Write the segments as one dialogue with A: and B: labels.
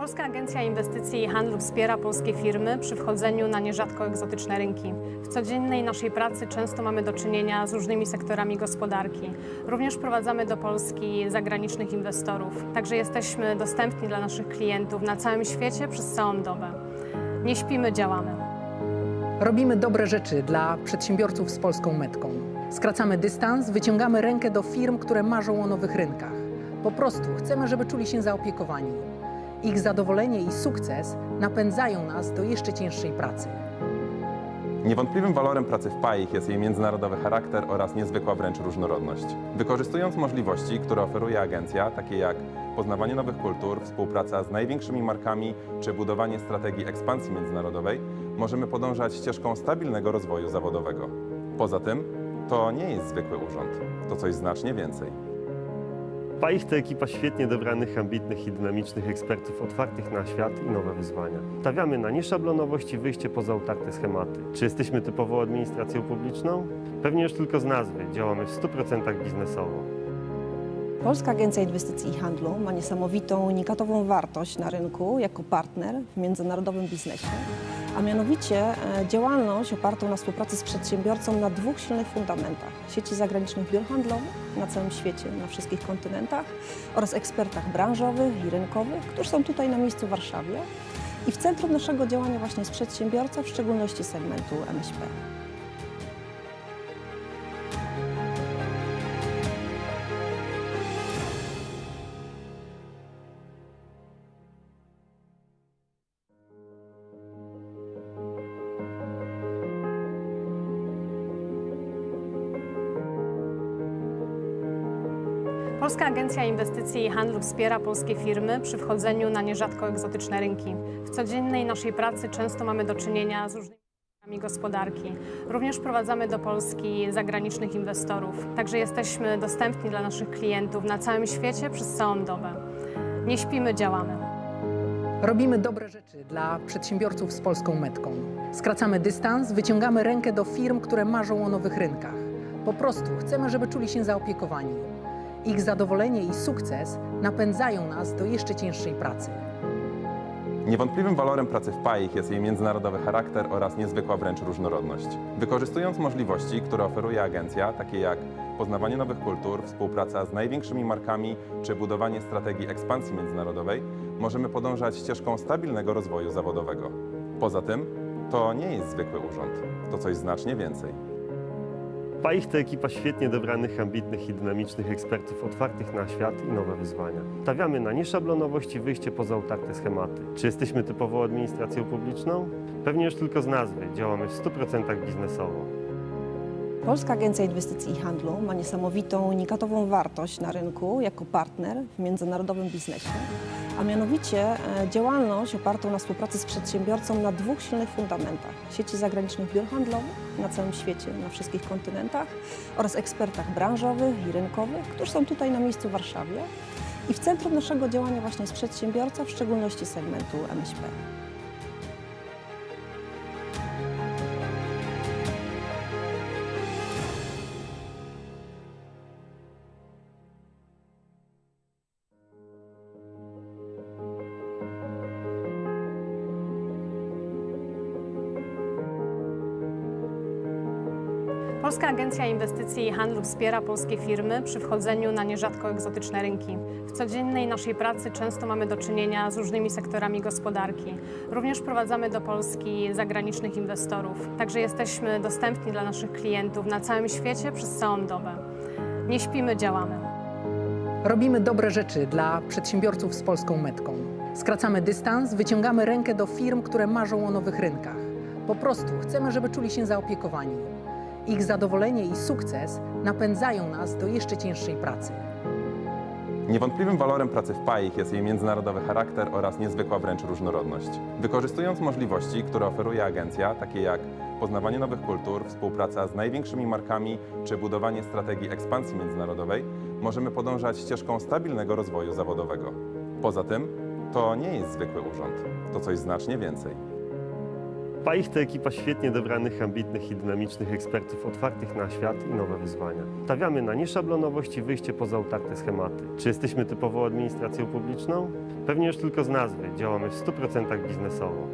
A: Polska Agencja Inwestycji i Handlu wspiera polskie firmy przy wchodzeniu na nierzadko egzotyczne rynki. W codziennej naszej pracy często mamy do czynienia z różnymi sektorami gospodarki. Również wprowadzamy do Polski zagranicznych inwestorów. Także jesteśmy dostępni dla naszych klientów na całym świecie przez całą dobę. Nie śpimy, działamy.
B: Robimy dobre rzeczy dla przedsiębiorców z polską metką. Skracamy dystans, wyciągamy rękę do firm, które marzą o nowych rynkach. Po prostu chcemy, żeby czuli się zaopiekowani. Ich zadowolenie i sukces napędzają nas do jeszcze cięższej pracy.
C: Niewątpliwym walorem pracy w PAIH jest jej międzynarodowy charakter oraz niezwykła wręcz różnorodność. Wykorzystując możliwości, które oferuje agencja, takie jak poznawanie nowych kultur, współpraca z największymi markami czy budowanie strategii ekspansji międzynarodowej, możemy podążać ścieżką stabilnego rozwoju zawodowego. Poza tym, to nie jest zwykły urząd, to coś znacznie więcej.
D: PAIH to ekipa świetnie dobranych, ambitnych i dynamicznych ekspertów otwartych na świat i nowe wyzwania. Stawiamy na nieszablonowość i wyjście poza utarte schematy. Czy jesteśmy typową administracją publiczną? Pewnie już tylko z nazwy. Działamy w 100% biznesowo.
E: Polska Agencja Inwestycji i Handlu ma niesamowitą, unikatową wartość na rynku jako partner w międzynarodowym biznesie, a mianowicie działalność opartą na współpracy z przedsiębiorcą na dwóch silnych fundamentach: sieci zagranicznych biur handlowych na całym świecie, na wszystkich kontynentach oraz ekspertach branżowych i rynkowych, którzy są tutaj na miejscu w Warszawie. I w centrum naszego działania właśnie jest przedsiębiorca, w szczególności segmentu MŚP.
A: Polska Agencja Inwestycji i Handlu wspiera polskie firmy przy wchodzeniu na nierzadko egzotyczne rynki. W codziennej naszej pracy często mamy do czynienia z różnymi sektorami gospodarki. Również wprowadzamy do Polski zagranicznych inwestorów. Także jesteśmy dostępni dla naszych klientów na całym świecie przez całą dobę. Nie śpimy, działamy.
B: Robimy dobre rzeczy dla przedsiębiorców z polską metką. Skracamy dystans, wyciągamy rękę do firm, które marzą o nowych rynkach. Po prostu chcemy, żeby czuli się zaopiekowani. Ich zadowolenie i sukces napędzają nas do jeszcze cięższej pracy.
C: Niewątpliwym walorem pracy w PAIH jest jej międzynarodowy charakter oraz niezwykła wręcz różnorodność. Wykorzystując możliwości, które oferuje agencja, takie jak poznawanie nowych kultur, współpraca z największymi markami czy budowanie strategii ekspansji międzynarodowej, możemy podążać ścieżką stabilnego rozwoju zawodowego. Poza tym, to nie jest zwykły urząd, to coś znacznie więcej.
D: PAIH to ekipa świetnie dobranych, ambitnych i dynamicznych ekspertów otwartych na świat i nowe wyzwania. Stawiamy na nieszablonowość i wyjście poza utarte schematy. Czy jesteśmy typową administracją publiczną? Pewnie już tylko z nazwy. Działamy w 100% biznesowo.
E: Polska Agencja Inwestycji i Handlu ma niesamowitą, unikatową wartość na rynku jako partner w międzynarodowym biznesie, a mianowicie działalność opartą na współpracy z przedsiębiorcą na dwóch silnych fundamentach: sieci zagranicznych biur handlowych na całym świecie, na wszystkich kontynentach oraz ekspertach branżowych i rynkowych, którzy są tutaj na miejscu w Warszawie. I w centrum naszego działania właśnie jest przedsiębiorca, w szczególności segmentu MŚP.
A: Polska Agencja Inwestycji i Handlu wspiera polskie firmy przy wchodzeniu na nierzadko egzotyczne rynki. W codziennej naszej pracy często mamy do czynienia z różnymi sektorami gospodarki. Również wprowadzamy do Polski zagranicznych inwestorów. Także jesteśmy dostępni dla naszych klientów na całym świecie przez całą dobę. Nie śpimy, działamy.
B: Robimy dobre rzeczy dla przedsiębiorców z polską metką. Skracamy dystans, wyciągamy rękę do firm, które marzą o nowych rynkach. Po prostu chcemy, żeby czuli się zaopiekowani. Ich zadowolenie i sukces napędzają nas do jeszcze cięższej pracy.
C: Niewątpliwym walorem pracy w PAIH jest jej międzynarodowy charakter oraz niezwykła wręcz różnorodność. Wykorzystując możliwości, które oferuje agencja, takie jak poznawanie nowych kultur, współpraca z największymi markami czy budowanie strategii ekspansji międzynarodowej, możemy podążać ścieżką stabilnego rozwoju zawodowego. Poza tym, to nie jest zwykły urząd, to coś znacznie więcej.
D: PAIH to ekipa świetnie dobranych, ambitnych i dynamicznych ekspertów otwartych na świat i nowe wyzwania. Stawiamy na nieszablonowość i wyjście poza utarte schematy. Czy jesteśmy typową administracją publiczną? Pewnie już tylko z nazwy. Działamy w 100% biznesowo.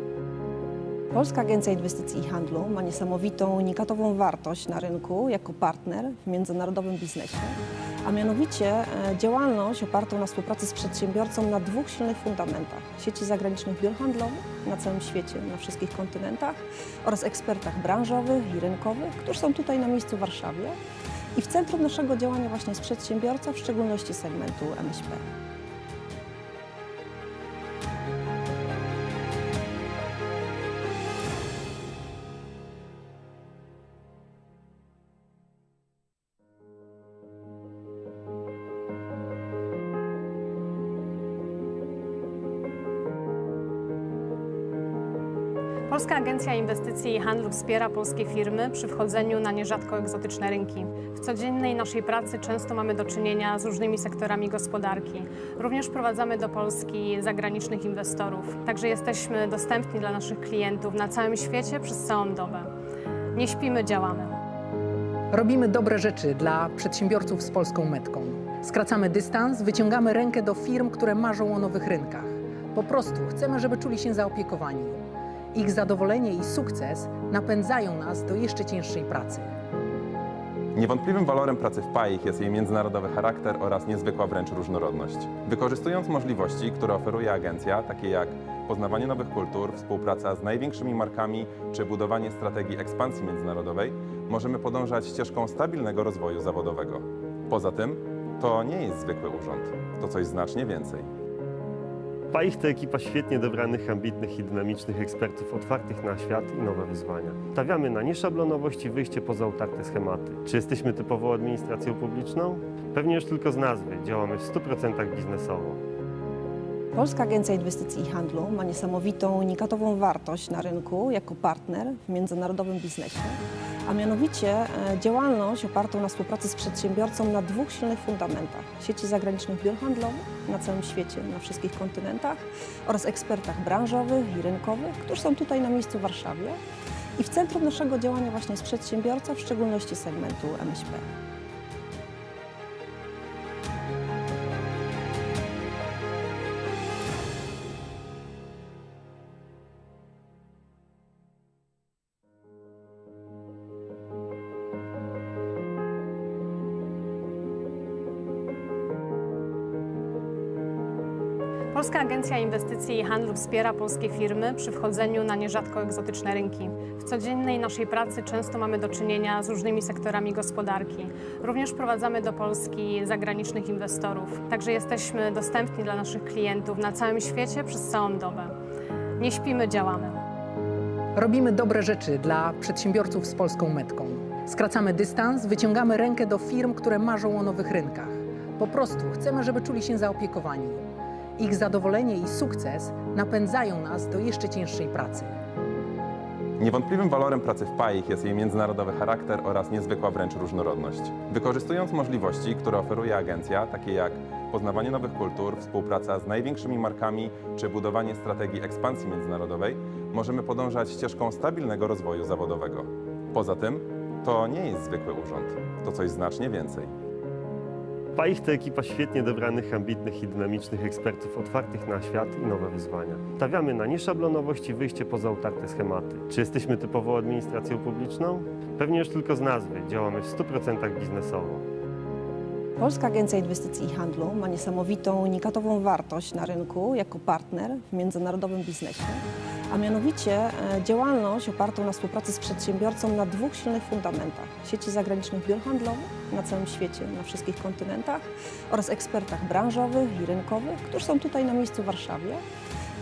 E: Polska Agencja Inwestycji i Handlu ma niesamowitą, unikatową wartość na rynku jako partner w międzynarodowym biznesie, a mianowicie działalność opartą na współpracy z przedsiębiorcą na dwóch silnych fundamentach: sieci zagranicznych biur handlowych na całym świecie, na wszystkich kontynentach oraz ekspertach branżowych i rynkowych, którzy są tutaj na miejscu w Warszawie. I w centrum naszego działania właśnie jest przedsiębiorca, w szczególności segmentu MŚP.
A: Polska Agencja Inwestycji i Handlu wspiera polskie firmy przy wchodzeniu na nierzadko egzotyczne rynki. W codziennej naszej pracy często mamy do czynienia z różnymi sektorami gospodarki. Również wprowadzamy do Polski zagranicznych inwestorów. Także jesteśmy dostępni dla naszych klientów na całym świecie przez całą dobę. Nie śpimy, działamy.
B: Robimy dobre rzeczy dla przedsiębiorców z polską metką. Skracamy dystans, wyciągamy rękę do firm, które marzą o nowych rynkach. Po prostu chcemy, żeby czuli się zaopiekowani. Ich zadowolenie i sukces napędzają nas do jeszcze cięższej pracy.
C: Niewątpliwym walorem pracy w PAIH jest jej międzynarodowy charakter oraz niezwykła wręcz różnorodność. Wykorzystując możliwości, które oferuje agencja, takie jak poznawanie nowych kultur, współpraca z największymi markami czy budowanie strategii ekspansji międzynarodowej, możemy podążać ścieżką stabilnego rozwoju zawodowego. Poza tym, to nie jest zwykły urząd, to coś znacznie więcej.
D: PAIH to ekipa świetnie dobranych, ambitnych i dynamicznych ekspertów otwartych na świat i nowe wyzwania. Stawiamy na nieszablonowość i wyjście poza utarte schematy. Czy jesteśmy typową administracją publiczną? Pewnie już tylko z nazwy. Działamy w 100% biznesowo.
E: Polska Agencja Inwestycji i Handlu ma niesamowitą, unikatową wartość na rynku jako partner w międzynarodowym biznesie, a mianowicie działalność opartą na współpracy z przedsiębiorcą na dwóch silnych fundamentach: sieci zagranicznych biur handlowych na całym świecie, na wszystkich kontynentach oraz ekspertach branżowych i rynkowych, którzy są tutaj na miejscu w Warszawie. I w centrum naszego działania właśnie jest przedsiębiorca, w szczególności segmentu MŚP.
A: Polska Agencja Inwestycji i Handlu wspiera polskie firmy przy wchodzeniu na nierzadko egzotyczne rynki. W codziennej naszej pracy często mamy do czynienia z różnymi sektorami gospodarki. Również wprowadzamy do Polski zagranicznych inwestorów. Także jesteśmy dostępni dla naszych klientów na całym świecie przez całą dobę. Nie śpimy, działamy.
B: Robimy dobre rzeczy dla przedsiębiorców z polską metką. Skracamy dystans, wyciągamy rękę do firm, które marzą o nowych rynkach. Po prostu chcemy, żeby czuli się zaopiekowani. Ich zadowolenie i sukces napędzają nas do jeszcze cięższej pracy.
C: Niewątpliwym walorem pracy w PAIH jest jej międzynarodowy charakter oraz niezwykła wręcz różnorodność. Wykorzystując możliwości, które oferuje agencja, takie jak poznawanie nowych kultur, współpraca z największymi markami czy budowanie strategii ekspansji międzynarodowej, możemy podążać ścieżką stabilnego rozwoju zawodowego. Poza tym, to nie jest zwykły urząd, to coś znacznie więcej.
D: PAIH to ekipa świetnie dobranych, ambitnych i dynamicznych ekspertów otwartych na świat i nowe wyzwania. Stawiamy na nieszablonowość i wyjście poza utarte schematy. Czy jesteśmy typową administracją publiczną? Pewnie już tylko z nazwy. Działamy w 100% biznesowo.
E: Polska Agencja Inwestycji i Handlu ma niesamowitą, unikatową wartość na rynku jako partner w międzynarodowym biznesie, a mianowicie działalność opartą na współpracy z przedsiębiorcą na dwóch silnych fundamentach: sieci zagranicznych biur handlowych na całym świecie, na wszystkich kontynentach oraz ekspertach branżowych i rynkowych, którzy są tutaj na miejscu w Warszawie.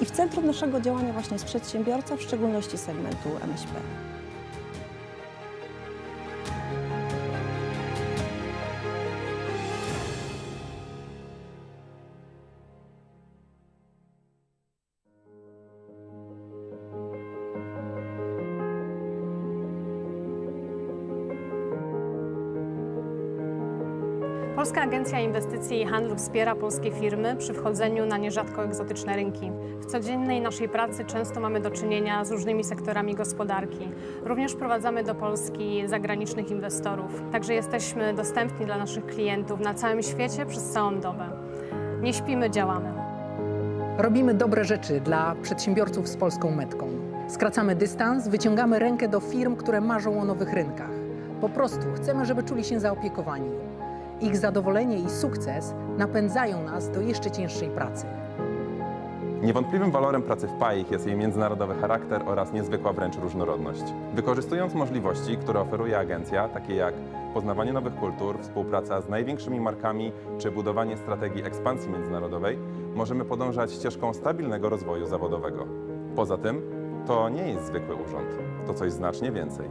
E: I w centrum naszego działania właśnie jest przedsiębiorca, w szczególności segmentu MŚP.
A: Polska Agencja Inwestycji i Handlu wspiera polskie firmy przy wchodzeniu na nierzadko egzotyczne rynki. W codziennej naszej pracy często mamy do czynienia z różnymi sektorami gospodarki. Również prowadzamy do Polski zagranicznych inwestorów. Także jesteśmy dostępni dla naszych klientów na całym świecie przez całą dobę. Nie śpimy, działamy.
B: Robimy dobre rzeczy dla przedsiębiorców z polską metką. Skracamy dystans, wyciągamy rękę do firm, które marzą o nowych rynkach. Po prostu chcemy, żeby czuli się zaopiekowani. Ich zadowolenie i sukces napędzają nas do jeszcze cięższej pracy.
C: Niewątpliwym walorem pracy w PAIH jest jej międzynarodowy charakter oraz niezwykła wręcz różnorodność. Wykorzystując możliwości, które oferuje agencja, takie jak poznawanie nowych kultur, współpraca z największymi markami czy budowanie strategii ekspansji międzynarodowej, możemy podążać ścieżką stabilnego rozwoju zawodowego. Poza tym, to nie jest zwykły urząd, to coś znacznie więcej.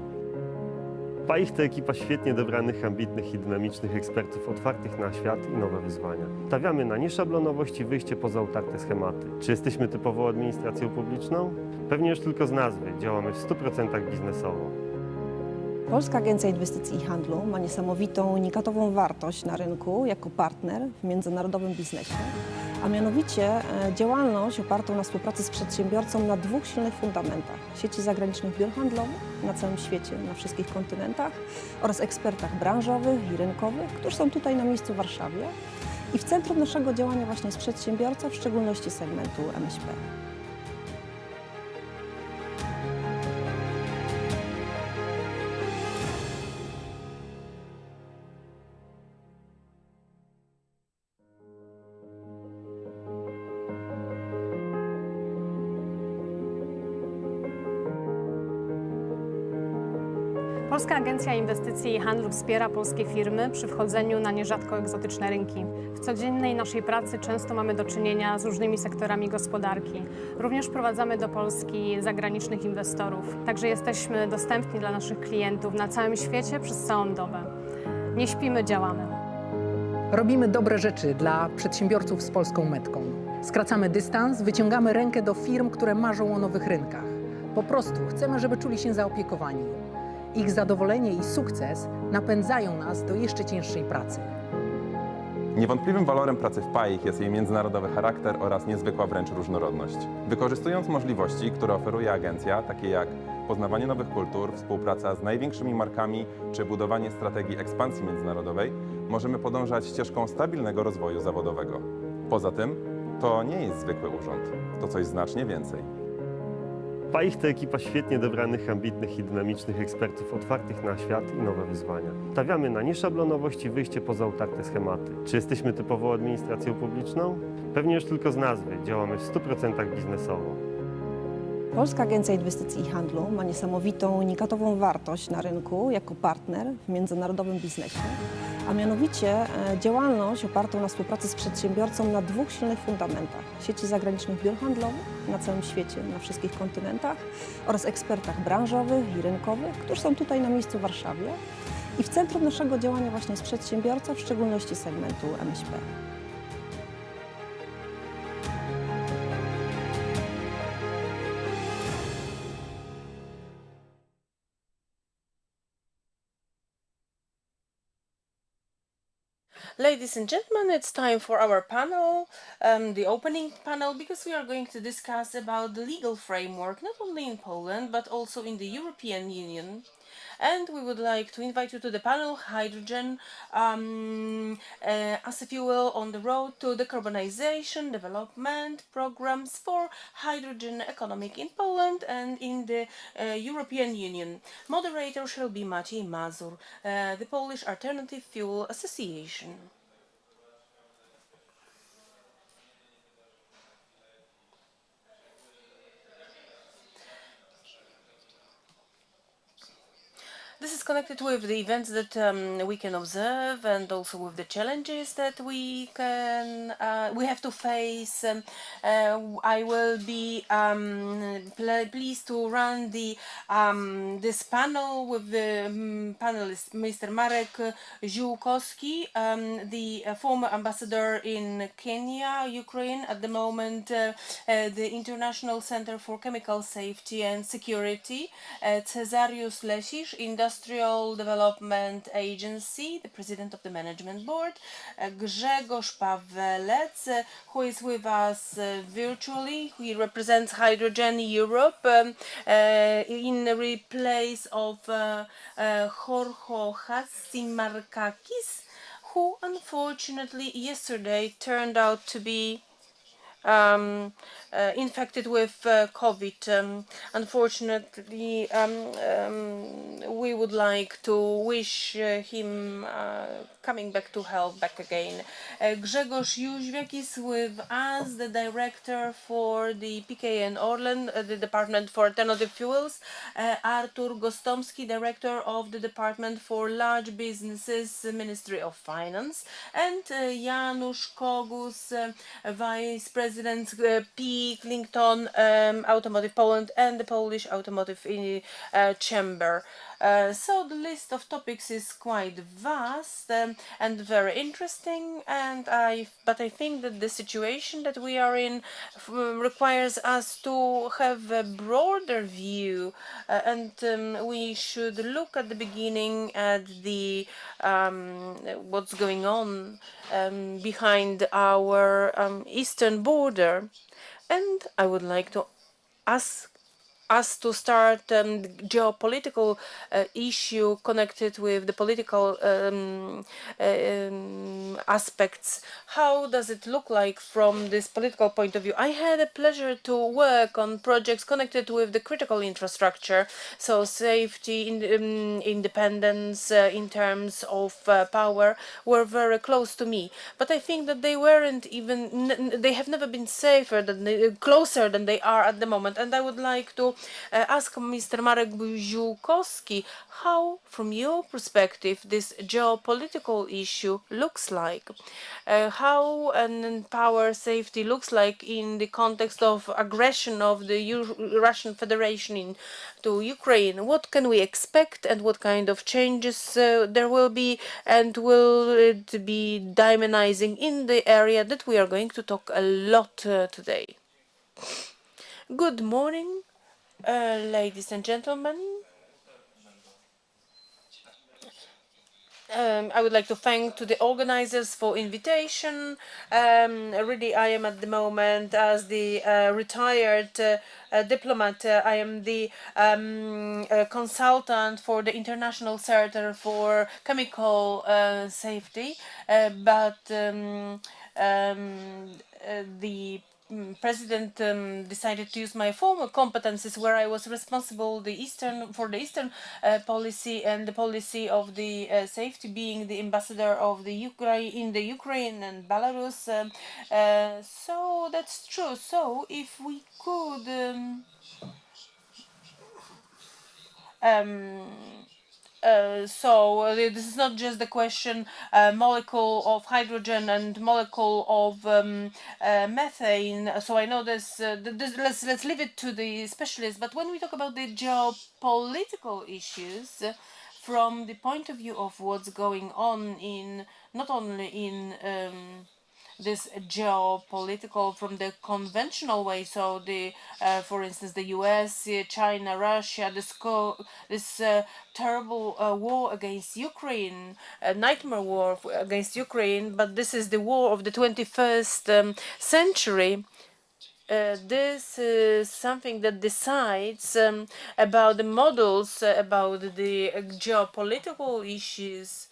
D: PAIH to ekipa świetnie dobranych, ambitnych i dynamicznych ekspertów otwartych na świat i nowe wyzwania. Stawiamy na nieszablonowość i wyjście poza utarte schematy. Czy jesteśmy typową administracją publiczną? Pewnie już tylko z nazwy. Działamy w 100% biznesowo.
E: Polska Agencja Inwestycji i Handlu ma niesamowitą, unikatową wartość na rynku jako partner w międzynarodowym biznesie, a mianowicie działalność opartą na współpracy z przedsiębiorcą na dwóch silnych fundamentach: sieci zagranicznych biur handlowych na całym świecie, na wszystkich kontynentach oraz ekspertach branżowych i rynkowych, którzy są tutaj na miejscu w Warszawie. I w centrum naszego działania właśnie jest przedsiębiorca, w szczególności segmentu MŚP.
A: Polska Agencja Inwestycji i Handlu wspiera polskie firmy przy wchodzeniu na nierzadko egzotyczne rynki. W codziennej naszej pracy często mamy do czynienia z różnymi sektorami gospodarki. Również prowadzamy do Polski zagranicznych inwestorów. Także jesteśmy dostępni dla naszych klientów na całym świecie przez całą dobę. Nie śpimy, działamy.
B: Robimy dobre rzeczy dla przedsiębiorców z polską metką. Skracamy dystans, wyciągamy rękę do firm, które marzą o nowych rynkach. Po prostu chcemy, żeby czuli się zaopiekowani. Ich zadowolenie i sukces napędzają nas do jeszcze cięższej pracy.
C: Niewątpliwym walorem pracy w PAIH jest jej międzynarodowy charakter oraz niezwykła wręcz różnorodność. Wykorzystując możliwości, które oferuje agencja, takie jak poznawanie nowych kultur, współpraca z największymi markami czy budowanie strategii ekspansji międzynarodowej, możemy podążać ścieżką stabilnego rozwoju zawodowego. Poza tym, to nie jest zwykły urząd, to coś znacznie więcej.
D: PAIH to ekipa świetnie dobranych, ambitnych i dynamicznych ekspertów otwartych na świat i nowe wyzwania. Stawiamy na nieszablonowość i wyjście poza utarte schematy. Czy jesteśmy typową administracją publiczną? Pewnie już tylko z nazwy. Działamy w 100% biznesowo.
E: Polska Agencja Inwestycji i Handlu ma niesamowitą, unikatową wartość na rynku jako partner w międzynarodowym biznesie, a mianowicie działalność opartą na współpracy z przedsiębiorcą na dwóch silnych fundamentach: sieci zagranicznych biur handlowych na całym świecie, na wszystkich kontynentach oraz ekspertach branżowych i rynkowych, którzy są tutaj na miejscu w Warszawie. I w centrum naszego działania właśnie jest przedsiębiorca, w szczególności segmentu MŚP.
F: Ladies and gentlemen, it's time for our panel, the opening panel, because we are going to discuss about the legal framework, not only in Poland, but also in the European Union. And we would like to invite you to the panel, hydrogen as a fuel on the road to decarbonisation, development programs for hydrogen economic in Poland and in the European Union. Moderator shall be Maciej Mazur, the Polish Alternative Fuel Association. This is connected with the events that we can observe, and also with the challenges that we have to face. I will be pleased to run this panel with the panelist Mr. Marek Ziółkowski, the former ambassador in Kenya, Ukraine, at the moment the International Center for Chemical Safety and Security, Cezariusz Lesisz, Industrial Industrial Development Agency, the president of the management board, Grzegorz Pawelec, who is with us virtually. He represents Hydrogen Europe in replace of Jorge Hatzimarkakis, who unfortunately yesterday turned out to be infected with COVID. Unfortunately, we would like to wish him coming back to health back again. Grzegorz Jóźwiak is with us, the director for the PKN Orlen, the Department for Alternative Fuels. Artur Gostomski, director of the Department for Large Businesses, Ministry of Finance. And Janusz Kogus, Vice President P. Clinton, Automotive Poland, and the Polish Automotive Chamber. So the list of topics is quite vast and very interesting, but I think that the situation that we are in requires us to have a broader view, and we should look at the beginning at the what's going on behind our eastern border, and I would like to ask us to start geopolitical issue connected with the political aspects. How does it look like from this political point of view? I had a pleasure to work on projects connected with the critical infrastructure, so safety, independence in terms of power were very close to me. But I think that they weren't even, they have never been safer than closer than they are at the moment. And I would like to ask Mr. Marek Buziłkowski how, from your perspective, this geopolitical issue looks like. How power safety looks like in the context of aggression of the Russian Federation into Ukraine. What can we expect and what kind of changes there will be, and will it be demonizing in the area that we are going to talk a lot today? Good morning, ladies and gentlemen. I would like to thank to the organizers for invitation. Really, I am at the moment as the retired diplomat. I am the consultant for the International Center for Chemical Safety, but the President decided to use my former competences, where I was responsible for the Eastern policy and the policy of the safety, being the ambassador of the Ukraine and Belarus. So that's true. So if we could this is not just the question molecule of hydrogen and molecule of methane. So I know this. Let's leave it to the specialists. But when we talk about the geopolitical issues, from the point of view of what's going on in not only in this geopolitical from the conventional way, so the for instance the US, China, Russia, this terrible war against Ukraine, a nightmare war against Ukraine, but this is the war of the 21st century. This is something that decides about the models, about the geopolitical issues.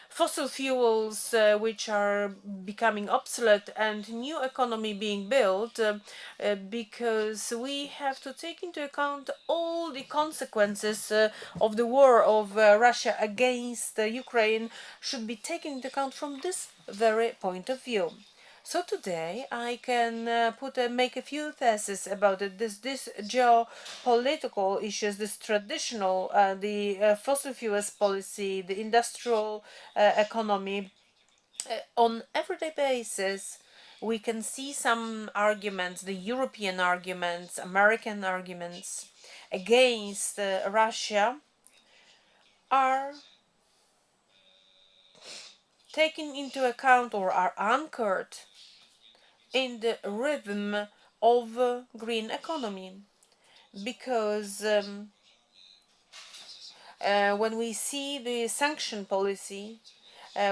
F: Fossil fuels which are becoming obsolete, and new economy being built, because we have to take into account all the consequences of the war of Russia against Ukraine should be taken into account from this very point of view. So today I can make a few theses about it. This geopolitical issues, this traditional, the fossil fuels policy, the industrial economy. On everyday basis, we can see some arguments, the European arguments, American arguments against Russia are taken into account or are anchored in the rhythm of green economy, because When we see the sanction policy,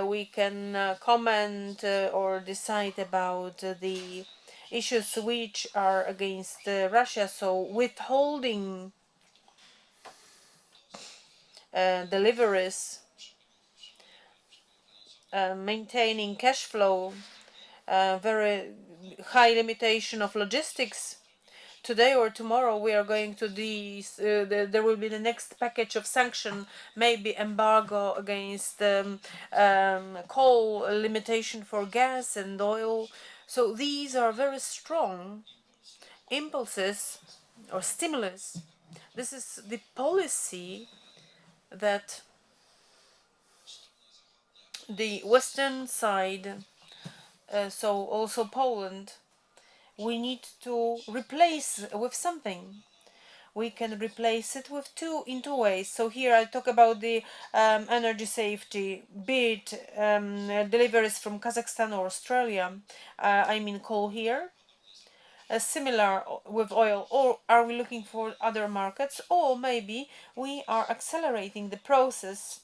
F: we can comment or decide about the issues which are against Russia. So withholding deliveries, maintaining cash flow, very high limitation of logistics. Today or tomorrow we are going to there will be the next package of sanction, maybe embargo against coal, limitation for gas and oil. So these are very strong impulses or stimulus. This is the policy that the Western side, so also Poland, we need to replace with something. We can replace it with in two ways. So here I talk about the energy safety, be it deliveries from Kazakhstan or Australia. I mean coal here. Similar with oil, or are we looking for other markets, or maybe we are accelerating the process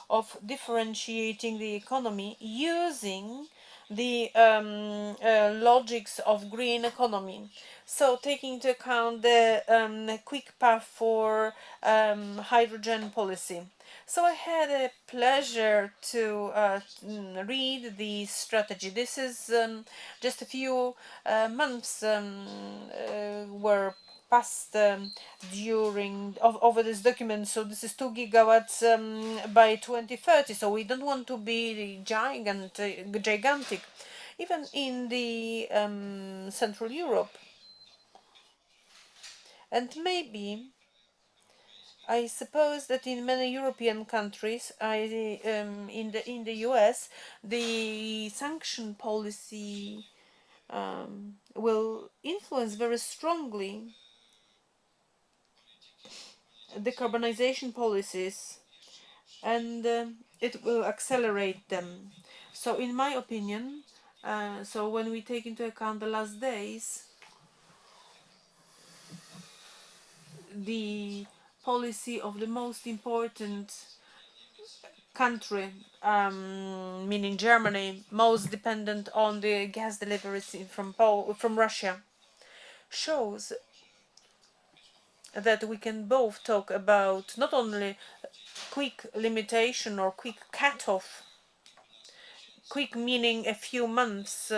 F: of differentiating the economy using the logics of green economy. So taking into account the quick path for hydrogen policy. So I had a pleasure to read the strategy. This is just a few months were passed over this document. So this is 2 gigawatts by 2030. So we don't want to be gigantic, even in the Central Europe. And maybe I suppose that in many European countries, in the US, the sanction policy will influence very strongly decarbonisation policies, and it will accelerate them. So, in my opinion, so when we take into account the last days, the policy of the most important country, meaning Germany, most dependent on the gas deliveries from Russia, shows that we can both talk about not only quick limitation or quick cut-off, quick meaning a few months,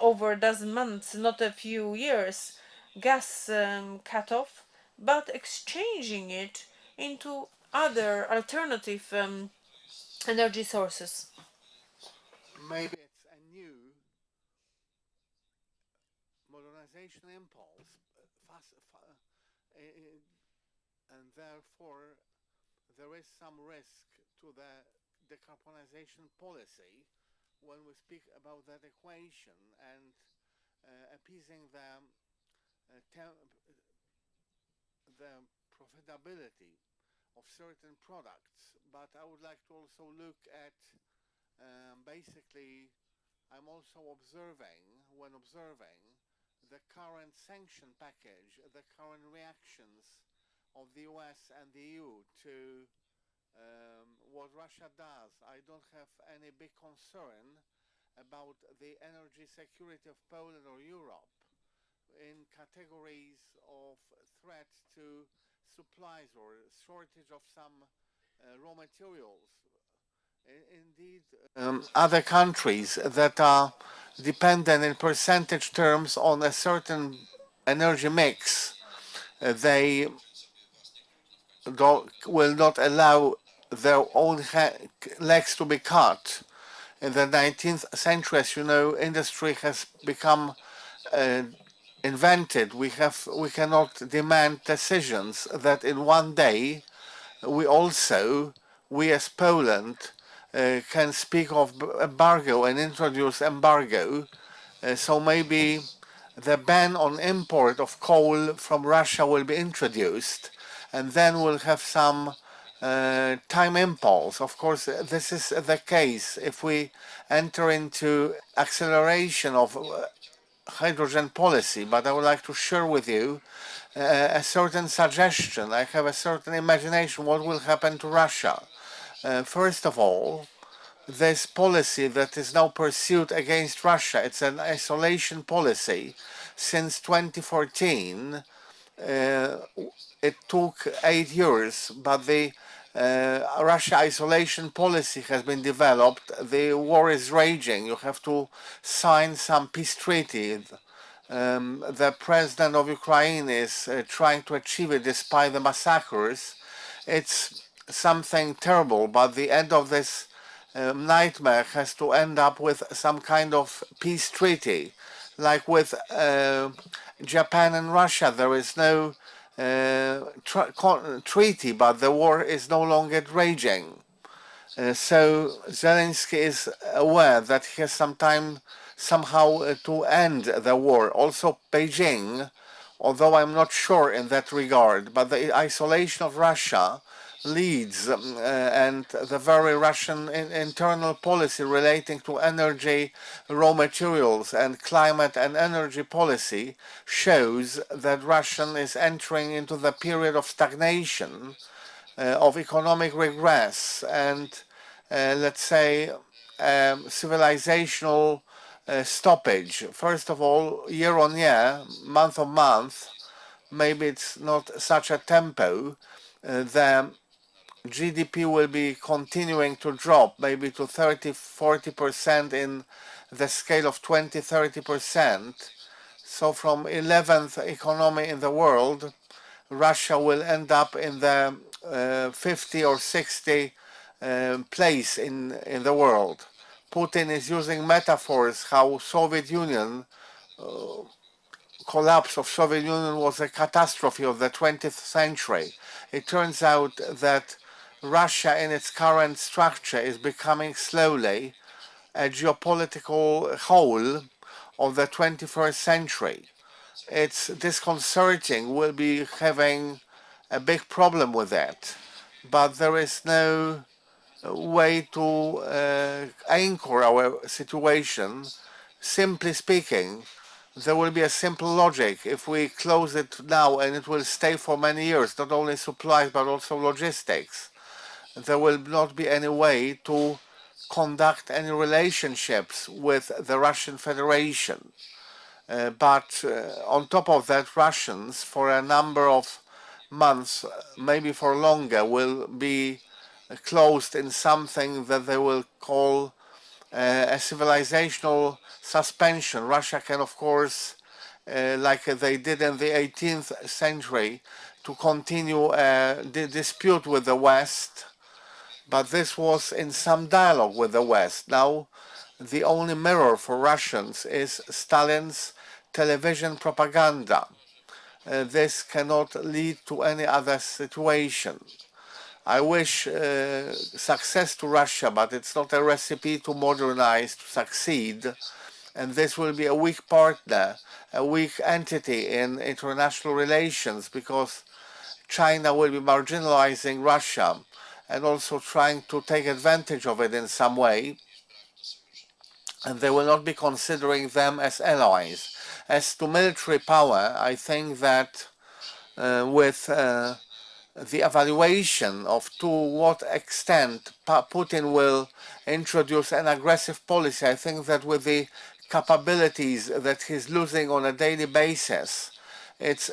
F: over a dozen months, not a few years, gas cut-off, but exchanging it into other alternative energy sources.
G: Maybe it's a new modernization impulse, and therefore there is some risk to the decarbonization policy when we speak about that equation and appeasing the profitability of certain products. But I would like to also look at basically I'm also observing the current sanction package, the current reactions of the US and the EU to what Russia does. I don't have any big concern about the energy security of Poland or Europe in categories of threat to supplies or shortage of some raw materials. Indeed, other countries that are dependent in percentage terms on a certain energy mix, they will not allow their own legs to be cut. In the 19th century, as you know, industry has become invented. We cannot demand decisions that in one day we as Poland can speak of embargo and introduce embargo. So maybe the ban on import of coal from Russia will be introduced, and then we'll have some time impulse. Of course, this is the case if we enter into acceleration of hydrogen policy, but I would like to share with you a certain suggestion. I have a certain imagination what will happen to Russia. First of all, this policy that is now pursued against Russia, it's an isolation policy. Since 2014, it took 8 years, but the Russia isolation policy has been developed. The war is raging. You have to sign some peace treaty. The president of Ukraine is trying to achieve it despite the massacres. It's something terrible, but the end of this nightmare has to end up with some kind of peace treaty. Like with Japan and Russia, there is no treaty, but the war is no longer raging. So Zelensky is aware that he has some time somehow to end the war. Also Beijing, although I'm not sure in that regard, but the isolation of Russia leads and the very Russian internal policy relating to energy, raw materials and climate and energy policy shows that Russia is entering into the period of stagnation, of economic regress and let's say civilizational stoppage. First of all, year on year, month on month, maybe it's not such a tempo, the GDP will be continuing to drop, maybe to 30–40% in the scale of 20–30%. So from 11th economy in the world, Russia will end up in the 50 or 60 place in the world. Putin is using metaphors how Soviet Union collapse of Soviet Union was a catastrophe of the 20th century. It turns out that Russia in its current structure is becoming slowly a geopolitical whole of the 21st century. It's disconcerting. We'll be having a big problem with that, but there is no way to anchor our situation. Simply speaking, there will be a simple logic. If we close it now and it will stay for many years, not only supplies but also logistics, there will not be any way to conduct any relationships with the Russian Federation. But on top of that, Russians, for a number of months, maybe for longer, will be closed in something that they will call a civilizational suspension. Russia can, of course, like they did in the 18th century, to continue a dispute with the West, but this was in some dialogue with the West. Now, the only mirror for Russians is Stalin's television propaganda. This cannot lead to any other situation. I wish success to Russia, but it's not a recipe to modernize, to succeed. And this will be a weak partner, a weak entity in international relations, because China will be marginalizing Russia and also trying to take advantage of it in some way. And they will not be considering them as allies. As to military power, I think that with the evaluation of to what extent Putin will introduce an aggressive policy, I think that with the capabilities that he's losing on a daily basis, it's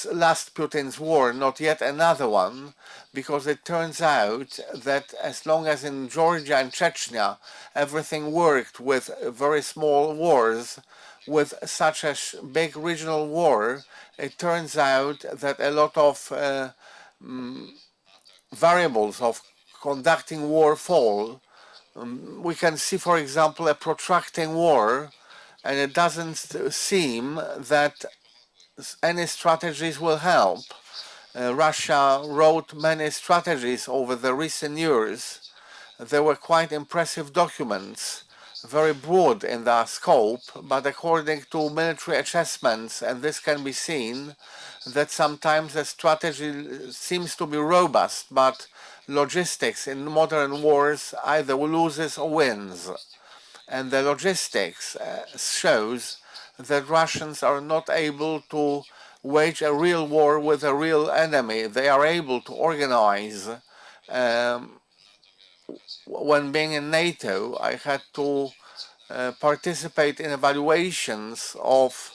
G: last Putin's war, not yet another one, because it turns out that as long as in Georgia and Chechnya everything worked with very small wars, with such a big regional war, it turns out that a lot of variables of conducting war fall. We can see, for example, a protracting war, and it doesn't seem that any strategies will help. Russia wrote many strategies over the recent years. There were quite impressive documents, very broad in their scope, but according to military assessments, and this can be seen, that sometimes the strategy seems to be robust, but logistics in modern wars either loses or wins. And the logistics shows that Russians are not able to wage a real war with a real enemy. They are able to organize. When being in NATO, I had to participate in evaluations of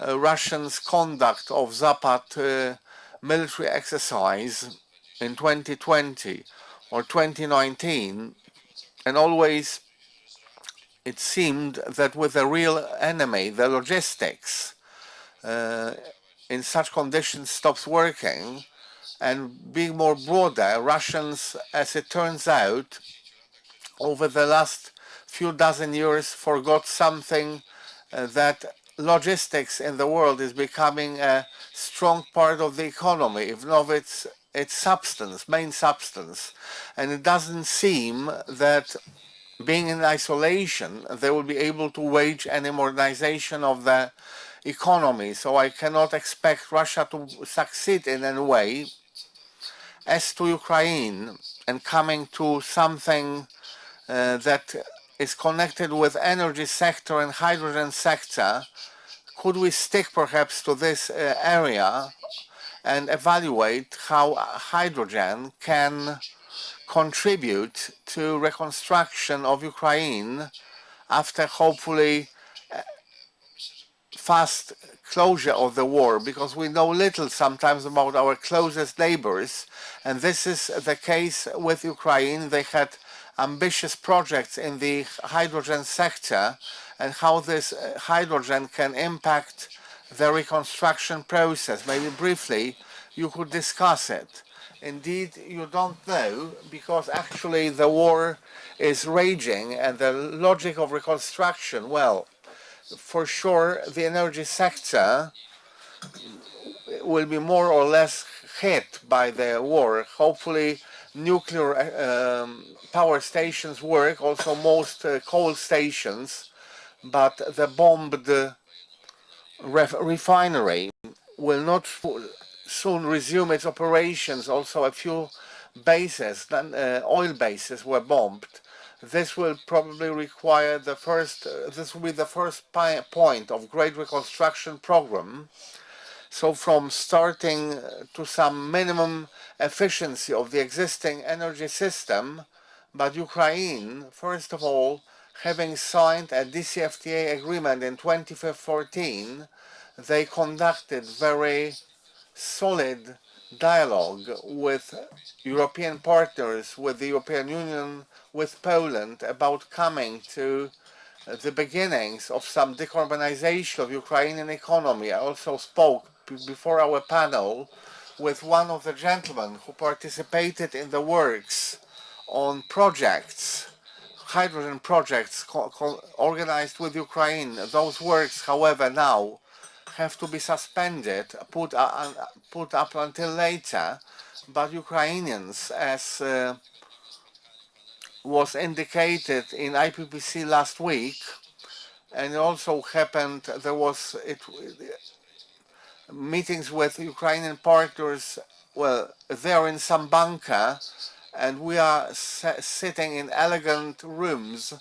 G: Russians' conduct of Zapad military exercise in 2020 or 2019, and always it seemed that with a real enemy, the logistics in such conditions stops working. And being more broader, Russians, as it turns out, over the last few dozen years forgot something that logistics in the world is becoming a strong part of the economy, if not its substance, main substance. And it doesn't seem that being in isolation, they will be able to wage any modernization of the economy. So I cannot expect Russia to succeed in any way. As to Ukraine, and coming to something that is connected with energy sector and hydrogen sector, could we stick perhaps to this area and evaluate how hydrogen can contribute to reconstruction of Ukraine after hopefully fast closure of the war, because we know little sometimes about our closest neighbors, and this is the case with Ukraine. They had ambitious projects in the hydrogen sector, and how this hydrogen can impact the reconstruction process. Maybe briefly you could discuss it. Indeed, you don't know, because actually the war is raging, and the logic of reconstruction, well, for sure the energy sector will be more or less hit by the war. Hopefully nuclear power stations work, also most coal stations, but the bombed refinery will not soon resume its operations. Also a few bases, oil bases, were bombed. This will probably require the first, this will be the first point of great reconstruction program. So from starting to some minimum efficiency of the existing energy system, but Ukraine, first of all, having signed a DCFTA agreement in 2014, they conducted very solid dialogue with European partners, with the European Union, with Poland, about coming to the beginnings of some decarbonization of Ukrainian economy. I also spoke before our panel with one of the gentlemen who participated in the works on projects, hydrogen projects organized with Ukraine. Those works, however, now have to be suspended, put up until later, but Ukrainians, as was indicated in IPPC last week, and it also happened, there was meetings with Ukrainian partners, well, they're in some bunker, and we are sitting in elegant rooms,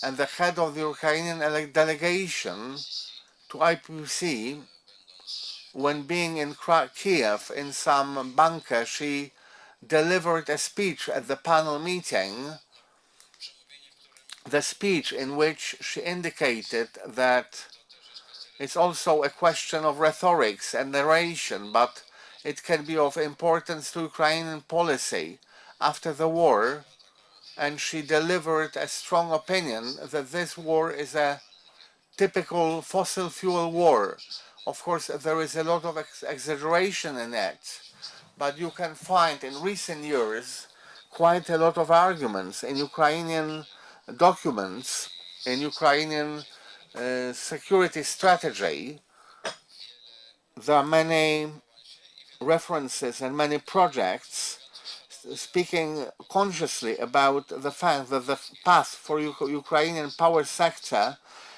G: and the head of the Ukrainian delegation to IPPC, when being in Kiev in some bunker, she delivered a speech at the panel meeting, the speech in which she indicated that it's also a question of rhetorics and narration, but it can be of importance to Ukrainian policy after the war, and she delivered a strong opinion that this war is a typical fossil fuel war. Of course, there is a lot of exaggeration in it, but you can find in recent years quite a lot of arguments in Ukrainian documents, in Ukrainian security strategy. There are many references and many projects speaking consciously about the fact that the path for Ukrainian power sector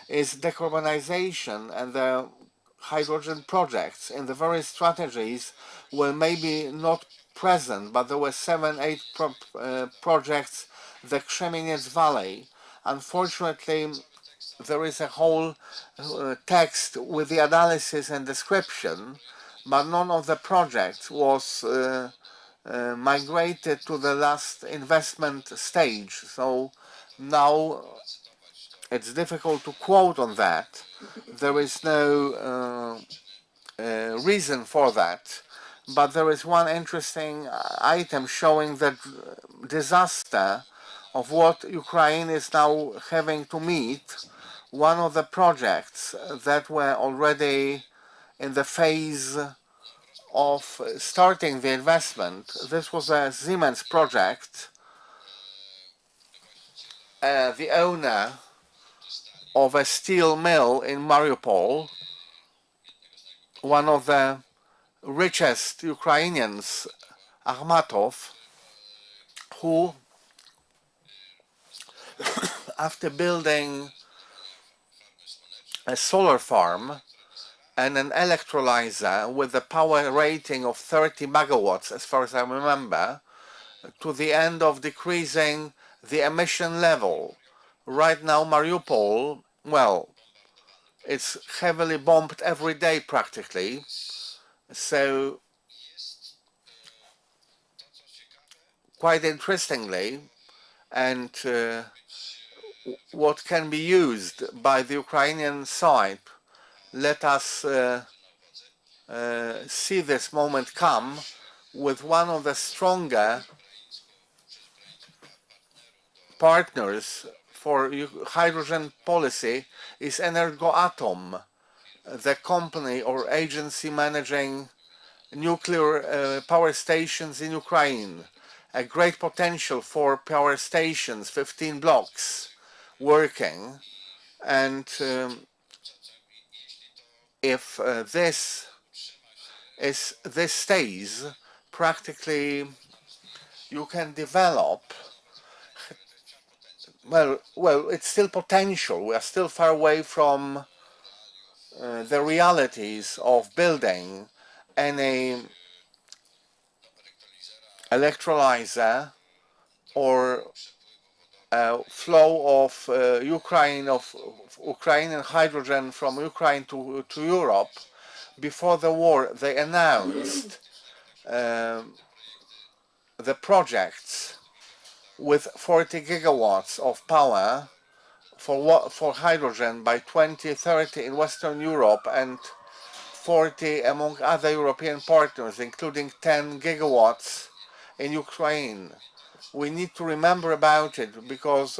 G: is decarbonization, and the hydrogen projects in the various strategies were maybe not present, but there were 7-8 projects, the Kreminets Valley. Unfortunately, there is a whole text with the analysis and description, but none of the projects was migrated to the last investment stage. So now it's difficult to quote on that. There is no reason for that. But there is one interesting item showing that disaster of what Ukraine is now having to meet. One of the projects that were already in the phase of starting the investment, this was a Siemens project. The owner of a steel mill in Mariupol, one of the richest Ukrainians, Akhmatov, who after building a solar farm and an electrolyzer with a power rating of 30 megawatts, as far as I remember, to the end of decreasing the emission level. Right now, Mariupol, well, it's heavily bombed every day practically. So, quite interestingly, and what can be used by the Ukrainian side, let us see this moment come with one of the stronger partners for hydrogen policy is Energoatom, the company or agency managing nuclear power stations in Ukraine. A great potential for power stations, 15 blocks working, and if this stays, practically you can develop. Well, it's still potential. We are still far away from the realities of building any electrolyzer or flow of Ukrainian hydrogen from Ukraine to Europe. Before the war, they announced the projects with 40 gigawatts of power for hydrogen by 2030 in Western Europe and 40 among other European partners, including 10 gigawatts in Ukraine. We need to remember about it because,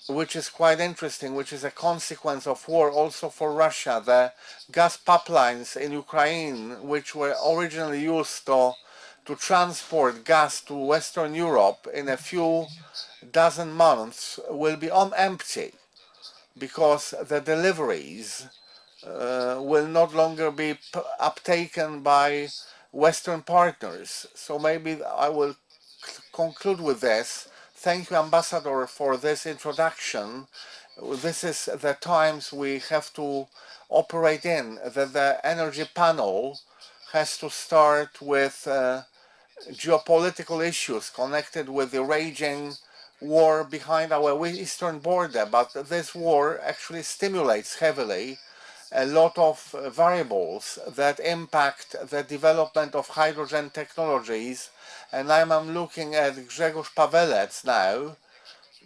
G: which is quite interesting, which is a consequence of war also for Russia. The gas pipelines in Ukraine, which were originally used to transport gas to Western Europe in a few dozen months, will be empty because the deliveries will not longer be uptaken by Western partners. So maybe I will conclude with this. Thank you, Ambassador, for this introduction. This is the times we have to operate in, that the energy panel has to start with geopolitical issues connected with the raging war behind our eastern border, but this war actually stimulates heavily a lot of variables that impact the development of hydrogen technologies. And I'm looking at Grzegorz Pawelec now.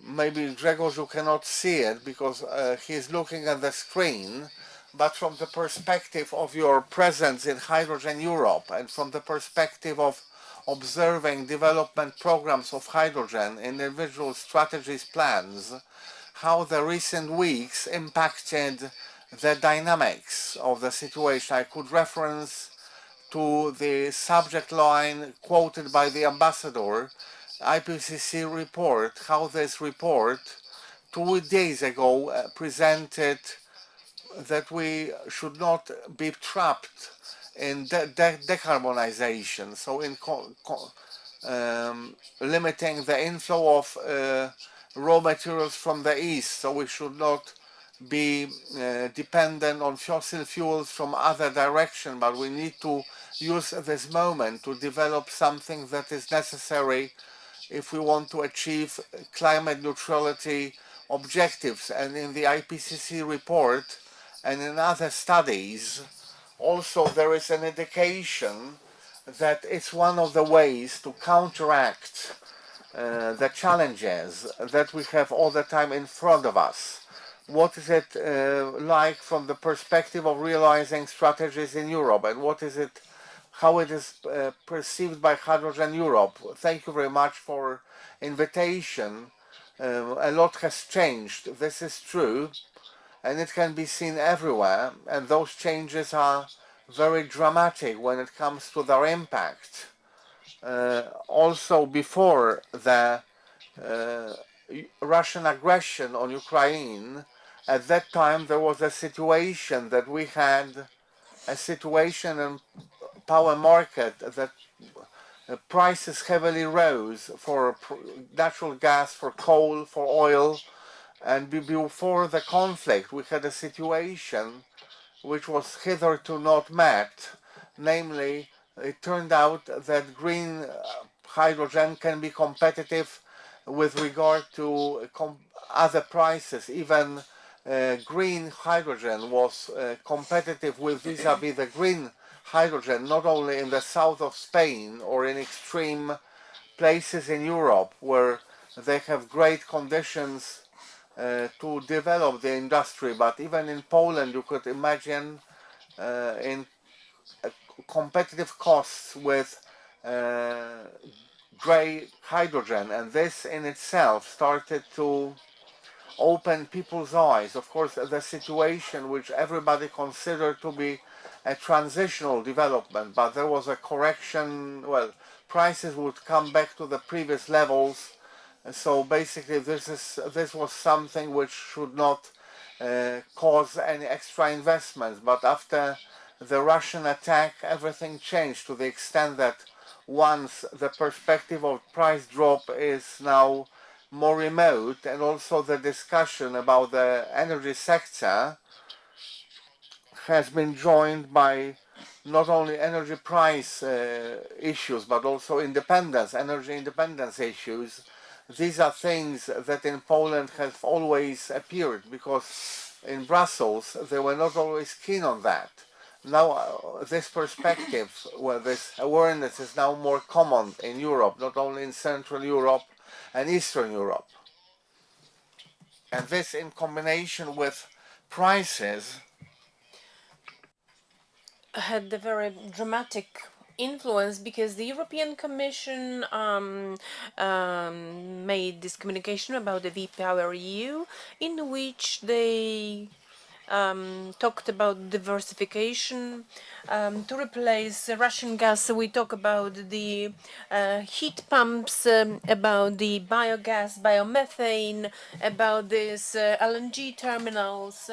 G: Maybe Grzegorz, you cannot see it because he's looking at the screen, but from the perspective of your presence in Hydrogen Europe and from the perspective of observing development programs of hydrogen, individual strategies, plans, how the recent weeks impacted the dynamics of the situation. I could reference to the subject line quoted by the ambassador, IPCC report, how this report 2 days ago presented that we should not be trapped in decarbonisation, so in limiting the inflow of raw materials from the east, so we should not be dependent on fossil fuels from other direction, but we need to use this moment to develop something that is necessary if we want to achieve climate neutrality objectives, and in the IPCC report and in other studies also there is an indication that it's one of the ways to counteract the challenges that we have all the time in front of us. What is it like from the perspective of realizing strategies in Europe, and what is it, how it is perceived by Hydrogen Europe? Thank you very much for invitation. A lot has changed, this is true, and it can be seen everywhere, and those changes are very dramatic when it comes to their impact. Also before the Russian aggression on Ukraine, at that time there was a situation that we had a situation in power market that prices heavily rose for natural gas, for coal, for oil, and before the conflict we had a situation which was hitherto not met, namely it turned out that green hydrogen can be competitive with regard to other prices. Even green hydrogen was competitive with vis-a-vis the green hydrogen, not only in the south of Spain or in extreme places in Europe where they have great conditions to develop the industry, but even in Poland you could imagine in competitive costs with grey hydrogen, and this in itself started to open people's eyes. Of course, the situation which everybody considered to be a transitional development, but there was a correction. Well, prices would come back to the previous levels. So basically this was something which should not cause any extra investments, but after the Russian attack everything changed to the extent that once the perspective of price drop is now more remote, and also the discussion about the energy sector has been joined by not only energy price issues but also independence, energy independence issues. These are things that in Poland have always appeared, because in Brussels they were not always keen on that. Now this perspective, well, this awareness is now more common in Europe, not only in Central Europe and Eastern Europe. And this in combination with prices
F: had a very dramatic influence, because the European Commission made this communication about the V-Power EU, in which they talked about diversification to replace Russian gas. So we talk about the heat pumps, about the biogas, biomethane, about these LNG terminals,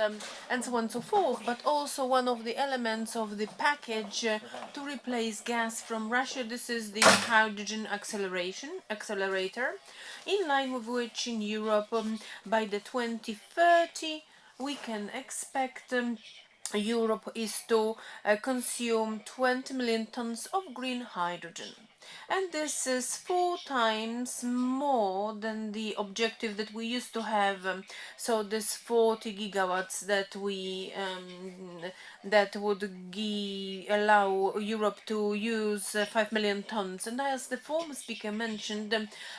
F: and so on and so forth. But also one of the elements of the package to replace gas from Russia, this is the hydrogen accelerator, in line with which in Europe by the 2030 we can expect Europe is to consume 20 million tons of green hydrogen. And this is 4 times more than the objective that we used to have. So this 40 gigawatts that we that would allow Europe to use 5 million tons. And as the former speaker mentioned,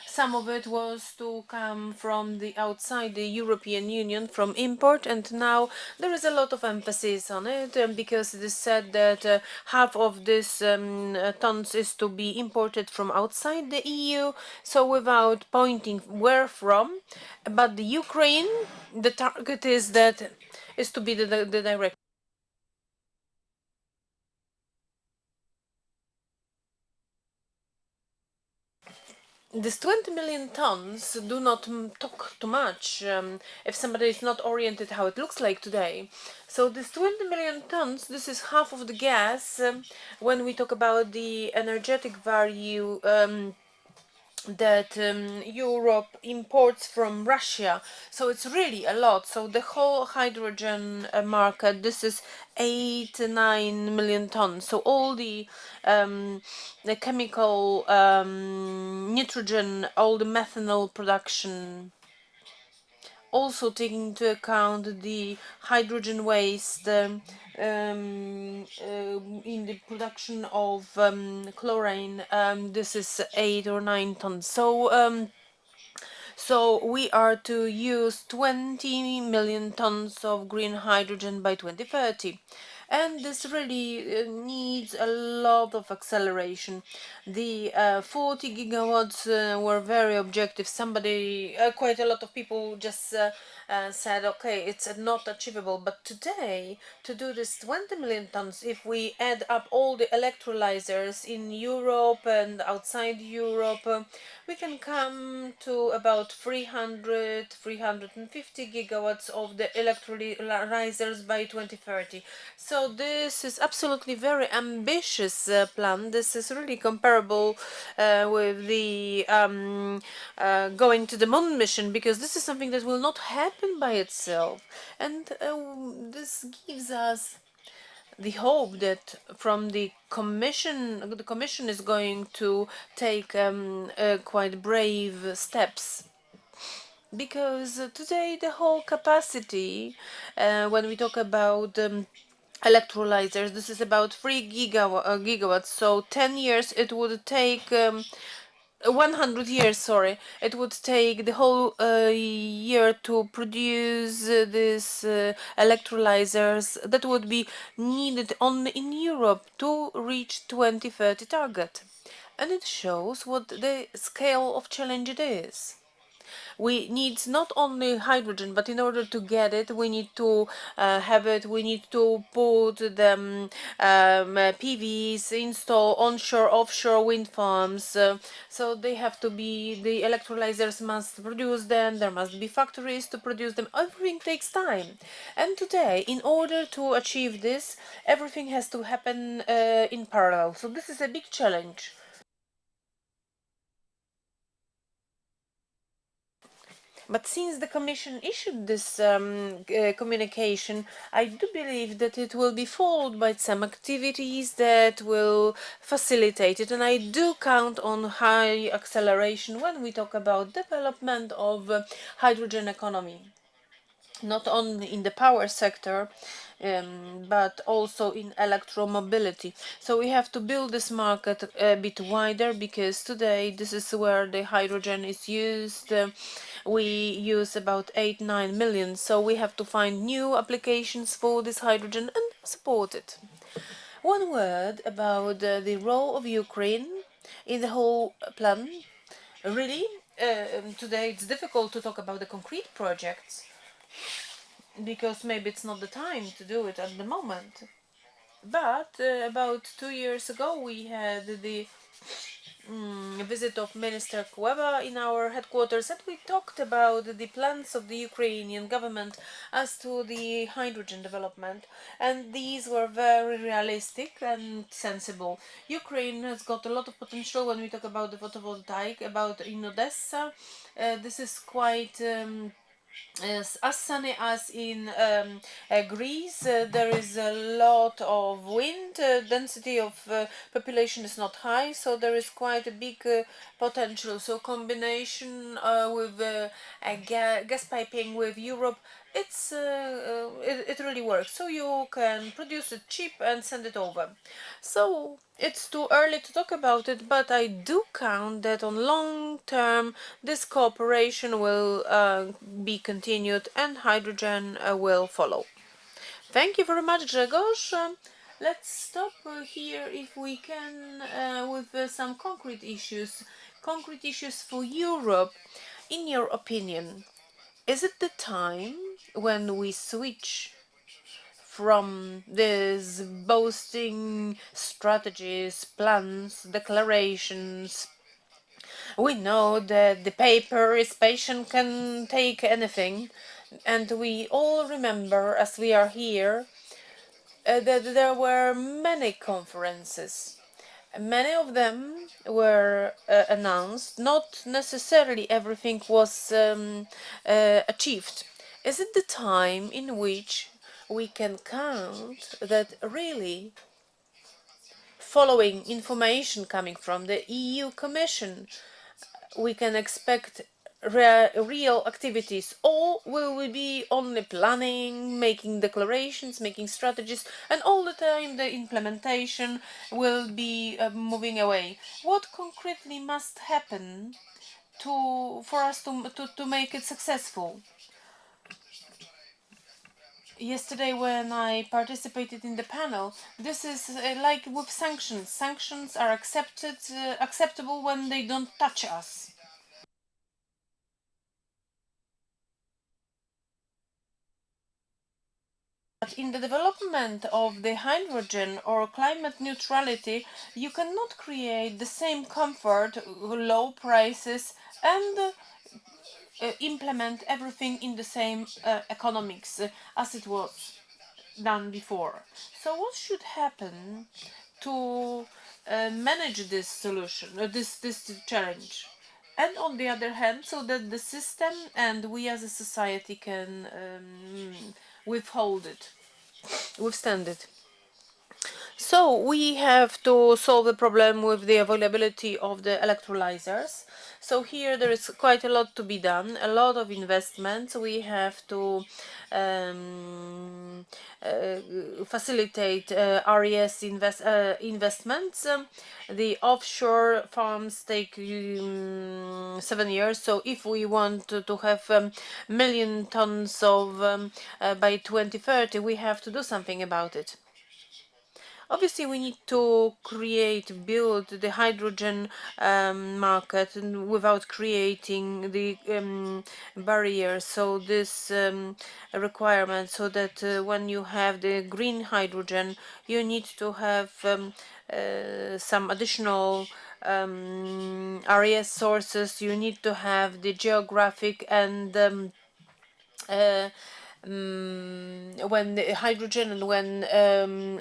F: some of it was to come from the outside the European Union, from import, and now there is a lot of emphasis on it because it is said that half of this tons is to be imported from outside the EU, so without pointing where from, but the Ukraine, the target is that is to be the direct. These 20 million tons do not talk too much if somebody is not oriented how it looks like today. So this 20 million tons, this is half of the gas when we talk about the energetic value that Europe imports from Russia. So it's really a lot. So the whole hydrogen market, this is 8-9 million tons. So all the chemical nitrogen, all the methanol production, also taking into account the hydrogen waste in the production of chlorine. This is 8 or 9 tons. So we are to use 20 million tons of green hydrogen by 2030. And this really needs a lot of acceleration. The 40 gigawatts were very objective. Quite a lot of people just said, okay, it's not achievable. But today, to do this 20 million tons, if we add up all the electrolysers in Europe and outside Europe, we can come to about 350 gigawatts of the electrolysers by 2030. So this is absolutely very ambitious plan. This is really comparable with the going to the moon mission, because this is something that will not happen by itself. And this gives us the hope that from the commission is going to take quite brave steps, because today the whole capacity, when we talk about electrolysers, this is about 3 gigawatts. So 10 years it would take. 100 years, sorry, it would take the whole year to produce these electrolysers that would be needed only in Europe to reach 2030 target. And it shows what the scale of challenge it is. We need not only hydrogen, but in order to get it, we need to have it. We need to put the PVs, install onshore, offshore wind farms. So they have to be, the electrolysers must produce them. There must be factories to produce them. Everything takes time. And today, in order to achieve this, everything has to happen in parallel. So this is a big challenge. But since the Commission issued this communication, I do believe that it will be followed by some activities that will facilitate it. And I do count on high acceleration when we talk about development of hydrogen economy. Not only in the power sector, but also in electromobility. So we have to build this market a bit wider, because today this is where the hydrogen is used. We use about 8-9 million, so we have to find new applications for this hydrogen and support it. One word about the role of Ukraine in the whole plan. Really, today it's difficult to talk about the concrete projects, because maybe it's not the time to do it at the moment. But about 2 years ago, we had the visit of Minister Kuleba in our headquarters, and we talked about the plans of the Ukrainian government as to the hydrogen development, and these were very realistic and sensible. Ukraine has got a lot of potential when we talk about the photovoltaic. About in Odessa, this is quite as sunny as in Greece. There is a lot of wind. Density of population is not high, so there is quite a big potential. So combination with gas piping with Europe, it really works. So you can produce it cheap and send it over. So it's too early to talk about it, but I do count that on long term this cooperation will be continued and hydrogen will follow. Thank you very much, Grzegorz. Let's stop here, if we can, with some concrete issues. Concrete issues for Europe. In your opinion, is it the time when we switch from these boasting strategies, plans, declarations? We know that the paper is patient, can take anything, and we all remember, as we are here, that there were many conferences. Many of them were announced. Not necessarily everything was achieved. Is it the time in which we can count that really, following information coming from the EU Commission, we can expect real activities, or will we be only planning, making declarations, making strategies, and all the time the implementation will be moving away? What concretely must happen for us to make it successful? Yesterday, when I participated in the panel, this is like with sanctions. Sanctions are acceptable when they don't touch us. But in the development of the hydrogen or climate neutrality, you cannot create the same comfort, low prices, and implement everything in the same economics as it was done before. So what should happen to manage this solution, this challenge? And on the other hand, so that the system and we as a society can withstand it. So we have to solve the problem with the availability of the electrolysers. So here there is quite a lot to be done, a lot of investments. We have to facilitate RES investments. The offshore farms take 7 years. So if we want to have million tons of by 2030, we have to do something about it. Obviously, we need to build the hydrogen market without creating the barriers. So this requirement, so that when you have the green hydrogen, you need to have some additional RES sources. You need to have the geographic and when the hydrogen and when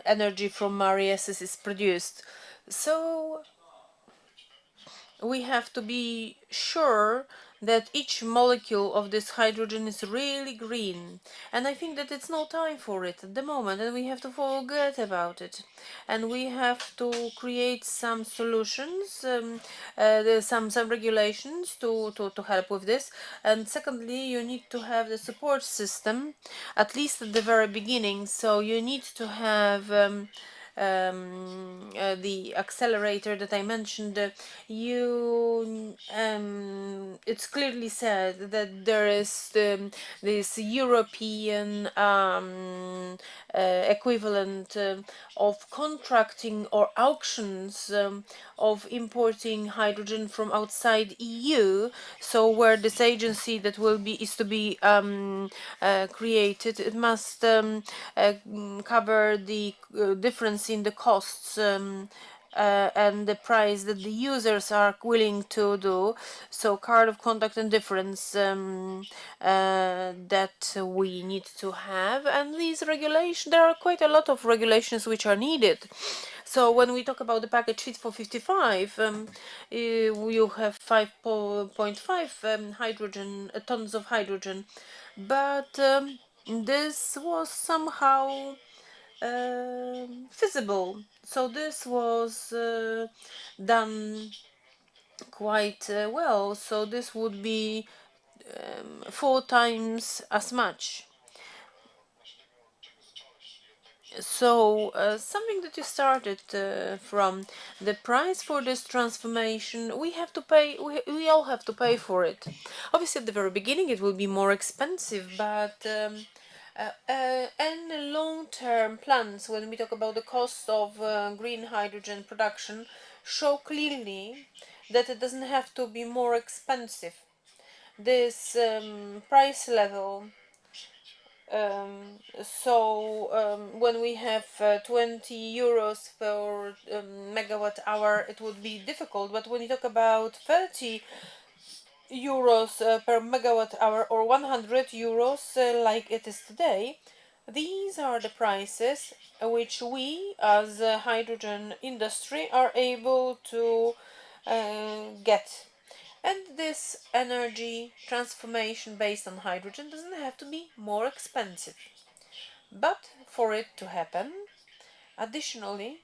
F: energy from RES is produced. So we have to be sure that each molecule of this hydrogen is really green. And I think that it's no time for it at the moment, and we have to forget about it. And we have to create some solutions, some regulations to help with this. And secondly, you need to have the support system, at least at the very beginning. So you need to have the accelerator that I mentioned. It's clearly said that there is this European equivalent of contracting or auctions of importing hydrogen from outside EU. So where this agency that is to be created, it must cover the difference in the costs and the price that the users are willing to do. So card of contact and difference that we need to have. And these regulations, there are quite a lot of regulations which are needed. So when we talk about the package Fit for 55, you have 5.5 hydrogen tons of hydrogen, but this was somehow feasible. So this was done quite well. So this would be 4 times as much. So something that you started from, the price for this transformation, we have to pay, we all have to pay for it. Obviously at the very beginning it will be more expensive, but and long-term plans, when we talk about the cost of green hydrogen production, show clearly that it doesn't have to be more expensive. This price level, when we have 20 euros per megawatt hour, it would be difficult. But when you talk about 30 euros per megawatt hour or 100 euros like it is today, these are the prices which we as a hydrogen industry are able to get. And this energy transformation based on hydrogen doesn't have to be more expensive. But for it to happen, additionally,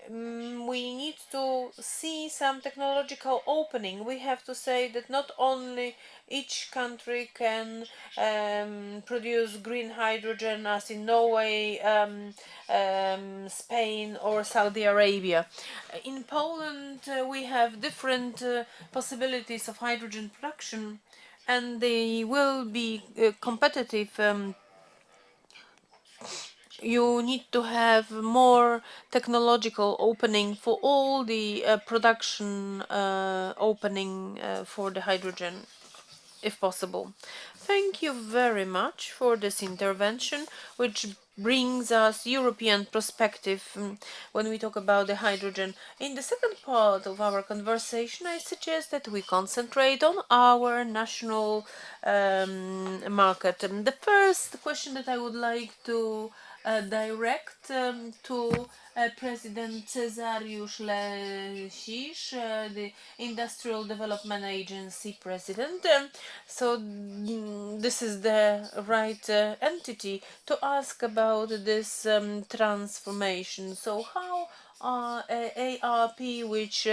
F: we need to see some technological opening. We have to say that not only each country can produce green hydrogen, as in Norway, Spain, or Saudi Arabia. In Poland, we have different possibilities of hydrogen production, and they will be competitive. You need to have more technological opening for all the production opening for the hydrogen, if possible. Thank you very much for this intervention, which brings us European perspective when we talk about the hydrogen. In the second part of our conversation, I suggest that we concentrate on our national market. The first question that I would like to direct to President Cezariusz Lesisz, the Industrial Development Agency President. This is the right entity to ask about this transformation. So how ARP, which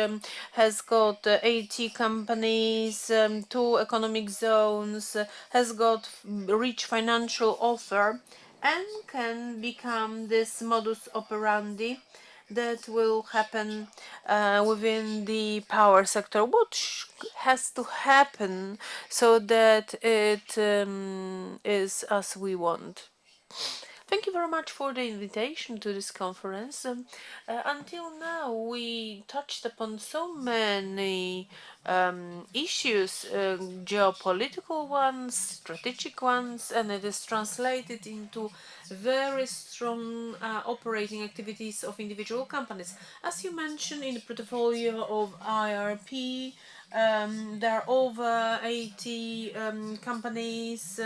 F: has got 80 companies, 2 economic zones, has got rich financial offer, and can become this modus operandi that will happen within the power sector. What has to happen so that it is as we want? Thank you very much for the invitation to this conference. Until now, we touched upon so many issues, geopolitical ones, strategic ones, and it is translated into very strong operating activities of individual companies. As you mentioned, in the portfolio of IRP, there are over 80 companies,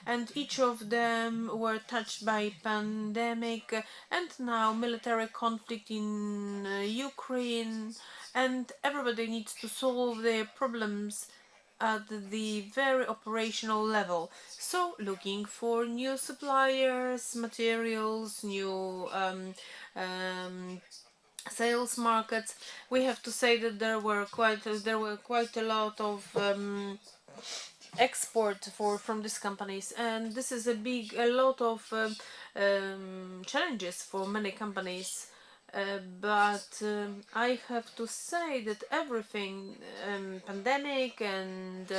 F: and each of them were touched by pandemic and now military conflict in Ukraine, and everybody needs to solve their problems at the very operational level. So looking for new suppliers, materials, new sales markets. We have to say that there were quite a lot of export from these companies, and this is a lot of challenges for many companies. But I have to say that everything, pandemic and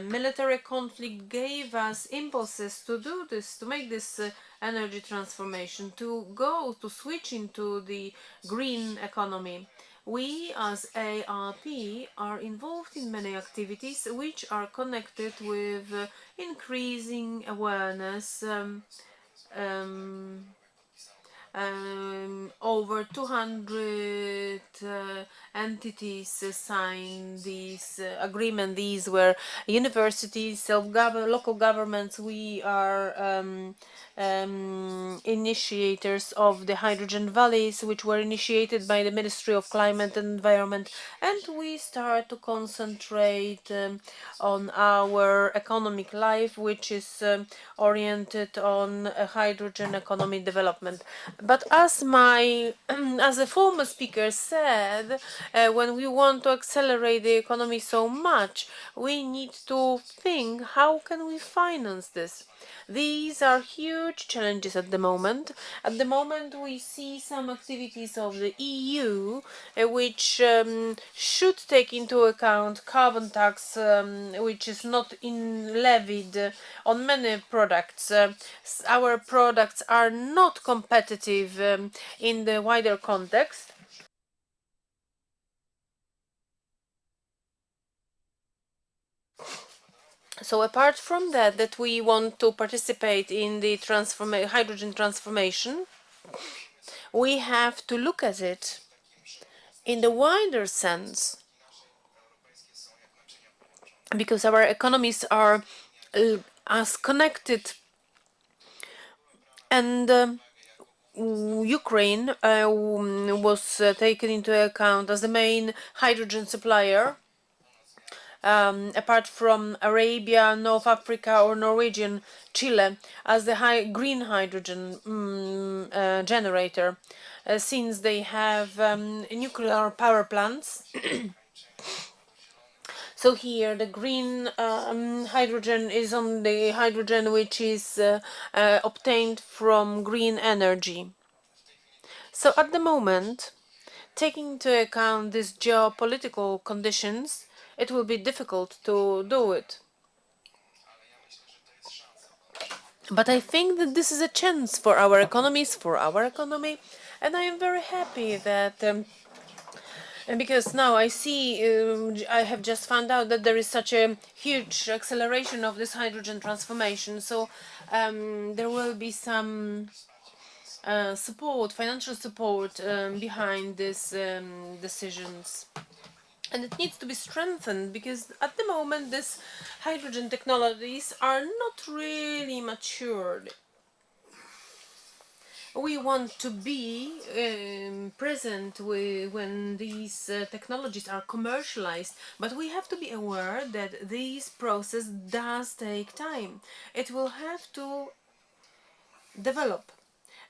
F: military conflict, gave us impulses to do this, to make this energy transformation, to switch into the green economy. We as ARP are involved in many activities which are connected with increasing awareness. Over 200 entities signed this agreement. These were universities, local governments. We are initiators of the hydrogen valleys, which were initiated by the Ministry of Climate and Environment, and we start to concentrate on our economic life, which is oriented on hydrogen economy development. But as a former speaker said, when we want to accelerate the economy so much, we need to think, how can we finance this? These are huge challenges at the moment. At the moment, we see some activities of the EU which should take into account carbon tax, which is not levied on many products. Our products are not competitive in the wider context. So apart from that we want to participate in the hydrogen transformation, we have to look at it in the wider sense, because our economies are as connected, and Ukraine was taken into account as the main hydrogen supplier. apart from Arabia, North Africa, or Norwegian Chile, as the green hydrogen generator, since they have nuclear power plants. So here the green hydrogen is on the hydrogen which is obtained from green energy. So at the moment, taking into account these geopolitical conditions, it will be difficult to do it. But I think that this is a chance for our economies, for our economy, and I am very happy that and because now I see, I have just found out that there is such a huge acceleration of this hydrogen transformation. So there will be some support, financial support behind these decisions. And it needs to be strengthened because at the moment these hydrogen technologies are not really matured. We want to be present when these technologies are commercialized, but we have to be aware that this process does take time. It will have to develop.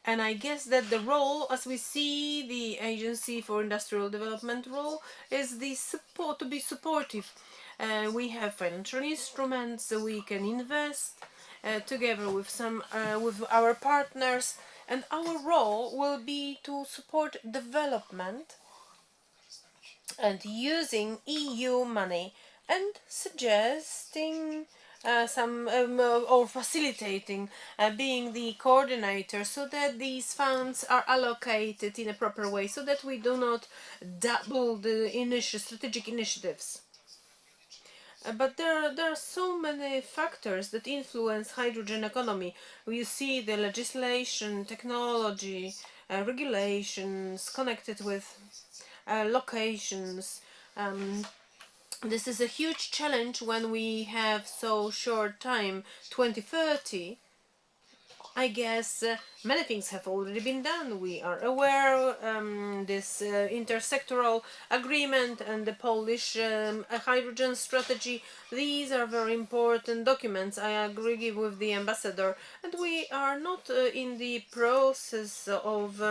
F: And I guess that the role, as we see the Agency for Industrial Development role, is the support, to be supportive. We have financial instruments, so we can invest together with with our partners, and our role will be to support development and using EU money and suggesting or facilitating, being the coordinator, so that these funds are allocated in a proper way, so that we do not double the strategic initiatives. But there are so many factors that influence hydrogen economy. You see the legislation, technology, regulations connected with locations. This is a huge challenge when we have so short time, 2030. I guess many things have already been done. We are aware this intersectoral agreement and the Polish hydrogen strategy. These are very important documents. I agree with the ambassador, and we are not in the process of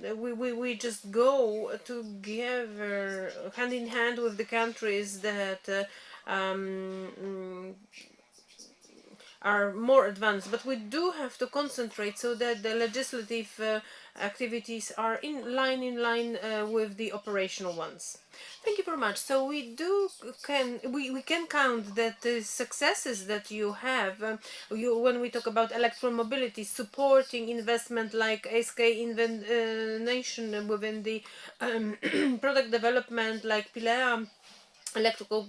F: we just go together hand in hand with the countries that are more advanced, but we do have to concentrate so that the legislative activities are in line with the operational ones. Thank you very much. So we can count that the successes that you have when we talk about electromobility, supporting investment like SK Nation within the product development like PILEA, electrical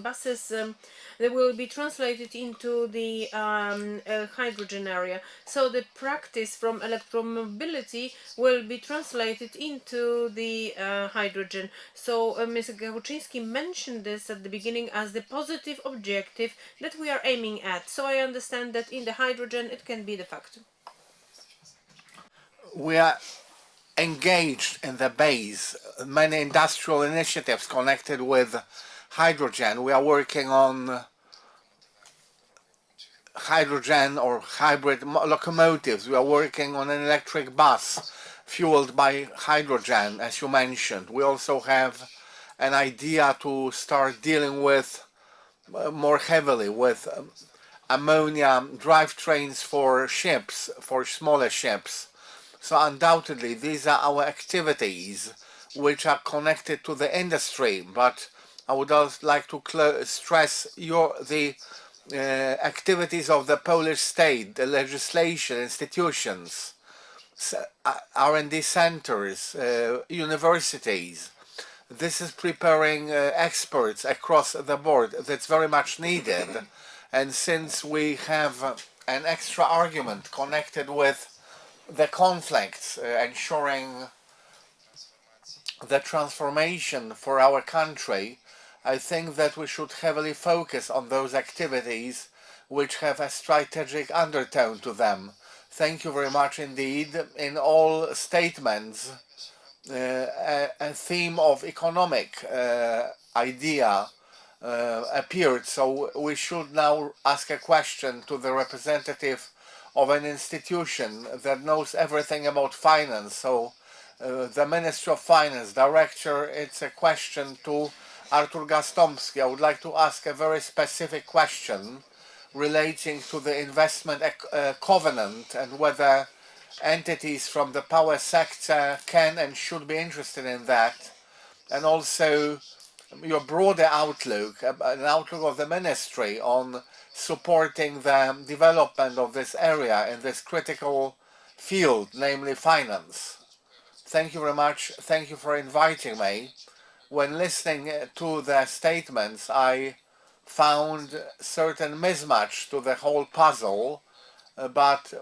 F: buses, they will be translated into the hydrogen area. So the practice from electromobility will be translated into the hydrogen. So Mr. Gałuczyński mentioned this at the beginning as the positive objective that we are aiming at. So I understand that in the hydrogen it can be the fact.
G: We are engaged in the base many industrial initiatives connected with hydrogen. We are working on hydrogen or hybrid locomotives. We are working on an electric bus fueled by hydrogen, as you mentioned. We also have an idea to start dealing with more heavily with ammonia drivetrains for ships, for smaller ships. So undoubtedly, these are our activities which are connected to the industry. But I would also like to stress the activities of the Polish state, the legislation, institutions, R&D centers, universities. This is preparing experts across the board. That's very much needed. And since we have an extra argument connected with the conflicts, ensuring the transformation for our country, I think that we should heavily focus on those activities which have a strategic undertone to them. Thank you very much indeed. In all statements, a theme of economic idea appeared. So we should now ask a question to the representative of an institution that knows everything about finance. So the Ministry of Finance Director, it's a question to Artur Gastomski. I would like to ask a very specific question relating to the investment covenant and whether entities from the power sector can and should be interested in that, and also your broader outlook, an outlook of the ministry on supporting the development of this area in this critical field, namely finance. Thank you very much. Thank you for inviting me. When listening to the statements, I found certain mismatch to the whole puzzle, but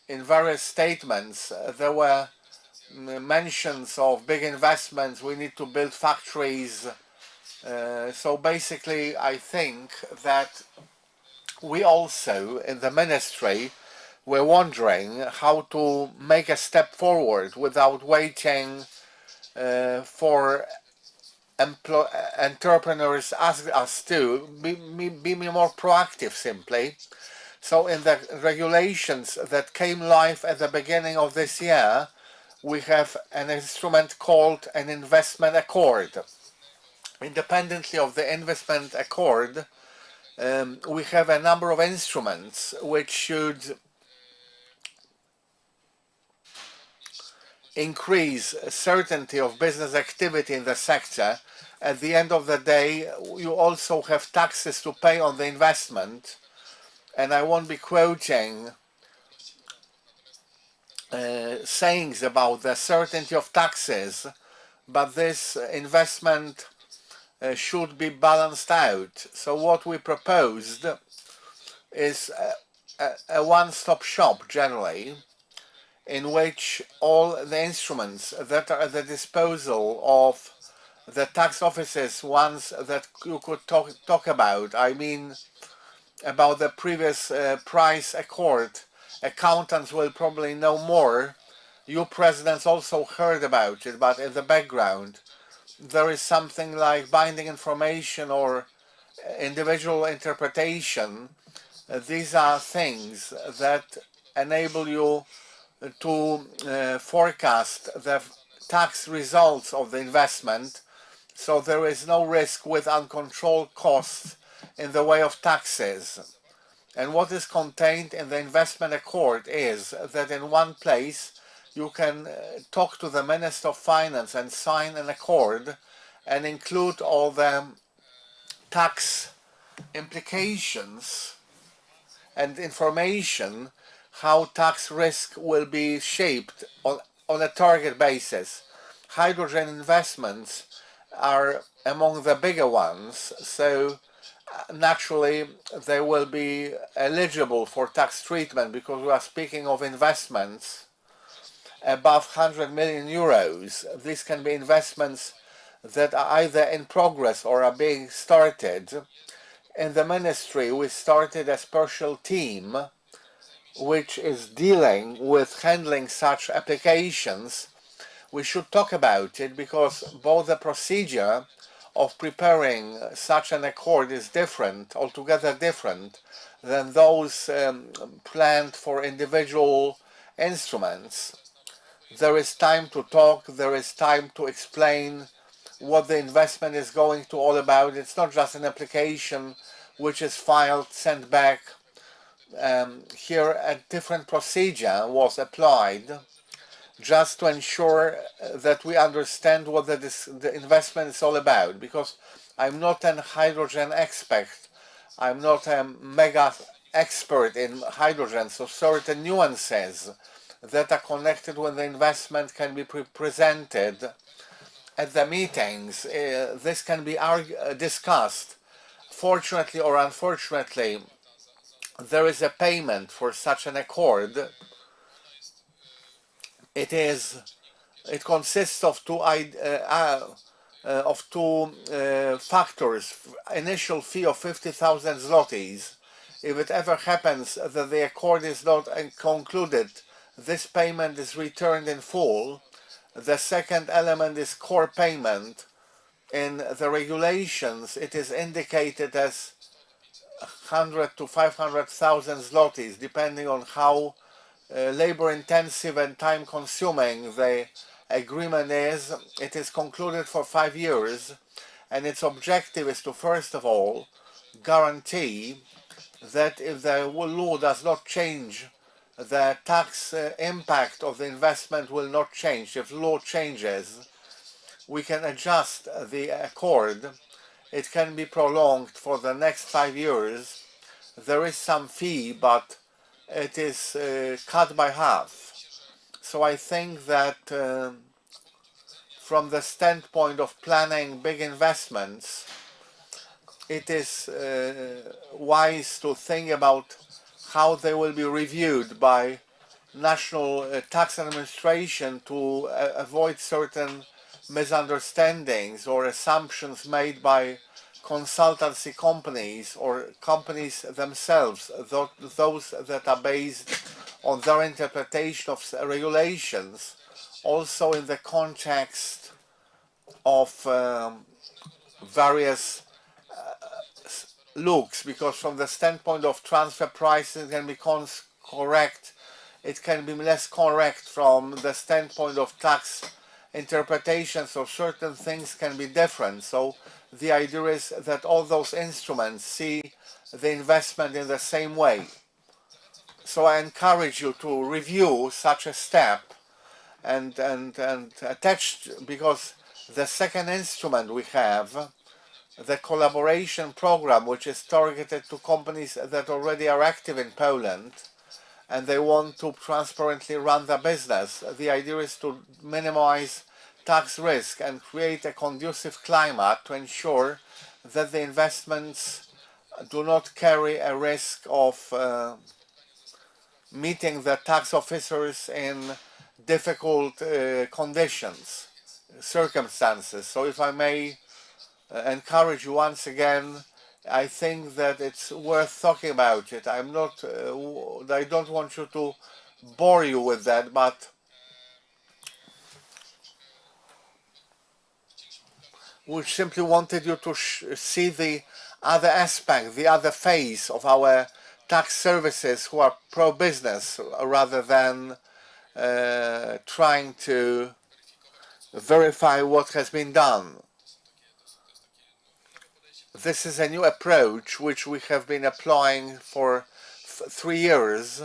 G: in various statements there were mentions of big investments. We need to build factories. So basically, I think that we also in the ministry were wondering how to make a step forward without waiting for entrepreneurs ask us to be more proactive simply. So in the regulations that came live at the beginning of this year, we have an instrument called an investment accord. Independently of the investment accord, we have a number of instruments which should increase certainty of business activity in the sector. At the end of the day, you also have taxes to pay on the investment, and I won't be quoting sayings about the certainty of taxes, but this investment should be balanced out. So what we proposed is a one-stop shop generally, in which all the instruments that are at the disposal of the tax offices, ones that you could talk about, I mean about the previous price accord, accountants will probably know more. You presidents also heard about it, but in the background there is something like binding information or individual interpretation. These are things that enable you to forecast the tax results of the investment, so there is no risk with uncontrolled costs in the way of taxes. And what is contained in the investment accord is that in one place you can talk to the Minister of Finance and sign an accord and include all the tax implications and information how tax risk will be shaped on a target basis. Hydrogen investments are among the bigger ones, so naturally they will be eligible for tax treatment because we are speaking of investments above 100 million euros. These can be investments that are either in progress or are being started. In the ministry, we started a special team which is dealing with handling such applications. We should talk about it because both the procedure of preparing such an accord is different, altogether different than those planned for individual instruments. There is time to talk, there is time to explain what the investment is going to all about. It's not just an application which is filed, sent back. Here a different procedure was applied just to ensure that we understand what the investment is all about, because I'm not a hydrogen expert, I'm not a mega expert in hydrogen, so certain nuances that are connected with the investment can be presented at the meetings. This can be discussed. Fortunately or unfortunately, there is a payment for such an accord. It consists of two factors. Initial fee of 50,000 zlotys. If it ever happens that the accord is not concluded, this payment is returned in full. The second element is core payment in the regulations it is indicated as 100 to 500,000 zlotys, depending on how labor intensive and time consuming the agreement is. It is concluded for 5 years, and its objective is to first of all guarantee that if the law does not change, the tax impact of the investment will not change. If law changes, we can adjust the accord. It can be prolonged for the next 5 years. There is some fee, but it is cut by half. So I think that from the standpoint of planning big investments, it is wise to think about how they will be reviewed by national tax administration to avoid certain misunderstandings or assumptions made by consultancy companies or companies themselves, those that are based on their interpretation of regulations, also in the context of various looks, because from the standpoint of transfer pricing it can be correct, it can be less correct from the standpoint of tax interpretation, so certain things can be different. So the idea is that all those instruments see the investment in the same way. So I encourage you to review such a step and attach, because the second instrument we have, the collaboration program, which is targeted to companies that already are active in Poland and they want to transparently run their business. The idea is to minimize tax risk and create a conducive climate to ensure that the investments do not carry a risk of meeting the tax officers in difficult conditions, circumstances. So if I may encourage you once again, I think that it's worth talking about it. I don't want you to bore you with that, but we simply wanted you to see the other aspect, the other face of our tax services who are pro-business rather than trying to verify what has been done. This is a new approach which we have been applying for 3 years,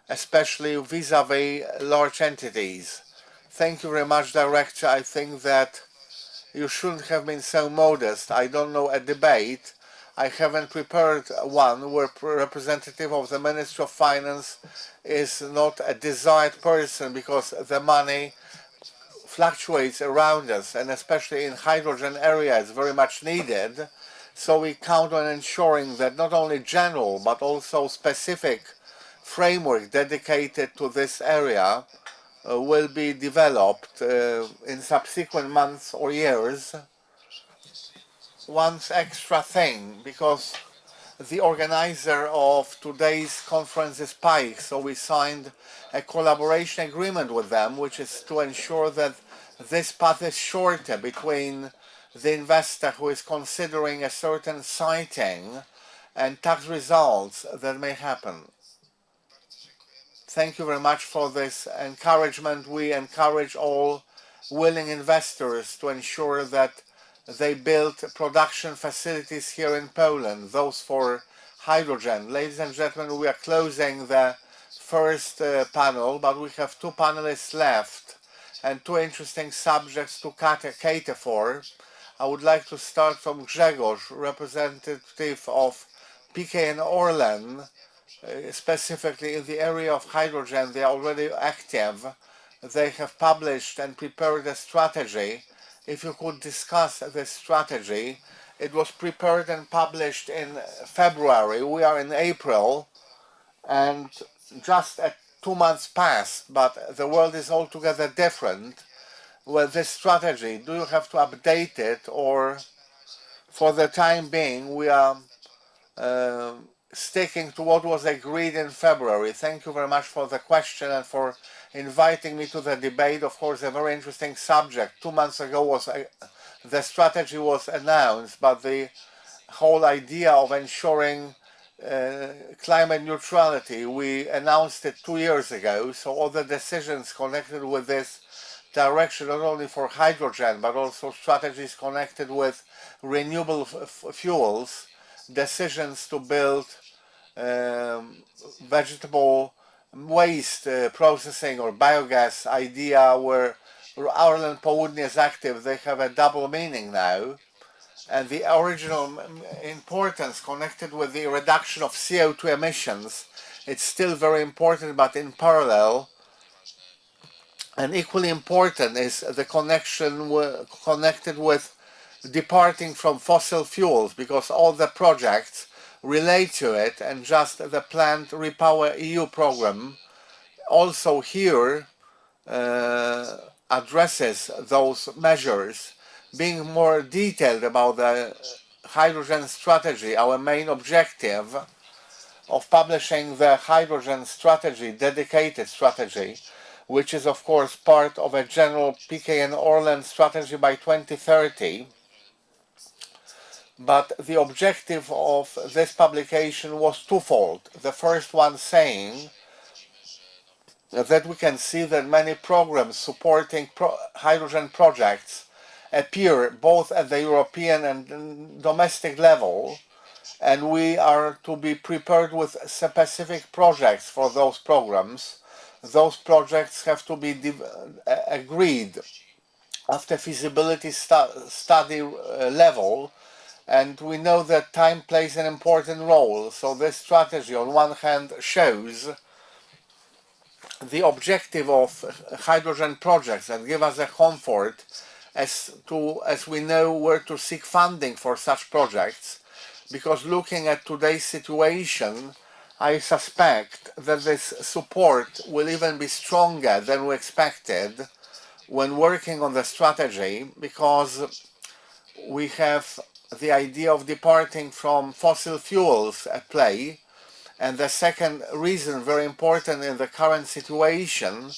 G: especially vis-à-vis large entities. Thank you very much, Director. I think that you shouldn't have been so modest. I don't know a debate. I haven't prepared one where representative of the Ministry of Finance is not a desired person, because the money fluctuates around us, and especially in hydrogen area it's very much needed. So we count on ensuring that not only general but also specific framework dedicated to this area will be developed in subsequent months or years. One extra thing, because the organizer of today's conference is PAIH, so we signed a collaboration agreement with them, which is to ensure that this path is shorter between the investor who is considering a certain siting and tax results that may happen. Thank you very much for this encouragement. We encourage all willing investors to ensure that they build production facilities here in Poland, those for hydrogen. Ladies and gentlemen, we are closing the first panel, but we have 2 panelists left and 2 interesting subjects to cater for. I would like to start from Grzegorz, representative of PKN Orlen, specifically in the area of hydrogen. They are already active. They have published and prepared a strategy. If you could discuss this strategy. It was prepared and published in February. We are in April, and just 2 months passed, but the world is altogether different. Well, this strategy, do you have to update it, or for the time being we are sticking to what was agreed in February? Thank you very much for the question and for inviting me to the debate. Of course, a very interesting subject. 2 months ago was the strategy was announced, but the whole idea of ensuring climate neutrality, we announced it 2 years ago, so all the decisions connected with this direction, not only for hydrogen, but also strategies connected with renewable fuels, decisions to build vegetable waste processing or biogas idea where Ireland Południe is active, they have a double meaning now. And the original importance connected with the reduction of CO2 emissions, it's still very important, but in parallel, and equally important is the connection connected with departing from fossil fuels, because all the projects relate to it, and just the planned Repower EU program also here addresses those measures. Being more detailed about the hydrogen strategy, our main objective of publishing the hydrogen strategy, dedicated strategy, which is of course part of a general PKN Orlen strategy by 2030. But the objective of this publication was twofold. The first one saying that we can see that many programs supporting hydrogen projects appear both at the European and domestic level, and we are to be prepared with specific projects for those programs. Those projects have to be agreed after feasibility study level, and we know that time plays an important role. So this strategy on one hand shows the objective of hydrogen projects and give us a comfort as we know where to seek funding for such projects, because looking at today's situation, I suspect that this support will even be stronger than we expected when working on the strategy, because we have the idea of departing from fossil fuels at play. And the second reason, very important in the current situation,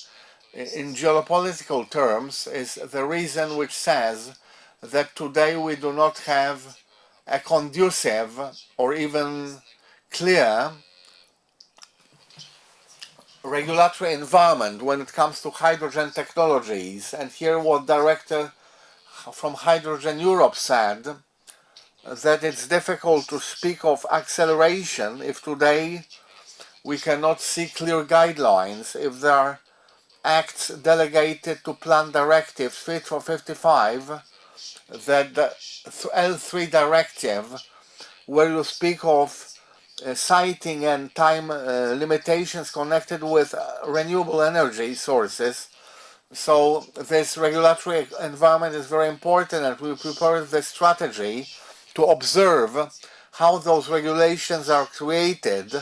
G: in geopolitical terms, is the reason which says that today we do not have a conducive or even clear regulatory environment when it comes to hydrogen technologies. And here what director from Hydrogen Europe said, that it's difficult to speak of acceleration if today we cannot see clear guidelines, if there are acts delegated to plan directives Fit for 55, that the L3 directive, where you speak of citing and time limitations connected with renewable energy sources. So this regulatory environment is very important, and we prepared this strategy to observe how those regulations are created,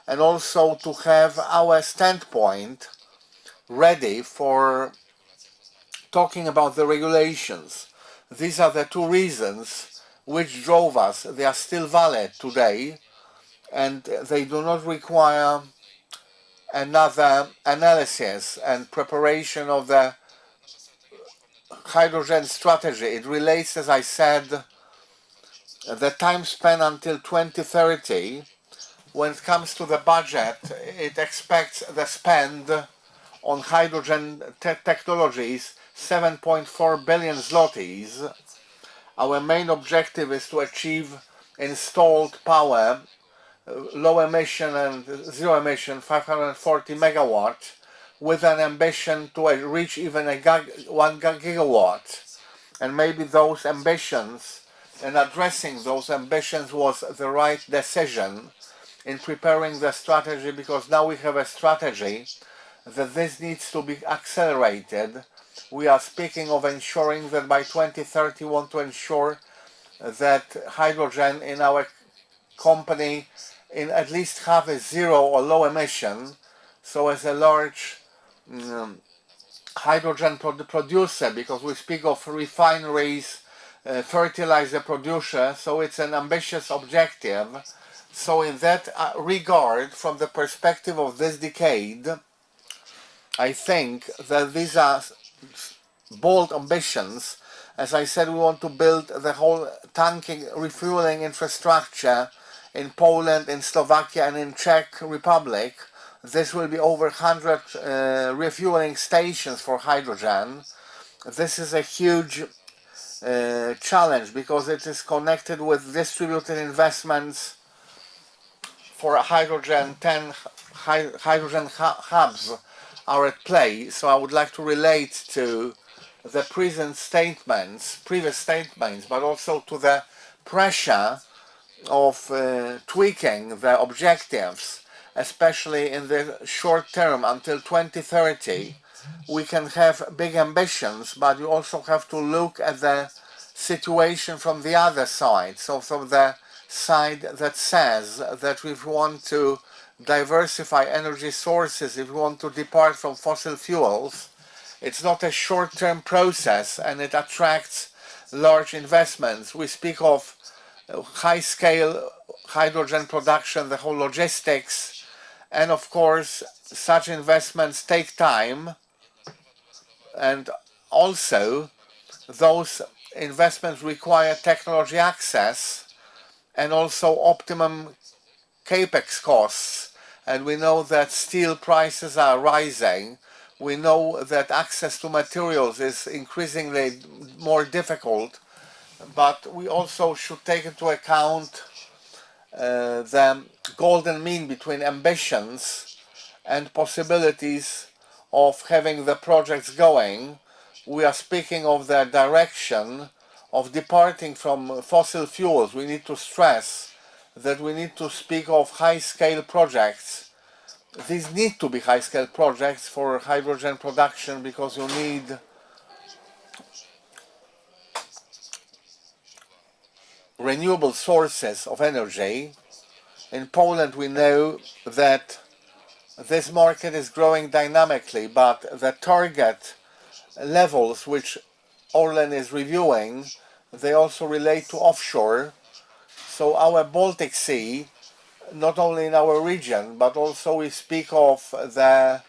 G: and also to have our standpoint ready for talking about the regulations. These are the two reasons which drove us. They are still valid today, and they do not require another analysis and preparation of the hydrogen strategy. It relates, as I said, the time span until 2030. When it comes to the budget, it expects the spend on hydrogen technologies 7.4 billion zlotys. Our main objective is to achieve installed power, low emission and zero emission, 540 megawatt, with an ambition to reach even 1 gigawatt. And maybe those ambitions and addressing those ambitions was the right decision in preparing the strategy, because now we have a strategy that this needs to be accelerated. We are speaking of ensuring that by 2030 we want to ensure that hydrogen in our company in at least half is zero or low emission. So as a large hydrogen producer, because we speak of refineries, fertilizer producer, so it's an ambitious objective. So in that regard, from the perspective of this decade, I think that these are bold ambitions, As I said, we want to build the whole tanking, refueling infrastructure in Poland, in Slovakia, and in Czech Republic. This will be over 100 refueling stations for hydrogen. This is a huge challenge because it is connected with distributed investments for hydrogen. 10 hydrogen hubs are at play. So I would like to relate to the previous statements, but also to the pressure of tweaking the objectives, especially in the short term until 2030. We can have big ambitions, but you also have to look at the situation from the other side. So from the side that says that if we want to diversify energy sources, if we want to depart from fossil fuels, it's not a short-term process and it attracts large investments. We speak of high-scale hydrogen production, the whole logistics, and of course such investments take time, and also those investments require technology access and also optimum capex costs. And we know that steel prices are rising. We know that access to materials is increasingly more difficult, but we also should take into account the golden mean between ambitions and possibilities of having the projects going. We are speaking of the direction of departing from fossil fuels. We need to stress that we need to speak of high-scale projects. These need to be high-scale projects for hydrogen production because you need renewable sources of energy. In Poland, we know that this market is growing dynamically, but the target levels which Orlen is reviewing, they also relate to offshore. So our Baltic Sea, not only in our region, but also we speak of the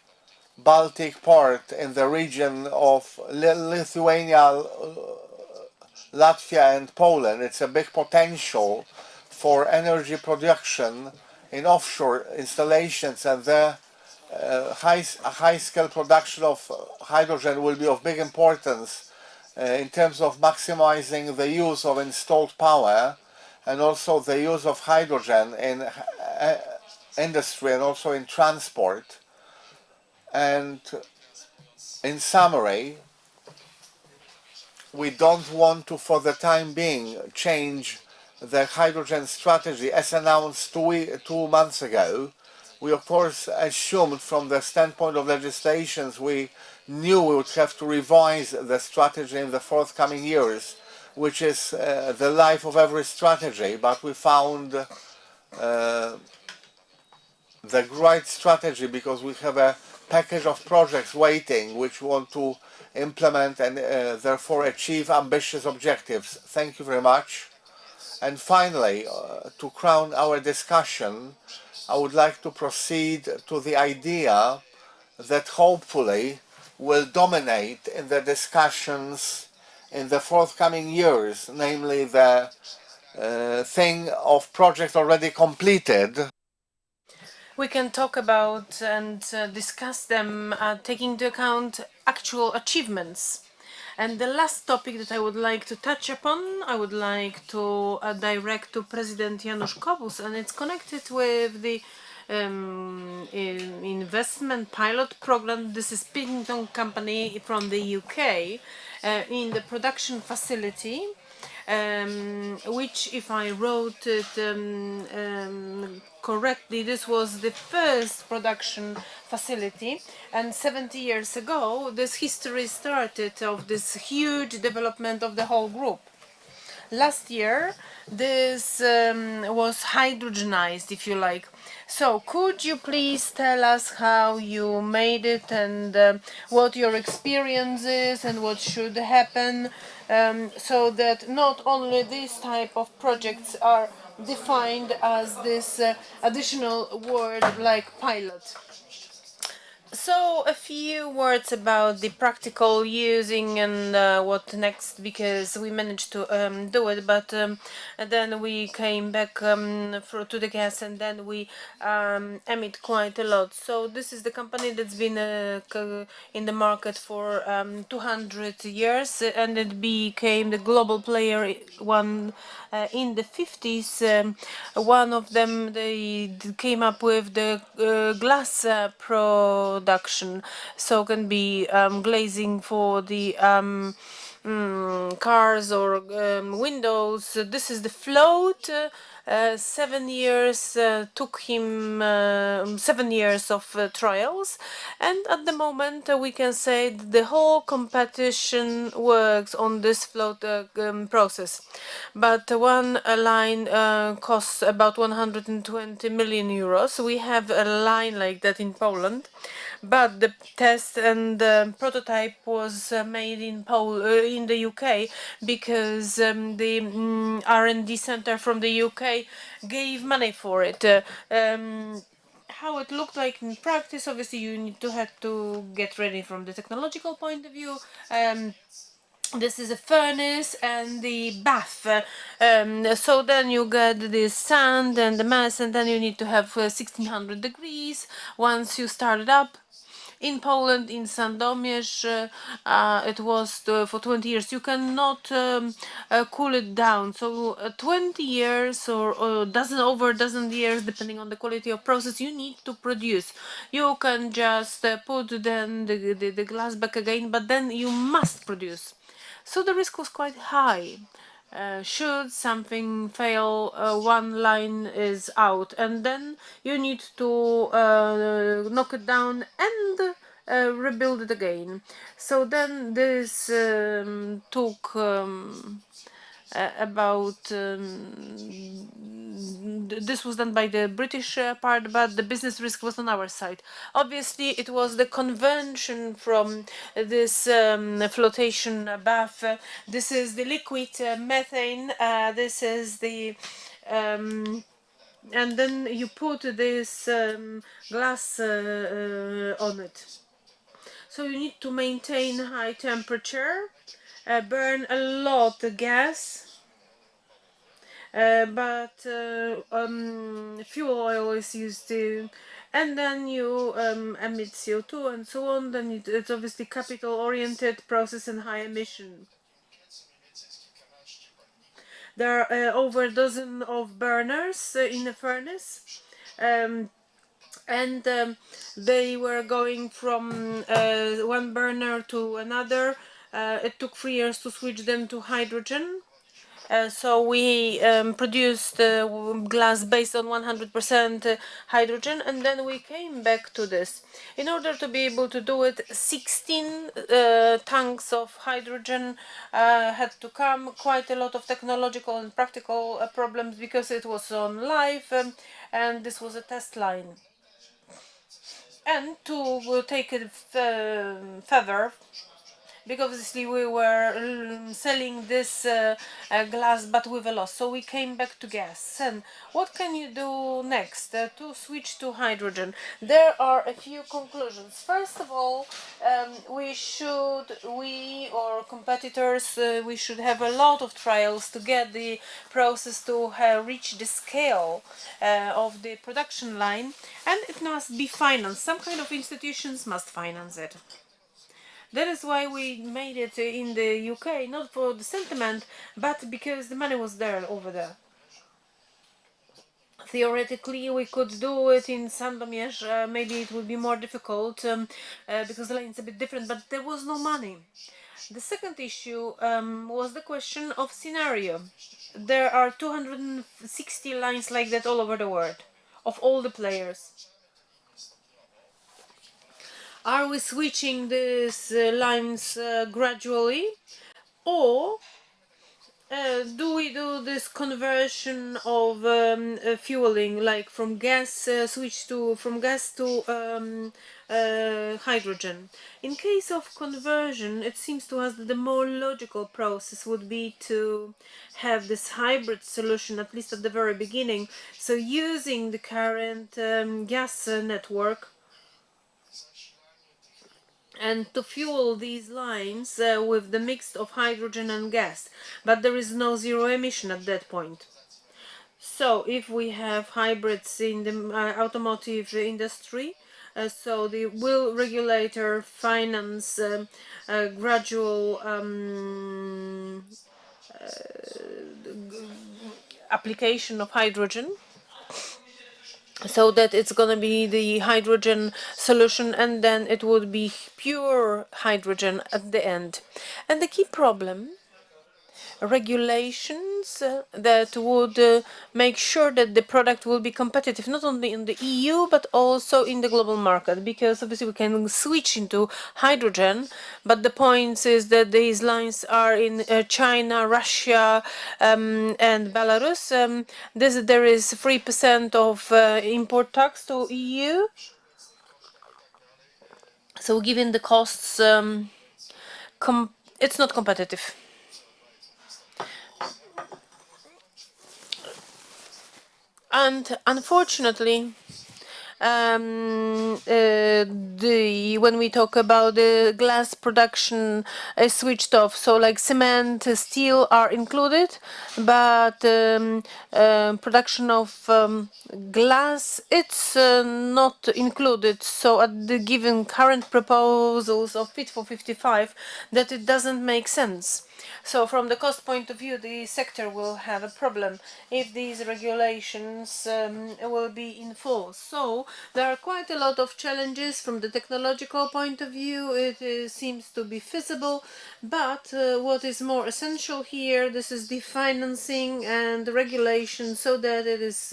G: Baltic part in the region of Lithuania, Latvia and Poland. It's a big potential for energy production in offshore installations, and the high-scale production of hydrogen will be of big importance in terms of maximizing the use of installed power and also the use of hydrogen in industry and also in transport. And in summary, we don't want to, for the time being, change the hydrogen strategy as announced 2 months ago. We of course assumed from the standpoint of legislations we knew we would have to revise the strategy in the forthcoming years, which is the life of every strategy, but we found the right strategy because we have a package of projects waiting which we want to implement and therefore achieve ambitious objectives. Thank you very much. And finally, to crown our discussion, I would like to proceed to the idea that hopefully will dominate in the discussions in the forthcoming years, namely the thing of projects already completed.
F: We can talk about and discuss them taking into account actual achievements. And the last topic that I would like to touch upon, I would like to direct to President Janusz Kobus, and it's connected with the investment pilot program. This is Pington company from the UK in the production facility, which, if I wrote it correctly, this was the first production facility, and 70 years ago this history started of this huge development of the whole group. Last year this was hydrogenized, if you like. So could you please tell us how you made it and what your experience is and what should happen, so that not only this type of projects are defined as this additional word like pilot. So a few words about the practical using and what next, because we managed to do it, but and then we came back to the gas, and then we emit quite a lot. So this is the company that's been in the market for 200 years, and it became the global player in the 50s. One of them, they came up with the glass production, so can be glazing for the cars or windows. This is the float. 7 years took him 7 years of trials, and at the moment we can say that the whole competition works on this float process. But one line costs about 120 million euros. We have a line like that in Poland, but the test and prototype was made in the UK, because the R&D center from the UK gave money for it. How it looked like in practice, obviously you need to have to get ready from the technological point of view. This is a furnace and the bath. So then you get the sand and the mess, and then you need to have 1600 degrees once you start it up. In Poland, in Sandomierz, it was for 20 years. You cannot cool it down. So 20 years or over a dozen years, depending on the quality of process, you need to produce. You can just put then the glass back again, but then you must produce. So the risk was quite high. Should something fail, one line is out, and then you need to knock it down and rebuild it again. So then this took about this was done by the British part, but the business risk was on our side. Obviously, it was the conversion from this flotation bath. This is the liquid methane. This is the and then you put this glass on it. So you need to maintain high temperature, burn a lot of gas, but fuel oil is used too, and then you emit CO2 and so on. Then it's obviously capital oriented process and high emission. There are over a dozen of burners in the furnace, and they were going from one burner to another. It took 3 years to switch them to hydrogen. So we produced glass based on 100% hydrogen, and then we came back to this. In order to be able to do it, 16 tanks of hydrogen had to come. Quite a lot of technological and practical problems, because it was on live, and this was a test line. And to take it further, because obviously we were selling this glass but with a loss, so we came back to gas. And what can you do next to switch to hydrogen? There are a few conclusions. First of all, we or competitors, we should have a lot of trials to get the process to reach the scale of the production line, and it must be financed. Some kind of institutions must finance it. That is why we made it in the UK, not for the sentiment, but because the money was there over there. Theoretically, we could do it in Sandomierz. Maybe it would be more difficult because the line is a bit different, but there was no money. The second issue was the question of scenario. There are 260 lines like that all over the world, of all the players. Are we switching these lines gradually, or do we do this conversion of fueling, like from gas from gas to hydrogen? In case of conversion, it seems to us that the more logical process would be to have this hybrid solution, at least at the very beginning. So using the current gas network, and to fuel these lines with the mix of hydrogen and gas, but there is no zero emission at that point. So if we have hybrids in the automotive industry, so the will regulator finance gradual application of hydrogen, so that it's going to be the hydrogen solution, and then it would be pure hydrogen at the end. And the key problem, regulations that would make sure that the product will be competitive not only in the EU but also in the global market, because obviously we can switch into hydrogen, but the point is that these lines are in China, Russia, and Belarus. There is 3% of import tax to EU, so given the costs, it's not competitive. And unfortunately, when we talk about the glass production switched off, so like cement, steel are included, but production of glass, it's not included. So at the given current proposals of Fit for 55, that it doesn't make sense. So from the cost point of view, the sector will have a problem if these regulations will be in force. So there are quite a lot of challenges from the technological point of view. It seems to be feasible, but what is more essential here, this is the financing and the regulation, so that it is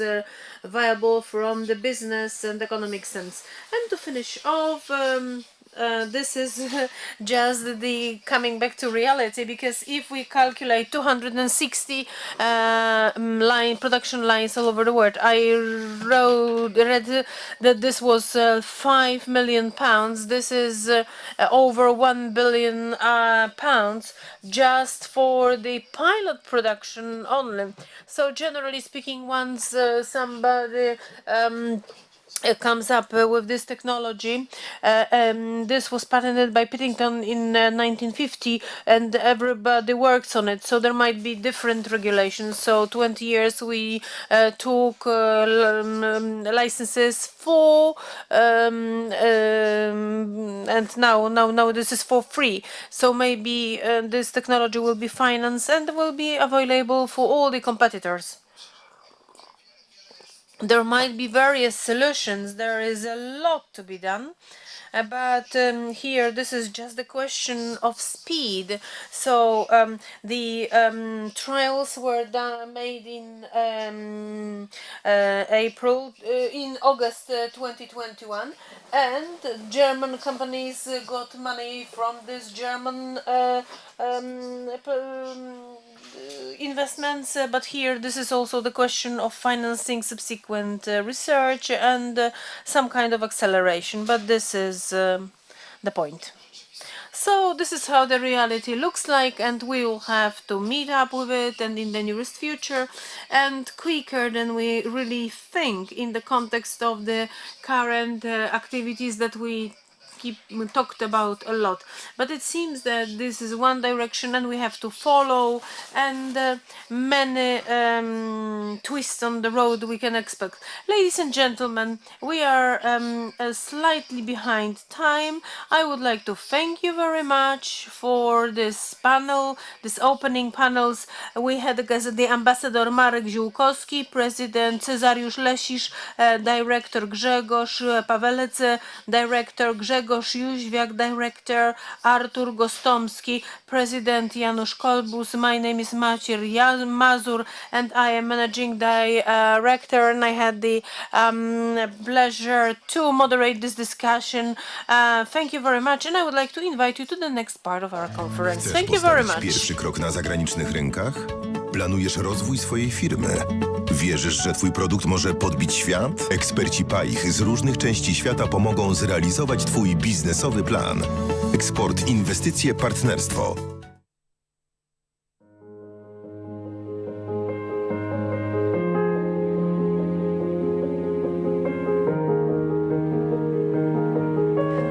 F: viable from the business and economic sense. And to finish off, this is just the coming back to reality, because if we calculate 260 production lines all over the world, I read that this was 5 million pounds. This is over 1 billion pounds just for the pilot production only. So generally speaking, once somebody comes up with this technology. This was patented by Pittington in 1950, and everybody works on it. So there might be different regulations. So 20 years we took licenses for, and now this is for free. So maybe this technology will be financed and will be available for all the competitors. There might be various solutions. There is a lot to be done. But here, this is just a question of speed. So the trials were made in in August 2021, and German companies got money from this German investments, but here this is also the question of financing subsequent research and some kind of acceleration, but this is the point. So this is how the reality looks like, and we will have to meet up with it, and in the nearest future, and quicker than we really think in the context of the current activities that we talked about a lot. But it seems that this is one direction and we have to follow, and many twists on the road we can expect. Ladies and gentlemen, we are slightly behind time. I would like to thank you very much for this panel, this opening panels. We had the ambassador Marek Ziółkowski, President Cezariusz Lesisz, Director Grzegorz Pawelec, Director Grzegorz Jóźwiak, Director Artur Gostomski, President Janusz Kolbus. My name is Maciej Mazur and I am Managing Director, and I had the pleasure to moderate this discussion. Thank you very much, and I would like to invite you to the next part of our conference. Thank you very much.
H: Pierwszy krok na zagranicznych rynkach? Planujesz rozwój swojej firmy? Wierzysz, że twój produkt może podbić świat? Eksperci PAIH z różnych części świata pomogą zrealizować twój biznesowy plan. Eksport, inwestycje, partnerstwo.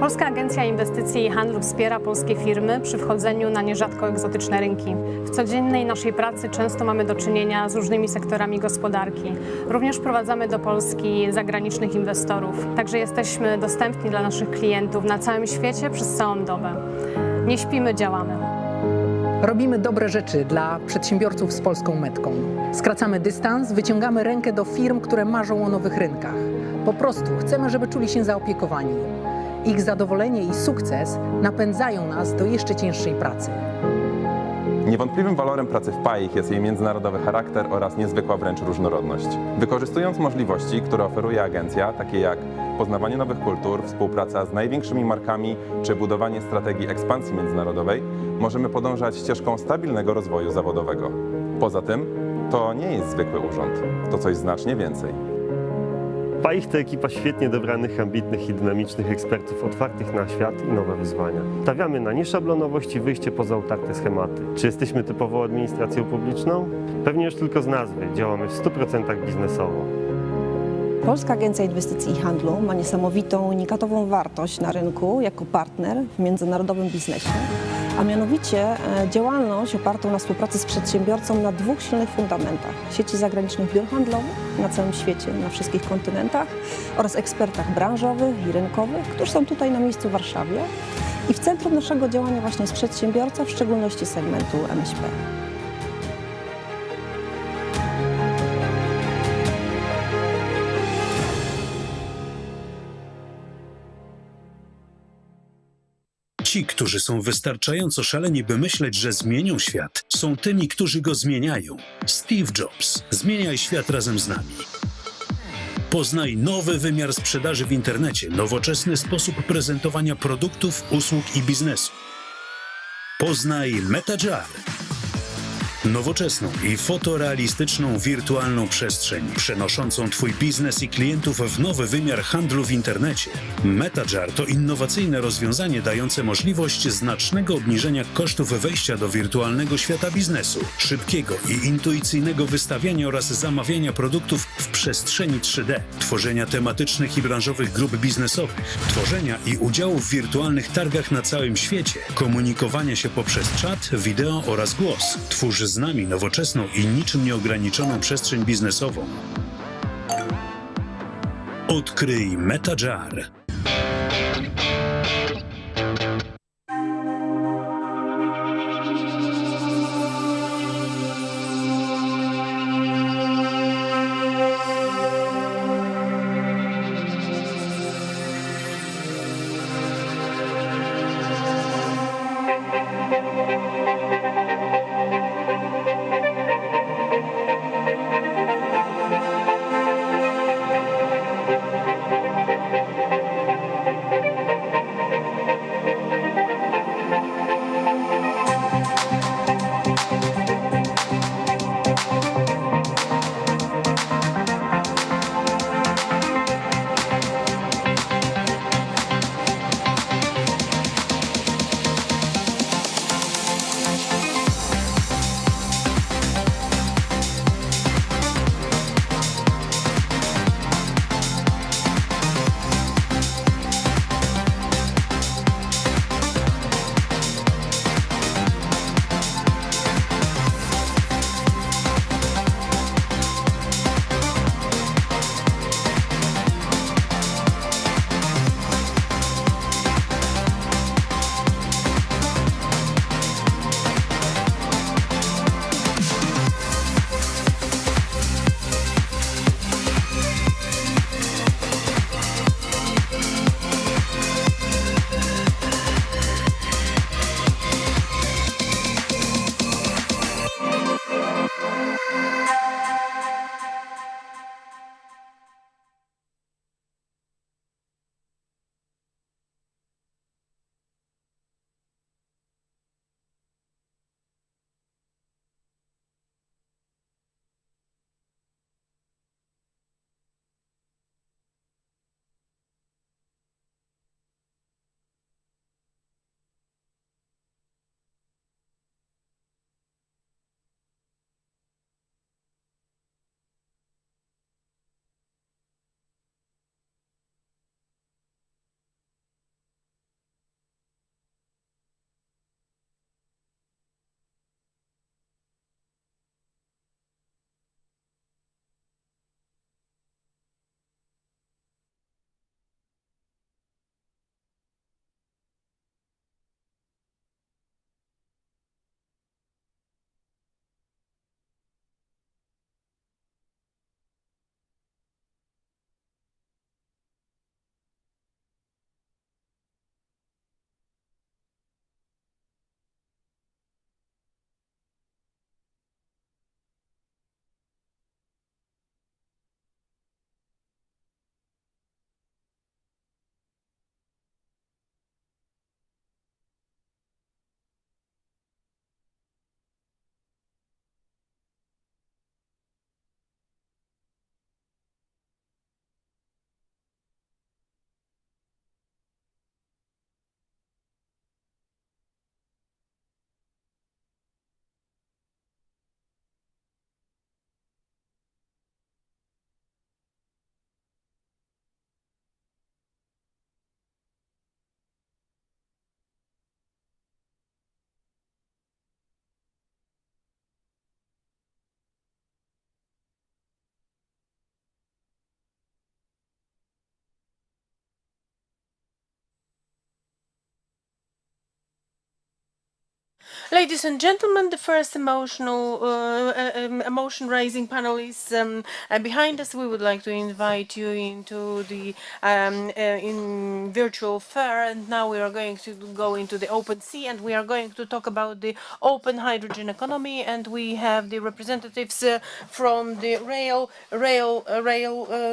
A: Polska Agencja Inwestycji i Handlu wspiera polskie firmy przy wchodzeniu na nierzadko egzotyczne rynki. W codziennej naszej pracy często mamy do czynienia z różnymi sektorami gospodarki. Również prowadzamy do Polski zagranicznych inwestorów, także jesteśmy dostępni dla naszych klientów na całym świecie przez całą dobę. Nie śpimy, działamy.
B: Robimy dobre rzeczy dla przedsiębiorców z polską metką. Skracamy dystans, wyciągamy rękę do firm, które marzą o nowych rynkach. Po prostu chcemy, żeby czuli się zaopiekowani. Ich zadowolenie i sukces napędzają nas do jeszcze cięższej pracy.
C: Niewątpliwym walorem pracy w PAIH jest jej międzynarodowy charakter oraz niezwykła wręcz różnorodność. Wykorzystując możliwości, które oferuje agencja, takie jak poznawanie nowych kultur, współpraca z największymi markami czy budowanie strategii ekspansji międzynarodowej, możemy podążać ścieżką stabilnego rozwoju zawodowego. Poza tym, to nie jest zwykły urząd, to coś znacznie więcej.
D: PAIH to ekipa świetnie dobranych, ambitnych i dynamicznych ekspertów otwartych na świat i nowe wyzwania. Stawiamy na nieszablonowość i wyjście poza utarte schematy. Czy jesteśmy typową administracją publiczną? Pewnie już tylko z nazwy. Działamy w 100% biznesowo.
E: Polska Agencja Inwestycji i Handlu ma niesamowitą, unikatową wartość na rynku jako partner w międzynarodowym biznesie, a mianowicie działalność opartą na współpracy z przedsiębiorcą na dwóch silnych fundamentach: sieci zagranicznych biur handlowych na całym świecie, na wszystkich kontynentach oraz ekspertach branżowych i rynkowych, którzy są tutaj na miejscu w Warszawie. I w centrum naszego działania właśnie jest przedsiębiorca, w szczególności segmentu MŚP.
I: Ci, którzy są wystarczająco szaleni, by myśleć, że zmienią świat, są tymi, którzy go zmieniają. Steve Jobs. Zmieniaj świat razem z nami. Poznaj nowy wymiar sprzedaży w internecie, nowoczesny sposób prezentowania produktów, usług i biznesu. Poznaj MetaJar. Nowoczesną i fotorealistyczną wirtualną przestrzeń, przenoszącą Twój biznes i klientów w nowy wymiar handlu w internecie. MetaJar to innowacyjne rozwiązanie dające możliwość znacznego obniżenia kosztów wejścia do wirtualnego świata biznesu, szybkiego i intuicyjnego wystawiania oraz zamawiania produktów w przestrzeni 3D, tworzenia tematycznych i branżowych grup biznesowych, tworzenia i udziału w wirtualnych targach na całym świecie, komunikowania się poprzez czat, wideo oraz głos. Twórz z nami nowoczesną i niczym nieograniczoną przestrzeń biznesową. Odkryj MetaJar.
F: Ladies and gentlemen, the first emotion-raising panel is behind us. We would like to invite you into the in virtual fair, and now we are going to go into the open sea, and we are going to talk about the open hydrogen economy. And we have the representatives from the rail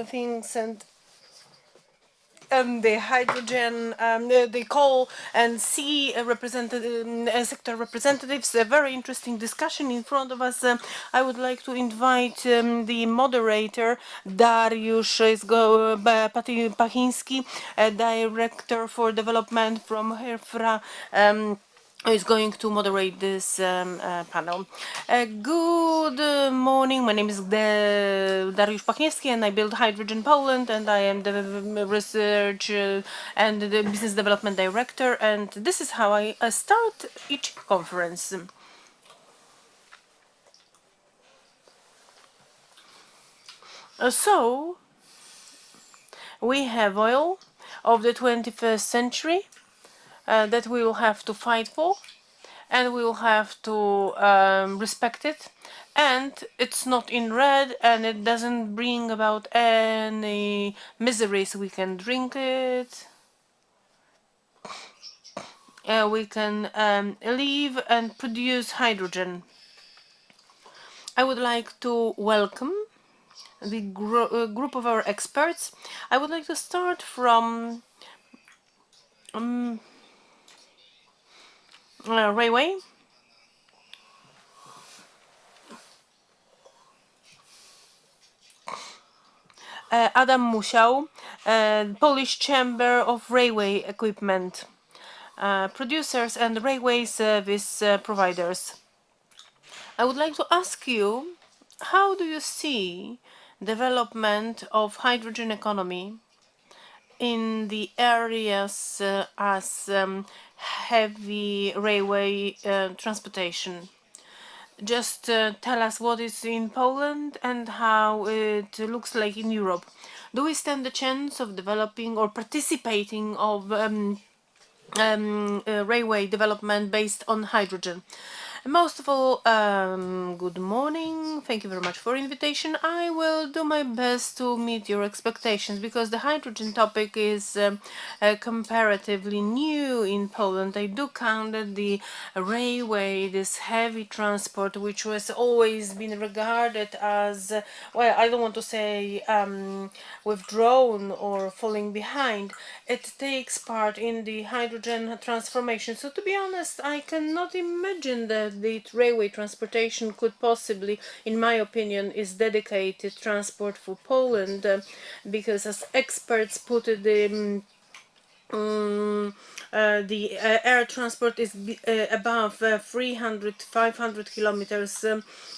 F: things and the hydrogen, the coal and sea sector representatives. A very interesting discussion in front of us. I would like to invite the moderator, Dariusz Pachiński, Director for Development from HERFRA, who is going to moderate this panel. Good morning, my name is Dariusz Pachiński and I build Hydrogen Poland, and I am the research and the business development director, and this is how I start each conference. So, we have oil of the 21st century that we will have to fight for, and we will have to respect it, and it's not in red, and it doesn't bring about any miseries. We can drink it, we can live and produce hydrogen. I would like to welcome the group of our experts. I would like to start from railway. Adam Musiał, Polish Chamber of Railway Equipment Producers and Railway Service Providers. I would like to ask you, how do you see development of hydrogen economy in the areas as heavy railway transportation? Just tell us what is in Poland and how it looks like in Europe. Do we stand the chance of developing or participating of railway development based on hydrogen? Most of all, good morning. Thank you very much for invitation. I will do my best to meet your expectations, because the hydrogen topic is comparatively new in Poland. I do count that the railway, this heavy transport, which was always been regarded as, well, I don't want to say withdrawn or falling behind. It takes part in the hydrogen transformation. So to be honest, I cannot imagine that the railway transportation could possibly, in my opinion, is dedicated transport for Poland, because as experts put it, the air transport is above 300-500 kilometers.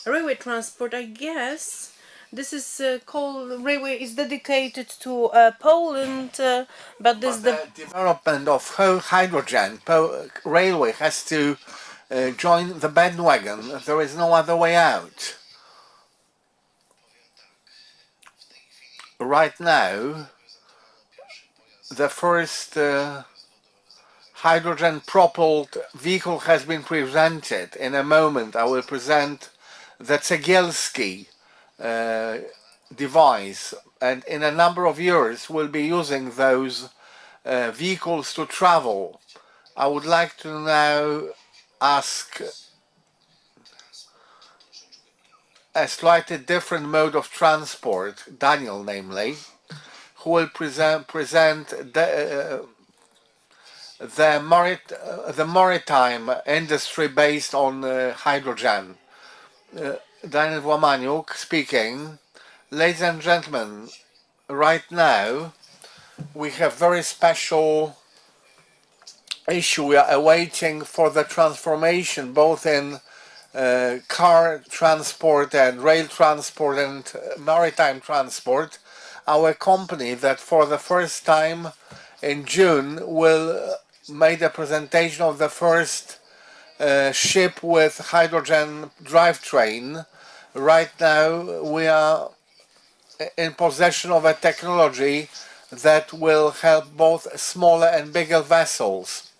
F: Railway transport, I guess, this is called railway is dedicated to Poland, but this
G: the development of hydrogen railway has to join the bandwagon. There is no other way out. Right now, the first hydrogen-propelled vehicle has been presented. In a moment, I will present the Cegielski device, and in a number of years, we'll be using those vehicles to travel. I would like to now ask a slightly different mode of transport, Daniel namely, who will present the maritime industry based on hydrogen. Daniel Włamaniuk speaking. Ladies and gentlemen, right now we have very special issue. We are awaiting for the transformation both in car transport and rail transport and maritime transport. Our company that for the first time in June will make a presentation of the first ship with hydrogen drivetrain. Right now we are in possession of a technology that will help both smaller and bigger vessels.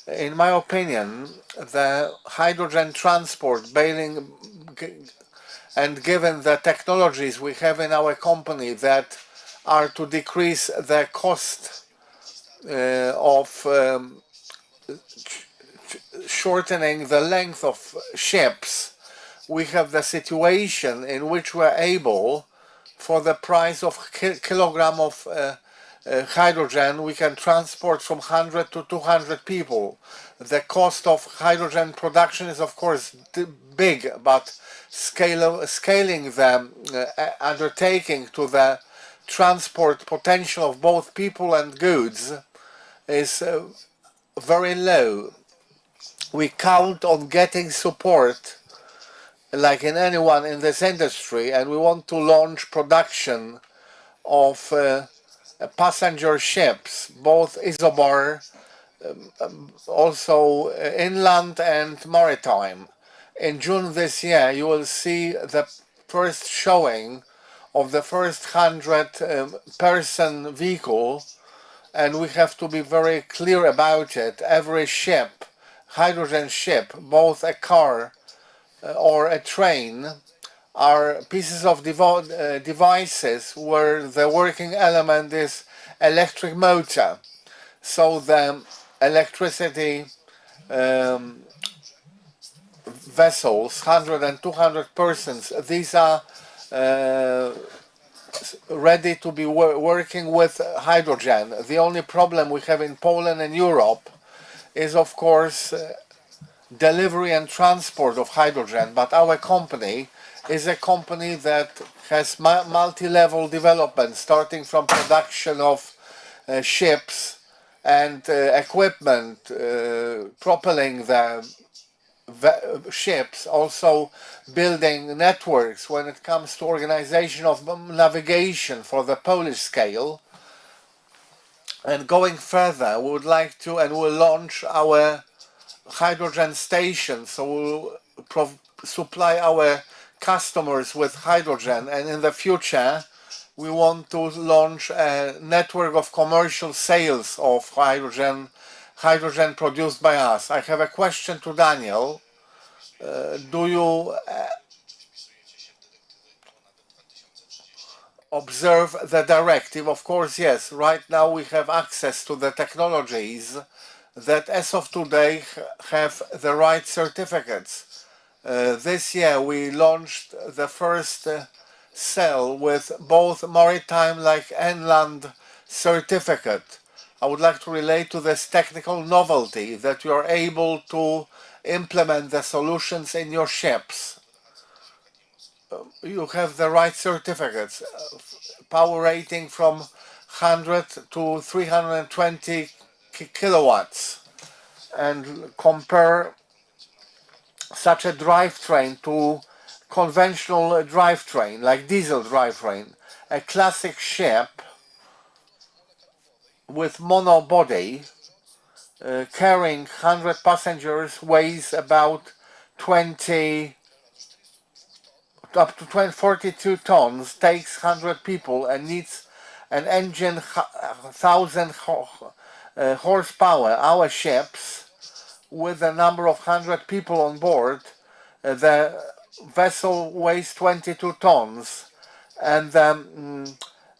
G: in my opinion, the hydrogen transport and given the technologies we have in our company that are to decrease the cost of shortening the length of ships, we have the situation in which we're able, for the price of kilogram of hydrogen, we can transport from 100 to 200 people. The cost of hydrogen production is of course big, but scaling the undertaking to the transport potential of both people and goods is very low. We count on getting support like in anyone in this industry, and we want to launch production of passenger ships, both isobar, also inland and maritime. In June this year, you will see the first showing of the first 100-person vehicle, and we have to be very clear about it. Every ship, hydrogen ship, both a car or a train, are pieces of devices where the working element is electric motor. So the electricity vessels, 100 and 200 persons, these are ready to be working with hydrogen. The only problem we have in Poland and Europe is of course delivery and transport of hydrogen, but our company is a company that has multi-level development, starting from production of ships and equipment propelling the ships, also building networks when it comes to organization of navigation for the Polish scale. And going further, we would like to, and we'll launch our hydrogen station, so we'll supply our customers with hydrogen, and in the future we want to launch a network of commercial sales of hydrogen produced by us. I have a question to Daniel. Do you observe the directive? Of course, yes. Right now we have access to the technologies that as of today have the right certificates. This year we launched the first cell with both maritime like inland certificate. I would like to relate to this technical novelty that you are able to implement the solutions in your ships. You have the right certificates, power rating from 100 to 320 kilowatts, and compare such a drivetrain to conventional drivetrain like diesel drivetrain. A classic ship with mono body carrying 100 passengers weighs about 20 up to 42 tons, takes 100 people and needs an engine 1,000 horsepower. Our ships, with a number of 100 people on board, the vessel weighs 22 tons and the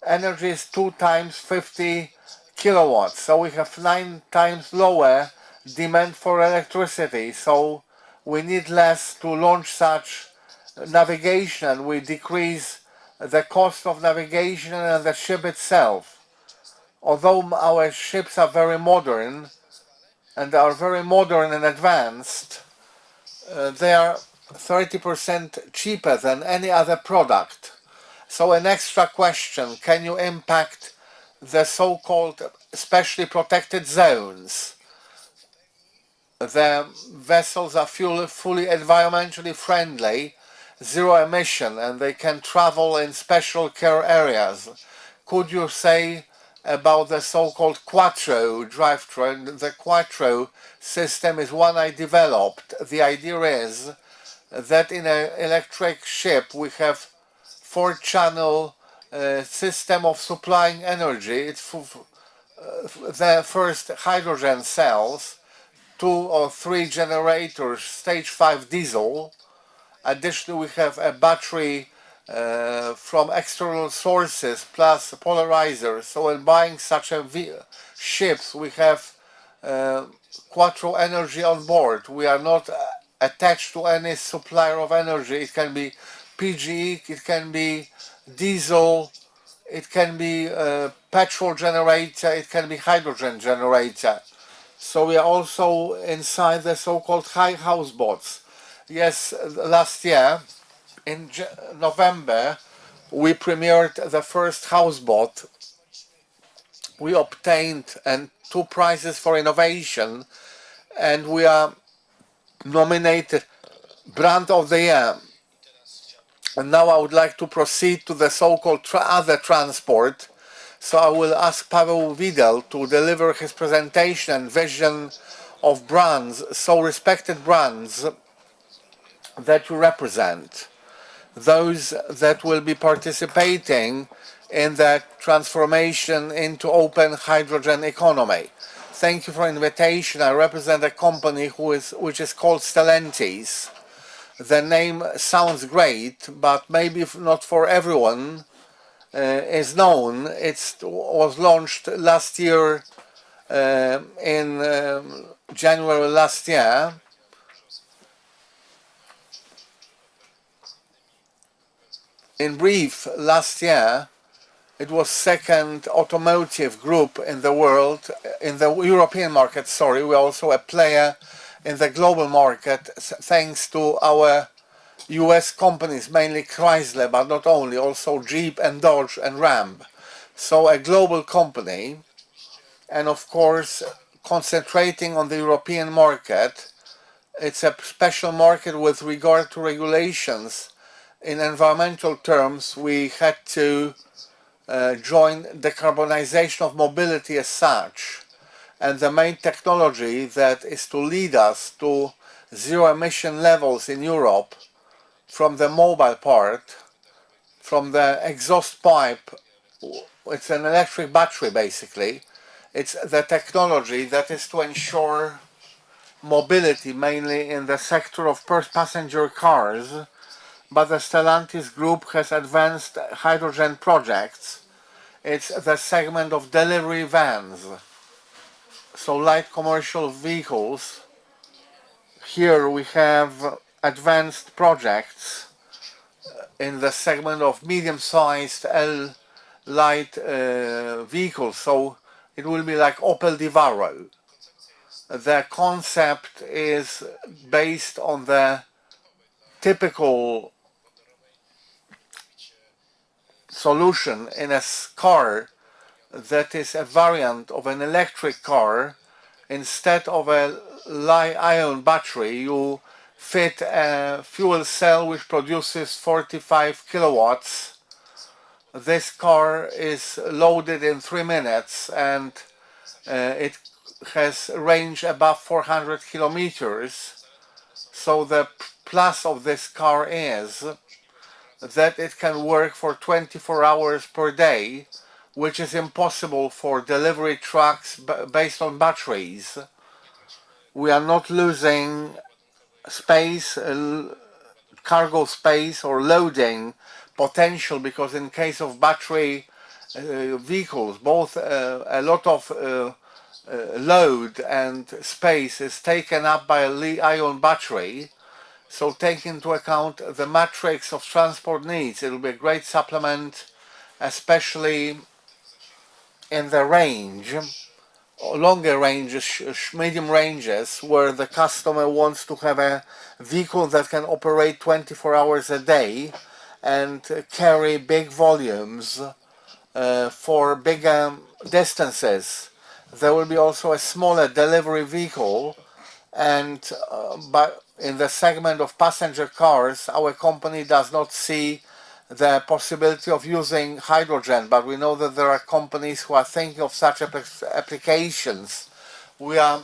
G: energy is 2 times 50 kilowatts. So we have 9 times lower demand for electricity. So we need less to launch such navigation. We decrease the cost of navigation and the ship itself. Although our ships are very modern and advanced, they are 30% cheaper than any other product. So an extra question: can you impact the so-called specially protected zones? The vessels are fully environmentally friendly, zero emission, and they can travel in special care areas. Could you say about the so-called Quattro drivetrain? The Quattro system is one I developed. The idea is that in an electric ship we have 4-channel system of supplying energy. It's the first hydrogen cells, 2 or 3 generators, stage 5 diesel. Additionally, we have a battery from external sources plus polarizers. So when buying such a ships, we have Quattro energy on board. We are not attached to any supplier of energy. It can be PGE, it can be diesel, it can be petrol generator, it can be hydrogen generator. So we are also inside the so-called high houseboats. Yes, last year in November we premiered the first houseboat. We obtained 2 prizes for innovation, and we are nominated Brand of the Year. And now I would like to proceed to the so-called other transport. So I will ask Paweł Widel to deliver his presentation and vision of brands, so respected brands that you represent, those that will be participating in the transformation into open hydrogen economy. Thank you for invitation. I represent a company which is called Stellantis. The name sounds great, but maybe not for everyone is known. It was launched last year in January last year. In brief, last year it was second automotive group in the world, in the European market, sorry. We're also a player in the global market thanks to our US companies, mainly Chrysler, but not only, also Jeep and Dodge and Ram. So a global company, and of course concentrating on the European market. It's a special market with regard to regulations. In environmental terms, we had to join decarbonisation of mobility as such, and the main technology that is to lead us to zero emission levels in Europe from the mobile part, from the exhaust pipe. It's an electric battery basically. It's the technology that is to ensure mobility mainly in the sector of passenger cars, but the Stellantis group has advanced hydrogen projects. It's the segment of delivery vans, so light commercial vehicles. Here we have advanced projects in the segment of medium-sized light vehicles, so it will be like Opel Divaro. The concept is based on the typical solution in a car that is a variant of an electric car. Instead of a lithium-ion battery, you fit a fuel cell which produces 45 kilowatts. This car is loaded in 3 minutes, and it has range above 400 kilometers. So the plus of this car is that it can work for 24 hours per day, which is impossible for delivery trucks based on batteries. We are not losing space, cargo space or loading potential, because in case of battery vehicles, both a lot of load and space is taken up by a lithium-ion battery. So taking into account the matrix of transport needs, it will be a great supplement, especially in the range, longer ranges, medium ranges, where the customer wants to have a vehicle that can operate 24 hours a day and carry big volumes for bigger distances. There will be also a smaller delivery vehicle, and but in the segment of passenger cars, our company does not see the possibility of using hydrogen, but we know that there are companies who are thinking of such applications. We are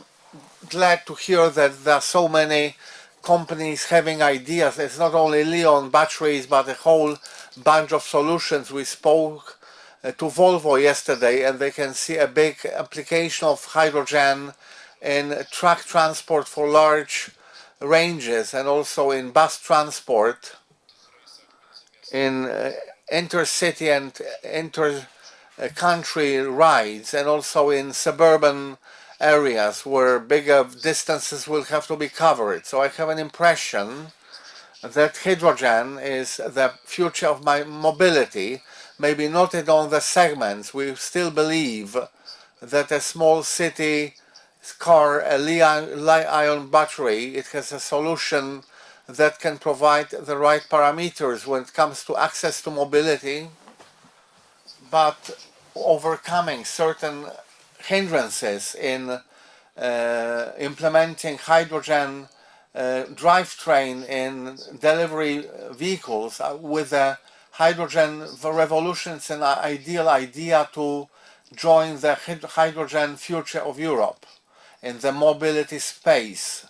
G: glad to hear that there are so many companies having ideas. It's not only lithium batteries, but a whole bunch of solutions. We spoke to Volvo yesterday, and they can see a big application of hydrogen in truck transport for large ranges and also in bus transport, in intercity and inter-country rides, and also in suburban areas where bigger distances will have to be covered. So I have an impression that hydrogen is the future of my mobility, maybe not in all the segments. We still believe that a small city car, a lithium-ion battery, it has a solution that can provide the right parameters when it comes to access to mobility, but overcoming certain hindrances in implementing hydrogen drivetrain in delivery vehicles with a hydrogen revolution. It's an ideal idea to join the hydrogen future of Europe in the mobility space.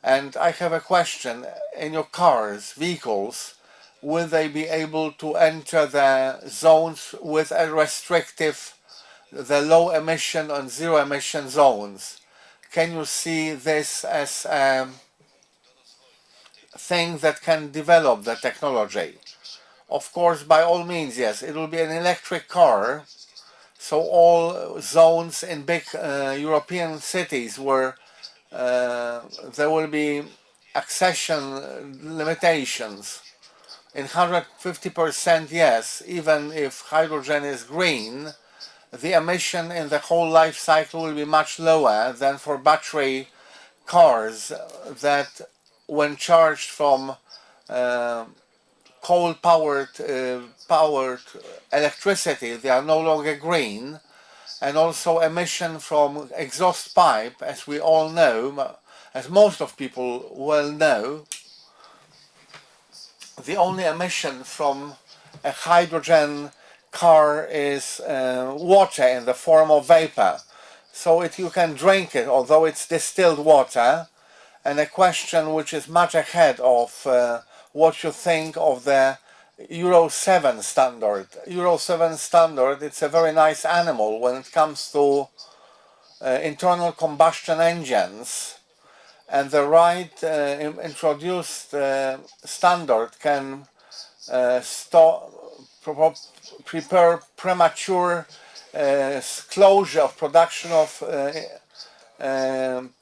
G: And I have a question: in your cars, vehicles, will they be able to enter the zones with a restrictive, the low emission and zero emission zones? Can you see this as a thing that can develop the technology? Of course, by all means, yes, it will be an electric car. So all zones in big European cities where there will be accession limitations. In 150%, yes, even if hydrogen is green, the emission in the whole life cycle will be much lower than for battery cars that, when charged from coal-powered electricity, they are no longer green. And also emission from exhaust pipe, as we all know, as most of people well know, the only emission from a hydrogen car is water in the form of vapor. So you can drink it, although it's distilled water. And a question which is much ahead of what you think of the Euro 7 standard. Euro 7 standard, it's a very nice animal when it comes to internal combustion engines. And the right introduced standard can prepare premature closure of production of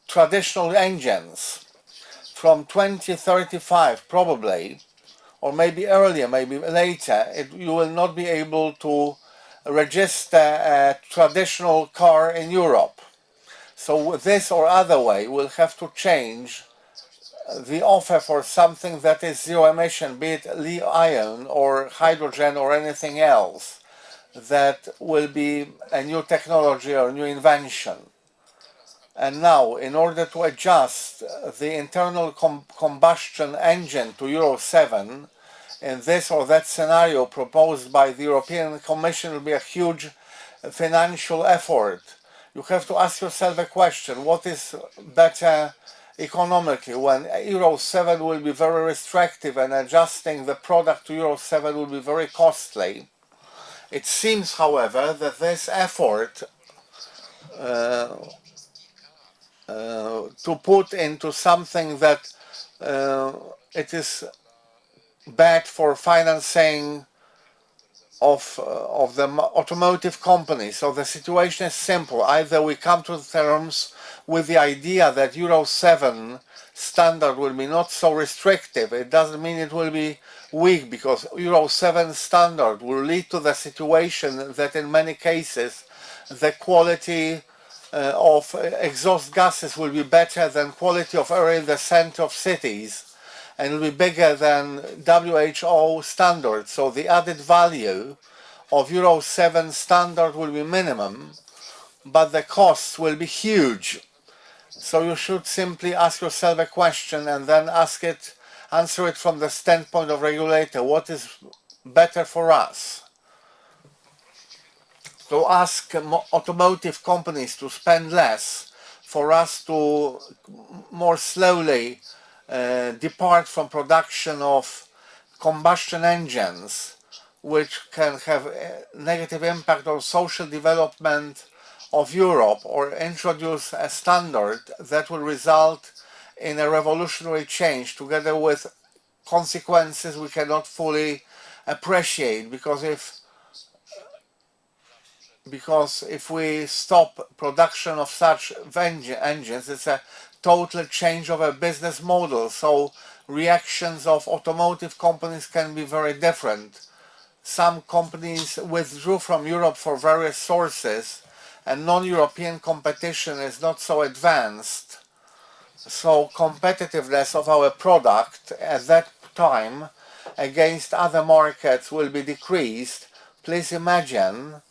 G: traditional engines. From 2035 probably, or maybe earlier, maybe later, you will not be able to register a traditional car in Europe. So this or other way will have to change the offer for something that is zero emission, be it lithium or hydrogen or anything else, that will be a new technology or new invention. And now, in order to adjust the internal combustion engine to Euro 7, in this or that scenario proposed by the European Commission, will be a huge financial effort. You have to ask yourself a question: what is better economically, when Euro 7 will be very restrictive and adjusting the product to Euro 7 will be very costly? It seems, however, that this effort to put into something that it is bad for financing of the automotive companies. So the situation is simple: either we come to terms with the idea that Euro 7 standard will be not so restrictive. It doesn't mean it will be weak, because Euro 7 standard will lead to the situation that in many cases the quality of exhaust gases will be better than quality of air in the center of cities, and will be bigger than WHO standards. So the added value of Euro 7 standard will be minimum, but the costs will be huge. So you should simply ask yourself a question and then answer it from the standpoint of regulator: what is better for us? To ask automotive companies to spend less, for us to more slowly depart from production of combustion engines, which can have a negative impact on social development of Europe or introduce a standard that will result in a revolutionary change together with consequences we cannot fully appreciate, because if we stop production of such engines, it's a total change of a business model. So reactions of automotive companies can be very different. Some companies withdrew from Europe for various sources, and non-European competition is not so advanced. So competitiveness of our product at that time against other markets will be decreased. Please imagine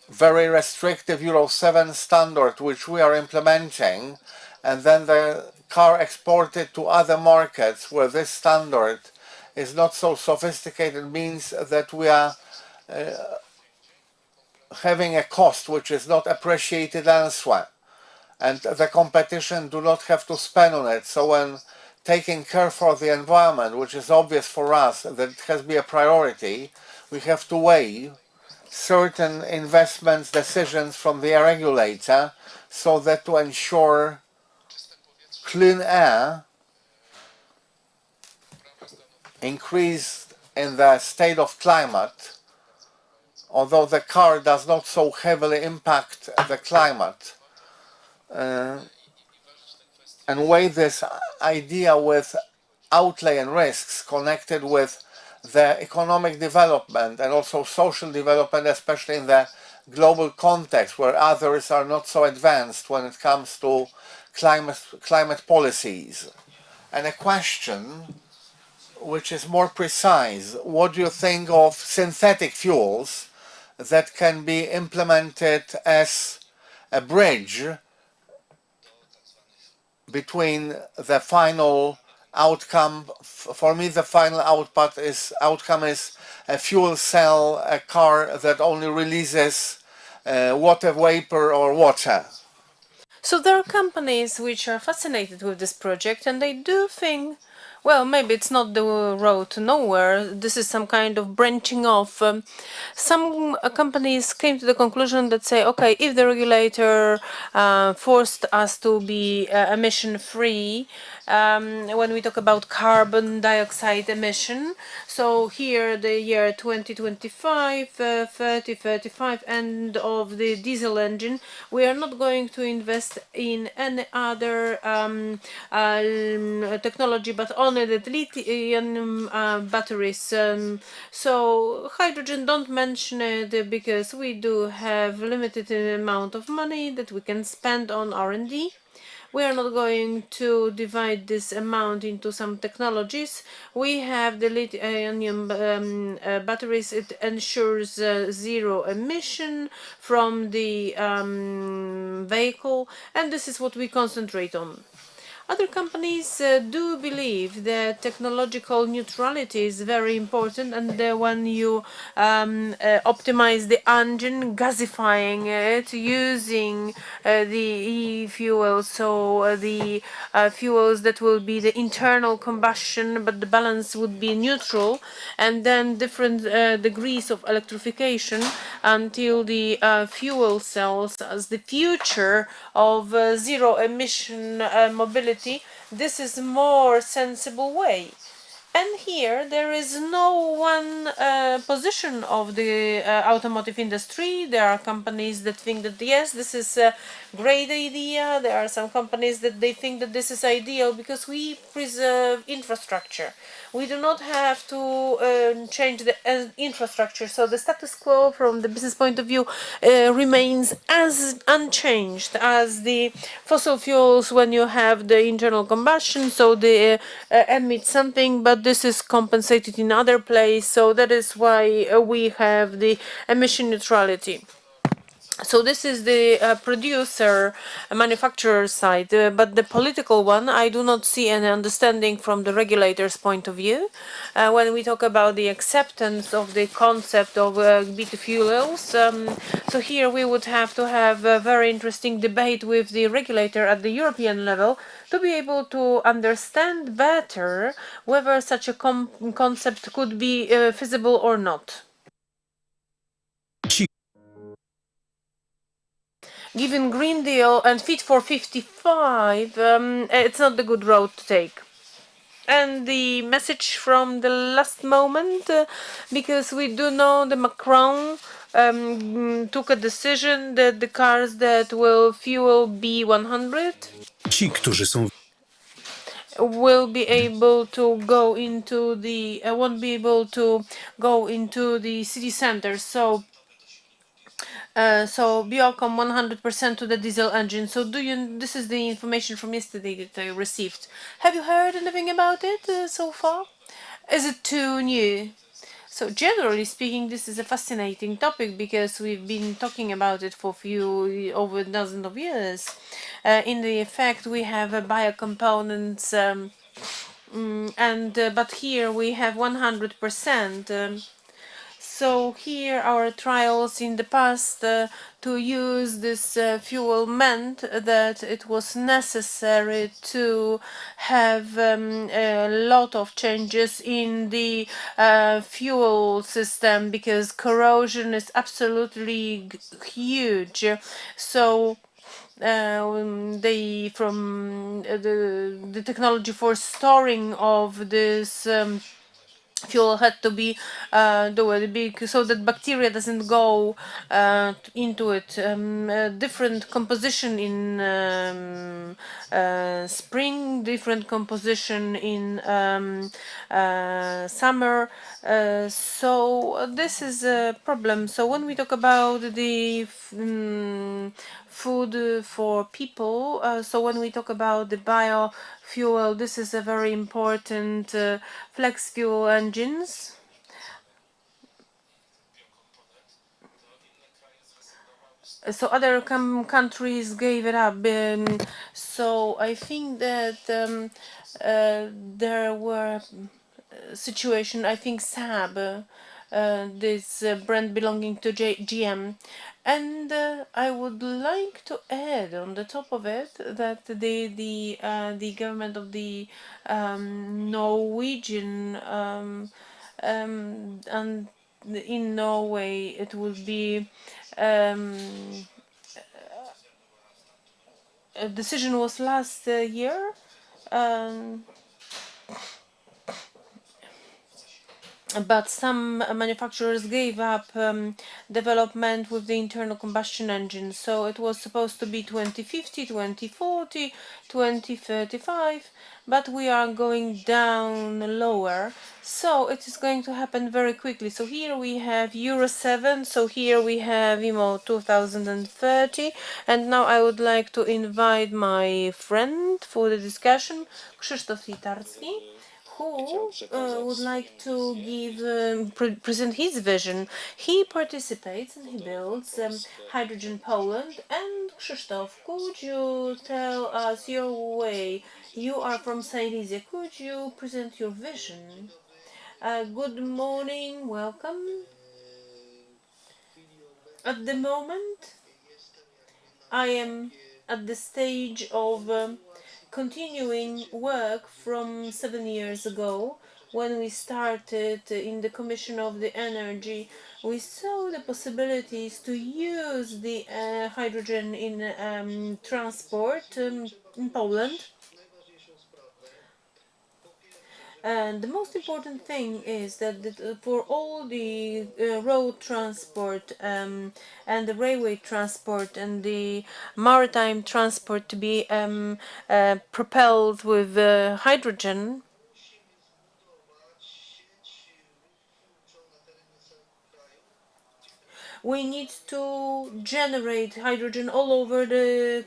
G: very restrictive Euro 7 standard which we are implementing, and then the car exported to other markets where this standard is not so sophisticated, means that we are having a cost which is not appreciated elsewhere, and the competition do not have to spend on it. So when taking care for the environment, which is obvious for us that it has to be a priority, we have to weigh certain investments decisions from the regulator, so that to ensure clean air, increase in the state of climate, although the car does not so heavily impact the climate, and weigh this idea with outlay and risks connected with the economic development and also social development, especially in the global context where others are not so advanced when it comes to climate policies. And a question which is more precise: what do you think of synthetic fuels that can be implemented as a bridge between the final outcome? For me, the final outcome is a fuel cell, a car that only releases water vapor or water.
F: So there are companies which are fascinated with this project, and they do think, well, maybe it's not the road to nowhere. This is some kind of branching off. Some companies came to the conclusion that say, okay, if the regulator forced us to be emission-free, when we talk about carbon dioxide emission, so here the year 2025, 3035, end of the diesel engine, we are not going to invest in any other technology, but only the lithium batteries. So hydrogen, don't mention it, because we do have limited amount of money that we can spend on R&D. We are not going to divide this amount into some technologies. We have the lithium batteries. It ensures zero emission from the vehicle, and this is what we concentrate on. Other companies do believe that technological neutrality is very important, and when you optimize the engine, gasifying it, using the e-fuels, so the fuels that will be the internal combustion, but the balance would be neutral, and then different degrees of electrification until the fuel cells as the future of zero emission mobility. This is a more sensible way. And here there is no one position of the automotive industry. There are companies that think that yes, this is a great idea. There are some companies that they think that this is ideal because we preserve infrastructure. We do not have to change the infrastructure. So the status quo from the business point of view remains as unchanged as the fossil fuels when you have the internal combustion. So they emit something, but this is compensated in other place. So that is why we have the emission neutrality. So this is the producer, manufacturer side, but the political one, I do not see any understanding from the regulator's point of view. When we talk about the acceptance of the concept of B2 fuels, so here we would have to have a very interesting debate with the regulator at the European level to be able to understand better whether such a concept could be feasible or not. given Green Deal and Fit for 55, it's not the good road to take. And the message from the last moment, because we do know the Macron took a decision that the cars that will fuel B100
I: Ci, którzy są
F: will be able to go into the won't be able to go into the city center. So Biocom 100% to the diesel engine. So this is the information from yesterday that I received. Have you heard anything about it so far? Is it too new? So generally speaking, this is a fascinating topic because we've been talking about it for over a dozen of years. In the effect, we have biocomponents, but here we have 100%. So here our trials in the past to use this fuel meant that it was necessary to have a lot of changes in the fuel system because corrosion is absolutely huge. So the technology for storing of this fuel had to be big so that bacteria doesn't go into it. Different composition in spring, different composition in summer. So this is a problem. So when we talk about the food for people, so when we talk about the biofuel, this is a very important flex fuel engines. So other countries gave it up. So I think that there were situation. I think Saab, this brand belonging to GM, and I would like to add on the top of it that the government of the Norwegian and in Norway it will be a decision was last year. But some manufacturers gave up development with the internal combustion engine. So it was supposed to be 2050, 2040, 2035, but we are going down lower. So it is going to happen very quickly. So here we have Euro 7, so here we have IMO 2030. And now I would like to invite my friend for the discussion, Krzysztof Litarski, who would like to present his vision. He participates and he builds Hydrogen Poland. And Krzysztof, could you tell us your way? You are from Silesia. Could you present your vision? Good morning, welcome. At the moment, I am at the stage of continuing work from 7 years ago when we started in the Commission of the Energy. We saw the possibilities to use the hydrogen in transport in Poland. And the most important thing is that for all the road transport and the railway transport and the maritime transport to be propelled with hydrogen, we need to generate hydrogen all over the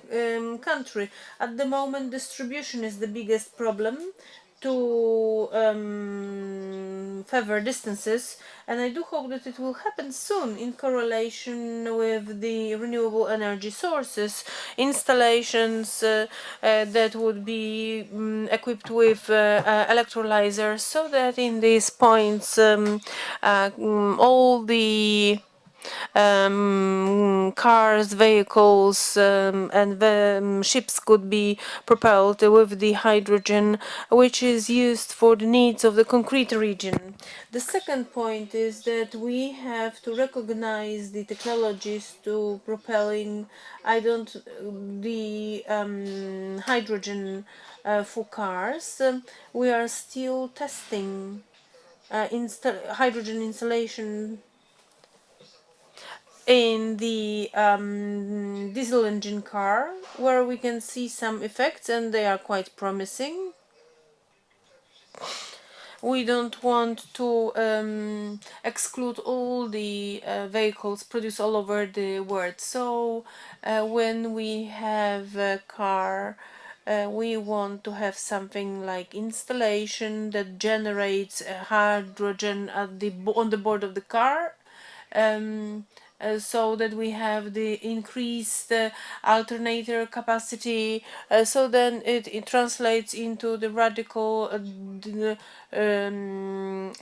F: country. At the moment, distribution is the biggest problem to favor distances, and I do hope that it will happen soon in correlation with the renewable energy sources, installations that would be equipped with electrolysers, so that in these points all the cars, vehicles, and the ships could be propelled with the hydrogen, which is used for the needs of the concrete region. The second point is that we have to recognize the technologies to propelling the hydrogen for cars. We are still testing hydrogen installation in the diesel engine car, where we can see some effects and they are quite promising. We don't want to exclude all the vehicles produced all over the world. So when we have a car, we want to have something like installation that generates hydrogen on the board of the car, so that we have the increased alternator capacity, so then it translates into the radical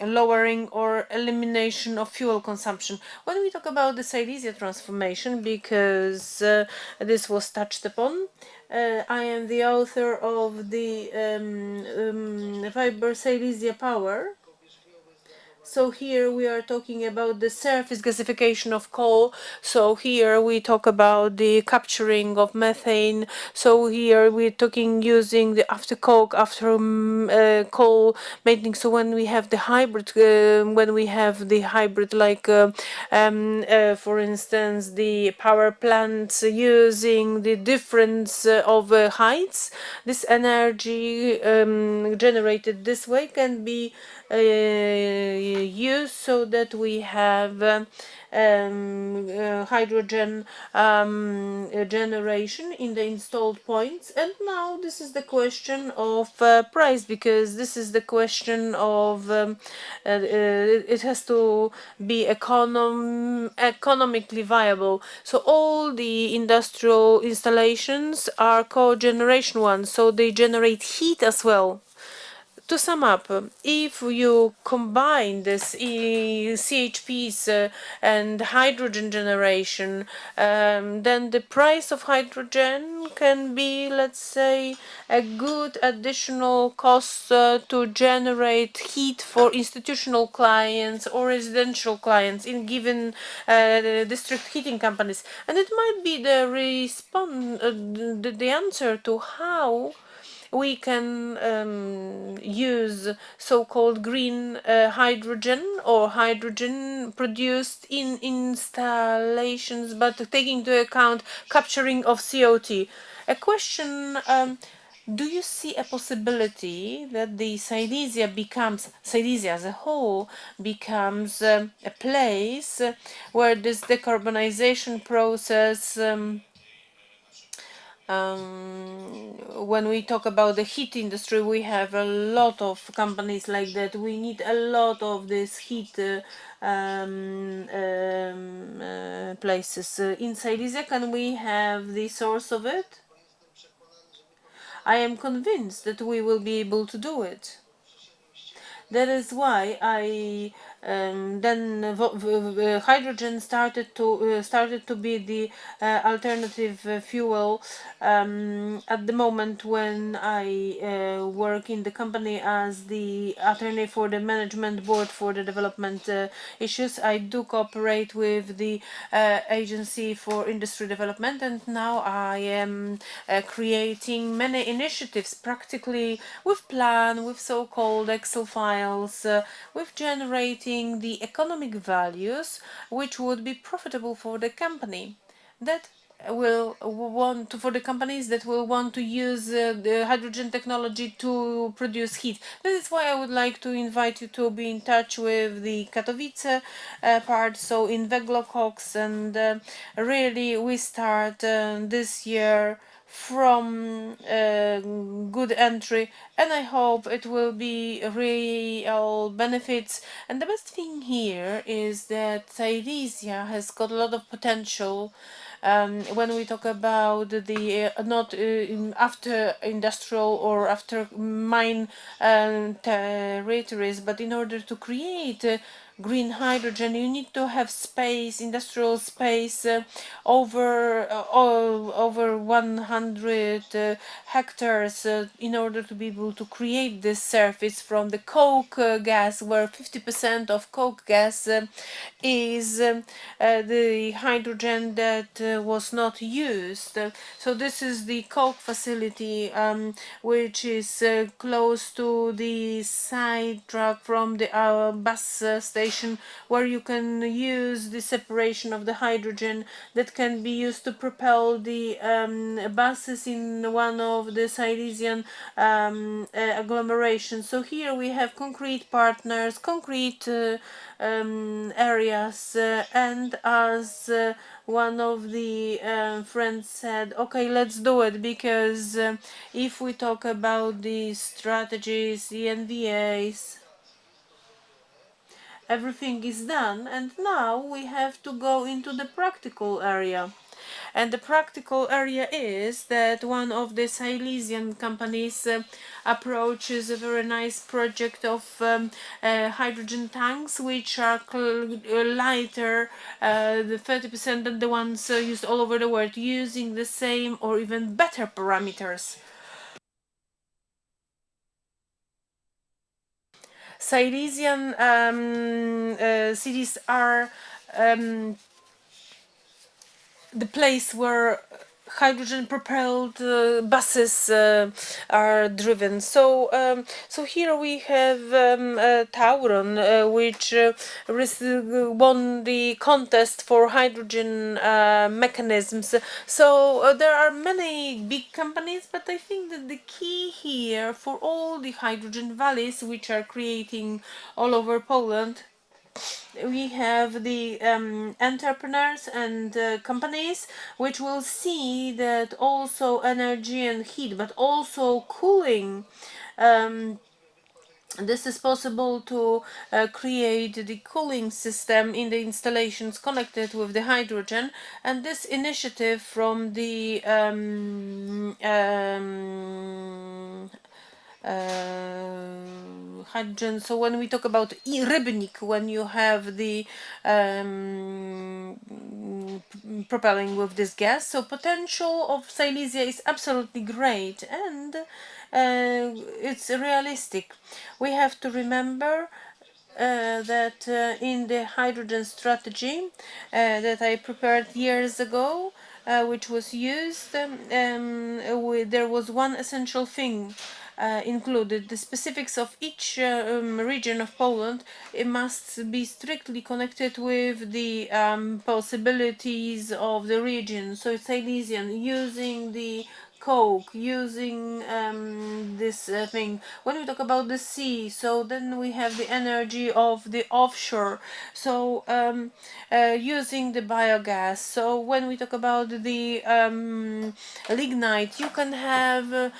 F: lowering or elimination of fuel consumption. When we talk about the Silesia transformation, because this was touched upon, I am the author of the Fiber Silesia Power. So here we are talking about the surface gasification of coal. So here we talk about the capturing of methane. So here we're talking using the after coke, after coal making. So when we have the hybrid, like for instance the power plants using the difference of heights, this energy generated this way can be used so that we have hydrogen generation in the installed points. And now this is the question of price, because this is the question of it has to be economically viable. So all the industrial installations are cogeneration ones, so they generate heat as well. To sum up, if you combine this CHPs and hydrogen generation, then the price of hydrogen can be, let's say, a good additional cost to generate heat for institutional clients or residential clients in given district heating companies. And it might be the answer to how we can use so-called green hydrogen or hydrogen produced in installations, but taking into account capturing of CO2. A question, do you see a possibility that the Silesia as a whole becomes a place where this decarbonization process when we talk about the heat industry, we have a lot of companies like that. We need a lot of this heat places. In Silesia, can we have the source of it? I am convinced that we will be able to do it. That is why I hydrogen started to be the alternative fuel at the moment when I work in the company as the attorney for the management board for the development issues. I do cooperate with the Agency for Industry Development, and now I am creating many initiatives practically with plan, with so-called Excel files, with generating the economic values which would be profitable for the company that will want to, for the companies that will want to use the hydrogen technology to produce heat. That is why I would like to invite you to be in touch with the Katowice part, so in Weglokoks, and really we start this year from good entry, and I hope it will be real benefits. And the best thing here is that Silesia has got a lot of potential when we talk about the not after industrial or after mine territories, but in order to create green hydrogen, you need to have space, industrial space, over 100 hectares in order to be able to create this surface from the coke gas, where 50% of coke gas is the hydrogen that was not used. So this is the coke facility, which is close to the side track from the bus station, where you can use the separation of the hydrogen that can be used to propel the buses in one of the Silesian agglomerations. So here we have concrete partners, concrete areas, and as one of the friends said, okay, let's do it, because if we talk about the strategies, the NVAs, everything is done, and now we have to go into the practical area. And the practical area is that one of the Silesian companies approaches a very nice project of hydrogen tanks, which are lighter, the 30% than the ones used all over the world, using the same or even better parameters. Silesian cities are the place where hydrogen propelled buses are driven. So so here we have Tauron, which won the contest for hydrogen mechanisms. So there are many big companies, but I think that the key here for all the hydrogen valleys which are creating all over Poland, we have the entrepreneurs and companies which will see that also energy and heat, but also cooling, this is possible to create the cooling system in the installations connected with the hydrogen. And this initiative from the hydrogen. So when we talk about Rybnik, when you have the propelling with this gas, so potential of Silesia is absolutely great, and it's realistic. We have to remember that in the hydrogen strategy that I prepared years ago, which was used, there was one essential thing included. The specifics of each region of Poland, it must be strictly connected with the possibilities of the region. So it's Silesian, using the coke, using this thing. When we talk about the sea, so then we have the energy of the offshore, so using the biogas. So when we talk about the lignite, you can have a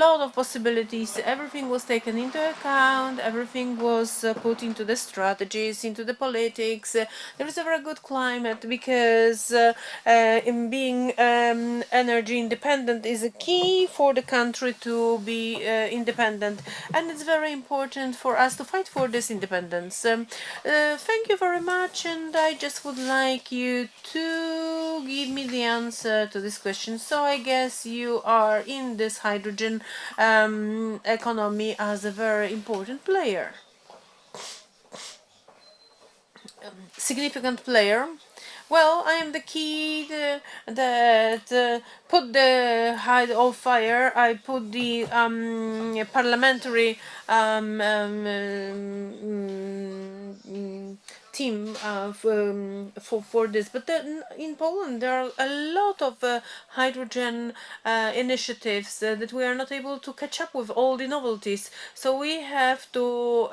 F: lot of possibilities. Everything was taken into account, everything was put into the strategies, into the politics. There is a very good climate, because in being energy independent is a key for the country to be independent, and it's very important for us to fight for this independence. Thank you very much, and I just would like you to give me the answer to this question. So I guess you are in this hydrogen economy as a very important player, significant player. Well, I am the key that put the height of fire. I put the parliamentary team for this. But then in Poland there are a lot of hydrogen initiatives that we are not able to catch up with all the novelties. So we have to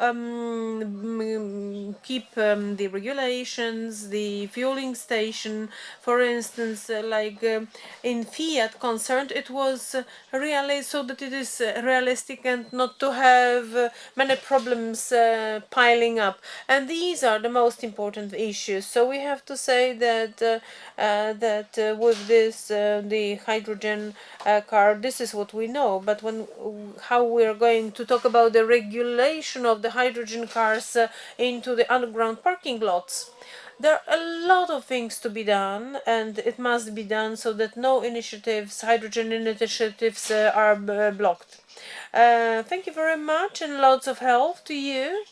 F: keep the regulations, the fueling station, for instance, like in Fiat concerned, it was really so that it is realistic and not to have many problems piling up. And these are the most most important issues. So we have to say that with this the hydrogen car, this is what we know. But how we are going to talk about the regulation of the hydrogen cars into the underground parking lots? There are a lot of things to be done, and it must be done so that no hydrogen initiatives, are blocked. Thank you very much, and lots of help to you.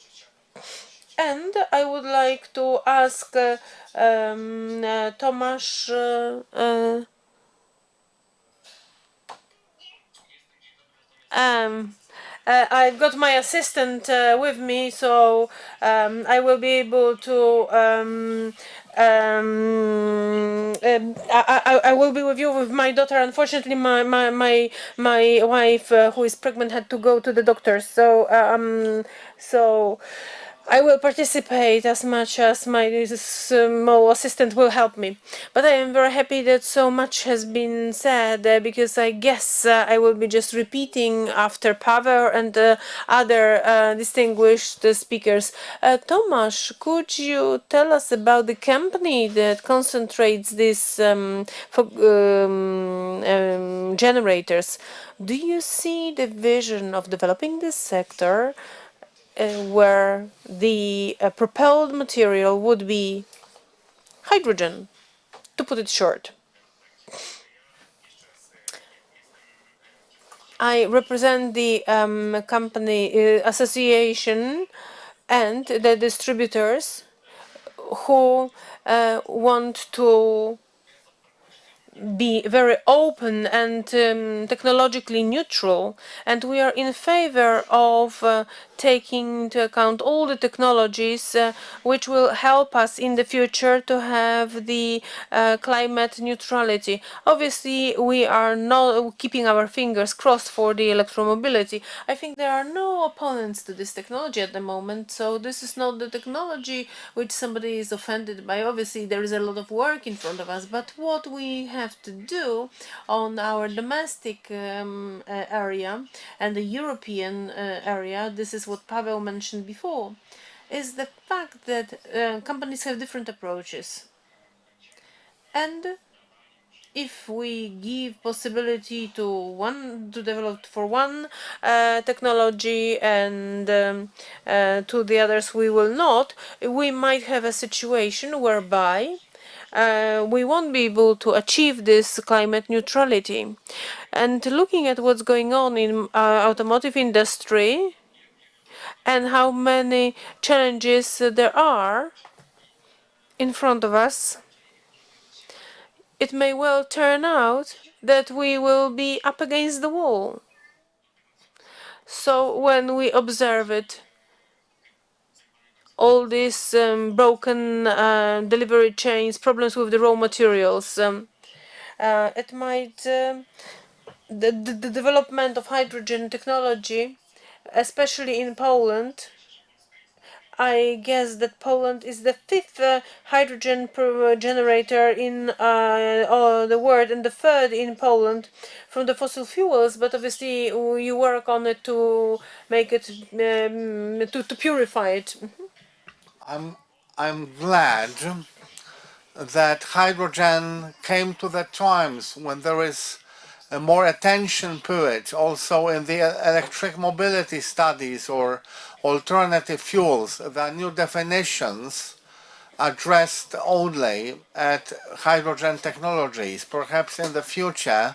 F: And I would like to ask Tomasz. I've got my assistant with me, so I will be able to. I will be with you with my daughter. Unfortunately, my wife, who is pregnant, had to go to the doctor. So I will participate as much as my small assistant will help me. But I am very happy that so much has been said, because I guess I will be just repeating after Paweł and other distinguished speakers. Tomasz, could you tell us about the company that concentrates these generators? Do you see the vision of developing this sector where the propelled material would be hydrogen, to put it short? I represent the company association and the distributors who want to be very open and technologically neutral, and we are in favor of taking into account all the technologies which will help us in the future to have the climate neutrality. Obviously, we are not keeping our fingers crossed for the electromobility. I think there are no opponents to this technology at the moment, so this is not the technology which somebody is offended by. Obviously, there is a lot of work in front of us, but what we have to do on our domestic area and the European area, this is what Paweł mentioned before, is the fact that companies have different approaches. And if we give possibility to develop for one technology and to the others we will not, we might have a situation whereby we won't be able to achieve this climate neutrality. And looking at what's going on in automotive industry and how many challenges there are in front of us, it may well turn out that we will be up against the wall. So when we observe it, all these broken delivery chains, problems with the raw materials, it might the development of hydrogen technology, especially in Poland. I guess that Poland is the fifth hydrogen generator in the world, and the third in Poland from the fossil fuels. But obviously, you work on it to make it to purify it.
G: I'm glad that hydrogen came to the times when there is more attention to it, also in the electric mobility studies or alternative fuels. There are new definitions addressed only at hydrogen technologies. Perhaps in the future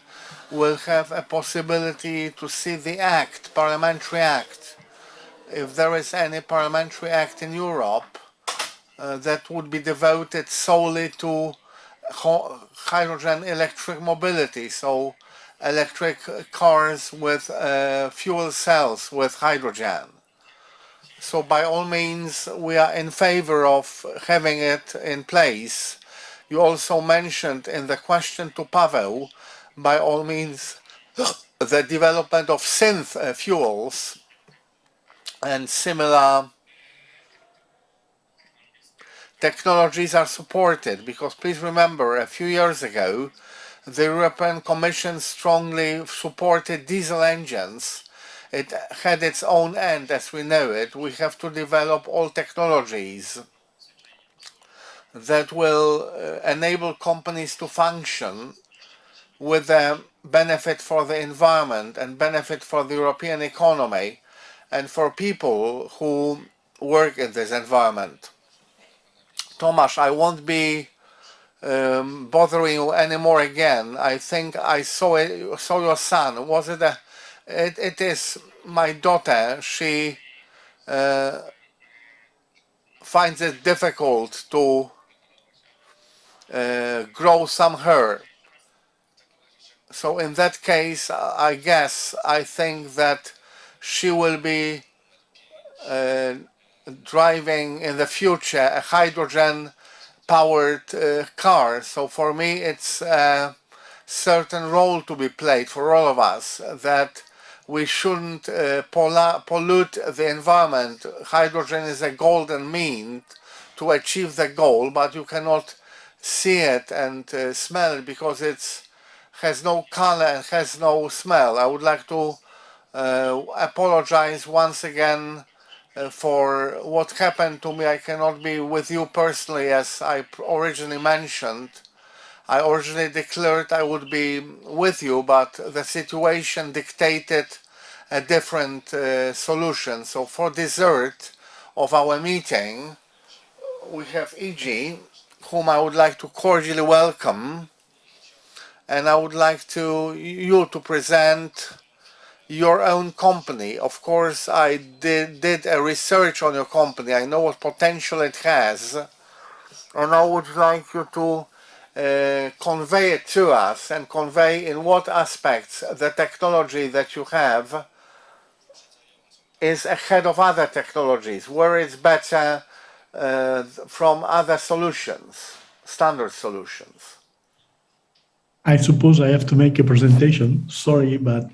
G: we'll have a possibility to see the act, parliamentary act, if there is any parliamentary act in Europe that would be devoted solely to hydrogen electric mobility, so electric cars with fuel cells with hydrogen. So by all means, we are in favor of having it in place. You also mentioned in the question to Paweł, by all means, the development of synth fuels and similar technologies are supported, because please remember, a few years ago, the European Commission strongly supported diesel engines. It had its own end, as we know it. We have to develop all technologies. that will enable companies to function with a benefit for the environment and benefit for the European economy and for people who work in this environment. Tomasz, I won't be bothering you anymore again. I think I saw your son. Was it a? It is my daughter. She finds it difficult to grow some hair. So in that case, I guess I think that she will be driving in the future a hydrogen powered car. So for me, it's a certain role to be played for all of us, that we shouldn't pollute the environment. Hydrogen is a golden mean to achieve the goal, but you cannot see it and smell it because it has no color and has no smell. I would like to apologize once again for what happened to me. I cannot be with you personally, as I originally mentioned. I originally declared I would be with you, but the situation dictated a different solution. So for dessert of our meeting, we have E.G., whom I would like to cordially welcome, and I would like you to present your own company. Of course, I did a research on your company. I know what potential it has, and I would like you to convey it to us and convey in what aspects the technology that you have is ahead of other technologies, where it's better from other solutions, standard solutions.
J: I suppose I have to make a presentation. Sorry, but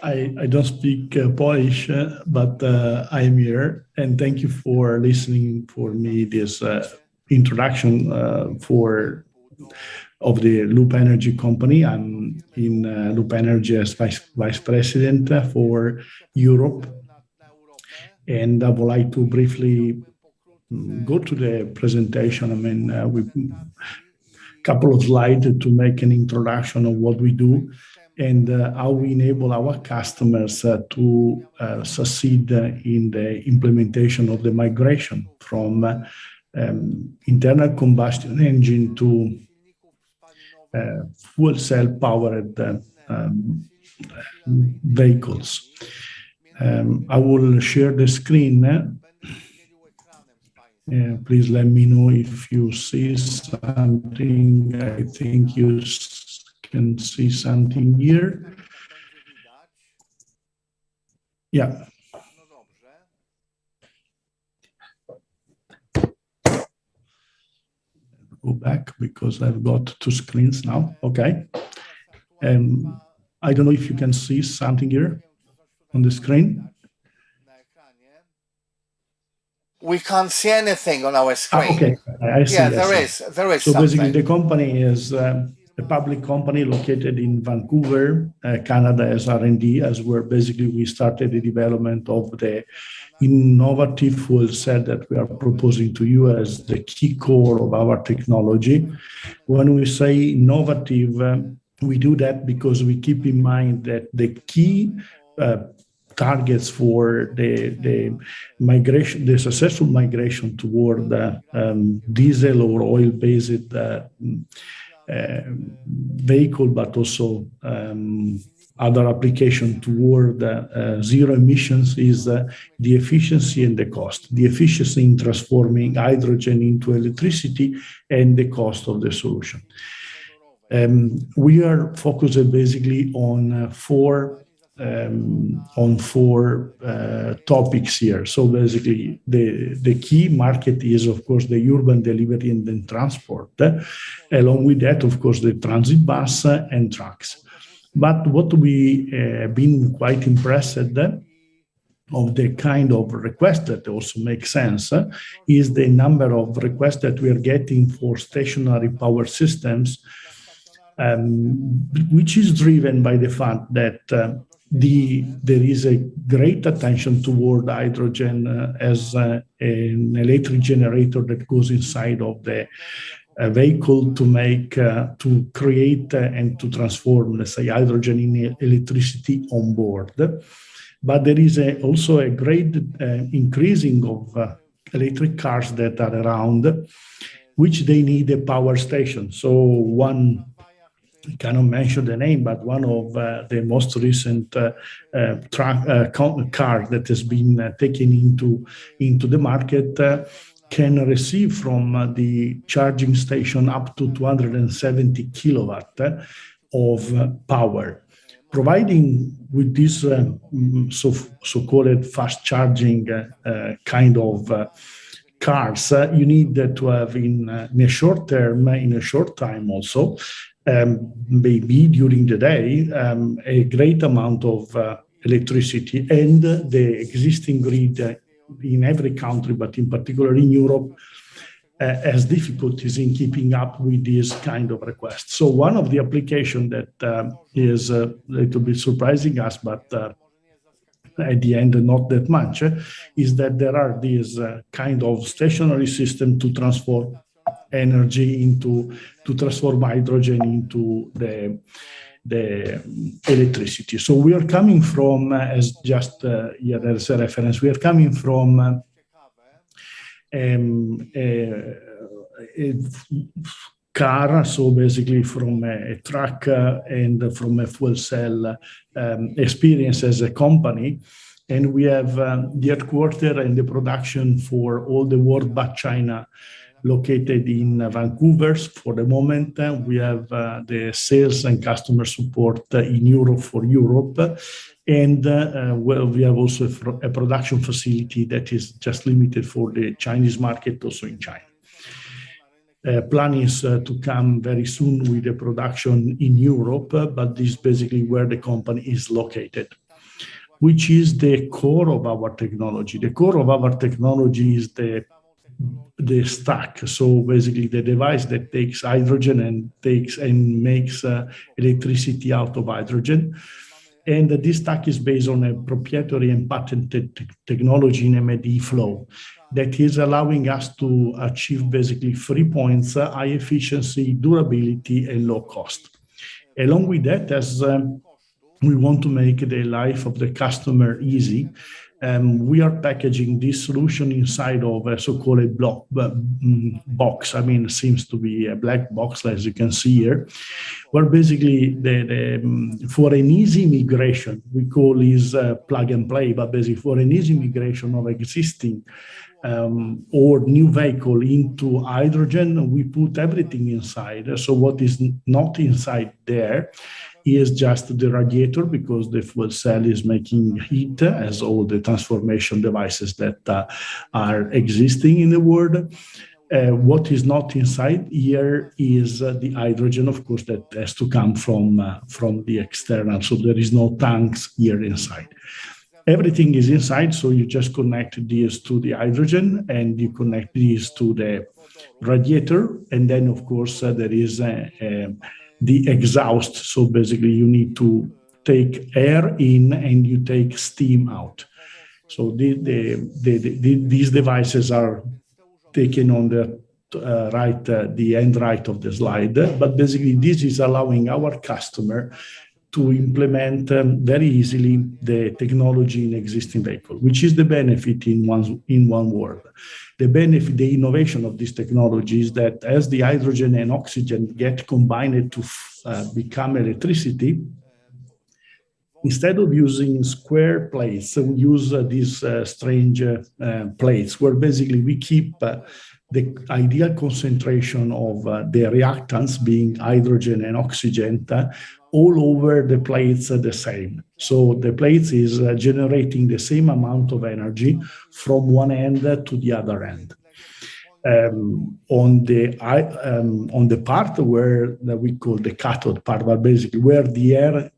J: I don't speak Polish, but I am here, and thank you for listening for me this introduction of the Loop Energy company. I'm in Loop Energy as vice president for Europe, and I would like to briefly go to the presentation. I mean, with a couple of slides to make an introduction of what we do and how we enable our customers to succeed in the implementation of the migration from internal combustion engine to fuel cell powered vehicles. I will share the screen. Please let me know if you see something. I think you can see something here. Yeah. Go back because I've got two screens now. Okay. I don't know if you can see something here on the screen.
G: We can't see anything on our screen.
J: Okay, I see.
G: Yeah, there is
J: so
G: something.
J: Basically, the company is a public company located in Vancouver, Canada, as R&D, as where basically we started the development of the innovative fuel cell that we are proposing to you as the key core of our technology. When we say innovative, we do that because we keep in mind that the key targets for the migration, the successful migration toward diesel or oil-based vehicle, but also other application toward zero emissions is the efficiency and the cost. The efficiency in transforming hydrogen into electricity and the cost of the solution. We are focused basically on four topics here. So basically, the key market is, of course, the urban delivery and then transport. Along with that, of course, the transit bus and trucks. But what we have been quite impressed of the kind of request that also makes sense is the number of requests that we are getting for stationary power systems, which is driven by the fact that there is a great attention toward hydrogen as an electric generator that goes inside of the vehicle to create and to transform, let's say, hydrogen in electricity on board. But there is also a great increasing of electric cars that are around, which they need a power station. So one, I cannot mention the name, but one of the most recent car that has been taken into the market can receive from the charging station up to 270 kilowatt of power. Providing with this so-called fast charging kind of cars, you need to have in a short term, in a short time also, maybe during the day, a great amount of electricity, and the existing grid in every country, but in particular in Europe, has difficulties in keeping up with this kind of requests. So one of the applications that is a little bit surprising us, but at the end not that much, is that there are these kind of stationary system to transform energy to transform hydrogen into the electricity. So we are coming from, as just here as a reference, we are coming from a car, so basically from a truck and from a fuel cell experience as a company. And we have the headquarters and the production for all the world but China located in Vancouver for the moment. We have the sales and customer support in Europe for Europe. And we have also a production facility that is just limited for the Chinese market, also in China. Plan is to come very soon with the production in Europe, but this is basically where the company is located, which is the core of our technology. The core of our technology is the stack. So basically the device that takes hydrogen and makes electricity out of hydrogen. And this stack is based on a proprietary and patented technology in MAD flow that is allowing us to achieve basically 3 points: high efficiency, durability, and low cost. Along with that, as we want to make the life of the customer easy, we are packaging this solution inside of a so-called box. I mean, it seems to be a black box, as you can see here, where basically for an easy migration, we call this plug and play, but basically for an easy migration of existing or new vehicle into hydrogen, we put everything inside. So what is not inside there is just the radiator, because the fuel cell is making heat, as all the transformation devices that are existing in the world. What is not inside here is the hydrogen, of course, that has to come from the external. So there is no tanks here inside. Everything is inside, so you just connect this to the hydrogen and you connect this to the radiator. And then, of course, there is the exhaust. So basically you need to take air in and you take steam out. So these devices are taken on the the end right of the slide. But basically this is allowing our customer to implement very easily the technology in existing vehicle, which is the benefit in one word. The benefit, the innovation of this technology is that as the hydrogen and oxygen get combined to become electricity, instead of using square plates, we use these strange plates where basically we keep the ideal concentration of the reactants, being hydrogen and oxygen, all over the plates the same. So the plates is generating the same amount of energy from one end to the other end. On the part where we call the cathode part, but basically where the air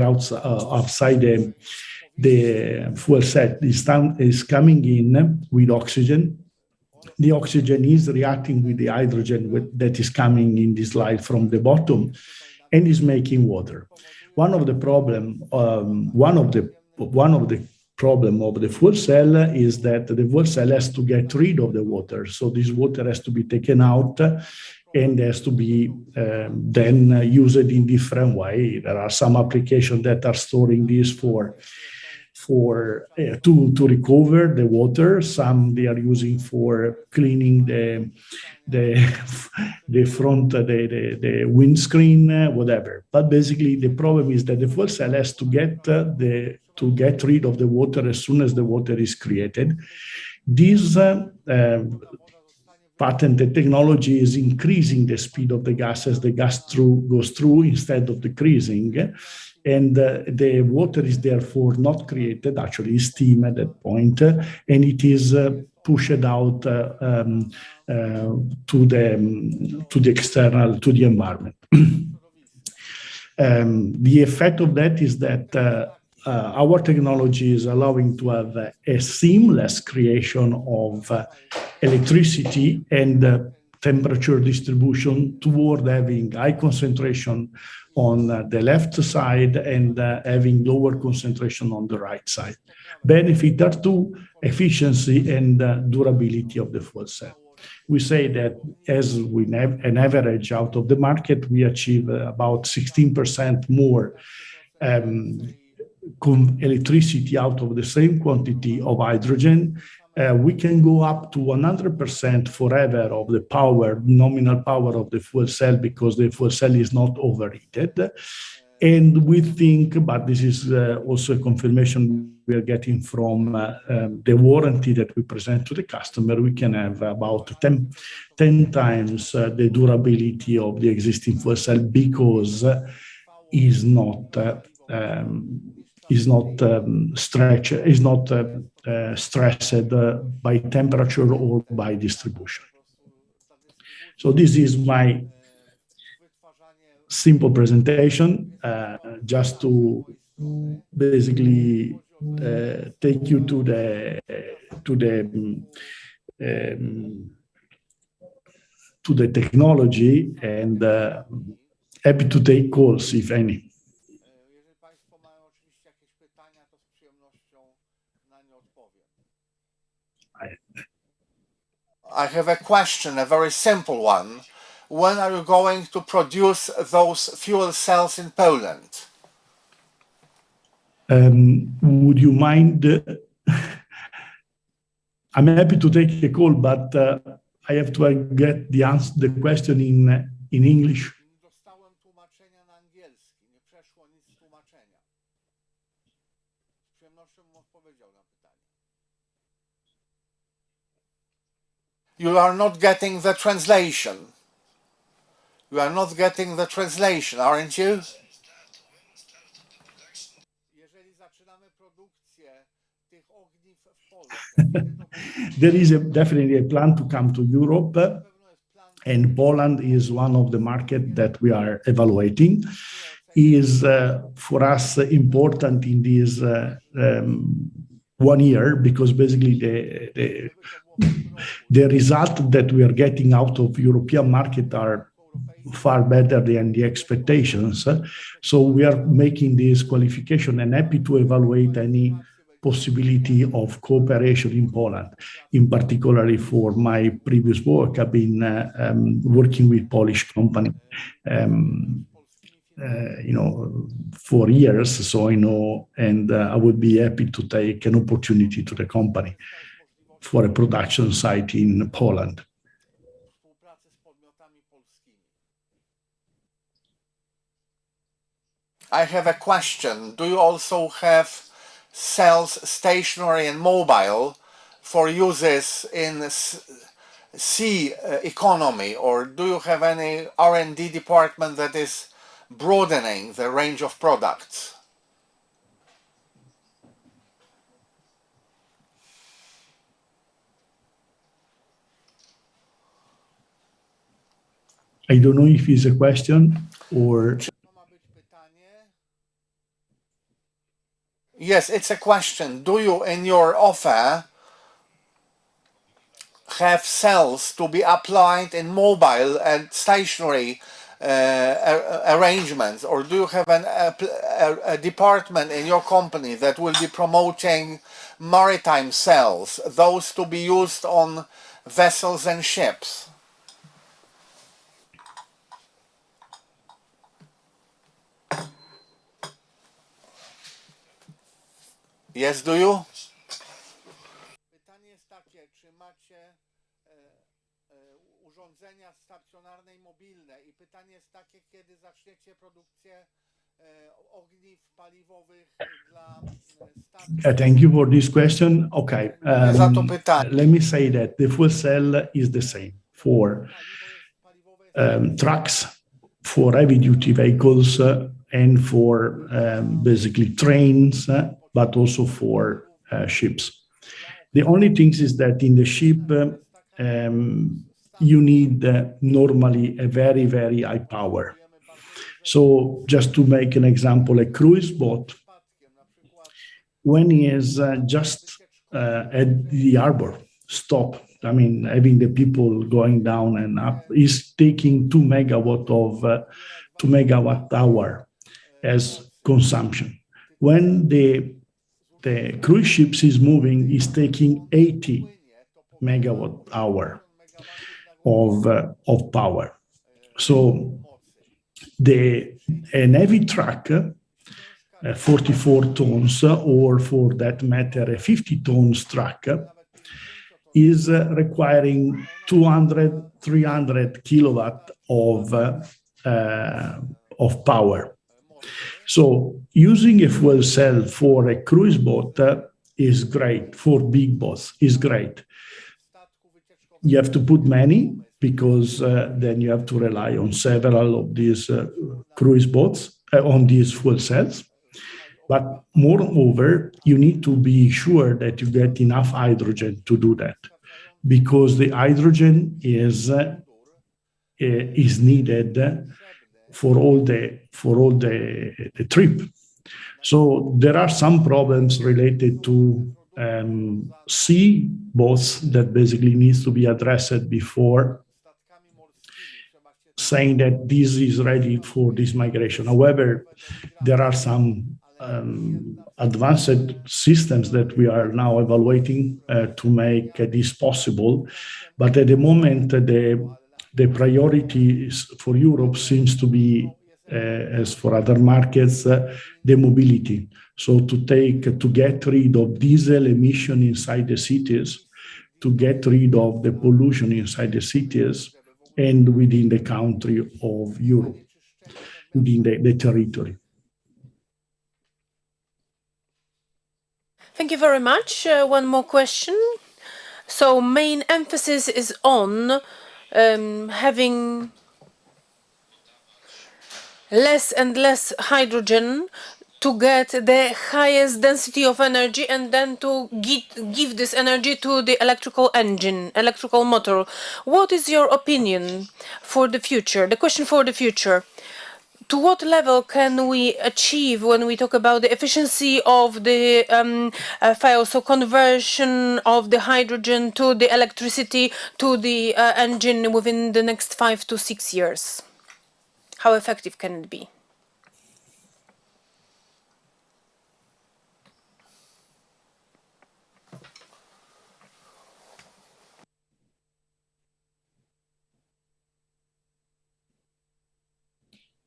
J: outside the fuel cell is coming in with oxygen. The oxygen is reacting with the hydrogen that is coming in this slide from the bottom and is making water. one of the problem of the fuel cell is that the fuel cell has to get rid of the water. So this water has to be taken out and has to be then used in different way. There are some applications that are storing this to recover the water. Some they are using for cleaning the front, the windscreen, whatever. But basically, the problem is that the fuel cell has to get rid of the water as soon as the water is created. This patented technology is increasing the speed of the gas as the gas goes through instead of decreasing. And the water is therefore not created, actually steam at that point, and it is pushed out to the external, to the environment. The effect of that is that our technology is allowing to have a seamless creation of electricity and temperature distribution toward having high concentration on the left side and having lower concentration on the right side. Benefit are two, efficiency and durability of the fuel cell. We say that as we have an average out of the market, we achieve about 16% more electricity out of the same quantity of hydrogen. We can go up to 100% forever of the power, nominal power of the fuel cell, because the fuel cell is not overheated. And we think, but this is also a confirmation we are getting from the warranty that we present to the customer, we can have about 10 times the durability of the existing fuel cell, because is not stressed by temperature or by distribution. So this is my simple presentation, just to basically take you to the technology, and happy to take calls if any.
G: I have a question, a very simple one. When are you going to produce those fuel cells in Poland?
J: Would you mind? I'm happy to take a call, but I have to get the question in English.
G: Dostałem tłumaczenia na angielski, nie przeszło nic z tłumaczenia. Z przyjemnością bym odpowiedział na pytanie. You are not getting the translation. You are not getting the translation, aren't you? Jeżeli zaczynamy produkcję tych ogniw w Polsce,
J: There is definitely a plan to come to Europe, and Poland is one of the markets that we are evaluating. Is for us important in this 1 year, because basically the result that we are getting out of European market are far better than the expectations. So we are making this qualification and happy to evaluate any possibility of cooperation in Poland. In particular, for my previous work, I've been working with Polish company, for years. So I know, and I would be happy to take an opportunity to the company for a production site in Poland.
G: I have a question. Do you also have cells, stationary and mobile, for uses in sea economy, or do you have any R&D department that is broadening the range of products?
J: I don't know if it's a question or...
G: Yes, it's a question. Do you, in your offer, have cells to be applied in mobile and stationary arrangements, or do you have a department in your company that will be promoting maritime cells, those to be used on vessels and ships? Yes, do you? Pytanie jest takie, czy macie urządzenia stacjonarne i mobilne? I pytanie jest takie, kiedy zaczniecie produkcję ogniw paliwowych dla statków?
J: Thank you for this question. Okay.
G: Za to pytanie.
J: Let me say that the fuel cell is the same for trucks, for heavy-duty vehicles, and for basically trains, but also for ships. The only thing is that in the ship, you need normally a very, very high power. So just to make an example, a cruise boat, when he is just at the harbor, stop, I mean, having the people going down and up, is taking 2 megawatt hour as consumption. When the cruise ships is moving, is taking 80 megawatt hour of power. So an heavy truck, 44 tons, or for that matter, a 50 tons truck, is requiring 200, 300 kilowatt of power. So using a fuel cell for a cruise boat is great, for big boats is great. You have to put many, because then you have to rely on several of these cruise boats, on these fuel cells. But moreover, you need to be sure that you get enough hydrogen to do that, because the hydrogen is needed for all the trip. So there are some problems related to sea boats that basically needs to be addressed before saying that this is ready for this migration. However, there are some advanced systems that we are now evaluating to make this possible. But at the moment, the priority for Europe seems to be, as for other markets, the mobility. So to get rid of diesel emission inside the cities, to get rid of the pollution inside the cities and within the country of Europe, within the territory.
F: Thank you very much. One more question. So main emphasis is on having less and less hydrogen to get the highest density of energy, and then to give this energy to the electrical engine, electrical motor. What is your opinion for the future? The question for the future. To what level can we achieve when we talk about the efficiency of the fuel, so conversion of the hydrogen to the electricity to the engine within the next 5 to 6 years? How effective can it be?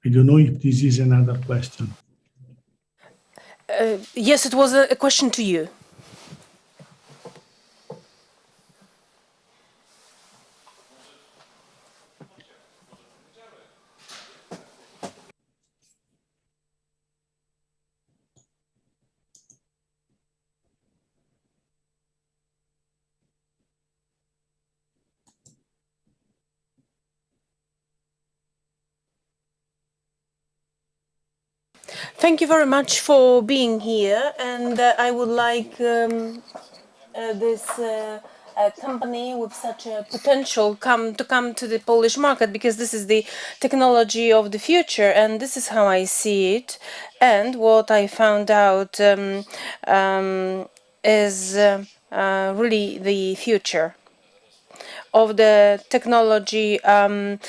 J: I don't know if this is another question.
F: Yes, it was a question to you. Thank you very much for being here, and I would like this company with such a potential to come to the Polish market, because this is the technology of the future, and this is how I see it. And what I found out is really the future. of the technology of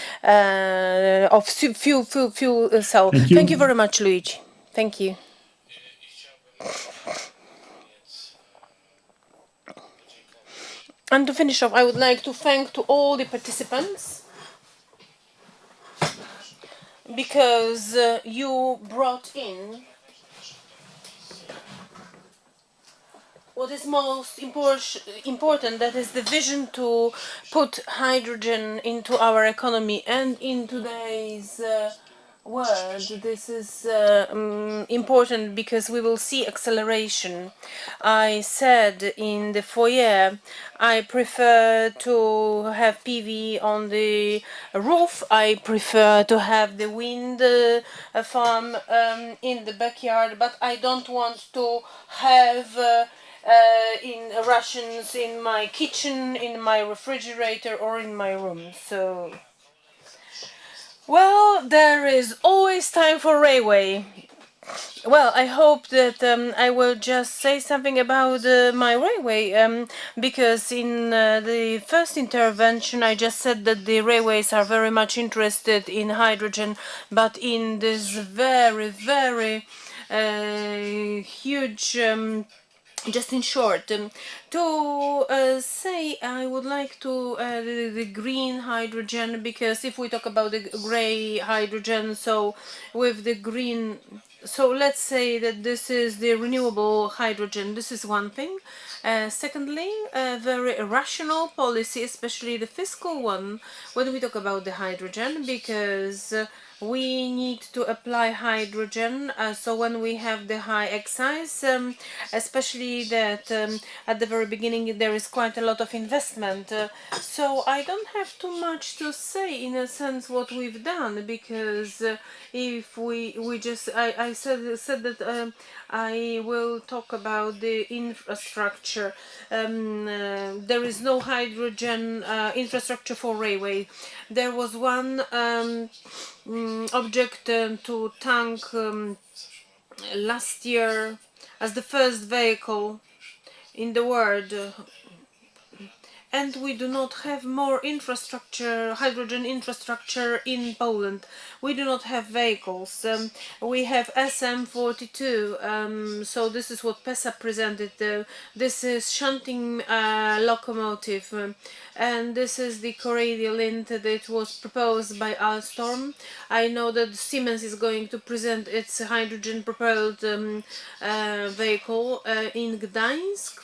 F: fuel cell.
J: Thank you.
F: Thank you very much, Luigi. Thank you. And to finish off, I would like to thank to all the participants because you brought in what is most important, that is the vision to put hydrogen into our economy. And in today's world, this is important because we will see acceleration. I said in the foyer, I prefer to have PV on the roof. I prefer to have the wind farm in the backyard, but I don't want to have in Russians in my kitchen, in my refrigerator, or in my room. So, well, there is always time for railway. Well, I hope that I will just say something about my railway, because in the first intervention I just said that the railways are very much interested in hydrogen, but in this very, very huge just in short, to say, I would like to the green hydrogen, because if we talk about the gray hydrogen, so with the green, so let's say that this is the renewable hydrogen. This is one thing. Secondly, a very rational policy, especially the fiscal one, when we talk about the hydrogen, because we need to apply hydrogen. So when we have the high excise, especially that at the very beginning there is quite a lot of investment. So I don't have too much to say in a sense what we've done, because if we just I said that I will talk about the infrastructure. There is no hydrogen infrastructure for railway. There was one object to tank last year as the first vehicle in the world, and we do not have more infrastructure, hydrogen infrastructure in Poland. We do not have vehicles. We have SM42, so this is what PESA presented. This is shunting locomotive, and this is the Corradial lint that was proposed by Alstom. I know that Siemens is going to present its hydrogen-propelled vehicle in Gdańsk.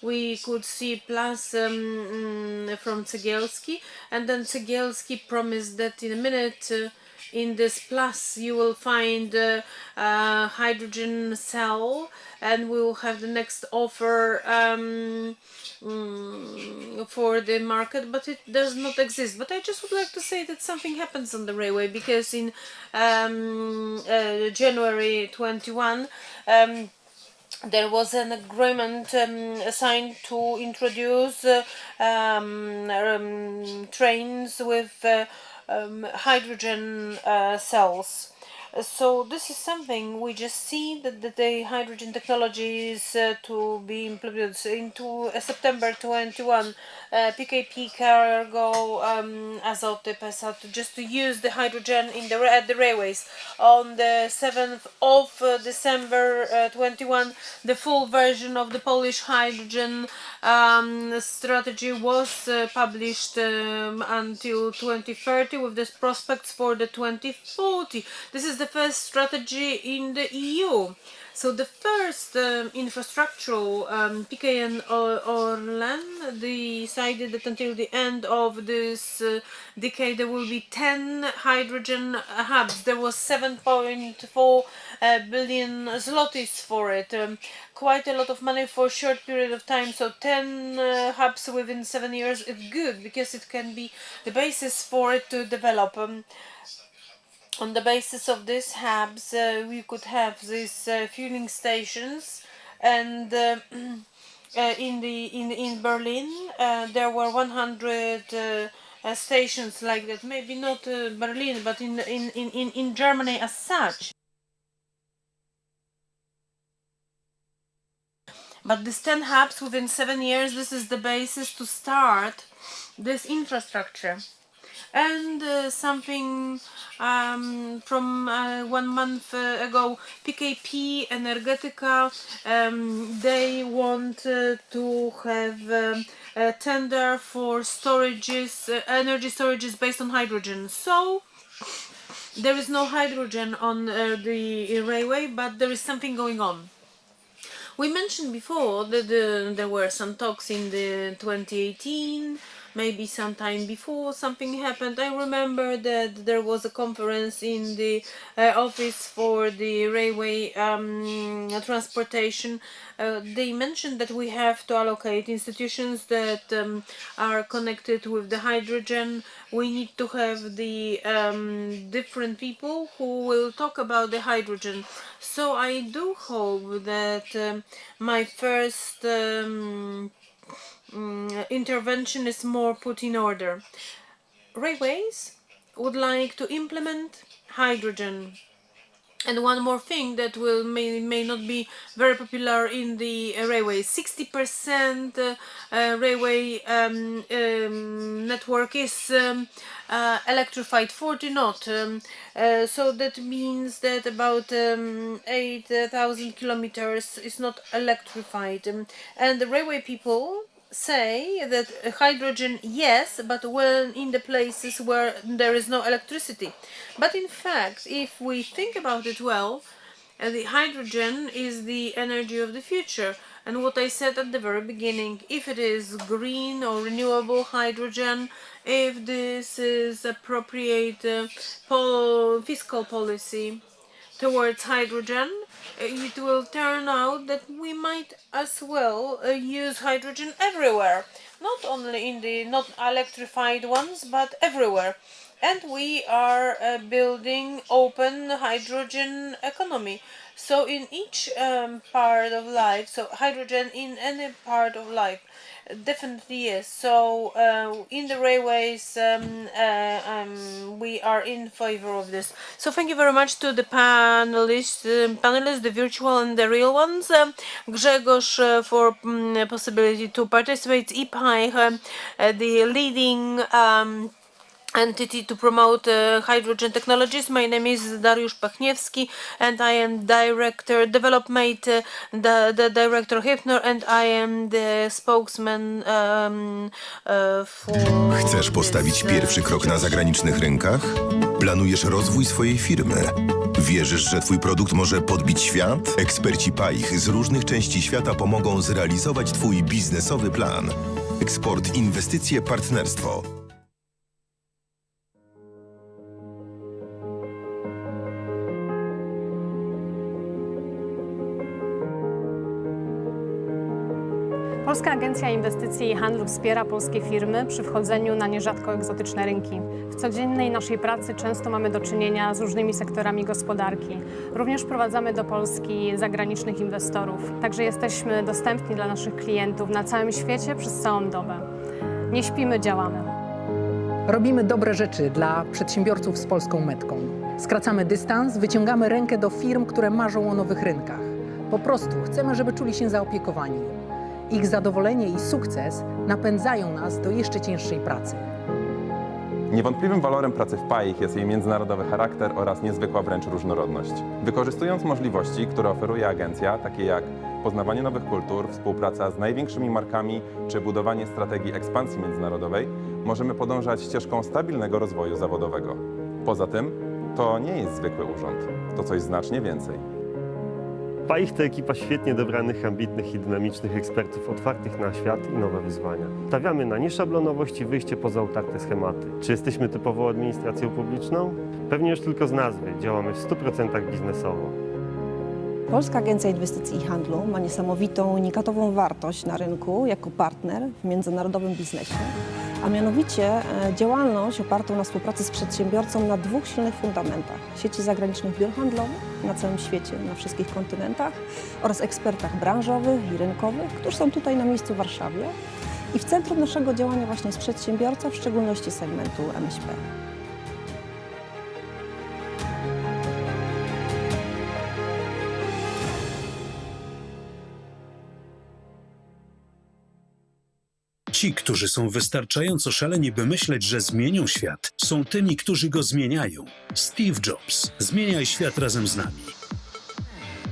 F: We could see plus from Cegielski, and then Cegielski promised that in a minute in this plus you will find a hydrogen cell, and we will have the next offer for the market, but it does not exist. But I just would like to say that something happens on the railway, because in January 21 there was an agreement signed to introduce trains with hydrogen cells. So this is something we just see that the hydrogen technology is to be implemented into September 21. PKP Cargo, Azoty, PESA, just to use the hydrogen in at the railways. On the 7th of December 21, the full version of the Polish hydrogen strategy was published until 2030, with the prospects for the 2040. This is the first strategy in the EU. So the first infrastructural PKN Orlen decided that until the end of this decade there will be 10 hydrogen hubs. There was 7.4 billion zlotys for it. Quite a lot of money for a short period of time. So 10 hubs within 7 years is good, because it can be the basis for it to develop. On the basis of these hubs, we could have these fueling stations, and in Berlin there were 100 stations like that. Maybe not Berlin, but in Germany as such. But these 10 hubs within 7 years, this is the basis to start this infrastructure. And something from 1 month ago, PKP Energetyka, they want to have a tender for storages, energy storages based on hydrogen. So there is no hydrogen on the railway, but there is something going on. We mentioned before that there were some talks in the 2018, maybe sometime before something happened. I remember that there was a conference in the office for the railway transportation. They mentioned that we have to allocate institutions that are connected with the hydrogen. We need to have the different people who will talk about the hydrogen. So I do hope that my first intervention is more put in order. Railways would like to implement hydrogen. And one more thing that may not be very popular in the railways: 60% railway network is electrified, 40 not. So that means that about 8,000 kilometers is not electrified. And the railway people say that hydrogen, yes, but when in the places where there is no electricity. But in fact, if we think about it well, the hydrogen is the energy of the future. And what I said at the very beginning, if it is green or renewable hydrogen, if this is appropriate fiscal policy towards hydrogen, it will turn out that we might as well use hydrogen everywhere, not only in the not electrified ones, but everywhere. And we are building open hydrogen economy. So in each part of life, so hydrogen in any part of life, definitely yes. So in the railways, we are in favor of this. So thank you very much to the panelists, the virtual and the real ones. Grzegorz for possibility to participate. PAIH, the leading entity to promote hydrogen technologies. My name is Dariusz Pachniewski and I am Director Development, the Director Hifner, and I am the spokesman for
H: Chcesz postawić pierwszy krok na zagranicznych rynkach? Planujesz rozwój swojej firmy? Wierzysz, że twój produkt może podbić świat? Eksperci PAIH z różnych części świata pomogą zrealizować twój biznesowy plan. Eksport, inwestycje, partnerstwo.
A: Polska Agencja Inwestycji i Handlu wspiera polskie firmy przy wchodzeniu na nierzadko egzotyczne rynki. W codziennej naszej pracy często mamy do czynienia z różnymi sektorami gospodarki. Również wprowadzamy do Polski zagranicznych inwestorów, także jesteśmy dostępni dla naszych klientów na całym świecie przez całą dobę. Nie śpimy, działamy.
B: Robimy dobre rzeczy dla przedsiębiorców z polską metką. Skracamy dystans, wyciągamy rękę do firm, które marzą o nowych rynkach. Po prostu chcemy, żeby czuli się zaopiekowani. Ich zadowolenie i sukces napędzają nas do jeszcze cięższej pracy.
C: Niewątpliwym walorem pracy w PAIH jest jej międzynarodowy charakter oraz niezwykła wręcz różnorodność. Wykorzystując możliwości, które oferuje agencja, takie jak poznawanie nowych kultur, współpraca z największymi markami czy budowanie strategii ekspansji międzynarodowej, możemy podążać ścieżką stabilnego rozwoju zawodowego. Poza tym, to nie jest zwykły urząd, to coś znacznie więcej.
D: PAIH to ekipa świetnie dobranych, ambitnych i dynamicznych ekspertów otwartych na świat i nowe wyzwania. Stawiamy na nieszablonowość i wyjście poza utarte schematy. Czy jesteśmy typową administracją publiczną? Pewnie już tylko z nazwy. Działamy w 100% biznesowo.
E: Polska Agencja Inwestycji i Handlu ma niesamowitą, unikatową wartość na rynku jako partner w międzynarodowym biznesie, a mianowicie działalność opartą na współpracy z przedsiębiorcą na dwóch silnych fundamentach: sieci zagranicznych biur handlowych na całym świecie, na wszystkich kontynentach oraz ekspertach branżowych i rynkowych, którzy są tutaj na miejscu w Warszawie. I w centrum naszego działania właśnie jest przedsiębiorca, w szczególności segmentu MŚP.
I: Ci, Ci, którzy są wystarczająco szaleni, by myśleć, że zmienią świat, są tymi, którzy go zmieniają. Steve Jobs. Zmieniaj świat razem z nami.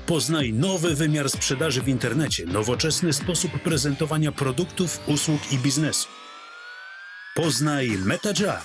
I: Poznaj nowy wymiar sprzedaży w internecie, nowoczesny sposób prezentowania produktów, usług i biznesu. Poznaj MetaJar.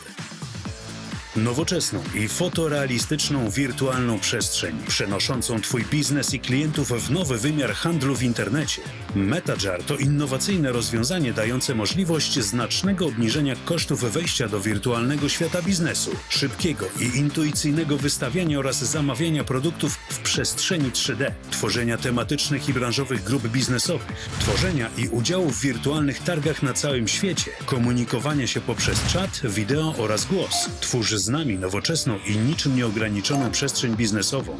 I: Nowoczesną i fotorealistyczną wirtualną przestrzeń, przenoszącą Twój biznes i klientów w nowy wymiar handlu w internecie. MetaJar to innowacyjne rozwiązanie dające możliwość znacznego obniżenia kosztów wejścia do wirtualnego świata biznesu, szybkiego i intuicyjnego wystawiania oraz zamawiania produktów w przestrzeni 3D, tworzenia tematycznych i branżowych grup biznesowych, tworzenia i udziału w wirtualnych targach na całym świecie, komunikowania się poprzez czat, wideo oraz głos. Twórz z nami nowoczesną i niczym nieograniczoną przestrzeń biznesową.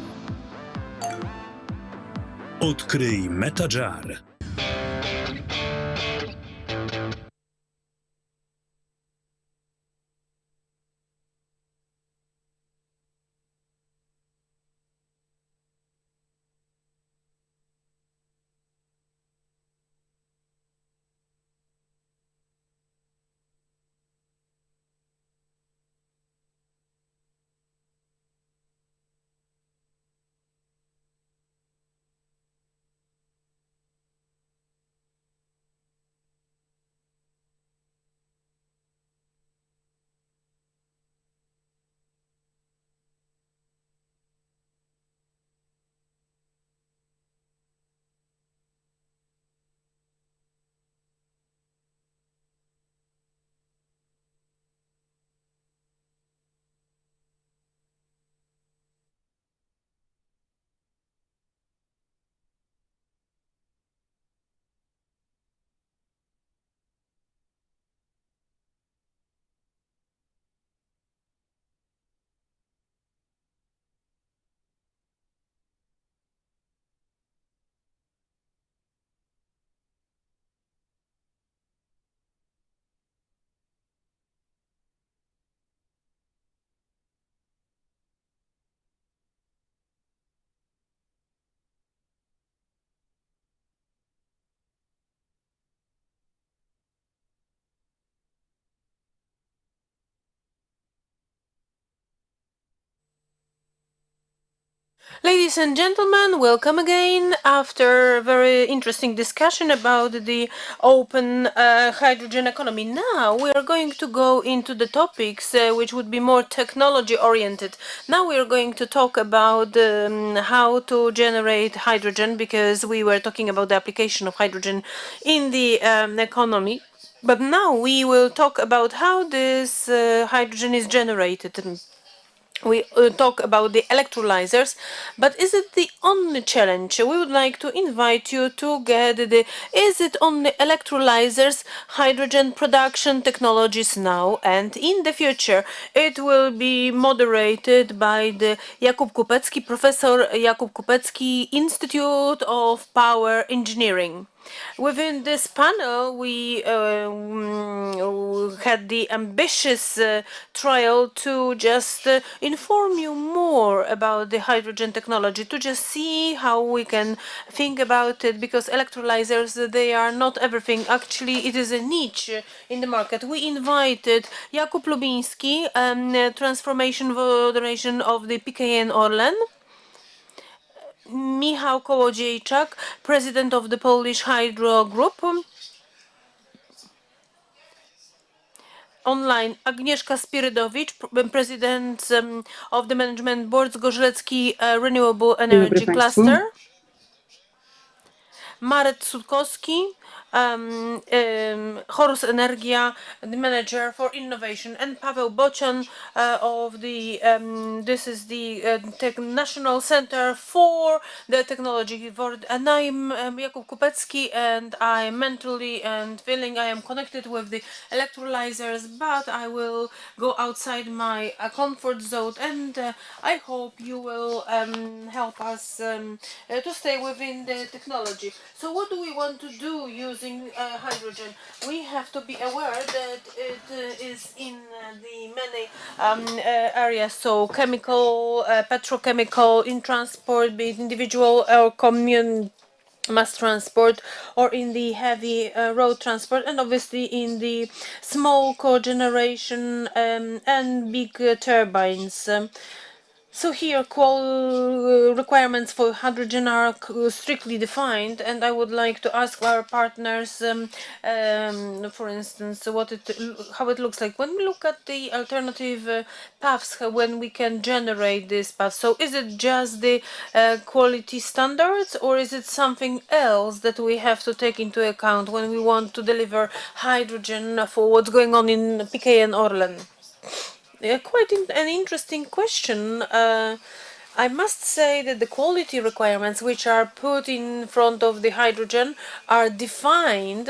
I: Odkryj MetaJar.
F: Ladies and gentlemen, welcome again after a very interesting discussion about the open hydrogen economy. Now we are going to go into the topics which would be more technology oriented. Now we are going to talk about how to generate hydrogen, because we were talking about the application of hydrogen in the economy. But now we will talk about how this hydrogen is generated. We talk about the electrolysers, but is it the only challenge? We would like to invite you to get is it only electrolysers, hydrogen production technologies now and in the future? It will be moderated by the Jakub Kupecki, Professor Jakub Kupecki, Institute of Power Engineering. Within this panel, we had the ambitious trial to just inform you more about the hydrogen technology, to just see how we can think about it, because electrolysers, they are not everything. Actually, it is a niche in the market. We invited Jakub Lubiński, transformation moderation of the PKN Orlen, Michał Kołodziejczak, president of the Polish Hydro Group. Online Agnieszka Spirydowicz, president of the management board Zgorzelecki Renewable Energy Cluster. Marek Sutkowski, Horus Energia, the manager for innovation, and Paweł Bocian of the this is the National Center for the Technology. And I'm Jakub Kupecki, and I mentally and feeling I am connected with the electrolysers, but I will go outside my comfort zone, and I hope you will help us to stay within the technology. So what do we want to do using hydrogen? We have to be aware that it is in the many areas, so chemical, petrochemical, in transport, be it individual or mass transport or in the heavy road transport, and obviously in the small cogeneration and big turbines. So here, requirements for hydrogen are strictly defined, and I would like to ask our partners, for instance, how it looks like when we look at the alternative paths, when we can generate this path. So is it just the quality standards, or is it something else that we have to take into account when we want to deliver hydrogen for what's going on in PK and Orlen? Quite an interesting question. I must say that the quality requirements which are put in front of the hydrogen are defined,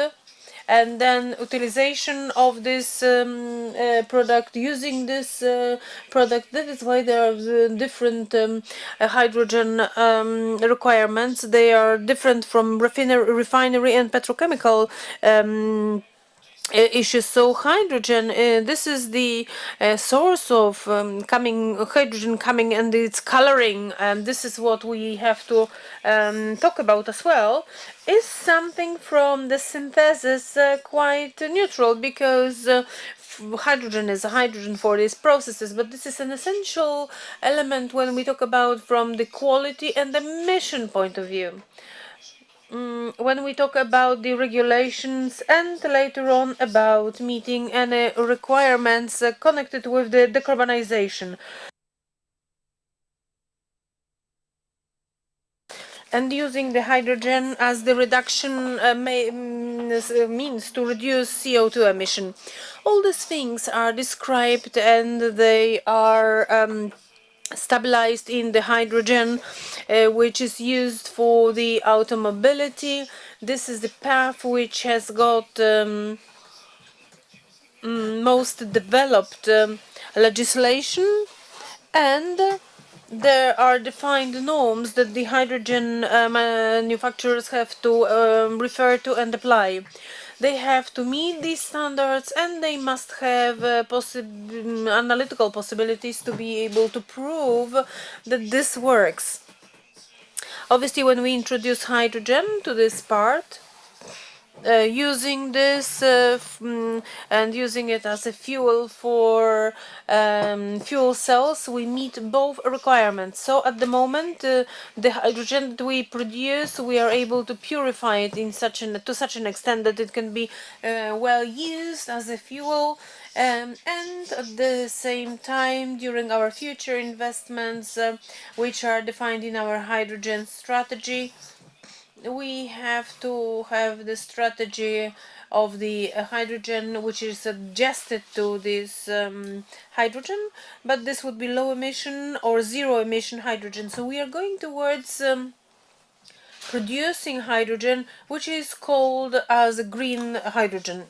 F: and then utilization of this product, using this product, that is why there are different hydrogen requirements. They are different from refinery and petrochemical issues. So hydrogen, this is the source of hydrogen coming, and its coloring, and this is what we have to talk about as well, is something from the synthesis quite neutral, because hydrogen is a hydrogen for these processes, but this is an essential element when we talk about from the quality and emission point of view. When we talk about the regulations and later on about meeting any requirements connected with the decarbonization. And using the hydrogen as the reduction means to reduce CO2 emission. All these things are described, and they are stabilized in the hydrogen which is used for the automobility. This is the path which has got most developed legislation, and there are defined norms that the hydrogen manufacturers have to refer to and apply. They have to meet these standards, and they must have analytical possibilities to be able to prove that this works. Obviously, when we introduce hydrogen to this part, using this and using it as a fuel for fuel cells, we meet both requirements. So at the moment, the hydrogen that we produce, we are able to purify it to such an extent that it can be well used as a fuel. And at the same time, during our future investments, which are defined in our hydrogen strategy, we have to have the strategy of the hydrogen which is adjusted to this hydrogen, but this would be low emission or zero emission hydrogen. So we are going towards producing hydrogen which is called as green hydrogen.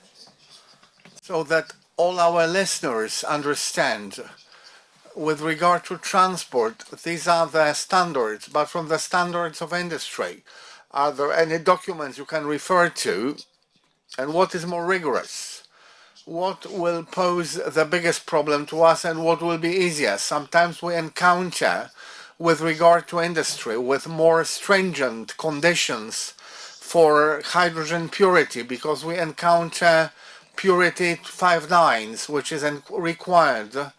G: So that all our listeners understand, with regard to transport, these are the standards, but from the standards of industry, are there any documents you can refer to? And what is more rigorous? What will pose the biggest problem to us, and what will be easier? Sometimes we encounter, with regard to industry, with more stringent conditions for hydrogen purity, because we encounter purity 5 nines, which is required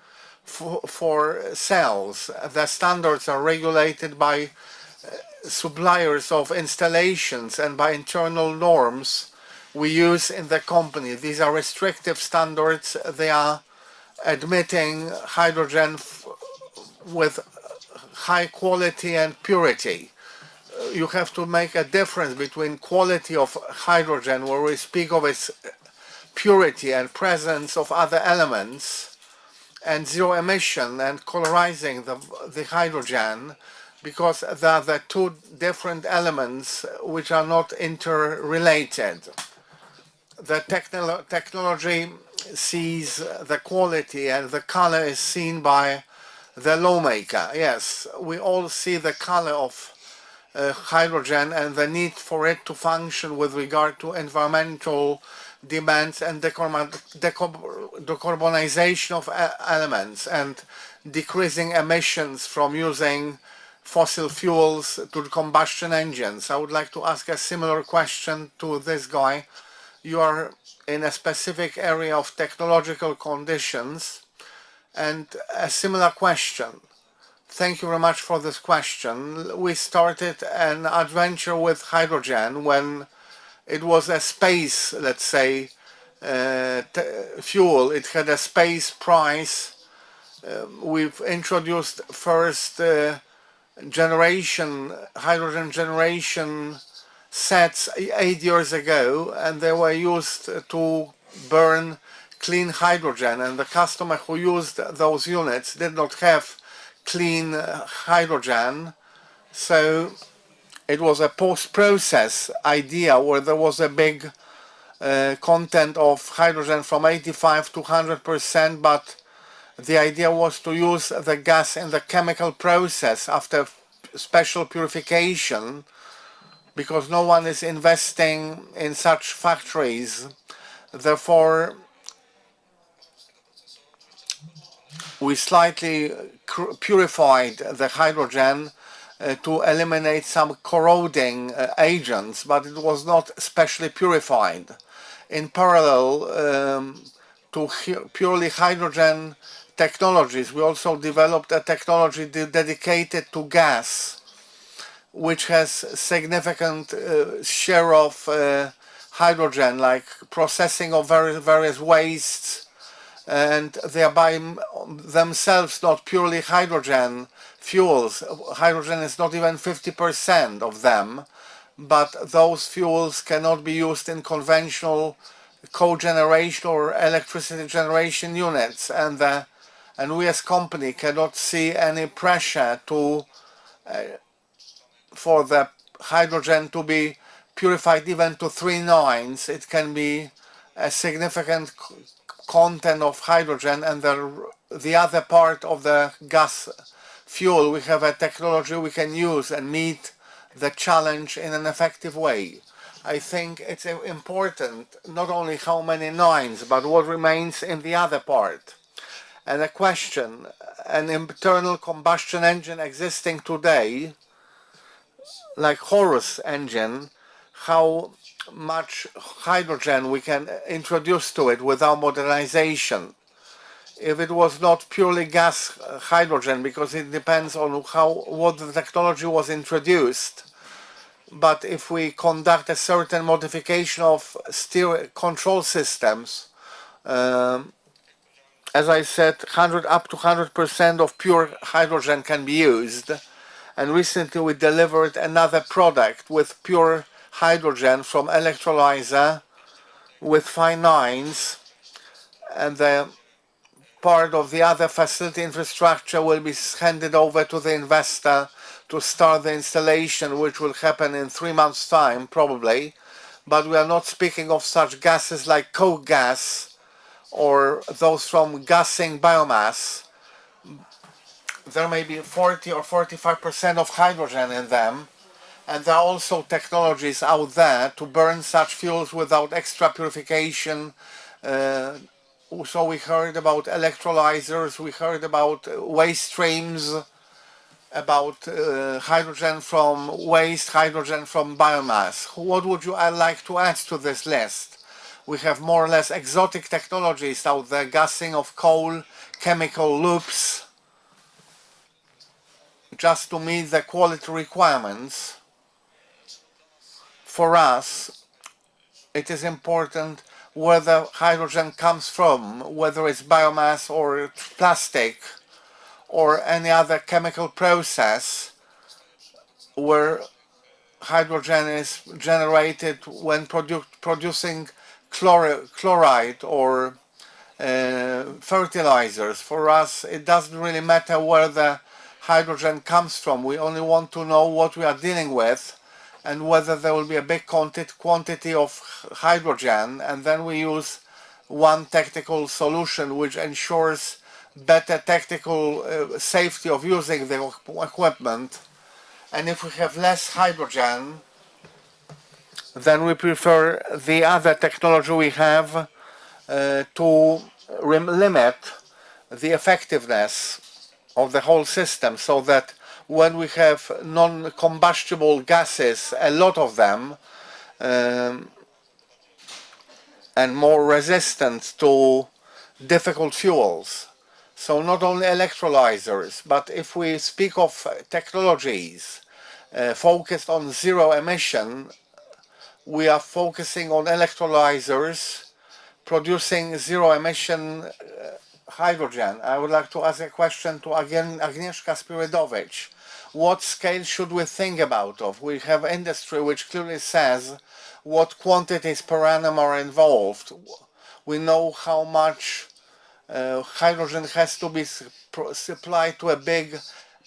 G: for cells. The standards are regulated by suppliers of installations and by internal norms we use in the company. These are restrictive standards. They are admitting hydrogen with high quality and purity. You have to make a difference between quality of hydrogen, where we speak of its purity and presence of other elements, and zero emission and colorizing the hydrogen, because they are the two different elements which are not interrelated. The technology sees the quality, and the color is seen by the lawmaker. Yes, we all see the color of hydrogen and the need for it to function with regard to environmental demands and decarbonization of elements, and decreasing emissions from using fossil fuels to combustion engines. I would like to ask a similar question to this guy. You are in a specific area of technological conditions, and a similar question. Thank you very much for this question. We started an adventure with hydrogen when it was a space, let's say, fuel. It had a space price. We've introduced first hydrogen generation sets 8 years ago, and they were used to burn clean hydrogen, and the customer who used those units did not have clean hydrogen, so it was a post-process idea where there was a big content of hydrogen from 85 to 100%, but the idea was to use the gas in the chemical process after special purification, because no one is investing in such factories. Therefore, we slightly purified the hydrogen to eliminate some corroding agents, but it was not specially purified. In parallel to purely hydrogen technologies, we also developed a technology dedicated to gas, which has significant share of hydrogen, like processing of various wastes, and thereby themselves not purely hydrogen fuels. Hydrogen is not even 50% of them, but those fuels cannot be used in conventional cogeneration or electricity generation units, and we as company cannot see any pressure to for the hydrogen to be purified even to 3 nines. It can be a significant content of hydrogen, and the other part of the gas fuel, we have a technology we can use and meet the challenge in an effective way. I think it's important not only how many nines, but what remains in the other part. And a question, an internal combustion engine existing today, like Horus engine, how much hydrogen we can introduce to it without modernization. If it was not purely gas hydrogen, because it depends on what the technology was introduced, but if we conduct a certain modification of control systems, as I said, up to 100% of pure hydrogen can be used. And recently we delivered another product with pure hydrogen from electrolyzer with 5 nines, and the part of the other facility infrastructure will be handed over to the investor to start the installation, which will happen in 3 months' time probably. But we are not speaking of such gases like coke gas or those from gassing biomass. There may be 40 or 45% of hydrogen in them, and there are also technologies out there to burn such fuels without extra purification. So we heard about electrolysers, we heard about waste streams, about hydrogen from waste, hydrogen from biomass. What would you like to add to this list? We have more or less exotic technologies out there, gassing of coal, chemical loops, just to meet the quality requirements. For us, it is important where the hydrogen comes from, whether it's biomass or plastic or any other chemical process where hydrogen is generated when producing chloride or fertilizers. For us, it doesn't really matter where the hydrogen comes from. We only want to know what we are dealing with and whether there will be a big quantity of hydrogen, and then we use one technical solution which ensures better technical safety of using the equipment. And if we have less hydrogen, then we prefer the other technology we have to limit the effectiveness of the whole system, so that when we have non-combustible gases, a lot of them, and more resistant to difficult fuels. So not only electrolysers, but if we speak of technologies focused on zero emission, we are focusing on electrolysers producing zero emission hydrogen. I would like to ask a question to Agnieszka Spiridowicz. What scale should we think about of? We have industry which clearly says what quantities per annum are involved. We know how much hydrogen has to be supplied to a big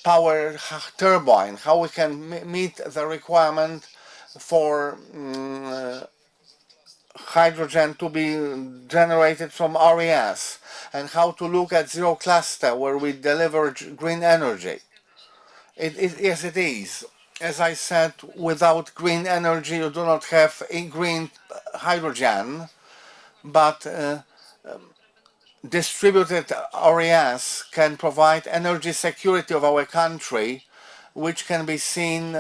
G: power turbine, how we can meet the requirement for hydrogen to be generated from RES, and how to look at zero cluster where we deliver green energy. Yes, it is. As I said, without green energy you do not have green hydrogen, but distributed RES can provide energy security of our country, which can be seen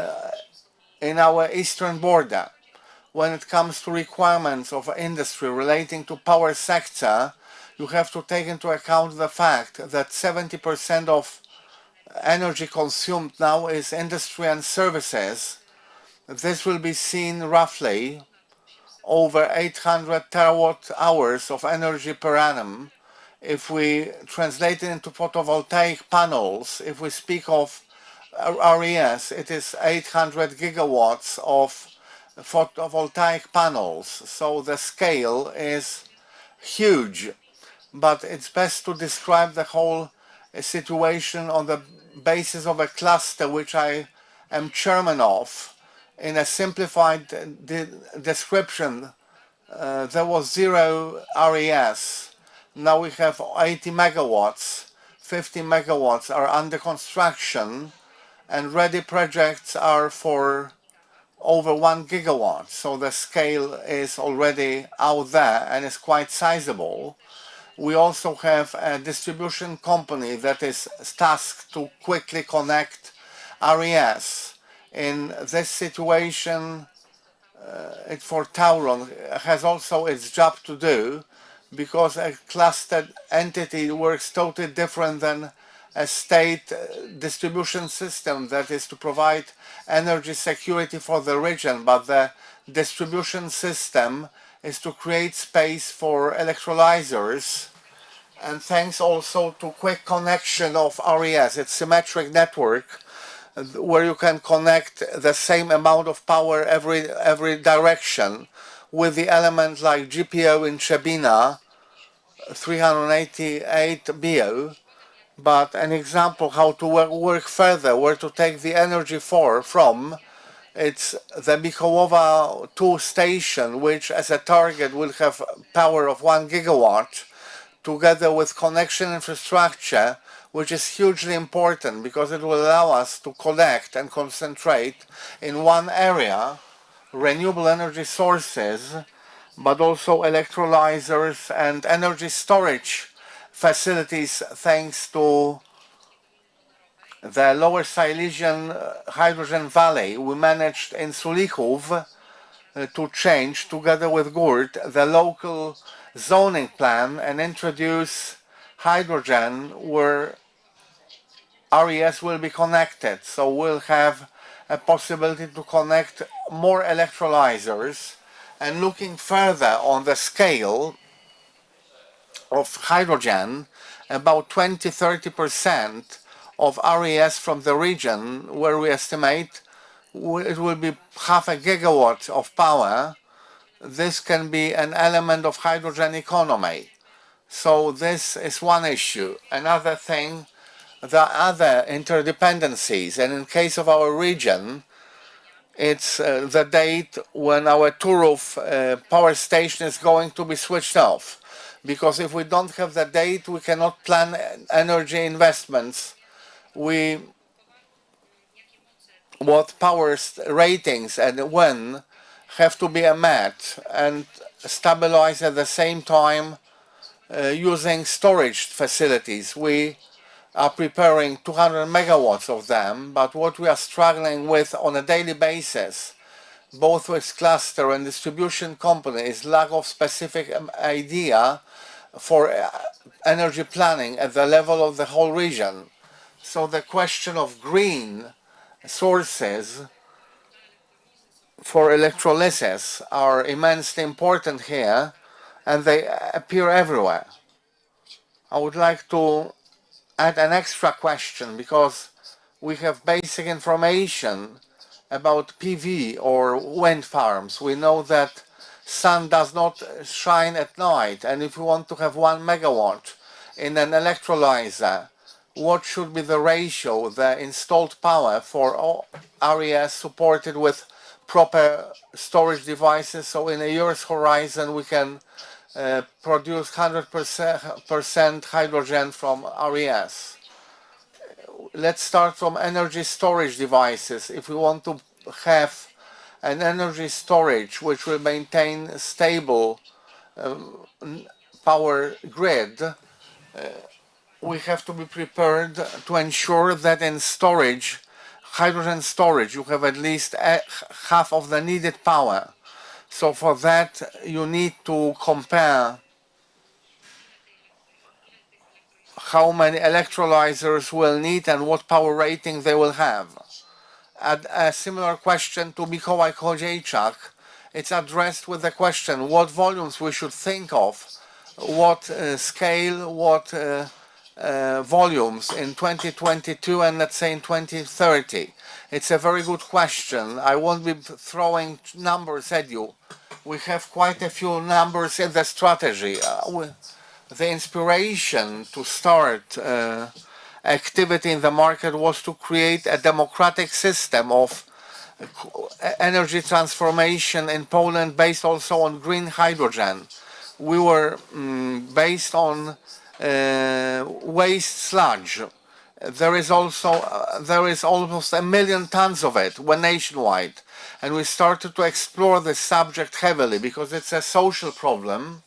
G: in our eastern border. When it comes to requirements of industry relating to power sector, you have to take into account the fact that 70% of energy consumed now is industry and services. This will be seen roughly over 800 terawatt hours of energy per annum. If we translate it into photovoltaic panels, if we speak of RES, it is 800 gigawatts of photovoltaic panels. So the scale is huge, but it's best to describe the whole situation on the basis of a cluster which I am chairman of. In a simplified description, there was zero RES. Now we have 80 megawatts, 50 megawatts are under construction, and ready projects are for over 1 gigawatt. So the scale is already out there and is quite sizable. We also have a distribution company that is tasked to quickly connect RES. In this situation, it for Tauron has also its job to do, because a clustered entity works totally different than a state distribution system that is to provide energy security for the region, but the distribution system is to create space for electrolysers. And thanks also to quick connection of RES, it's symmetric network where you can connect the same amount of power every direction with the element like GPO in Trzebina, 388 BO. But an example how to work further, where to take the energy from, it's the Michałowa 2 station, which as a target will have power of 1 gigawatt, together with connection infrastructure, which is hugely important because it will allow us to collect and concentrate in one area renewable energy sources, but also electrolysers and energy storage facilities, thanks to the Lower Silesian Hydrogen Valley. We managed in Sulichów to change, together with GURT, the local zoning plan and introduce hydrogen where RES will be connected. So we'll have a possibility to connect more electrolysers. And looking further on the scale of hydrogen, about 20-30% of RES from the region, where we estimate it will be half a gigawatt of power. This can be an element of hydrogen economy. So this is one issue. Another thing, the other interdependencies, and in case of our region, it's the date when our Turów power station is going to be switched off. Because if we don't have the date, we cannot plan energy investments. What power ratings and when have to be met and stabilized at the same time using storage facilities. We are preparing 200 megawatts of them, but what we are struggling with on a daily basis, both with cluster and distribution company, is lack of specific idea for energy planning at the level of the whole region. So the question of green sources for electrolysis are immensely important here, and they appear everywhere. I would like to add an extra question, because we have basic information about PV or wind farms. We know that sun does not shine at night, and if you want to have 1 megawatt in an electrolyzer, what should be the ratio, the installed power for RES supported with proper storage devices, so in a year's horizon we can produce 100% hydrogen from RES. Let's start from energy storage devices. If we want to have an energy storage which will maintain stable power grid, we have to be prepared to ensure that in storage, hydrogen storage, you have at least half of the needed power. So for that, you need to compare how many electrolyzers will need and what power rating they will have. A similar question to Mikołaj Koziejczak. It's addressed with the question what volumes we should think of, what scale, what volumes in 2022 and let's say in 2030. It's a very good question. I won't be throwing numbers at you. We have quite a few numbers in the strategy. The inspiration to start activity in the market was to create a democratic system of energy transformation in Poland based also on green hydrogen. We were based on waste sludge. There is almost 1 million tons of it nationwide, and we started to explore this subject heavily because it's a social problem,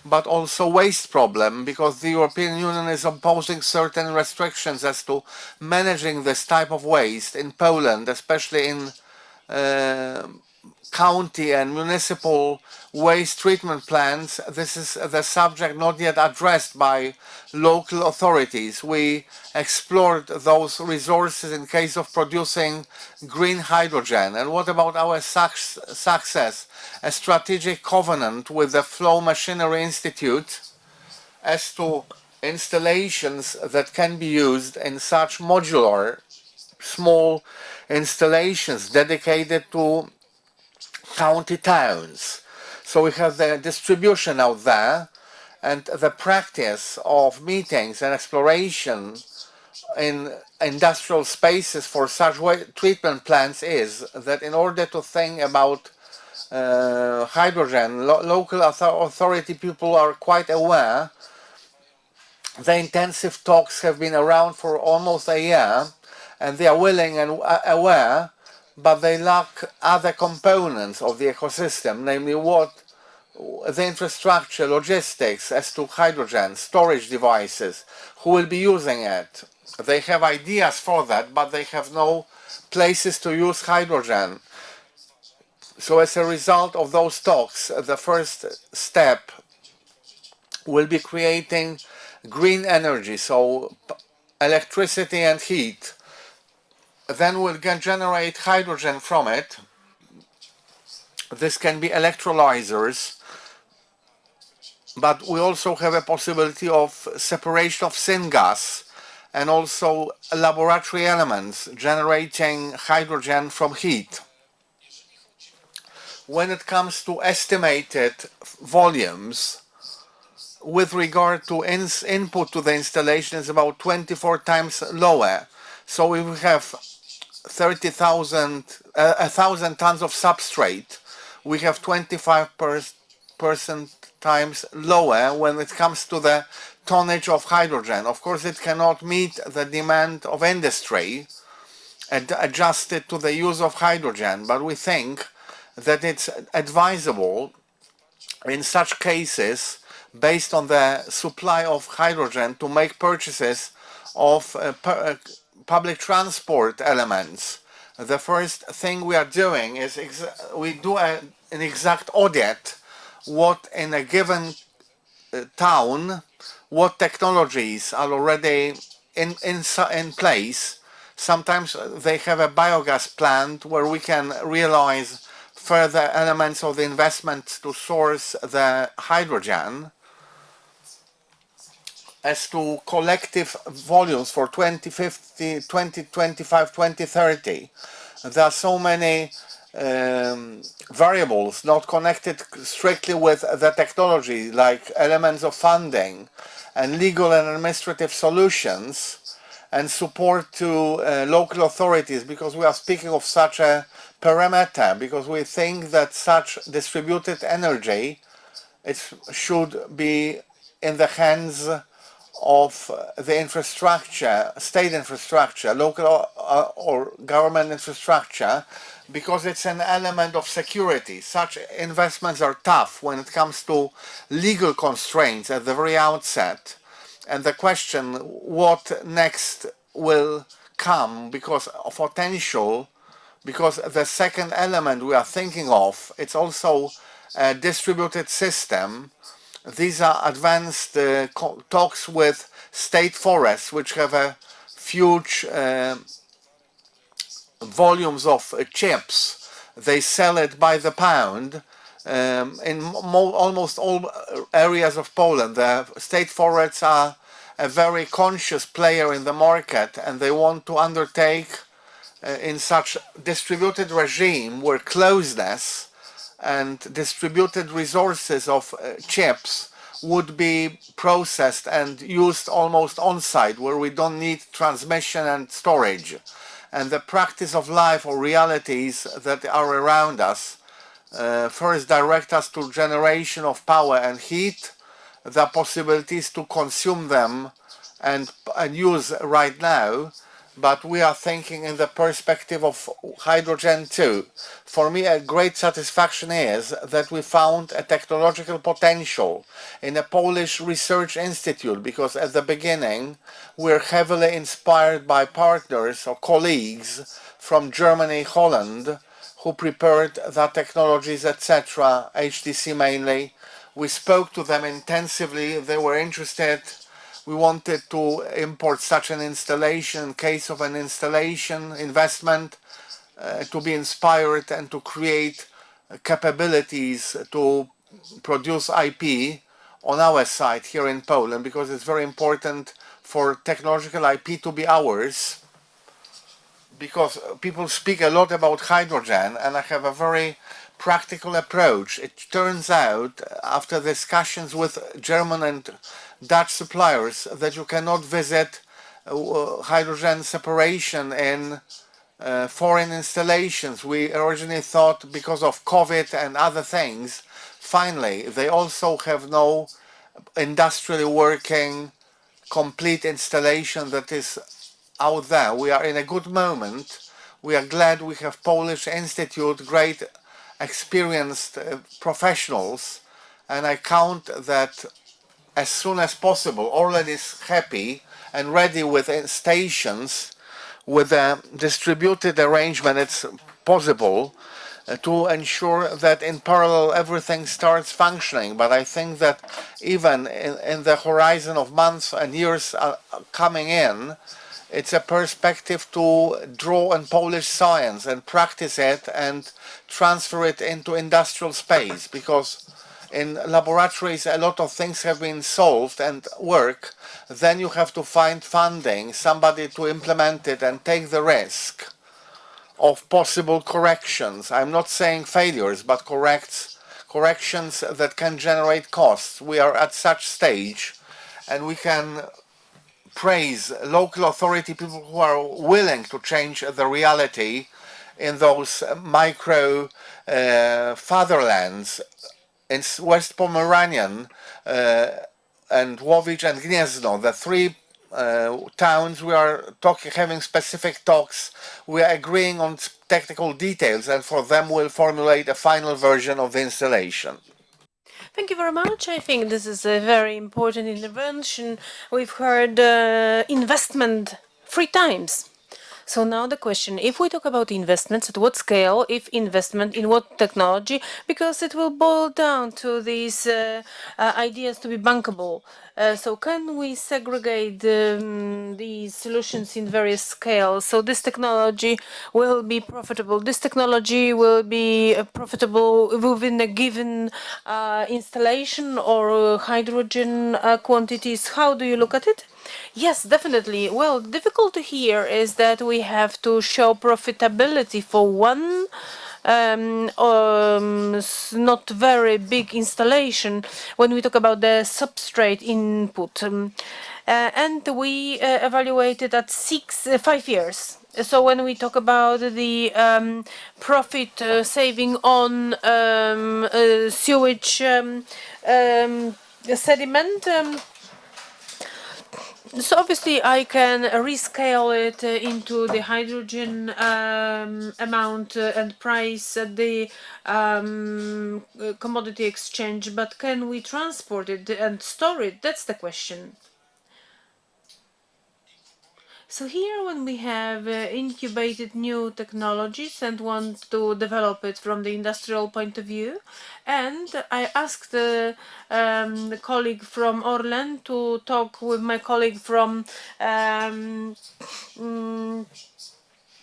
G: but also waste problem, because the European Union is imposing certain restrictions as to managing this type of waste in Poland, especially in county and municipal waste treatment plants. This is the subject not yet addressed by local authorities. We explored those resources in case of producing green hydrogen. And what about our success? A strategic covenant with the Flow Machinery Institute as to installations that can be used in such modular small installations dedicated to county towns. So we have the distribution out there, and the practice of meetings and exploration in industrial spaces for such treatment plants is that in order to think about hydrogen, local authority people are quite aware. The intensive talks have been around for almost a year, and they are willing and aware, but they lack other components of the ecosystem, namely the infrastructure, logistics as to hydrogen, storage devices, who will be using it. They have ideas for that, but they have no places to use hydrogen. So as a result of those talks, the first step will be creating green energy, so electricity and heat. Then we'll generate hydrogen from it. This can be electrolysers, but we also have a possibility of separation of syngas and also laboratory elements generating hydrogen from heat. When it comes to estimated volumes, with regard to input to the installation is about 24 times lower. So we have 1,000 tons of substrate. We have 25% times lower when it comes to the tonnage of hydrogen. Of course, it cannot meet the demand of industry and adjusted to the use of hydrogen, but we think that it's advisable in such cases, based on the supply of hydrogen, to make purchases of public transport elements. The first thing we are doing is we do an exact audit what in a given town, what technologies are already in place. Sometimes they have a biogas plant where we can realize further elements of the investment to source the hydrogen. As to collective volumes for 2050, 2025, 2030, there are so many variables not connected strictly with the technology, like elements of funding and legal and administrative solutions and support to local authorities, because we are speaking of such a parameter, because we think that such distributed energy, it should be in the hands of the infrastructure, state infrastructure, local or government infrastructure, because it's an element of security. Such investments are tough when it comes to legal constraints at the very outset. And the question, what next will come because of potential, because the second element we are thinking of, it's also a distributed system. These are advanced talks with state forests, which have a huge volumes of chips. They sell it by the pound in almost all areas of Poland. The state forests are a very conscious player in the market, and they want to undertake in such distributed regime where closeness and distributed resources of chips would be processed and used almost on-site, where we don't need transmission and storage. And the practice of life or realities that are around us first direct us to generation of power and heat, the possibilities to consume them and use right now, but we are thinking in the perspective of hydrogen too. For me, a great satisfaction is that we found a technological potential in a Polish research institute, because at the beginning we're heavily inspired by partners or colleagues from Germany, Holland, who prepared the technologies, etc., HTC mainly. We spoke to them intensively, they were interested. We wanted to import such an installation in case of an installation investment to be inspired and to create capabilities to produce IP on our side here in Poland, because it's very important for technological IP to be ours, because people speak a lot about hydrogen, and I have a very practical approach. It turns out, after discussions with German and Dutch suppliers, that you cannot visit hydrogen separation in foreign installations. We originally thought because of COVID and other things. Finally, they also have no industrially working complete installation that is out there. We are in a good moment. We are glad we have Polish Institute, great experienced professionals, and I count that as soon as possible. Orlen is happy and ready with stations with a distributed arrangement. It's possible to ensure that in parallel everything starts functioning. But I think that even in the horizon of months and years coming in, it's a perspective to draw on Polish science and practice it and transfer it into industrial space, because in laboratories a lot of things have been solved and work. Then you have to find funding, somebody to implement it and take the risk of possible corrections. I'm not saying failures, but corrections that can generate costs. We are at such stage, and we can praise local authority people who are willing to change the reality in those micro fatherlands. In West Pomeranian and Łowicz and Gniezno, the three towns we are having specific talks, we are agreeing on technical details, and for them we'll formulate a final version of the installation.
F: Thank you very much. I think this is a very important intervention. We've heard investment 3 times. So now the question, if we talk about investments, at what scale, if investment, in what technology, because it will boil down to these ideas to be bankable. So can we segregate these solutions in various scales? So this technology will be profitable. This technology will be profitable within a given installation or hydrogen quantities. How do you look at it? Yes, definitely. Well, the difficulty here is that we have to show profitability for one not very big installation when we talk about the substrate input. And we evaluated at 5 years. So when we talk about the profit saving on sewage sediment, so obviously I can rescale it into the hydrogen amount and price at the commodity exchange, but can we transport it and store it? That's the question. So here when we have incubated new technologies and want to develop it from the industrial point of view, and I asked the colleague from Orlen to talk with my colleague from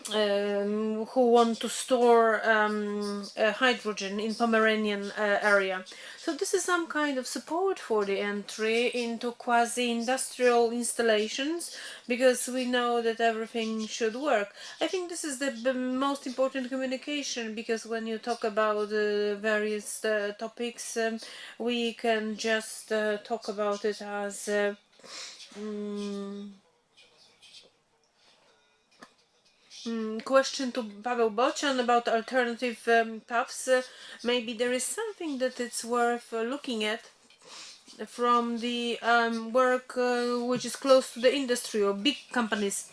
F: who want to store hydrogen in Pomeranian area. So this is some kind of support for the entry into quasi-industrial installations, because we know that everything should work. I think this is the most important communication, because when you talk about various topics, we can just talk about it as question to Paweł Bocian about alternative paths. Maybe there is something that it's worth looking at from the work which is close to the industry or big companies.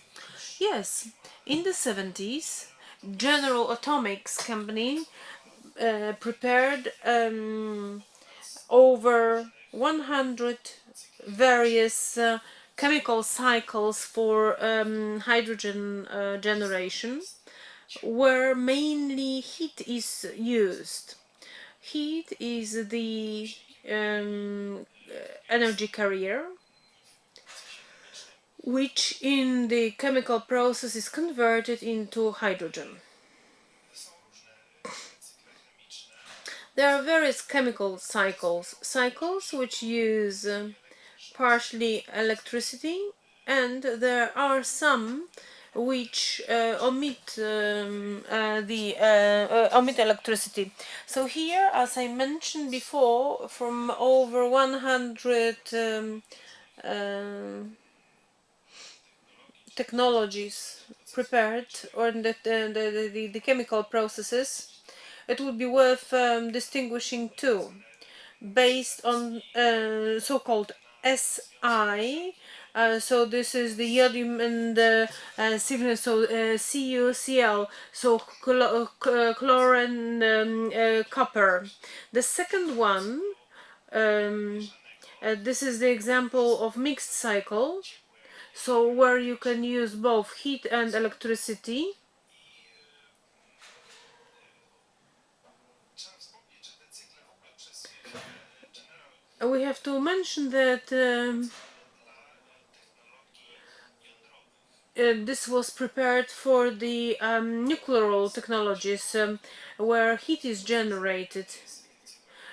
F: Yes, in the 70s, General Atomics company prepared over 100 various chemical cycles for hydrogen generation, where mainly heat is used. Heat is the energy carrier, which in the chemical process is converted into hydrogen. There are various chemical cycles which use partially electricity, and there are some which omit omit electricity. So here, as I mentioned before, from over 100 technologies prepared, or the chemical processes, it would be worth distinguishing two based on so-called SI. So this is the iodium and the signal, so CuCl, so chlorine copper. The second one, this is the example of mixed cycle, so where you can use both heat and electricity. We have to mention that this was prepared for the nuclear technologies, where heat is generated,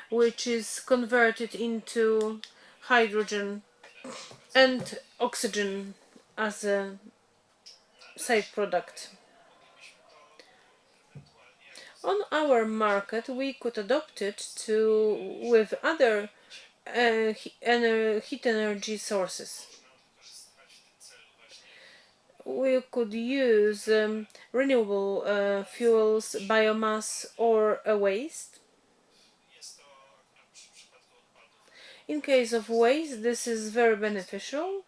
F: which is converted into hydrogen and oxygen as a side product. On our market, we could adopt it with other heat energy sources. We could use renewable fuels, biomass, or a waste. In case of waste, this is very beneficial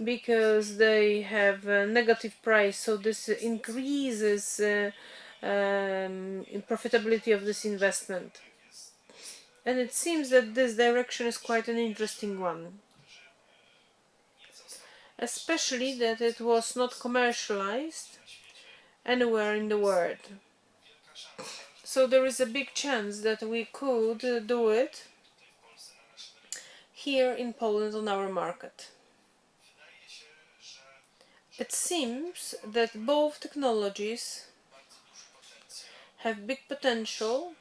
F: because they have a negative price, so this increases profitability of this investment. And it seems that this direction is quite an interesting one. Especially that it was not commercialized anywhere in the world. So there is a big chance that we could do it here in Poland on our market. It seems that both technologies have big potential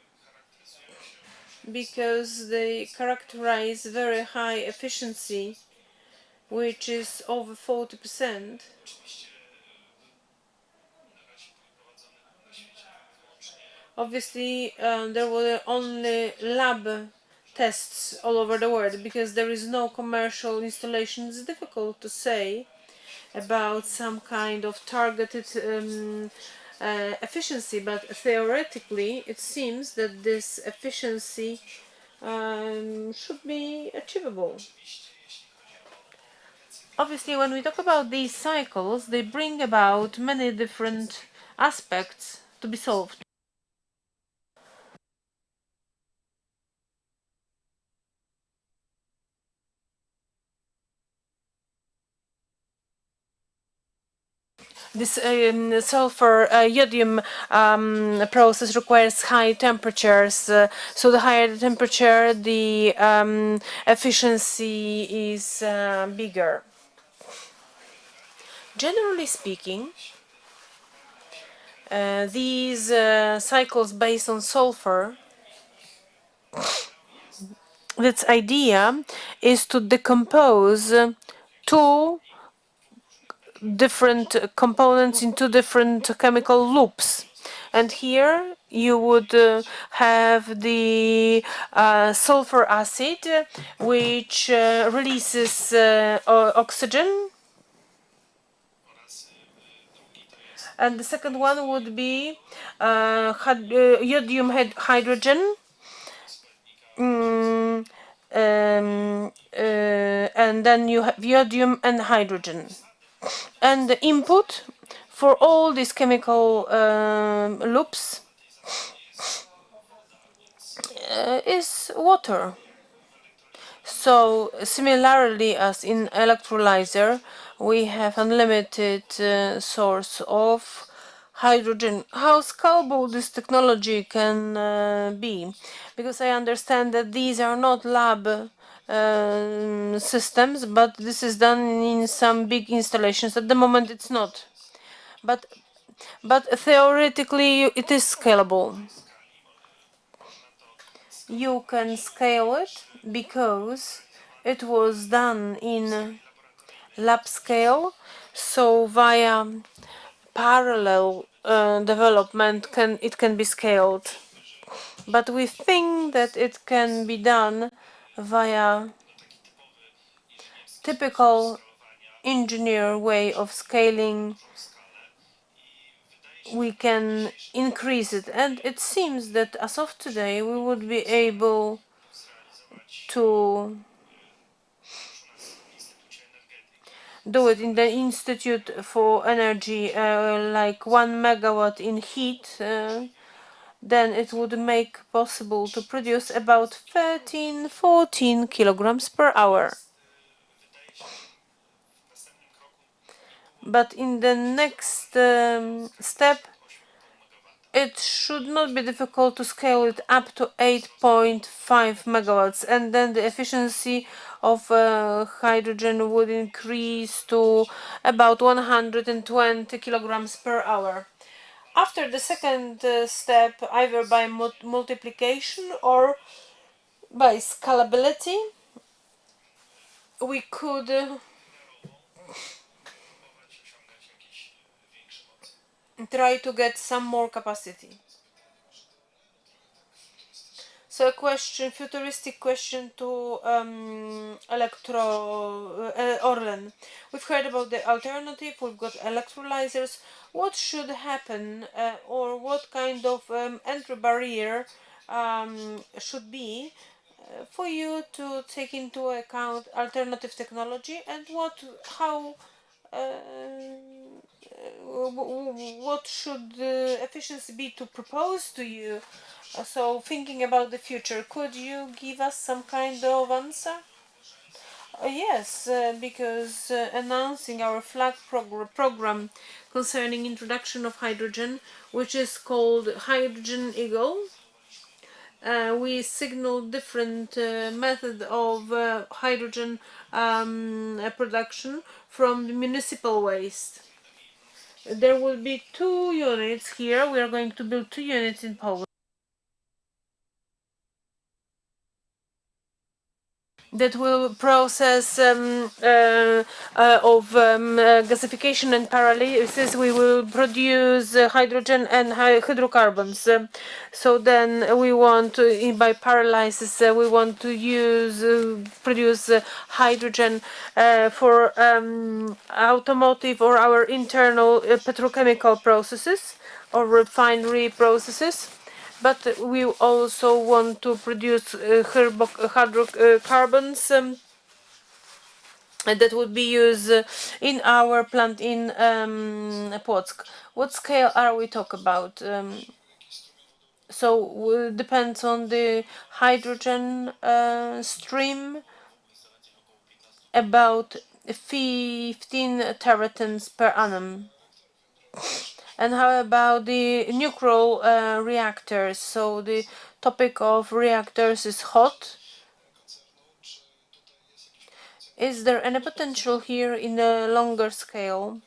F: because they characterize very high efficiency, which is over 40%. Obviously, there were only lab tests all over the world because there is no commercial installation. It's difficult to say about some kind of targeted efficiency, but theoretically it seems that this efficiency should be achievable. Obviously, when we talk about these cycles, they bring about many different aspects to be solved. This sulfur iodium process requires high temperatures. So the higher the temperature, the efficiency is bigger. Generally speaking, these cycles based on sulfur, its idea is to decompose two different components into different chemical loops. And here you would have the sulfur acid, which releases oxygen. And the second one would be iodium hydrogen. And then you have iodium and hydrogen. And the input for all these chemical loops is water. So similarly as in electrolyzer, we have unlimited source of hydrogen. How scalable this technology can be? Because I understand that these are not lab systems, but this is done in some big installations. At the moment it's not. But theoretically it is scalable. You can scale it because it was done in lab scale, so via parallel development it can be scaled. But we think that it can be done via typical engineer way of scaling. We can increase it, and it seems that as of today we would be able to do it in the Institute for Energy, like 1 megawatt in heat, then it would make possible to produce about 13-14 kilograms per hour. But in the next step, it should not be difficult to scale it up to 8.5 megawatts, and then the efficiency of hydrogen would increase to about 120 kilograms per hour. After the second step, either by multiplication or by scalability, we could try to get some more capacity. So a question, futuristic question to Orlen. We've heard about the alternative, we've got electrolysers. What should happen or what kind of entry barrier should be for you to take into account alternative technology, and how what should efficiency be to propose to you? So thinking about the future, could you give us some kind of answer? Yes, because announcing our flag program concerning introduction of hydrogen, which is called Hydrogen Eagle, we signal different method of hydrogen production from the municipal waste. There will be 2 units here. We are going to build 2 units in Poland that will process gasification and pyrolysis. We will produce hydrogen and hydrocarbons. So then we want to, by pyrolysis, we want to produce hydrogen for automotive or our internal petrochemical processes or refinery processes. But we also want to produce hydrocarbons that would be used in our plant in Płock. What scale are we talking about? So depends on the hydrogen stream, about 15 teratons per annum. And how about the nuclear reactors? So the topic of reactors is hot. Is there any potential here in a longer scale?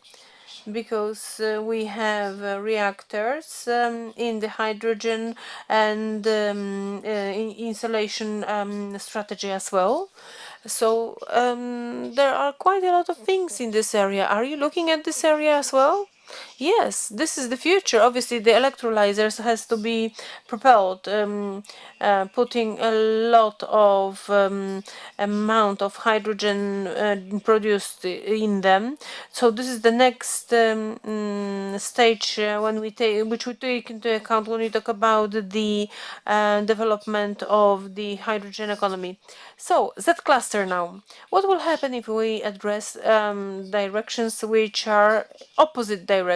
F: Because we have reactors in the hydrogen and insulation strategy as well. So there are quite a lot of things in this area. Are you looking at this area as well? Yes, this is the future. Obviously, the electrolysers has to be propelled, putting a lot of amount of hydrogen produced in them. So this is the next stage when which we take into account when we talk about the development of the hydrogen economy. So Z cluster now. What will happen if we address directions which are opposite directions?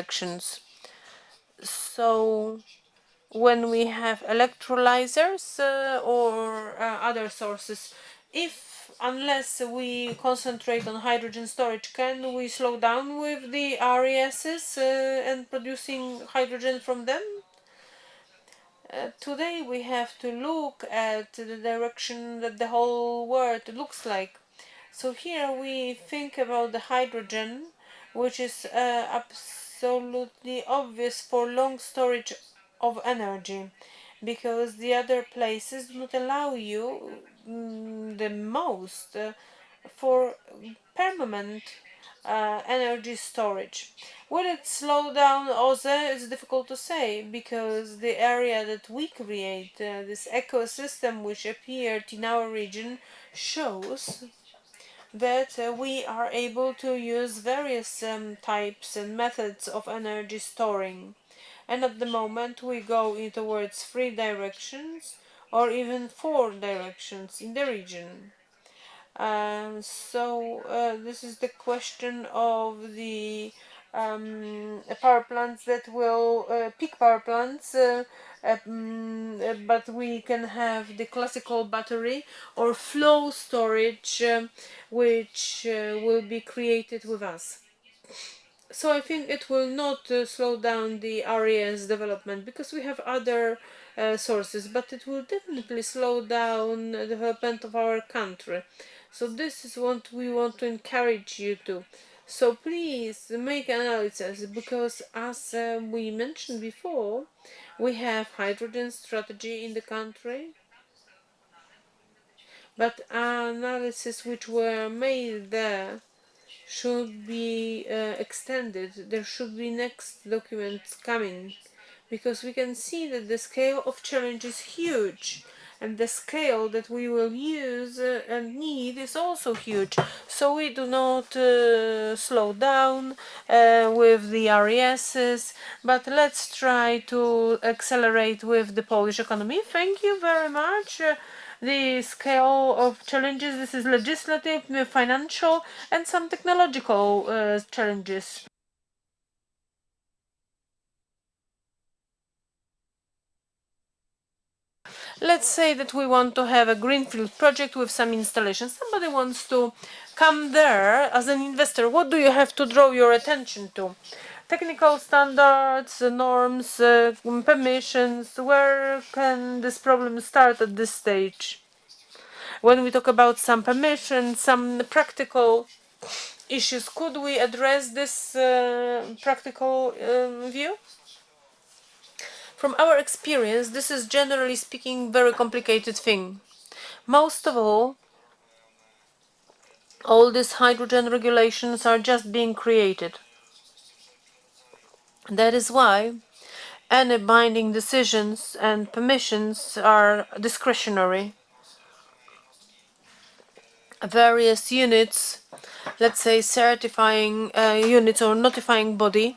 F: So when we have electrolysers or other sources, unless we concentrate on hydrogen storage, can we slow down with the RESs and producing hydrogen from them? Today we have to look at the direction that the whole world looks like. So here we think about the hydrogen, which is absolutely obvious for long storage of energy, because the other places do not allow you the most for permanent energy storage. Will it slow down OZE? It's difficult to say, because the area that we create, this ecosystem which appeared in our region, shows that we are able to use various types and methods of energy storing. And at the moment we go in towards 3 directions or even 4 directions in the region. This is the question of the power plants that will peak power plants, but we can have the classical battery or flow storage which will be created with us. So I think it will not slow down the RES development, because we have other sources, but it will definitely slow down the development of our country. So this is what we want to encourage you to. So please make analysis, because as we mentioned before, we have hydrogen strategy in the country, but analysis which were made there should be extended. There should be next documents coming, because we can see that the scale of challenge is huge, and the scale that we will use and need is also huge. So we do not slow down with the RESs, but let's try to accelerate with the Polish economy. Thank you very much. the scale of challenges. This is legislative, financial, and some technological challenges. Let's say that we want to have a greenfield project with some installation. Somebody wants to come there as an investor. What do you have to draw your attention to? Technical standards, norms, permissions. Where can this problem start at this stage? When we talk about some permissions, some practical issues, could we address this practical view? From our experience, this is generally speaking very complicated thing. Most of all these hydrogen regulations are just being created. That is why any binding decisions and permissions are discretionary. Various units, let's say certifying units or notifying body,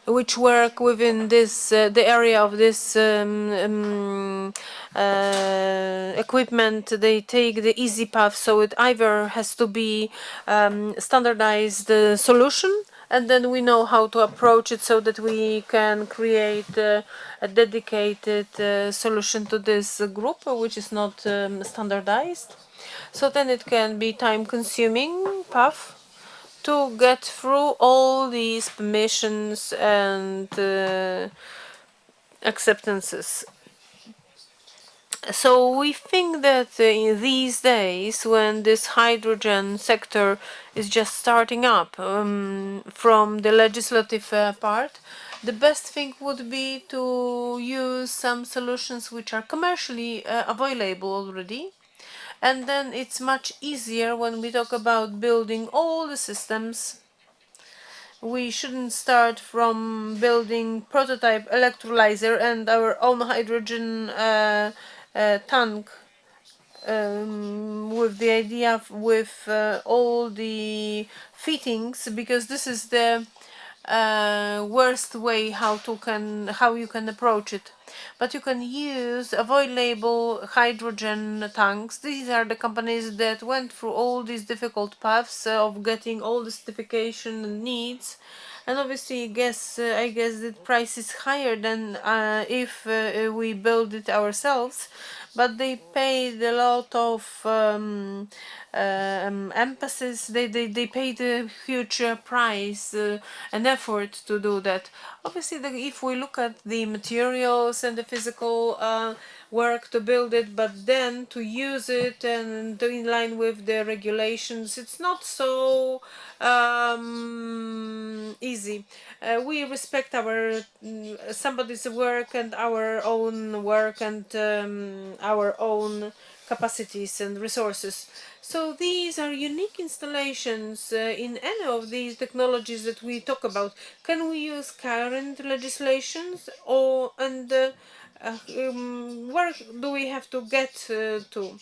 F: which work within this the area of this equipment, they take the easy path. So it either has to be standardized solution, and then we know how to approach it so that we can create a dedicated solution to this group, which is not standardized. So then it can be time-consuming path to get through all these permissions and acceptances. So we think that in these days, when this hydrogen sector is just starting up from the legislative part, the best thing would be to use some solutions which are commercially available already. And then it's much easier when we talk about building all the systems. We shouldn't start from building prototype electrolyzer and our own hydrogen tank with the idea with all the fittings, because this is the worst way how you can approach it. But you can use avoid-label hydrogen tanks. These are the companies that went through all these difficult paths of getting all the certification and needs. And obviously, I guess the price is higher than if we build it ourselves. But they paid a lot of emphasis. They paid a huge price and effort to do that. Obviously, if we look at the materials and the physical work to build it, but then to use it and to in line with the regulations, it's not so easy. We respect our somebody's work and our own work and our own capacities and resources. So these are unique installations in any of these technologies that we talk about. Can we use current legislations, or where do we have to get to?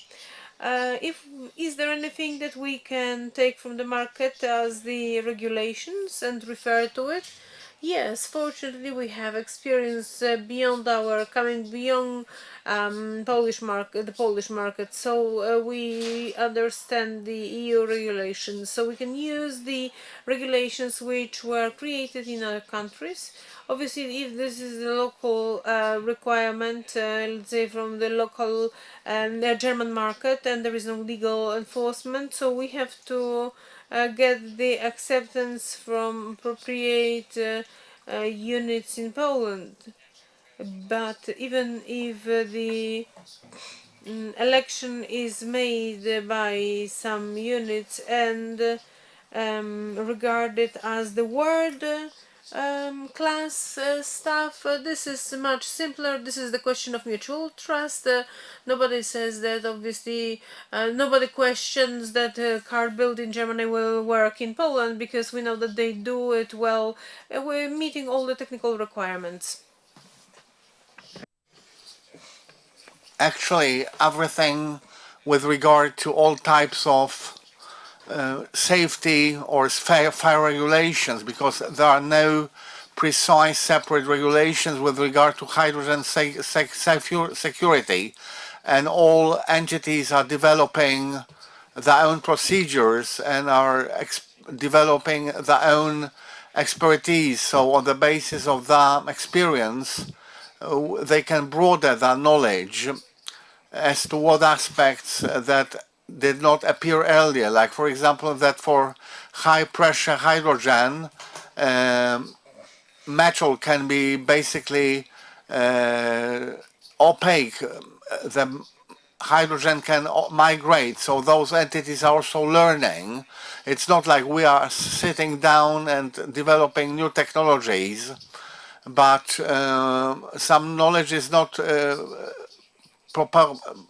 F: Is there anything that we can take from the market as the regulations and refer to it? Yes, fortunately we have experience coming beyond the Polish market. So we understand the EU regulations. So we can use the regulations which were created in other countries. Obviously, if this is a local requirement, let's say from the local German market, and there is no legal enforcement, so we have to get the acceptance from appropriate units in Poland. But even if the election is made by some units and regarded as the world class stuff, this is much simpler. This is the question of mutual trust. Nobody says that, obviously, nobody questions that car built in Germany will work in Poland, because we know that they do it well. We're meeting all the technical requirements.
G: Actually, everything with regard to all types of safety or fire regulations, because there are no precise separate regulations with regard to hydrogen security. and all entities are developing their own procedures and are developing their own expertise. So on the basis of that experience, they can broaden their knowledge as to what aspects that did not appear earlier. Like, for example, that for high pressure hydrogen, metal can be basically opaque. The hydrogen can migrate, so those entities are also learning. It's not like we are sitting down and developing new technologies, but some knowledge is not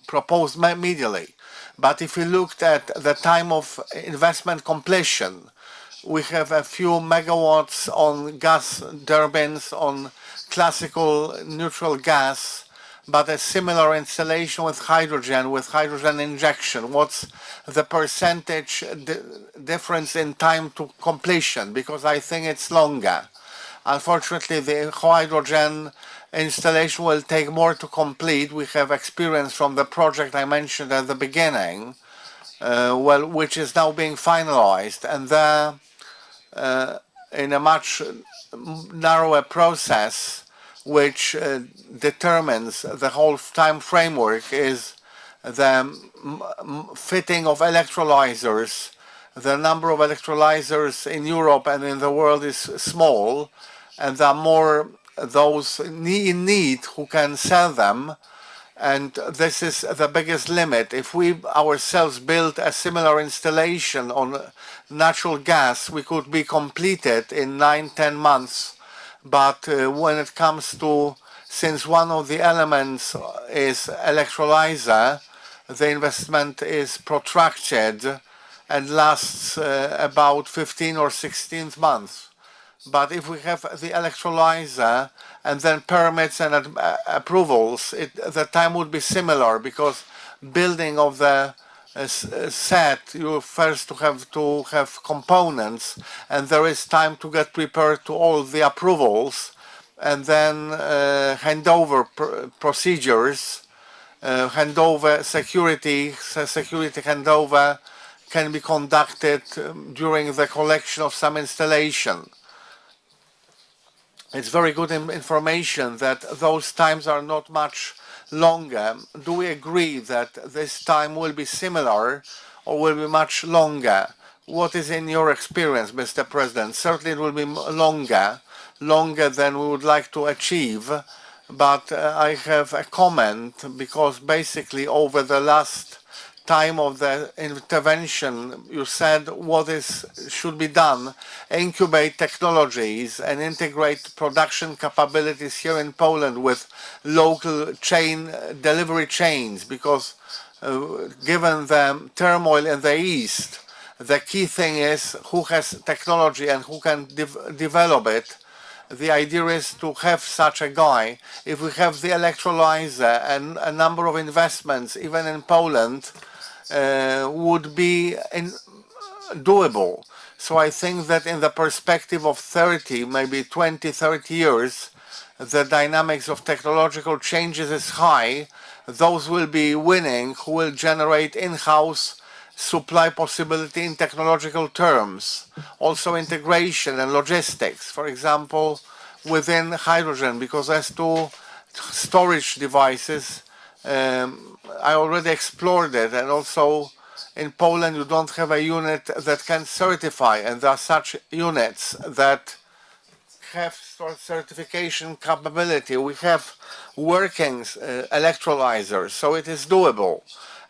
G: proposed immediately. But if you looked at the time of investment completion, we have a few megawatts on gas turbines, on classical neutral gas, but a similar installation with hydrogen injection. What's the percentage difference in time to completion? Because I think it's longer. Unfortunately, the hydrogen installation will take more to complete. We have experience from the project I mentioned at the beginning, which is now being finalized, and there, in a much narrower process, which determines the whole time framework, is the fitting of electrolysers. The number of electrolysers in Europe and in the world is small, and there are more those in need who can sell them, and this is the biggest limit. If we ourselves build a similar installation on natural gas, we could be completed in 9-10 months. But when it comes to, since one of the elements is electrolyzer, the investment is protracted and lasts about 15 or 16 months. But if we have the electrolyzer and then permits and approvals, the time would be similar, because building of the set, you first have to have components, and there is time to get prepared to all the approvals, and then handover procedures, handover security handover can be conducted during the collection of some installation. It's very good information that those times are not much longer. Do we agree that this time will be similar or will be much longer? What is in your experience, Mr. President? Certainly it will be longer than we would like to achieve. But I have a comment, because basically over the last time of the intervention, you said what should be done: incubate technologies and integrate production capabilities here in Poland with local delivery chains, because given the turmoil in the East, the key thing is who has technology and who can develop it. The idea is to have such a guy. If we have the electrolyzer, and a number of investments, even in Poland, would be doable. So I think that in the perspective of 30, maybe 20, 30 years, the dynamics of technological changes is high. Those will be winning who will generate in-house supply possibility in technological terms. Also integration and logistics, for example, within hydrogen, because as to storage devices, I already explored it, and also in Poland you don't have a unit that can certify, and there are such units that have certification capability. We have working electrolyzers, so it is doable,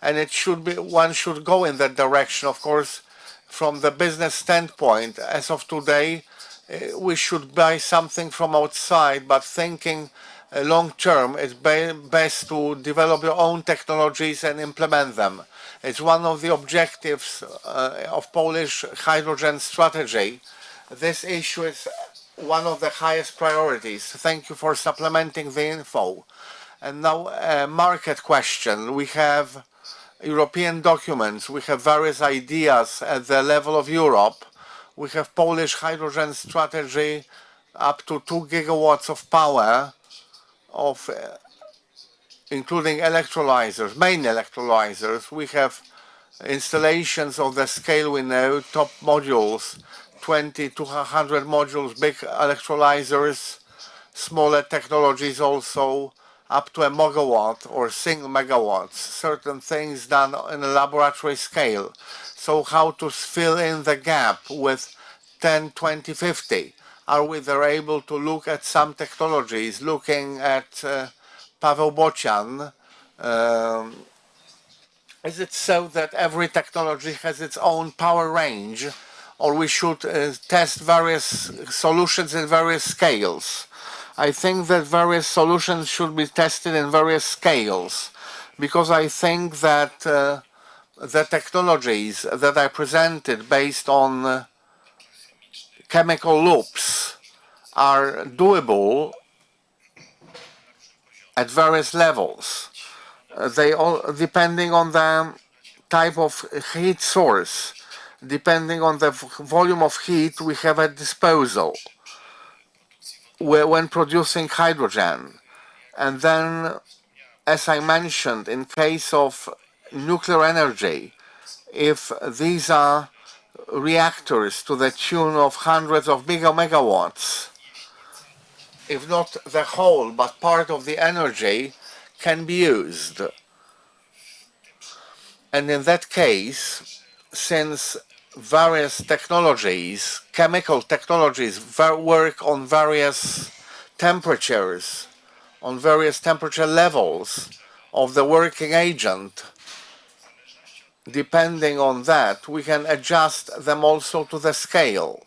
G: and it should be, one should go in that direction. Of course, from the business standpoint, as of today, we should buy something from outside, but thinking long term, it's best to develop your own technologies and implement them. It's one of the objectives of Polish hydrogen strategy. This issue is one of the highest priorities. Thank you for supplementing the info. And now a market question. We have European documents, we have various ideas at the level of Europe. We have Polish hydrogen strategy up to 2 gigawatts of power, of including electrolysers, main electrolysers. We have installations of the scale we know, top modules, 20 to 100 modules, big electrolysers, smaller technologies also, up to a megawatt or single megawatts, certain things done in a laboratory scale. So how to fill in the gap with 10, 20, 50? Are we there able to look at some technologies, looking at Paweł Bocian? Is it so that every technology has its own power range, or we should test various solutions in various scales? I think that various solutions should be tested in various scales, because I think that the technologies that I presented based on chemical loops are doable at various levels. They all, depending on the type of heat source, depending on the volume of heat we have at disposal when producing hydrogen. And then, as I mentioned, in case of nuclear energy, if these are reactors to the tune of hundreds of megawatts, if not the whole, but part of the energy can be used. And in that case, since various technologies, chemical technologies, work on various temperatures, on various temperature levels of the working agent, depending on that, we can adjust them also to the scale,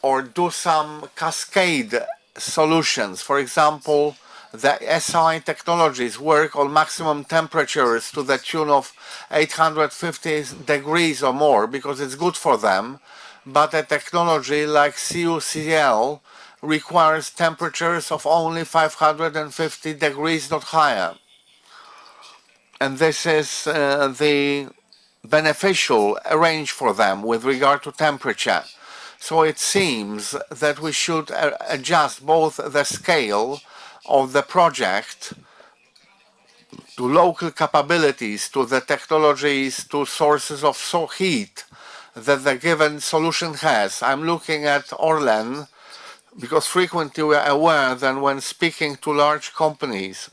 G: or do some cascade solutions. For example, the SI technologies work on maximum temperatures to the tune of 850 degrees or more because it's good for them, but a technology like CuCl requires temperatures of only 550 degrees, not higher. And this is the beneficial range for them with regard to temperature. So it seems that we should adjust both the scale of the project to local capabilities, to the technologies, to sources of heat that the given solution has. I'm looking at Orlen because frequently we are aware that when speaking to large companies,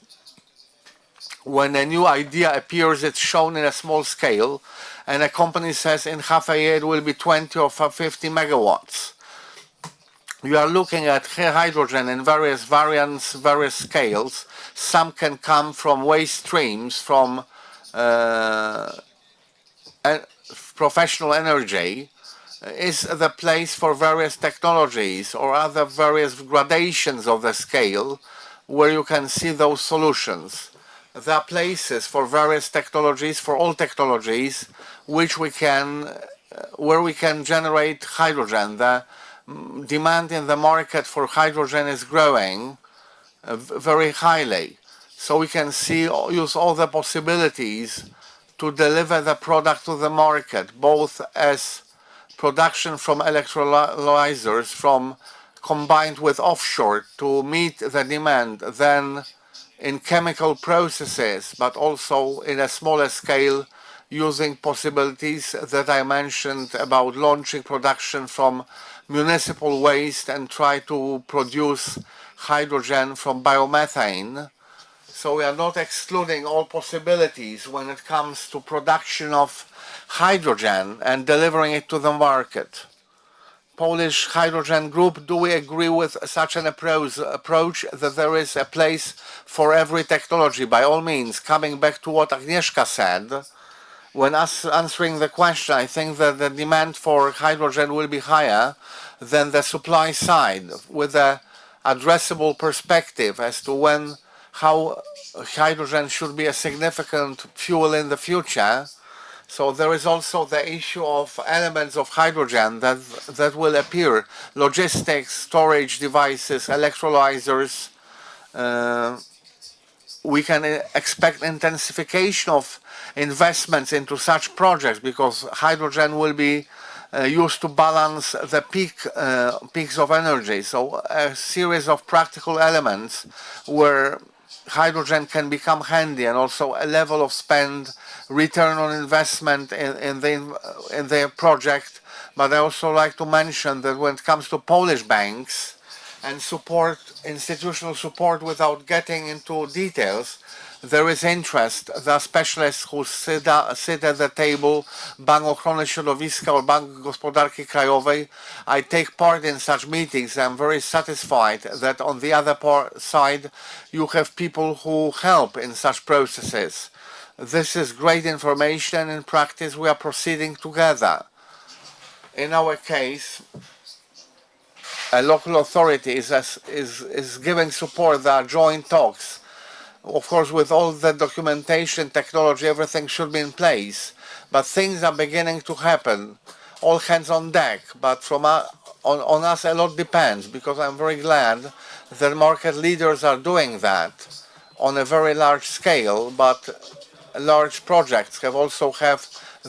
G: when a new idea appears, it's shown in a small scale, and a company says in half a year it will be 20 or 50 megawatts. You are looking at hydrogen in various variants, various scales. Some can come from waste streams, from professional energy. Is the place for various technologies or other various gradations of the scale where you can see those solutions. There are places for various technologies, for all technologies, which we can, where we can generate hydrogen. The demand in the market for hydrogen is growing very highly. So we can use all the possibilities to deliver the product to the market, both as production from electrolysers, combined with offshore to meet the demand, then in chemical processes, but also in a smaller scale, using possibilities that I mentioned about launching production from municipal waste and try to produce hydrogen from biomethane. So we are not excluding all possibilities when it comes to production of hydrogen and delivering it to the market. Polish Hydrogen Group, do we agree with such an approach that there is a place for every technology? By all means, coming back to what Agnieszka said, when answering the question, I think that the demand for hydrogen will be higher than the supply side, with a addressable perspective as to how hydrogen should be a significant fuel in the future. So there is also the issue of elements of hydrogen that will appear: logistics, storage devices, electrolysers. We can expect intensification of investments into such projects because hydrogen will be used to balance the peaks of energy. So a series of practical elements where hydrogen can become handy, and also a level of spend, return on investment in their project. But I also like to mention that when it comes to Polish banks and support, institutional support, without getting into details, there is interest. There are specialists who sit at the table, Bank Ochrony Środowiska or Bank Gospodarki Krajowej. I take part in such meetings. I'm very satisfied that on the other side you have people who help in such processes. This is great information. In practice, we are proceeding together. In our case, a local authority is giving support. There are joint talks. Of course, with all the documentation, technology, everything should be in place. But things are beginning to happen. All hands on deck. But on us, a lot depends, because I'm very glad that market leaders are doing that on a very large scale. But large projects have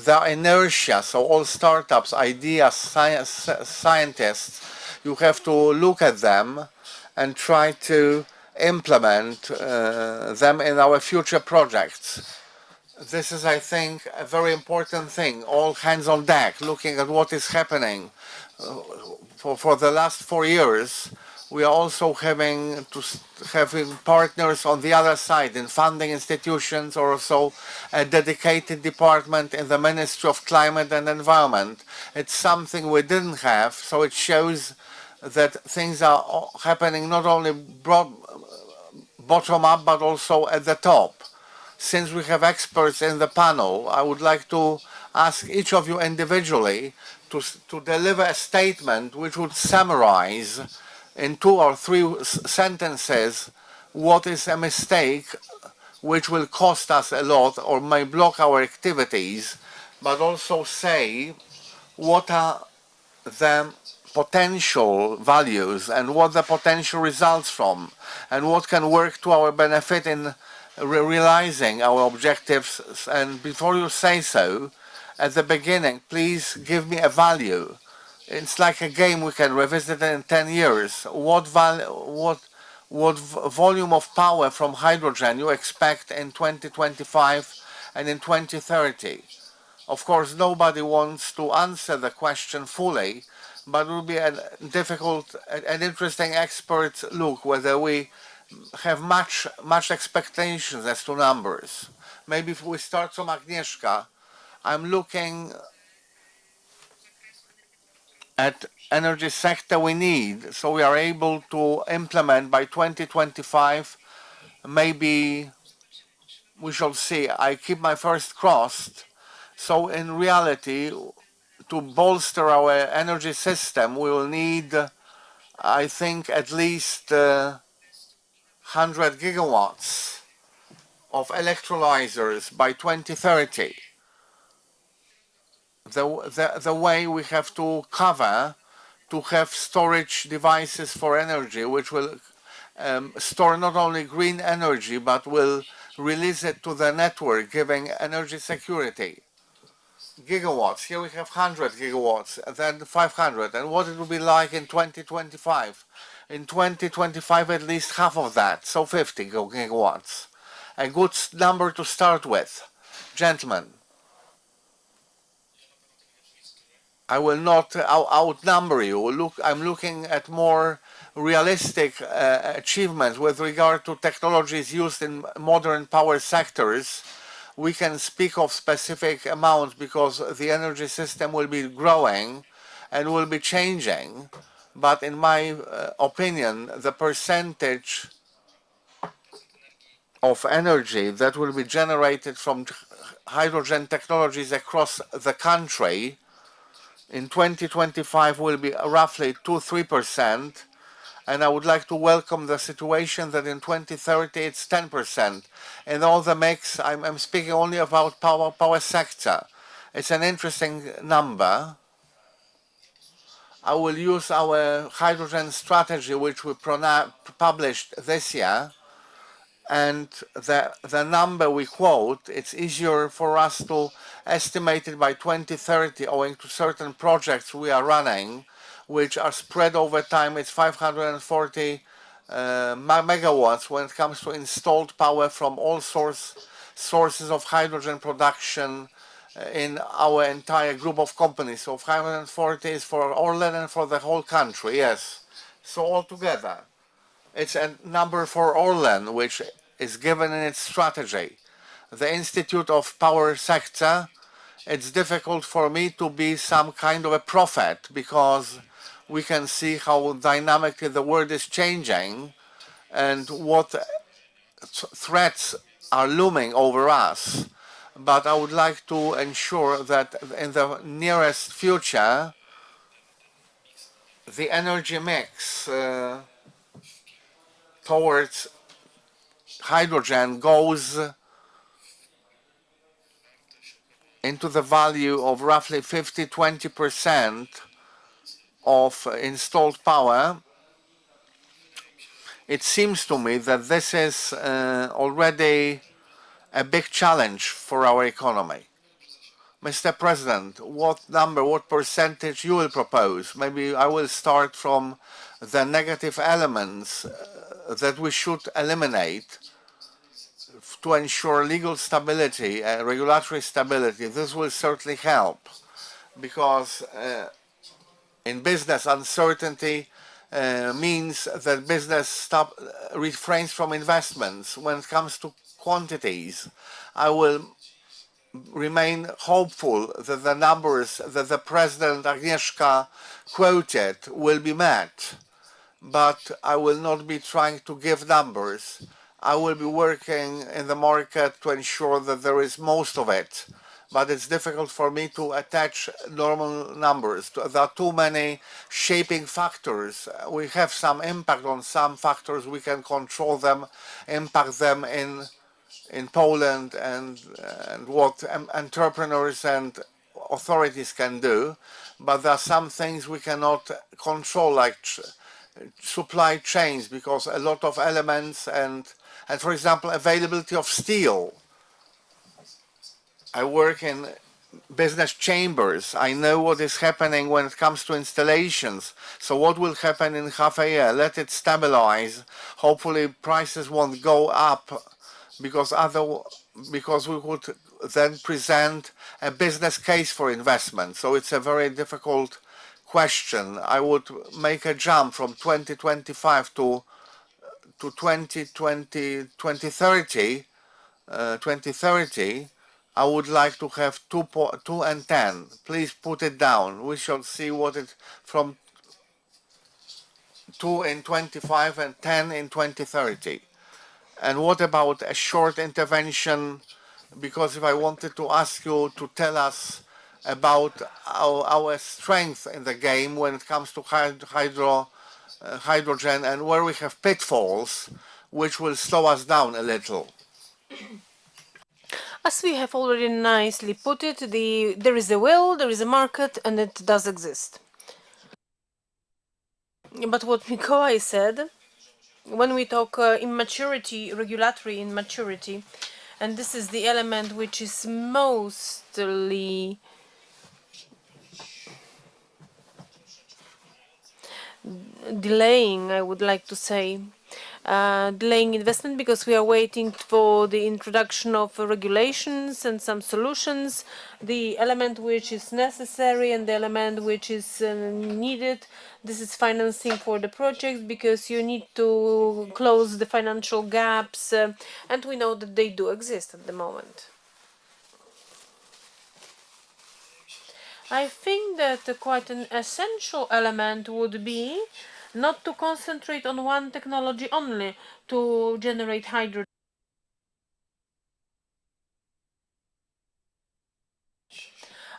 G: their inertia. So all startups, ideas, scientists, you have to look at them and try to implement them in our future projects. This is, I think, a very important thing. All hands on deck, looking at what is happening. For the last 4 years, we are also having partners on the other side in funding institutions, or also a dedicated department in the Ministry of Climate and Environment. It's something we didn't have, so it shows that things are happening not only bottom up, but also at the top. Since we have experts in the panel, I would like to ask each of you individually to deliver a statement which would summarize in 2 or 3 sentences what is a mistake which will cost us a lot or may block our activities, but also say what are the potential values and what the potential results from, and what can work to our benefit in realizing our objectives. And before you say so, at the beginning, please give me a value. It's like a game. We can revisit it in 10 years. What volume of power from hydrogen you expect in 2025 and in 2030? Of course, nobody wants to answer the question fully, but it will be an interesting expert look whether we have much expectations as to numbers. Maybe if we start from Agnieszka, I'm looking at energy sector we need, so we are able to implement by 2025. Maybe we shall see. I keep my first crossed. So in reality, to bolster our energy system, we will need, I think, at least 100 gigawatts of electrolysers by 2030. The way we have to cover to have storage devices for energy, which will store not only green energy, but will release it to the network, giving energy security. Gigawatts. Here we have 100 gigawatts, and then 500. And what it will be like in 2025? In 2025, at least half of that, so 50 gigawatts. A good number to start with. Gentlemen, I will not outnumber you. I'm looking at more realistic achievements with regard to technologies used in modern power sectors. We can speak of specific amounts because the energy system will be growing and will be changing. But in my opinion, the percentage of energy that will be generated from hydrogen technologies across the country in 2025 will be roughly 2-3%. And I would like to welcome the situation that in 2030 it's 10%. In all the mix, I'm speaking only about power sector. It's an interesting number. I will use our hydrogen strategy, which we published this year, and the number we quote, it's easier for us to estimate it by 2030 owing to certain projects we are running, which are spread over time. It's 540 megawatts when it comes to installed power from all sources of hydrogen production in our entire group of companies. So 540 is for Orlen and for the whole country, yes. So altogether, it's a number for Orlen, which is given in its strategy. The Institute of Power Sector, it's difficult for me to be some kind of a prophet because we can see how dynamically the world is changing and what threats are looming over us. But I would like to ensure that in the nearest future, the energy mix towards hydrogen goes into the value of roughly 50–20% of installed power. It seems to me that this is already a big challenge for our economy. Mr. President, what number, what percentage you will propose? Maybe I will start from the negative elements that we should eliminate to ensure legal stability, regulatory stability. This will certainly help because in business, uncertainty means that business refrains from investments. When it comes to quantities, I will remain hopeful that the numbers that the President Agnieszka quoted will be met, but I will not be trying to give numbers. I will be working in the market to ensure that there is most of it, but it's difficult for me to attach normal numbers. There are too many shaping factors. We have some impact on some factors, we can control them, impact them in Poland and what entrepreneurs and authorities can do, but there are some things we cannot control, like supply chains, because a lot of elements and for example, availability of steel. I work in business chambers. I know what is happening when it comes to installations. So what will happen in half a year? Let it stabilize. Hopefully prices won't go up because we would then present a business case for investment. So it's a very difficult question. I would make a jump from 2025 to 2030. I would like to have 2 and 10. Please put it down. We shall see what it from 2 in 25 and 10 in 2030. And what about a short intervention? Because if I wanted to ask you to tell us about our strength in the game when it comes to hydrogen and where we have pitfalls, which will slow us down a little.
F: As we have already nicely put it, there is a will, there is a market, and it does exist. But what Mikołaj said, when we talk immaturity, regulatory immaturity, and this is the element which is mostly delaying, I would like to say, delaying investment, because we are waiting for the introduction of regulations and some solutions. The element which is necessary and the element which is needed, this is financing for the project, because you need to close the financial gaps, and we know that they do exist at the moment. I think that quite an essential element would be not to concentrate on one technology only to generate hydrogen.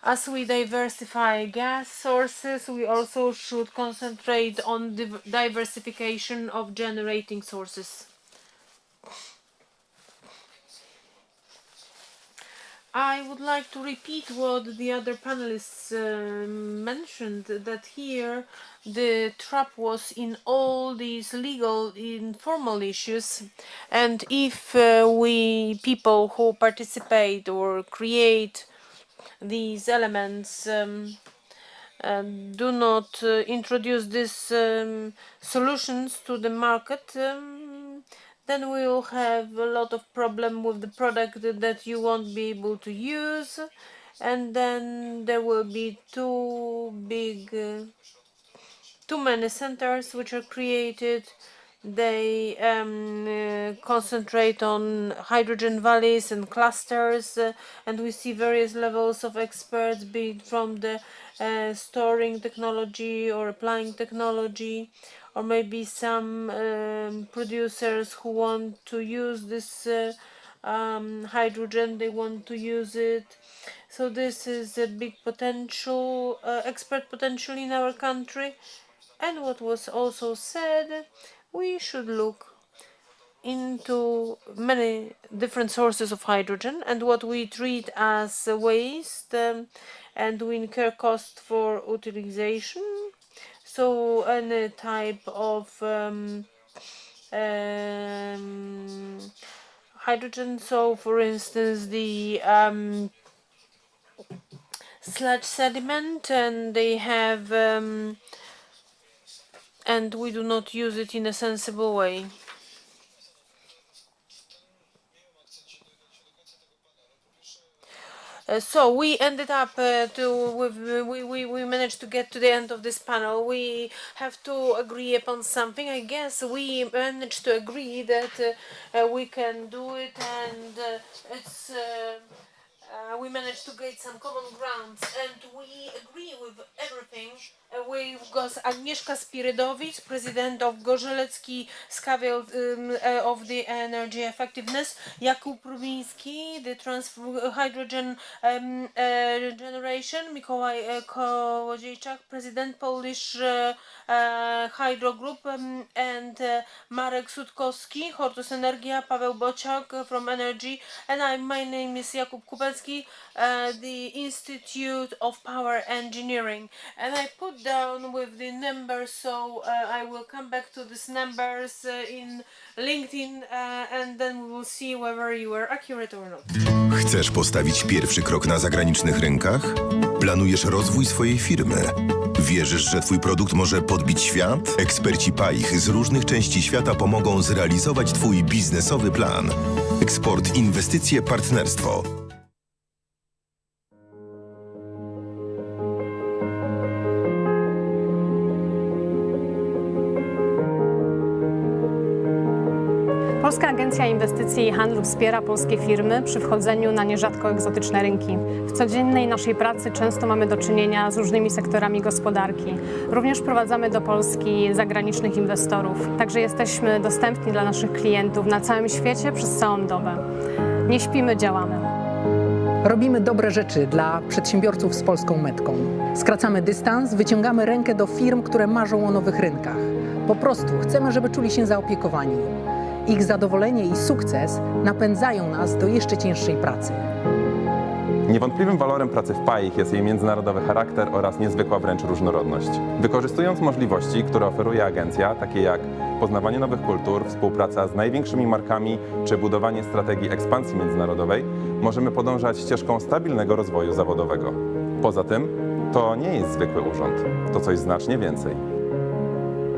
F: As we diversify gas sources, we also should concentrate on the diversification of generating sources. I would like to repeat what the other panelists mentioned, that here the trap was in all these legal, informal issues, and if we people who participate or create these elements do not introduce these solutions to the market, then we will have a lot of problem with the product that you won't be able to use, and then there will be too many centers which are created. They concentrate on hydrogen valleys and clusters, and we see various levels of experts, be it from the storing technology or applying technology, or maybe some producers who want to use this hydrogen, they want to use it. So this is a big potential, expert potential in our country. And what was also said, we should look into many different sources of hydrogen and what we treat as waste, and we incur cost for utilization. So any type of hydrogen, so for instance the sludge sediment, and they have and we do not use it in a sensible way. So we ended up we managed to get to the end of this panel. We have to agree upon something. I guess we managed to agree that we can do it, and it's we managed to get some common grounds, and we agree with everything. We've got Agnieszka Spirydowicz, president of Gorzelecki Skawiel of the energy effectiveness, Jakub Rubiński, the hydrogen generation, Mikołaj Kołodziejczak, president Polish Hydro Group, and Marek Sutkowski, Hortus Energia, Paweł Bociak from Energy, and my name is Jakub Kupecki, the Institute of Power Engineering, and I put down with the numbers, so I will come back to these numbers in LinkedIn, and then we will see whether you are accurate or not.
H: Chcesz postawić pierwszy krok na zagranicznych rynkach? Planujesz rozwój swojej firmy? Wierzysz, że twój produkt może podbić świat? Eksperci PAIH z różnych części świata pomogą zrealizować twój biznesowy plan. Eksport, inwestycje, partnerstwo.
A: Polska Agencja Inwestycji i Handlu wspiera polskie firmy przy wchodzeniu na nierzadko egzotyczne rynki. W codziennej naszej pracy często mamy do czynienia z różnymi sektorami gospodarki. Również prowadzamy do Polski zagranicznych inwestorów, także jesteśmy dostępni dla naszych klientów na całym świecie przez całą dobę. Nie śpimy, działamy.
B: Robimy dobre rzeczy dla przedsiębiorców z polską metką. Skracamy dystans, wyciągamy rękę do firm, które marzą o nowych rynkach. Po prostu chcemy, żeby czuli się zaopiekowani. Ich zadowolenie i sukces napędzają nas do jeszcze cięższej pracy.
C: Niewątpliwym walorem pracy w PAIH jest jej międzynarodowy charakter oraz niezwykła wręcz różnorodność. Wykorzystując możliwości, które oferuje agencja, takie jak poznawanie nowych kultur, współpraca z największymi markami czy budowanie strategii ekspansji międzynarodowej, możemy podążać ścieżką stabilnego rozwoju zawodowego. Poza tym, to nie jest zwykły urząd, to coś znacznie więcej.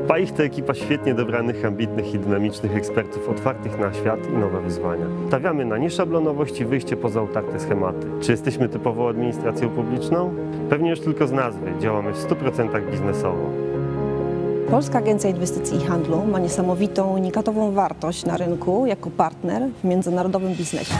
D: PAIH to ekipa świetnie dobranych, ambitnych i dynamicznych ekspertów otwartych na świat i nowe wyzwania. Stawiamy na nieszablonowość i wyjście poza utarte schematy. Czy jesteśmy typową administracją publiczną? Pewnie już tylko z nazwy. Działamy w 100% biznesowo.
E: Polska Agencja Inwestycji i Handlu ma niesamowitą, unikatową wartość na rynku jako partner w międzynarodowym biznesie,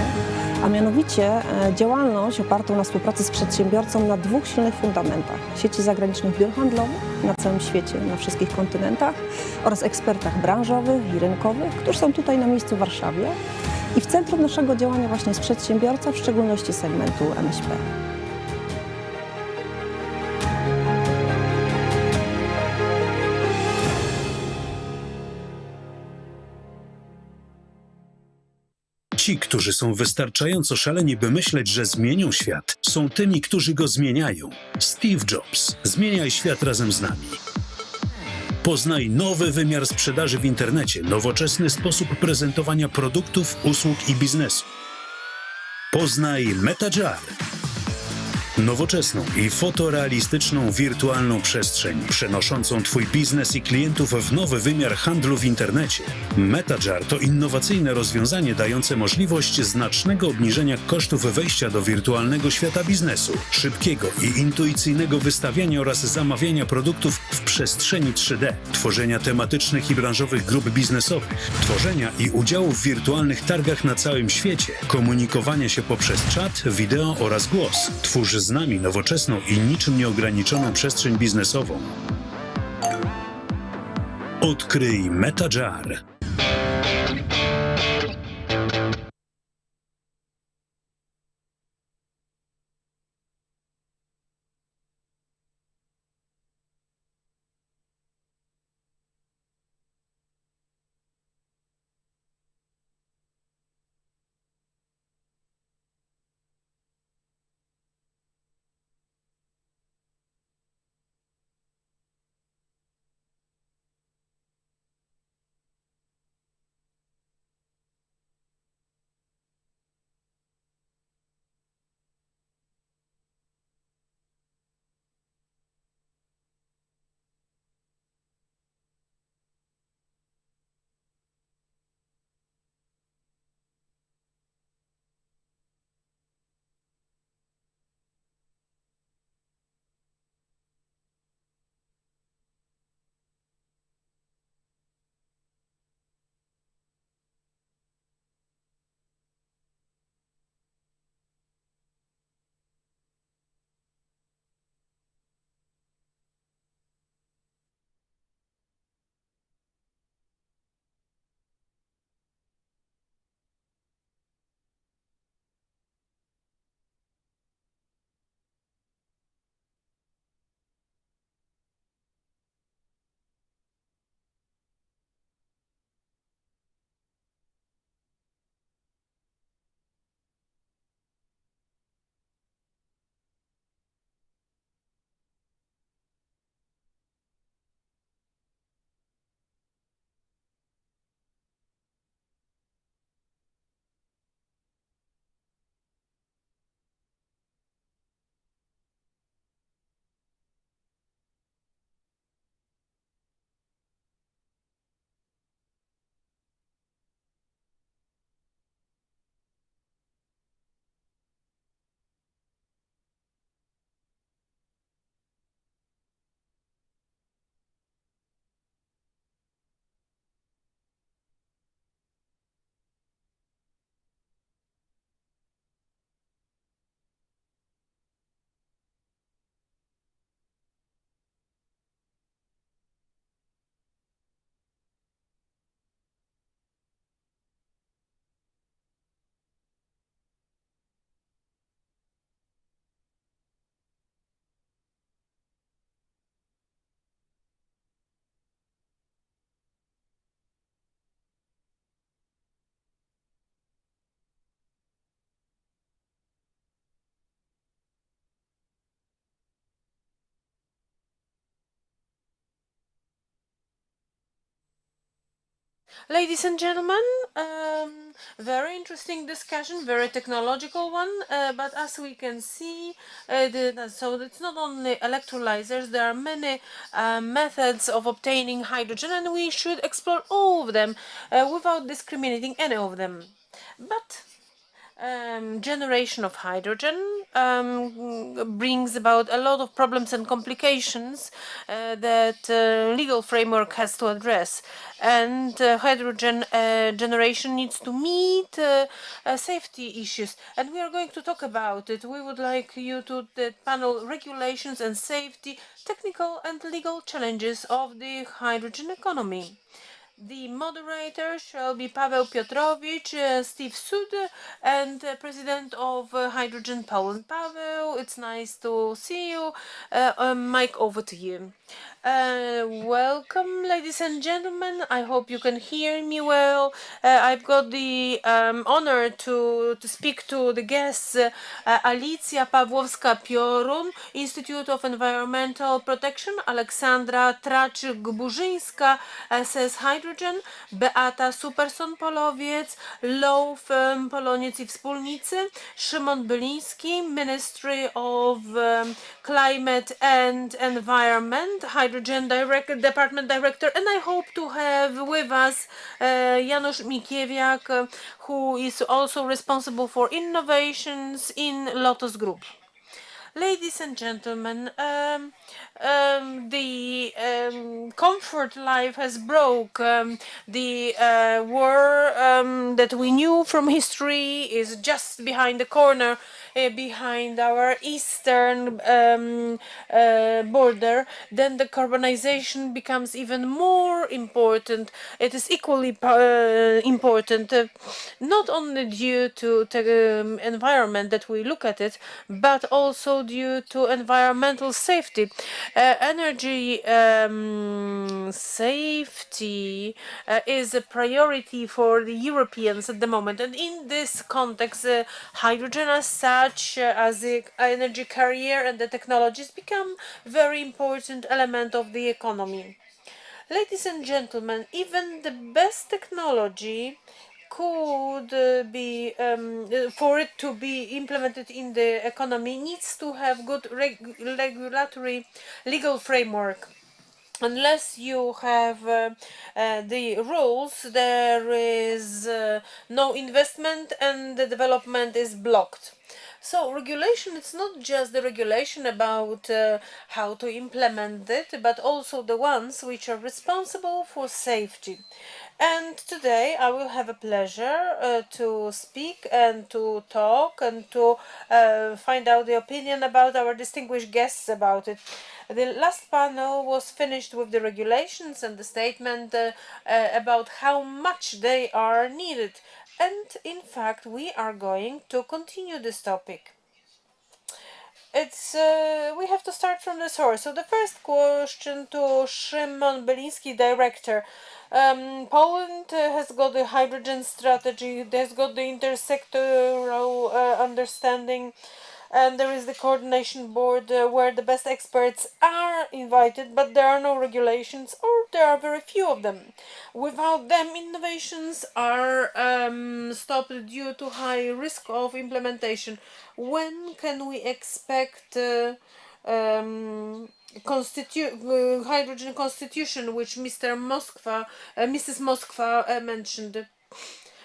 E: a mianowicie działalność opartą na współpracy z przedsiębiorcą na dwóch silnych fundamentach: sieci zagranicznych biur handlowych na całym świecie, na wszystkich kontynentach oraz ekspertach branżowych i rynkowych, którzy są tutaj na miejscu w Warszawie. I w centrum naszego działania właśnie jest przedsiębiorca, w szczególności segmentu MŚP.
I: Ci, którzy są wystarczająco szaleni, by myśleć, że zmienią świat, są tymi, którzy go zmieniają. Steve Jobs. Zmieniaj świat razem z nami. Poznaj nowy wymiar sprzedaży w internecie, nowoczesny sposób prezentowania produktów, usług i biznesu. Poznaj MetaJar. Nowoczesną i fotorealistyczną wirtualną przestrzeń, przenoszącą Twój biznes i klientów w nowy wymiar handlu w internecie. MetaJar to innowacyjne rozwiązanie dające możliwość znacznego obniżenia kosztów wejścia do wirtualnego świata biznesu, szybkiego i intuicyjnego wystawiania oraz zamawiania produktów w przestrzeni 3D, tworzenia tematycznych i branżowych grup biznesowych, tworzenia i udziału w wirtualnych targach na całym świecie, komunikowania się poprzez czat, wideo oraz głos. Twórz z nami nowoczesną i niczym nieograniczoną przestrzeń biznesową. Odkryj MetaJar.
F: Ladies and gentlemen, very interesting discussion, very technological one, but as we can see, so it's not only electrolysers, there are many methods of obtaining hydrogen, and we should explore all of them without discriminating any of them. But generation of hydrogen brings about a lot of problems and complications that legal framework has to address, and hydrogen generation needs to meet safety issues, and we are going to talk about it. We would like you to the panel regulations and safety, technical and legal challenges of the hydrogen economy. The moderator shall be Paweł Piotrowicz, Steve Sud, and President of Hydrogen Poland. Paweł, it's nice to see you. Mike, over to you. Welcome, ladies and gentlemen. I hope you can hear me well. I've got the honor to speak to the guests, Alicja Pawłowska-Piorun, Institute of Environmental Protection, Aleksandra Traczyk-Burzyńska, says Hydrogen hydrogen, Beata Superson-Polowiec, Low Firm Poloniec i Wspólnicy, Szymon Byliński, Ministry of Climate and Environment, Hydrogen Department Director, and I hope to have with us Janusz Mikiewiak, who is also responsible for innovations in Lotus Group. Ladies and gentlemen, the comfort life has broke. The war that we knew from history is just behind the corner, behind our eastern border. Then the carbonization becomes even more important. It is equally important, not only due to the environment that we look at it, but also due to environmental safety. Energy safety is a priority for the Europeans at the moment, and in this context, hydrogen as such, as the energy carrier and the technologies become very important element of the economy. Ladies and gentlemen, even the best technology could be, for it to be implemented in the economy, needs to have good regulatory legal framework. Unless you have the rules, there is no investment and the development is blocked. So regulation, it's not just the regulation about how to implement it, but also the ones which are responsible for safety. And today I will have a pleasure to speak and to talk and to find out the opinion about our distinguished guests about it. The last panel was finished with the regulations and the statement about how much they are needed. And in fact, we are going to continue this topic. We have to start from the source. So the first question to Szymon Byliński, director. Poland has got the hydrogen strategy, it has got the intersectoral understanding, and there is the coordination board where the best experts are invited, but there are no regulations, or there are very few of them. Without them, innovations are stopped due to high risk of implementation. When can we expect hydrogen constitution, which Mrs. Moskva mentioned?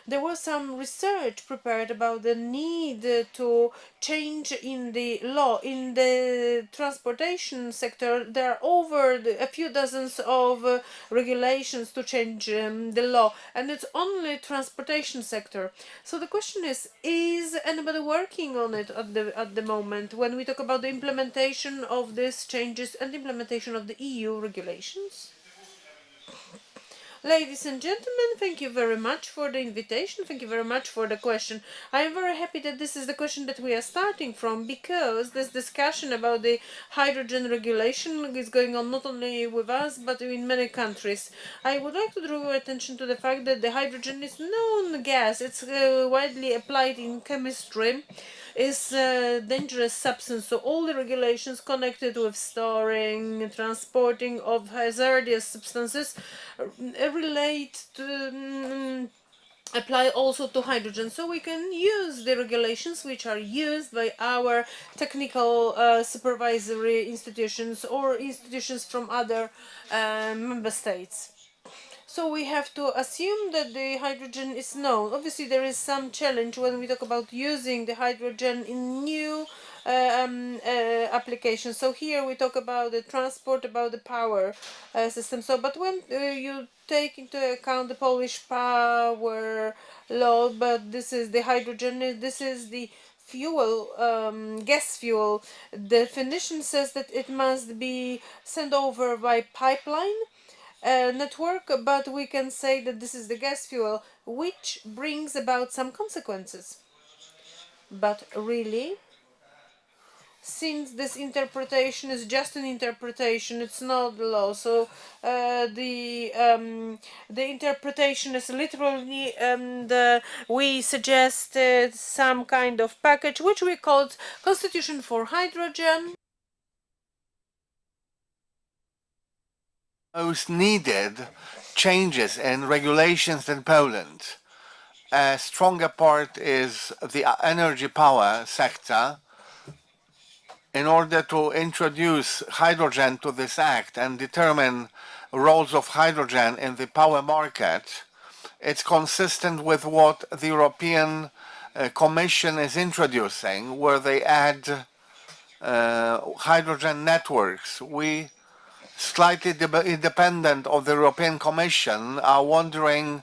F: There was some research prepared about the need to change in the law. In the transportation sector, there are over a few dozens of regulations to change the law, and it's only transportation sector. So the question is anybody working on it at the moment when we talk about the implementation of these changes and implementation of the EU regulations? Ladies and gentlemen, thank you very much for the invitation. Thank you very much for the question. I am very happy that this is the question that we are starting from, because this discussion about the hydrogen regulation is going on not only with us, but in many countries. I would like to draw your attention to the fact that the hydrogen is known gas. It's widely applied in chemistry. Is a dangerous substance, so all the regulations connected with storing, transporting of hazardous substances relate to apply also to hydrogen. So we can use the regulations which are used by our technical supervisory institutions or institutions from other member states. So we have to assume that the hydrogen is known. Obviously, there is some challenge when we talk about using the hydrogen in new applications. So here we talk about the transport, about the power system. So, but when you take into account the Polish power law, but this is the hydrogen, this is the fuel, gas fuel. Definition says that it must be sent over by pipeline network, but we can say that this is the gas fuel, which brings about some consequences. But really, since this interpretation is just an interpretation, it's not the law. So the interpretation is literally, and we suggested some kind of package which we called Constitution for Hydrogen.
G: Most needed changes in regulations in Poland. A stronger part is the energy power sector. In order to introduce hydrogen to this act and determine roles of hydrogen in the power market, it's consistent with what the European Commission is introducing, where they add hydrogen networks. We, slightly independent of the European Commission, are wondering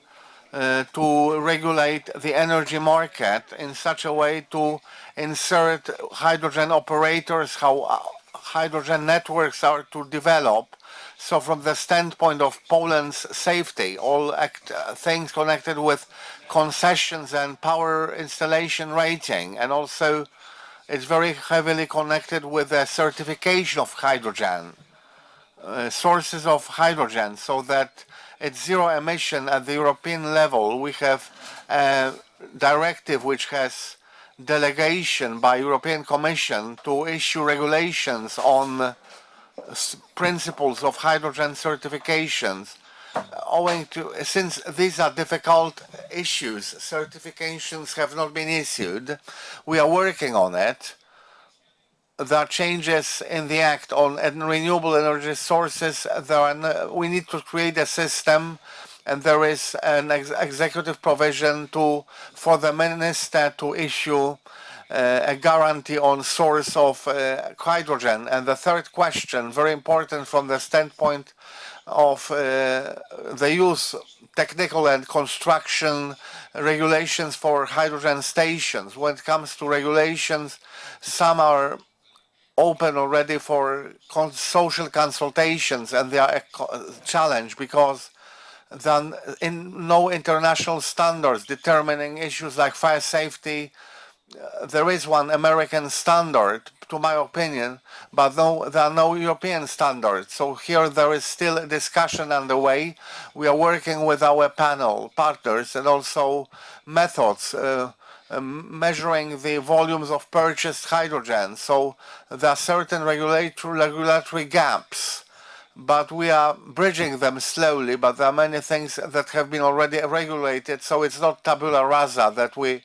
G: to regulate the energy market in such a way to insert hydrogen operators, how hydrogen networks are to develop. So from the standpoint of Poland's safety, all things connected with concessions and power installation rating, and also it's very heavily connected with the certification of hydrogen, sources of hydrogen, so that it's zero emission at the European level. We have a directive which has delegation by European Commission to issue regulations on principles of hydrogen certifications. Since these are difficult issues, certifications have not been issued. We are working on it. There are changes in the Act on renewable energy sources. We need to create a system, and there is an executive provision for the minister to issue a guarantee on source of hydrogen. And the third question, very important from the standpoint of the use, technical and construction regulations for hydrogen stations. When it comes to regulations, some are open already for social consultations, and they are a challenge because there are no international standards determining issues like fire safety. There is one American standard, to my opinion, but there are no European standards. So here there is still a discussion underway. We are working with our panel partners and also methods, measuring the volumes of purchased hydrogen. So there are certain regulatory gaps, but we are bridging them slowly. But there are many things that have been already regulated, so it's not tabula rasa that we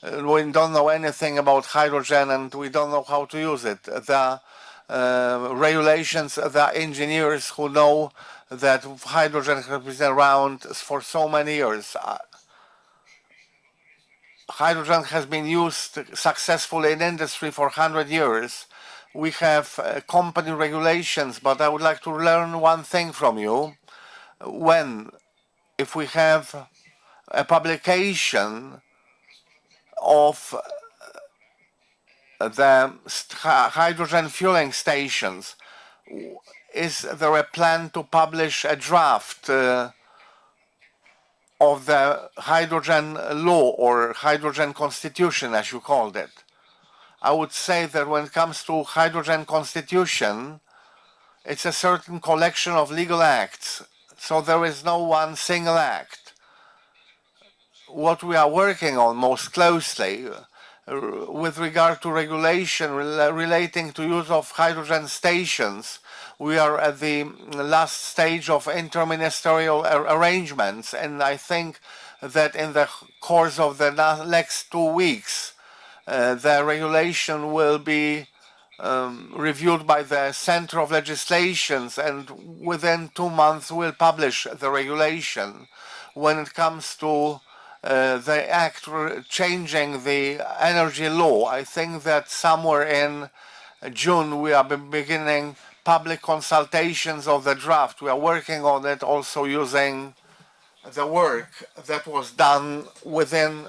G: don't know anything about hydrogen and we don't know how to use it. There are regulations, there are engineers who know that hydrogen has been around for so many years. Hydrogen has been used successfully in industry for 100 years. We have company regulations, but I would like to learn one thing from you. If we have a publication of the hydrogen fueling stations, is there a plan to publish a draft of the hydrogen law or hydrogen constitution, as you called it? I would say that when it comes to hydrogen constitution, it's a certain collection of legal acts, so there is no one single act. What we are working on most closely with regard to regulation relating to use of hydrogen stations, we are at the last stage of interministerial arrangements, and I think that in the course of the next 2 weeks, the regulation will be reviewed by the Center of Legislations, and within 2 months we'll publish the regulation. When it comes to the act changing the energy law, I think that somewhere in June we are beginning public consultations of the draft. We are working on it, also using the work that was done within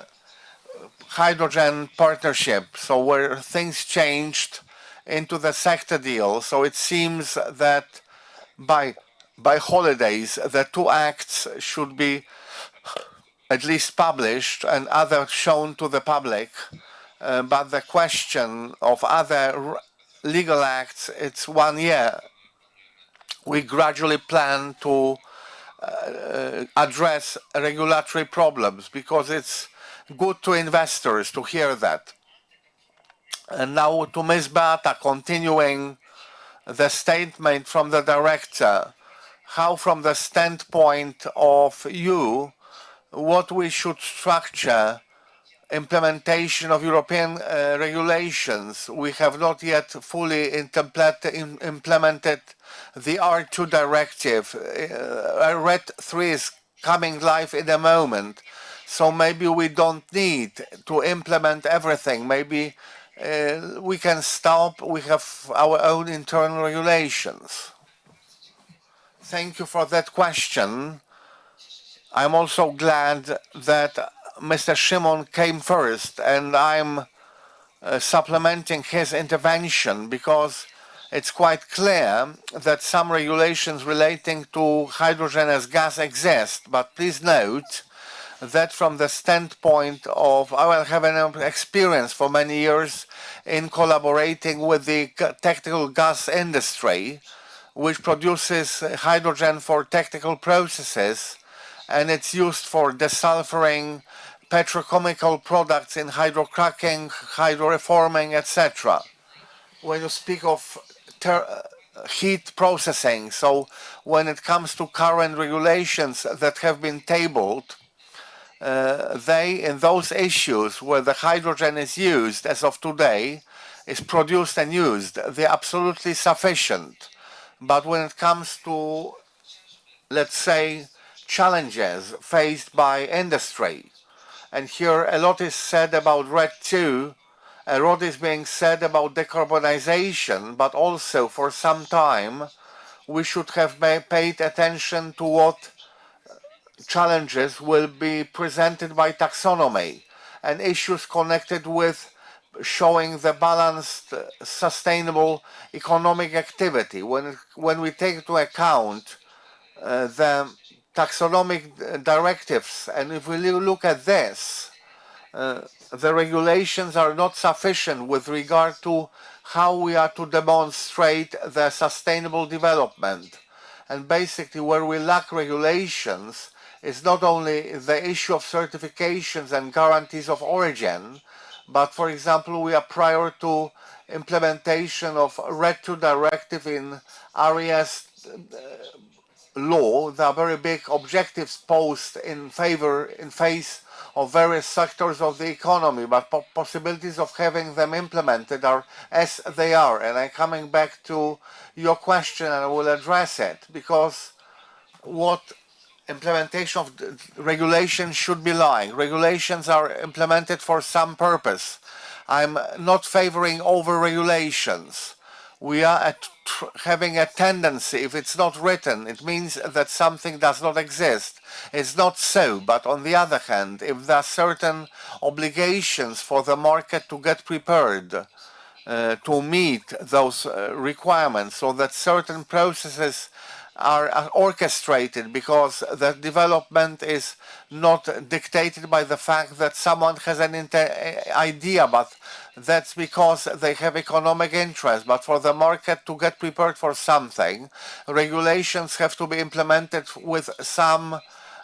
G: hydrogen partnership, so where things changed into the sector deal. So it seems that by holidays the 2 acts should be at least published and others shown to the public, but the question of other legal acts, it's 1 year. We gradually plan to address regulatory problems because it's good to investors to hear that. And now to Ms. Beata, continuing the statement from the director, how from the standpoint of you, what we should structure implementation of European regulations. We have not yet fully implemented the R2 directive. RED 3 is coming live in a moment. So maybe we don't need to implement everything. Maybe we can stop. We have our own internal regulations. Thank you for that question. I'm also glad that Mr. Szymon came first, and I'm supplementing his intervention because it's quite clear that some regulations relating to hydrogen as gas exist. But please note that from the standpoint of, I will have an experience for many years in collaborating with the technical gas industry, which produces hydrogen for technical processes, and it's used for desulfuring petrochemical products in hydrocracking, hydroreforming, etc. When you speak of heat processing, so when it comes to current regulations that have been tabled, in those issues where the hydrogen is used as of today, is produced and used, they're absolutely sufficient. But when it comes to, let's say, challenges faced by industry, and here a lot is said about RED 2, a lot is being said about decarbonization, but also for some time we should have paid attention to what challenges will be presented by taxonomy and issues connected with showing the balanced, sustainable economic activity. When we take into account the taxonomic directives, and if we look at this, the regulations are not sufficient with regard to how we are to demonstrate the sustainable development. And basically where we lack regulations is not only the issue of certifications and guarantees of origin, but for example, we are prior to implementation of RED 2 directive in RES law. There are very big objectives posed in face of various sectors of the economy, but possibilities of having them implemented are as they are. And I'm coming back to your question, and I will address it, because what implementation of regulations should be like. Regulations are implemented for some purpose. I'm not favoring over-regulations. We are having a tendency, if it's not written, it means that something does not exist. It's not so, but on the other hand, if there are certain obligations for the market to get prepared to meet those requirements, so that certain processes are orchestrated, because the development is not dictated by the fact that someone has an idea, but that's because they have economic interest. But for the market to get prepared for something, regulations have to be implemented with some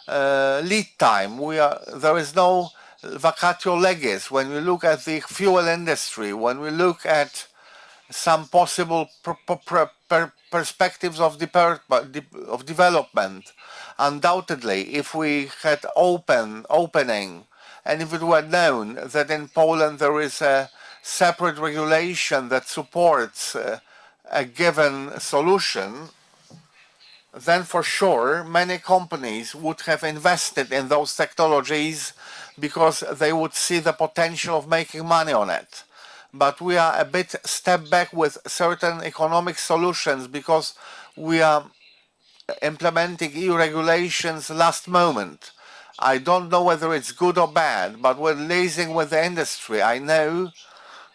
G: lead time. There is no vacatio legis. When we look at the fuel industry, when we look at some possible perspectives of development, undoubtedly, if we had opening, and if it were known that in Poland there is a separate regulation that supports a given solution, then for sure many companies would have invested in those technologies because they would see the potential of making money on it. But we are a bit step back with certain economic solutions because we are implementing EU regulations last moment. I don't know whether it's good or bad, but when liaising with the industry, I know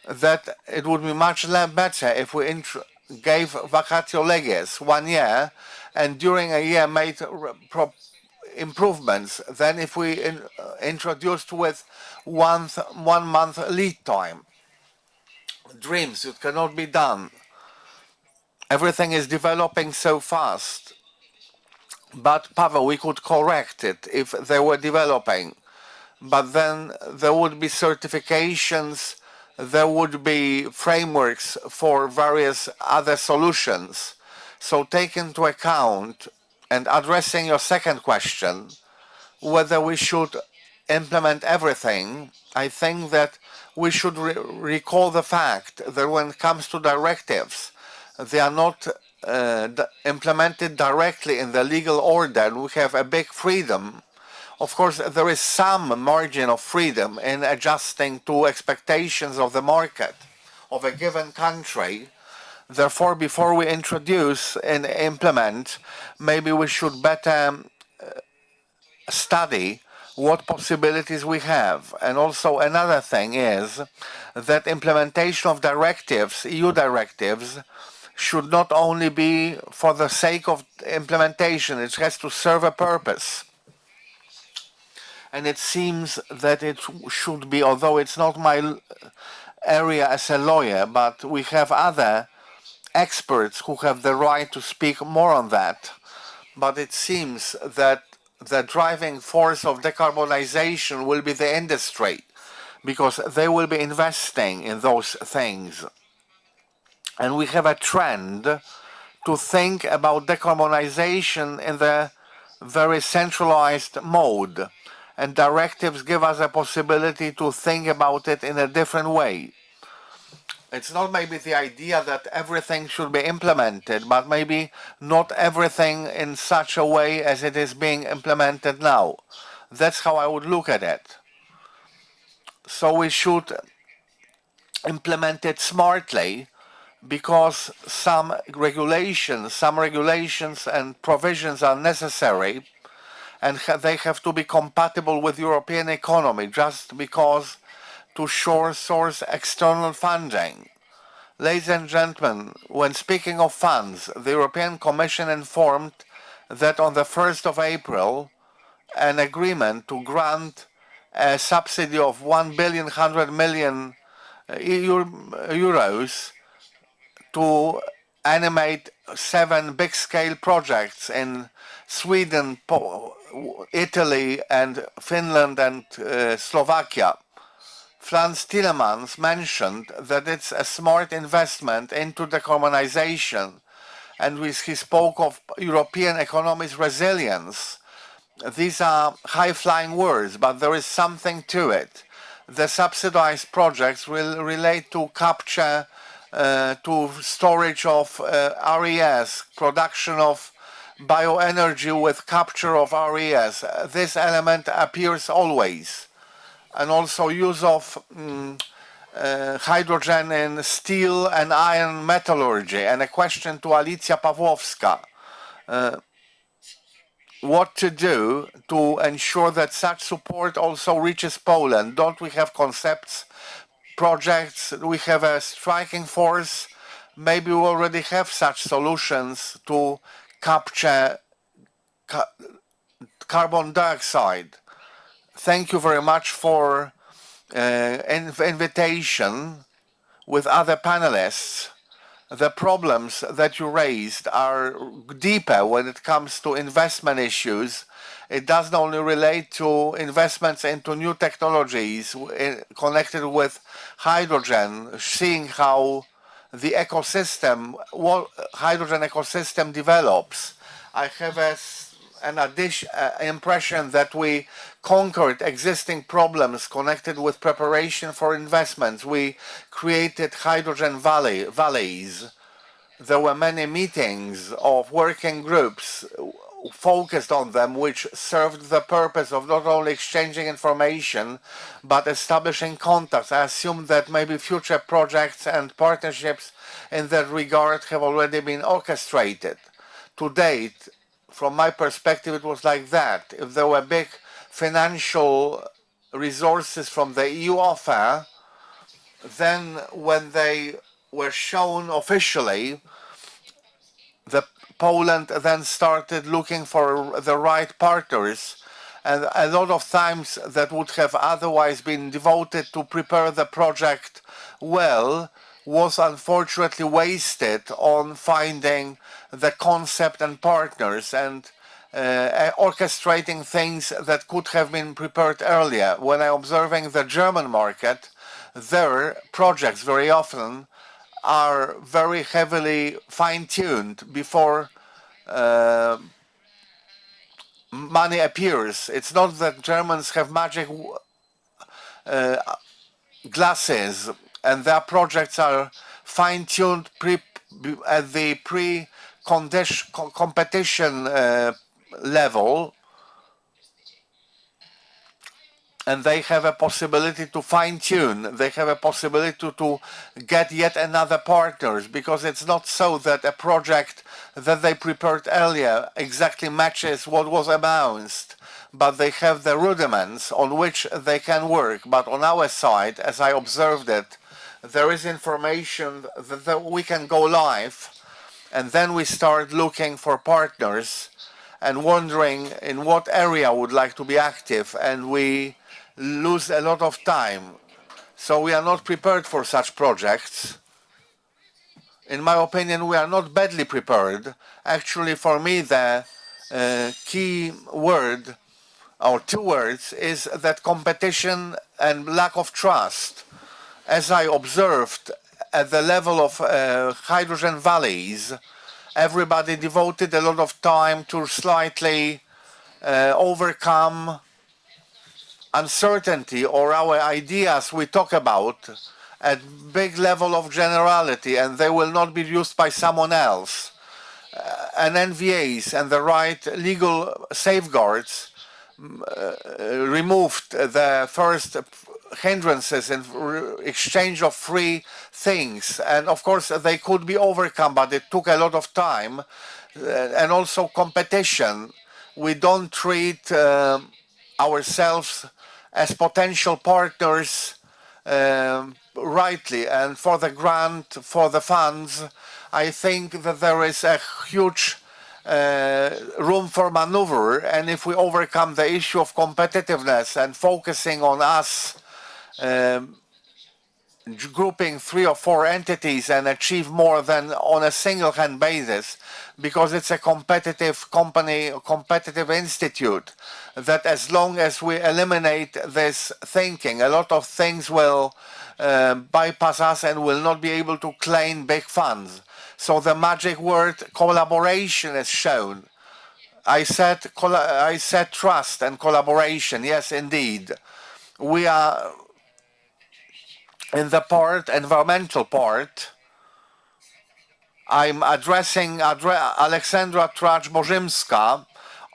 G: that it would be much better if we gave vacatio legis 1 year, and during a year made improvements than if we introduced with 1 month lead time. Dreams, it cannot be done. Everything is developing so fast. But Pavel, we could correct it if they were developing. But then there would be certifications, there would be frameworks for various other solutions. So take into account And addressing your second question, whether we should implement everything, I think that we should recall the fact that when it comes to directives, they are not implemented directly in the legal order, and we have a big freedom. Of course, there is some margin of freedom in adjusting to expectations of the market of a given country. Therefore, before we introduce and implement, maybe we should better study what possibilities we have. And also another thing is that implementation of directives, EU directives, should not only be for the sake of implementation, it has to serve a purpose. And it seems that it should be, although it's not my area as a lawyer, but we have other experts who have the right to speak more on that. But it seems that the driving force of decarbonization will be the industry, because they will be investing in those things. And we have a trend to think about decarbonization in the very centralized mode. And directives give us a possibility to think about it in a different way. It's not maybe the idea that everything should be implemented, but maybe not everything in such a way as it is being implemented now. That's how I would look at it. So we should implement it smartly, because some regulations and provisions are necessary, and they have to be compatible with European economy, just because to source external funding. Ladies and gentlemen, when speaking of funds, the European Commission informed that on the 1st of April, an agreement to grant a subsidy of 1,100 million euros to animate 7 big-scale projects in Sweden, Italy, and Finland and Slovakia. Franz Timmermans mentioned that it's a smart investment into decarbonization, and he spoke of European economy's resilience. These are high-flying words, but there is something to it. The subsidized projects will relate to capture, to storage of RES, production of bioenergy with capture of RES. This element appears always. And also use of hydrogen in steel and iron metallurgy. And a question to Alicja Pawłowska. What to do to ensure that such support also reaches Poland? Don't we have concepts, projects? We have a striking force. Maybe we already have such solutions to capture carbon dioxide. Thank you very much for invitation with other panelists. The problems that you raised are deeper when it comes to investment issues. It doesn't only relate to investments into new technologies connected with hydrogen, seeing how the ecosystem, hydrogen ecosystem develops. I have an impression that we conquered existing problems connected with preparation for investments. We created hydrogen valleys. There were many meetings of working groups focused on them, which served the purpose of not only exchanging information, but establishing contacts. I assume that maybe future projects and partnerships in that regard have already been orchestrated. To date, from my perspective, it was like that. If there were big financial resources from the EU offer, then when they were shown officially, Poland then started looking for the right partners, and a lot of times that would have otherwise been devoted to prepare the project well was unfortunately wasted on finding the concept and partners and orchestrating things that could have been prepared earlier. When I'm observing the German market, their projects very often are very heavily fine-tuned before money appears. It's not that Germans have magic glasses and their projects are fine-tuned at the competition level, and they have a possibility to fine-tune. They have a possibility to get yet another partners, because it's not so that a project that they prepared earlier exactly matches what was announced, but they have the rudiments on which they can work. But on our side, as I observed it, there is information that we can go live, and then we start looking for partners and wondering in what area would like to be active, and we lose a lot of time. So we are not prepared for such projects. In my opinion, we are not badly prepared. Actually, for me, the key word, or two words, is that competition and lack of trust. As I observed at the level of hydrogen valleys, everybody devoted a lot of time to slightly overcome uncertainty, or our ideas we talk about at big level of generality, and they will not be used by someone else. And NVAs and the right legal safeguards removed the first hindrances in exchange of free things, and of course they could be overcome, but it took a lot of time. And also competition. We don't treat ourselves as potential partners rightly, and for the grant, for the funds, I think that there is a huge room for maneuver, and if we overcome the issue of competitiveness and focusing on us grouping 3 or 4 entities and achieve more than on a single hand basis, because it's a competitive company, competitive institute, that as long as we eliminate this thinking, a lot of things will bypass us and will not be able to claim big funds. So the magic word collaboration is shown. I said trust and collaboration. Yes, indeed. We are in the environmental part. I'm addressing Aleksandra Tracz-Bożymska.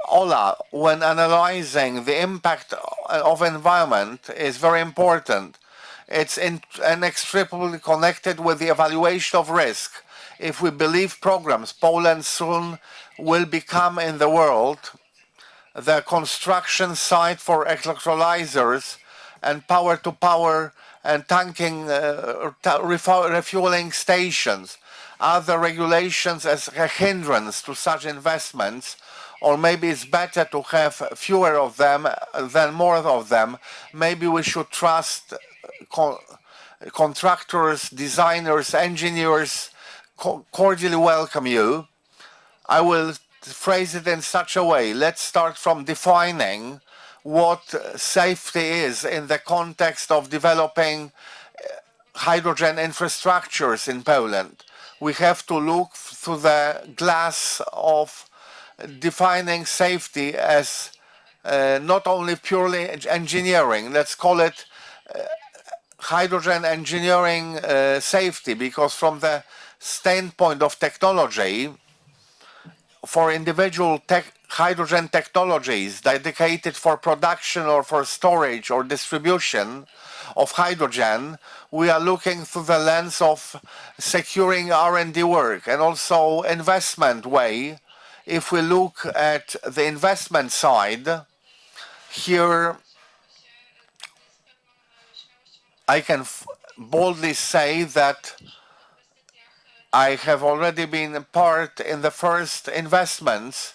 G: Ola, when analyzing the impact of environment, is very important. It's inextricably connected with the evaluation of risk. If we believe programs, Poland soon will become in the world the construction site for electrolysers and power-to-power and tanking, refueling stations. Are the regulations as a hindrance to such investments, or maybe it's better to have fewer of them than more of them? Maybe we should trust contractors, designers, engineers. Cordially welcome you. I will phrase it in such a way. Let's start from defining what safety is in the context of developing hydrogen infrastructures in Poland. We have to look through the glass of defining safety as not only purely engineering. Let's call it hydrogen engineering safety, because from the standpoint of technology, for individual hydrogen technologies dedicated for production or for storage or distribution of hydrogen, we are looking through the lens of securing R&D work and also investment way. If we look at the investment side, here I can boldly say that I have already been a part in the first investments.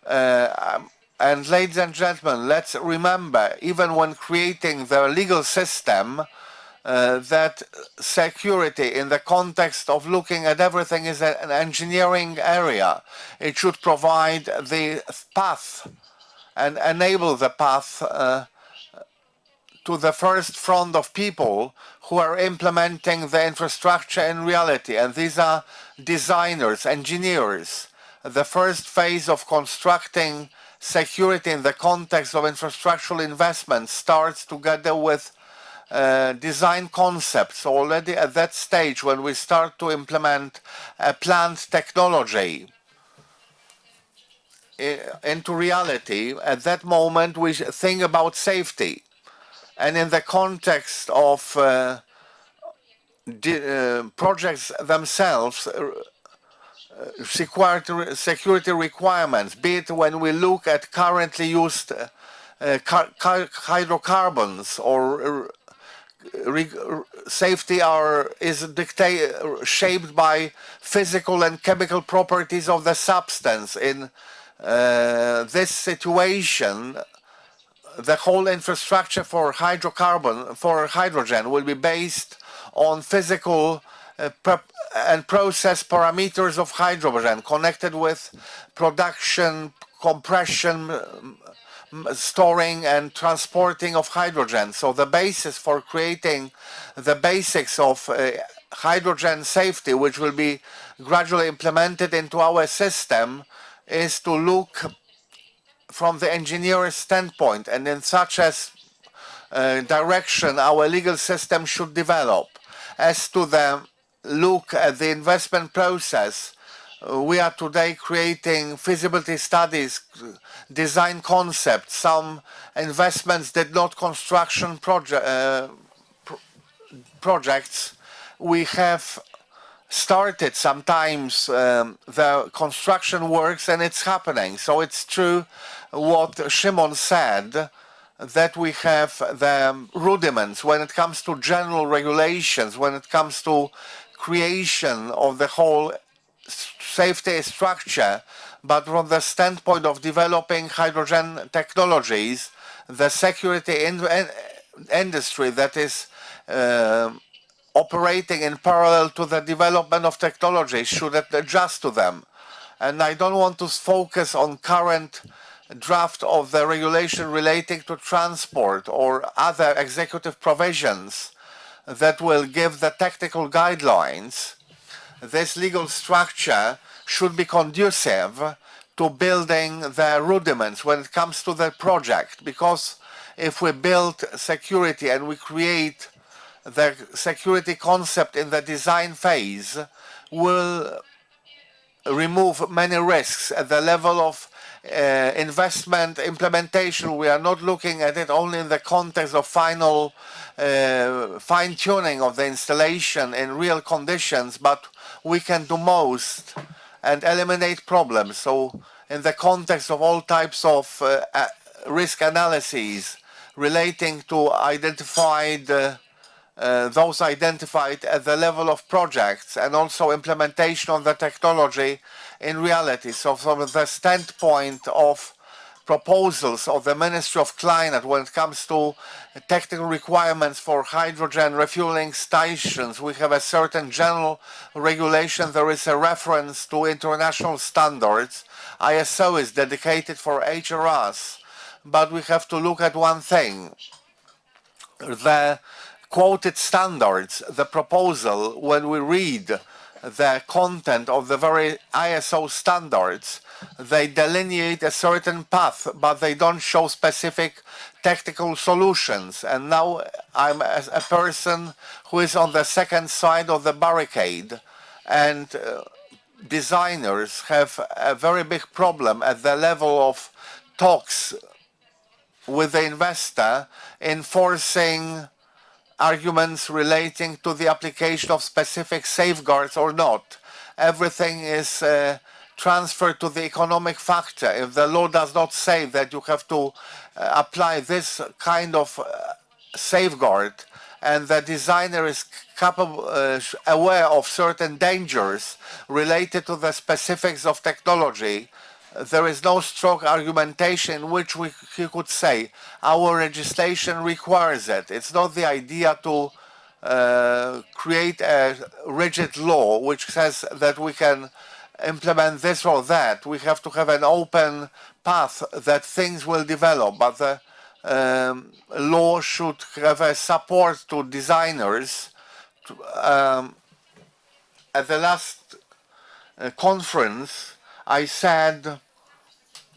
G: And ladies and gentlemen, let's remember, even when creating the legal system, that security in the context of looking at everything is an engineering area. It should provide the path and enable the path to the first front of people who are implementing the infrastructure in reality. And these are designers, engineers. The first phase of constructing security in the context of infrastructural investment starts together with design concepts. Already at that stage, when we start to implement a plant technology into reality, at that moment we think about safety. And in the context of projects themselves, security requirements, be it when we look at currently used hydrocarbons, or safety is shaped by physical and chemical properties of the substance. In this situation, the whole infrastructure for hydrogen will be based on physical and process parameters of hydrogen connected with production, compression, storing and transporting of hydrogen. So the basis for creating the basics of hydrogen safety, which will be gradually implemented into our system, is to look from the engineer's standpoint, and in such as direction our legal system should develop. As to the look at the investment process, we are today creating feasibility studies, design concepts. Some investments did not construction projects. We have started sometimes the construction works, and it's happening. So it's true what Szymon said, that we have the rudiments when it comes to general regulations, when it comes to creation of the whole safety structure. But from the standpoint of developing hydrogen technologies, the security industry that is operating in parallel to the development of technology should adjust to them. And I don't want to focus on current draft of the regulation relating to transport or other executive provisions that will give the technical guidelines. This legal structure should be conducive to building the rudiments when it comes to the project, because if we build security and we create the security concept in the design phase, will remove many risks at the level of investment implementation. We are not looking at it only in the context of final fine-tuning of the installation in real conditions, but we can do most and eliminate problems. So in the context of all types of risk analyses relating to those identified at the level of projects, and also implementation of the technology in reality. So from the standpoint of proposals of the Ministry of Climate when it comes to technical requirements for hydrogen refueling stations, we have a certain general regulation. There is a reference to international standards. ISO is dedicated for HRS, but we have to look at one thing. The quoted standards, the proposal, when we read the content of the very ISO standards, they delineate a certain path, but they don't show specific technical solutions. And now I'm a person who is on the second side of the barricade, and designers have a very big problem at the level of talks with the investor in forcing arguments relating to the application of specific safeguards or not. Everything is transferred to the economic factor. If the law does not say that you have to apply this kind of safeguard, and the designer is aware of certain dangers related to the specifics of technology, there is no strong argumentation in which he could say our legislation requires it. It's not the idea to create a rigid law which says that we can implement this or that. We have to have an open path that things will develop, but the law should have a support to designers. At the last conference, I said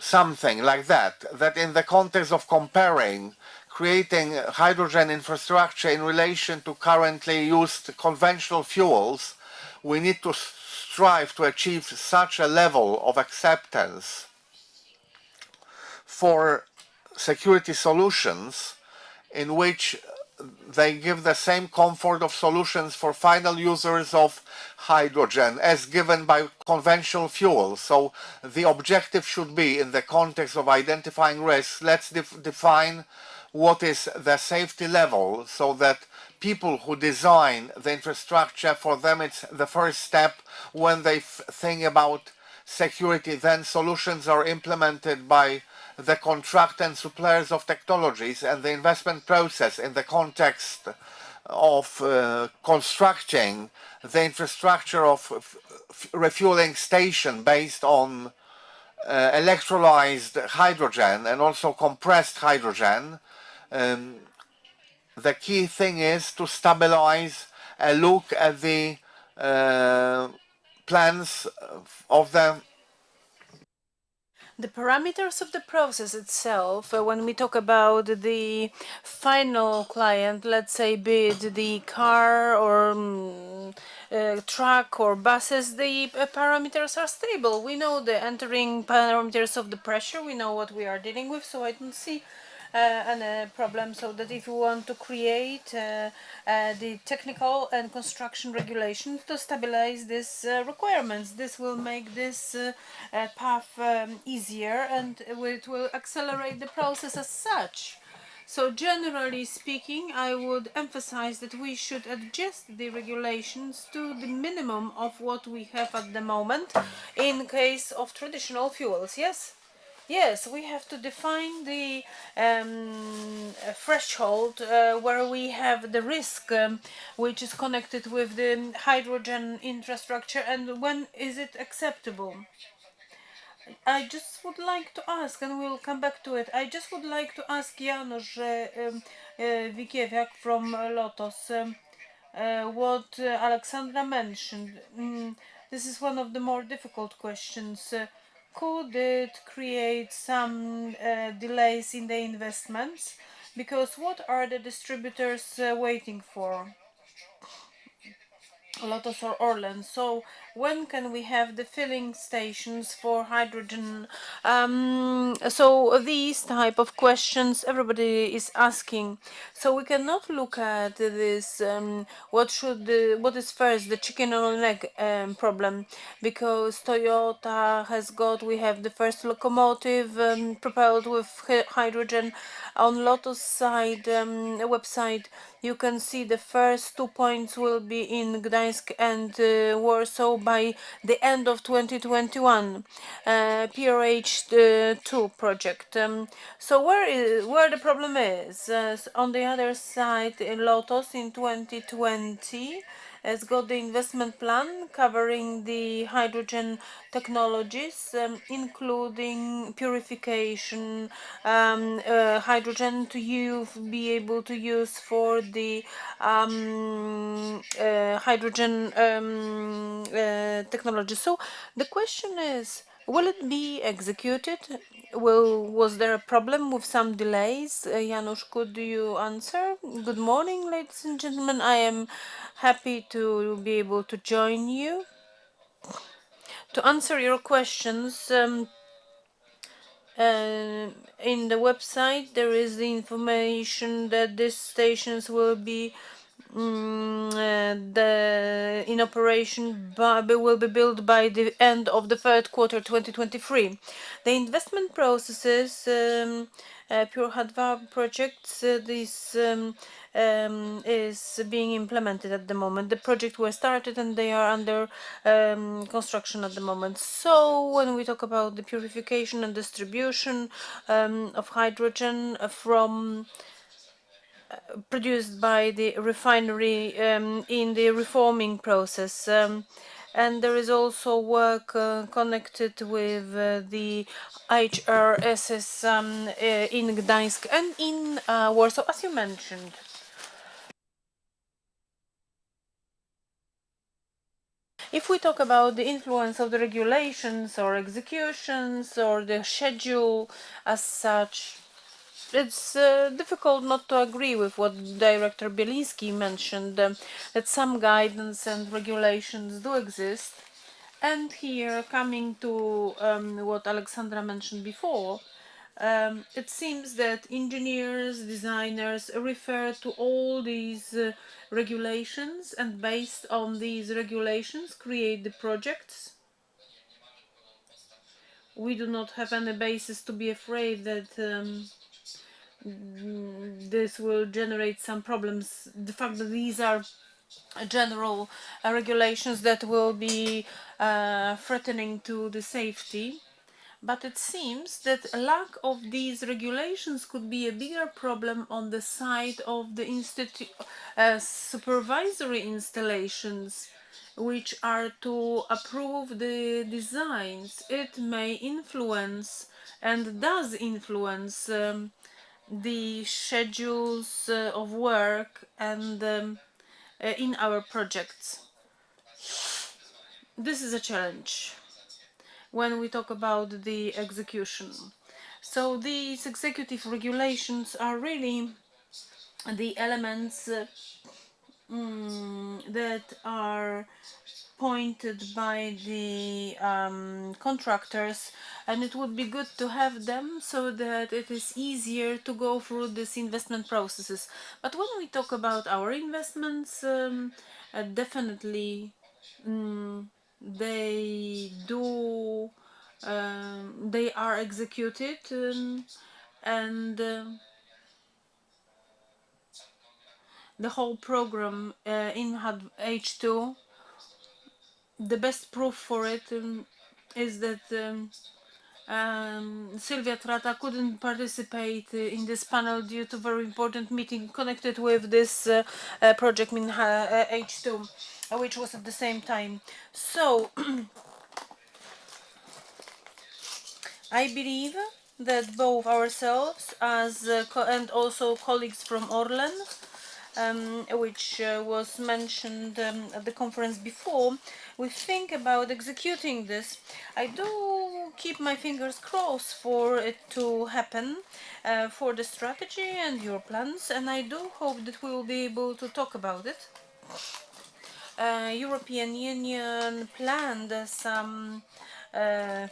G: something like that, that in the context of comparing, creating hydrogen infrastructure in relation to currently used conventional fuels, we need to strive to achieve such a level of acceptance for security solutions in which they give the same comfort of solutions for final users of hydrogen as given by conventional fuels. So the objective should be, in the context of identifying risks, let's define what is the safety level so that people who design the infrastructure, for them it's the first step when they think about security. Then solutions are implemented by the contractor suppliers of technologies, and the investment process in the context of constructing the infrastructure of refueling station based on electrolyzed hydrogen and also compressed hydrogen. The key thing is to stabilize a look at the plans of
F: the parameters of the process itself, when we talk about the final client, let's say be it the car or truck or buses, the parameters are stable. We know the entering parameters of the pressure, we know what we are dealing with, so I don't see any problem. So that if you want to create the technical and construction regulations to stabilize these requirements, this will make this path easier, and it will accelerate the process as such. So generally speaking, I would emphasize that we should adjust the regulations to the minimum of what we have at the moment in case of traditional fuels, yes? Yes, we have to define the threshold where we have the risk which is connected with the hydrogen infrastructure, and when is it acceptable. I just would like to ask, and we'll come back to it, I just would like to ask Janusz Wikiewiak from Lotos what Alexandra mentioned. This is one of the more difficult questions. Could it create some delays in the investments? Because what are the distributors waiting for? Lotos or Orlen. So when can we have the filling stations for hydrogen? So these type of questions everybody is asking. So we cannot look at this what is first, the chicken or egg problem, because Toyota has got, we have the first locomotive propelled with hydrogen. On Lotus side website you can see the first 2 points will be in Gdańsk and Warsaw by the end of 2021. PAIH 2 project. So where the problem is? On the other side, in Lotus in 2020 has got the investment plan covering the hydrogen technologies, including purification, hydrogen to be able to use for the hydrogen technology. So the question is, will it be executed? Was there a problem with some delays? Janusz, could you answer? Good morning, ladies and gentlemen. I am happy to be able to join you. To answer your questions, in the website there is the information that these stations will be in operation will be built by the end of the third quarter 2023. The investment processes, Pure Hadva projects, this is being implemented at the moment. The project was started and they are under construction at the moment. So when we talk about the purification and distribution of hydrogen from produced by the refinery in the reforming process. And there is also work connected with the HRSS in Gdańsk and in Warsaw, as you mentioned. If we talk about the influence of the regulations or executions or the schedule as such, it's difficult not to agree with what Director Bielinski mentioned, that some guidance and regulations do exist. And here, coming to what Alexandra mentioned before, it seems that engineers, designers refer to all these regulations, and based on these regulations create the projects. We do not have any basis to be afraid that this will generate some problems. The fact that these are general regulations that will be threatening to the safety. But it seems that a lack of these regulations could be a bigger problem on the side of the supervisory installations, which are to approve the designs. It may influence and does influence the schedules of work and in our projects. This is a challenge when we talk about the execution. So these executive regulations are really the elements that are pointed by the contractors, and it would be good to have them so that it is easier to go through these investment processes. But when we talk about our investments, definitely they do they are executed, and the whole program in H2, the best proof for it is that Sylvia Trata couldn't participate in this panel due to very important meeting connected with this project in H2, which was at the same time. So I believe that both ourselves as and also colleagues from Orlen, which was mentioned at the conference before, we think about executing this. I do keep my fingers crossed for it to happen, for the strategy and your plans, and I do hope that we will be able to talk about it. European Union planned some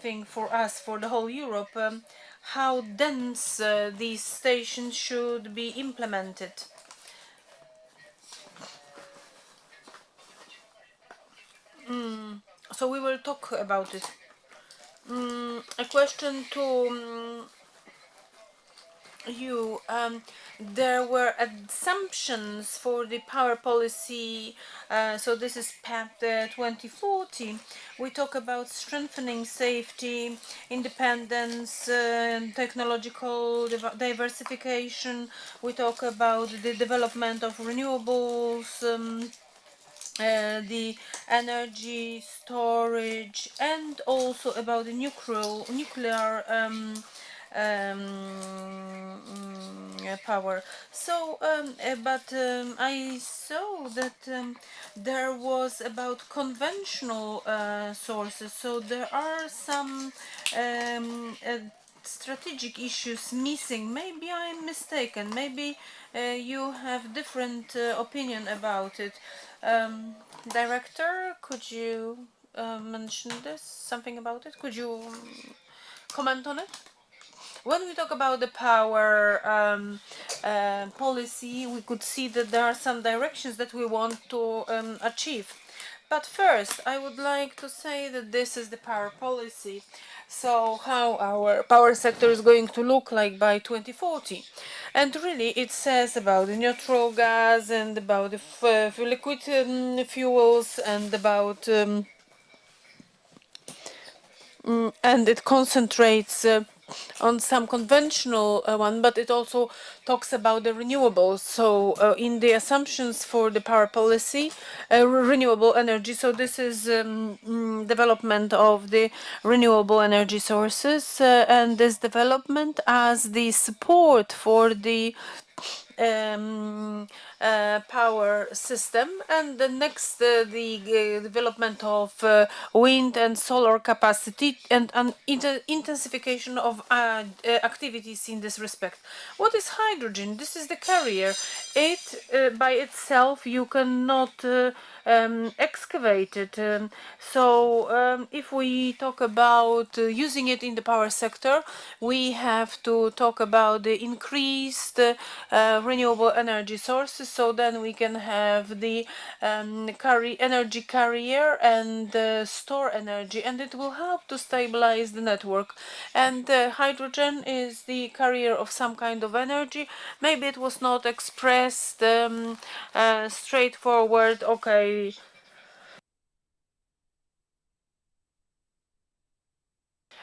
F: thing for us, for the whole Europe, how dense these stations should be implemented. So we will talk about it. A question to you. There were assumptions for the power policy, so this is PAP 2040. We talk about strengthening safety, independence, technological diversification. We talk about the development of renewables, the energy storage, and also about the nuclear power. So, I saw that there was about conventional sources. So there are some strategic issues missing. Maybe I'm mistaken. Maybe you have different opinion about it. Director, could you mention something about it? Could you comment on it? When we talk about the power policy, we could see that there are some directions that we want to achieve. But first, I would like to say that this is the power policy. So how our power sector is going to look like by 2040. And really it says about the neutral gas and about the liquid fuels and about and it concentrates on some conventional one, but it also talks about the renewables. So in the assumptions for the power policy, renewable energy, so this is development of the renewable energy sources, and this development as the support for the power system, and the next the development of wind and solar capacity and an intensification of activities in this respect. What is hydrogen? This is the carrier. It by itself you cannot excavate it. If we talk about using it in the power sector, we have to talk about the increased renewable energy sources. So then we can have the energy carrier and store energy, and it will help to stabilize the network. And hydrogen is the carrier of some kind of energy. Maybe it was not expressed straightforward. Okay.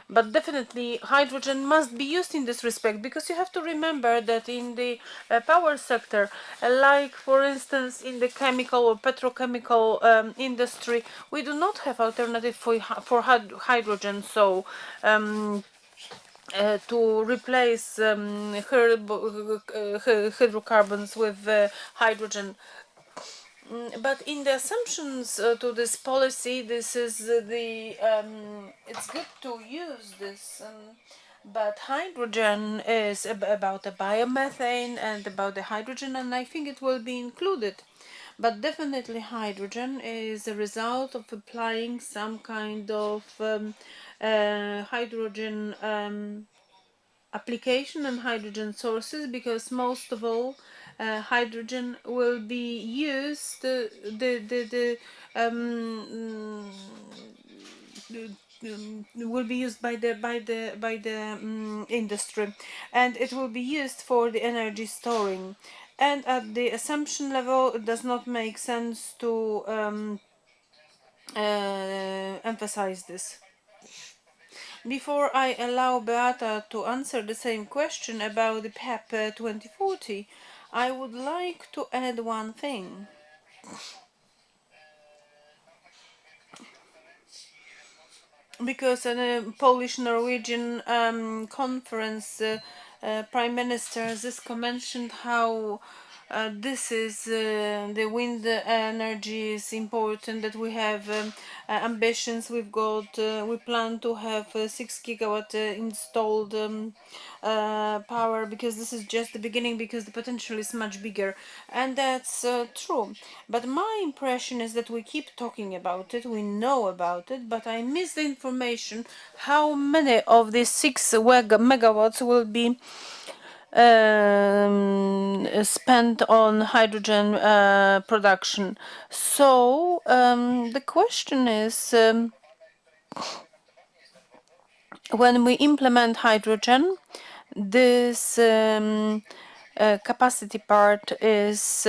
F: But definitely hydrogen must be used in this respect, because you have to remember that in the power sector, like for instance in the chemical or petrochemical industry, we do not have alternative for hydrogen. So to replace hydrocarbons with hydrogen. But in the assumptions to this policy, this is it's good to use this. But hydrogen is about the biomethane and about the hydrogen, and I think it will be included. But definitely hydrogen is a result of applying some kind of hydrogen application and hydrogen sources, because most of all hydrogen will be used will be used by the industry, and it will be used for the energy storing. And at the assumption level, it does not make sense to emphasize this. Before I allow Beata to answer the same question about the PEP 2040, I would like to add one thing. Because in a Polish-Norwegian conference, Prime Minister Zysko mentioned how this is the wind energy is important, that we have ambitions. We plan to have 6 gigawatt installed power, because this is just the beginning, because the potential is much bigger, and that's true. But my impression is that we keep talking about it, we know about it, but I miss the information how many of these 6 megawatts will be spent on hydrogen production. So the question is, when we implement hydrogen, this capacity part is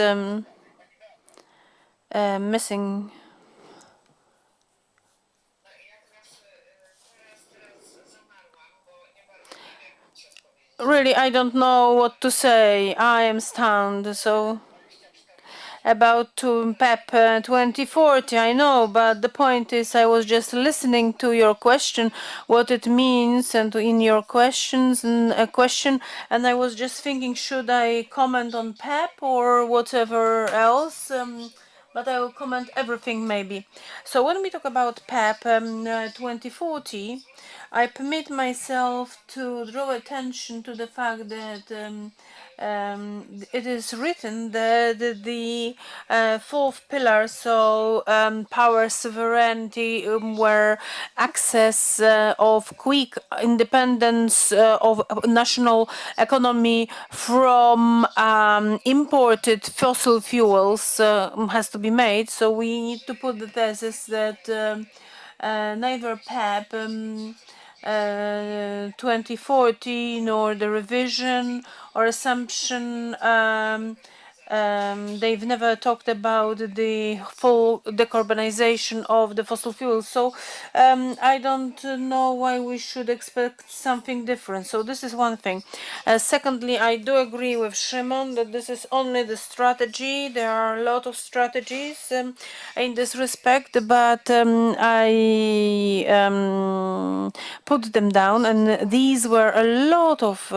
F: missing. Really, I don't know what to say. I am stunned. So about PEP 2040, I know, but the point is, I was just listening to your question, what it means, and in your questions and a question, and I was just thinking, should I comment on PEP or whatever else? But I will comment everything maybe. So when we talk about PEP 2040, I permit myself to draw attention to the fact that it is written that the fourth pillar, so power sovereignty, where access of quick independence of national economy from imported fossil fuels has to be made. So we need to put the thesis that neither PEP 2040 nor the revision or assumption, they've never talked about the full decarbonization of the fossil fuels. So I don't know why we should expect something different. So this is one thing. Secondly, I do agree with Szymon that this is only the strategy. There are a lot of strategies in this respect, but I put them down, and these were a lot of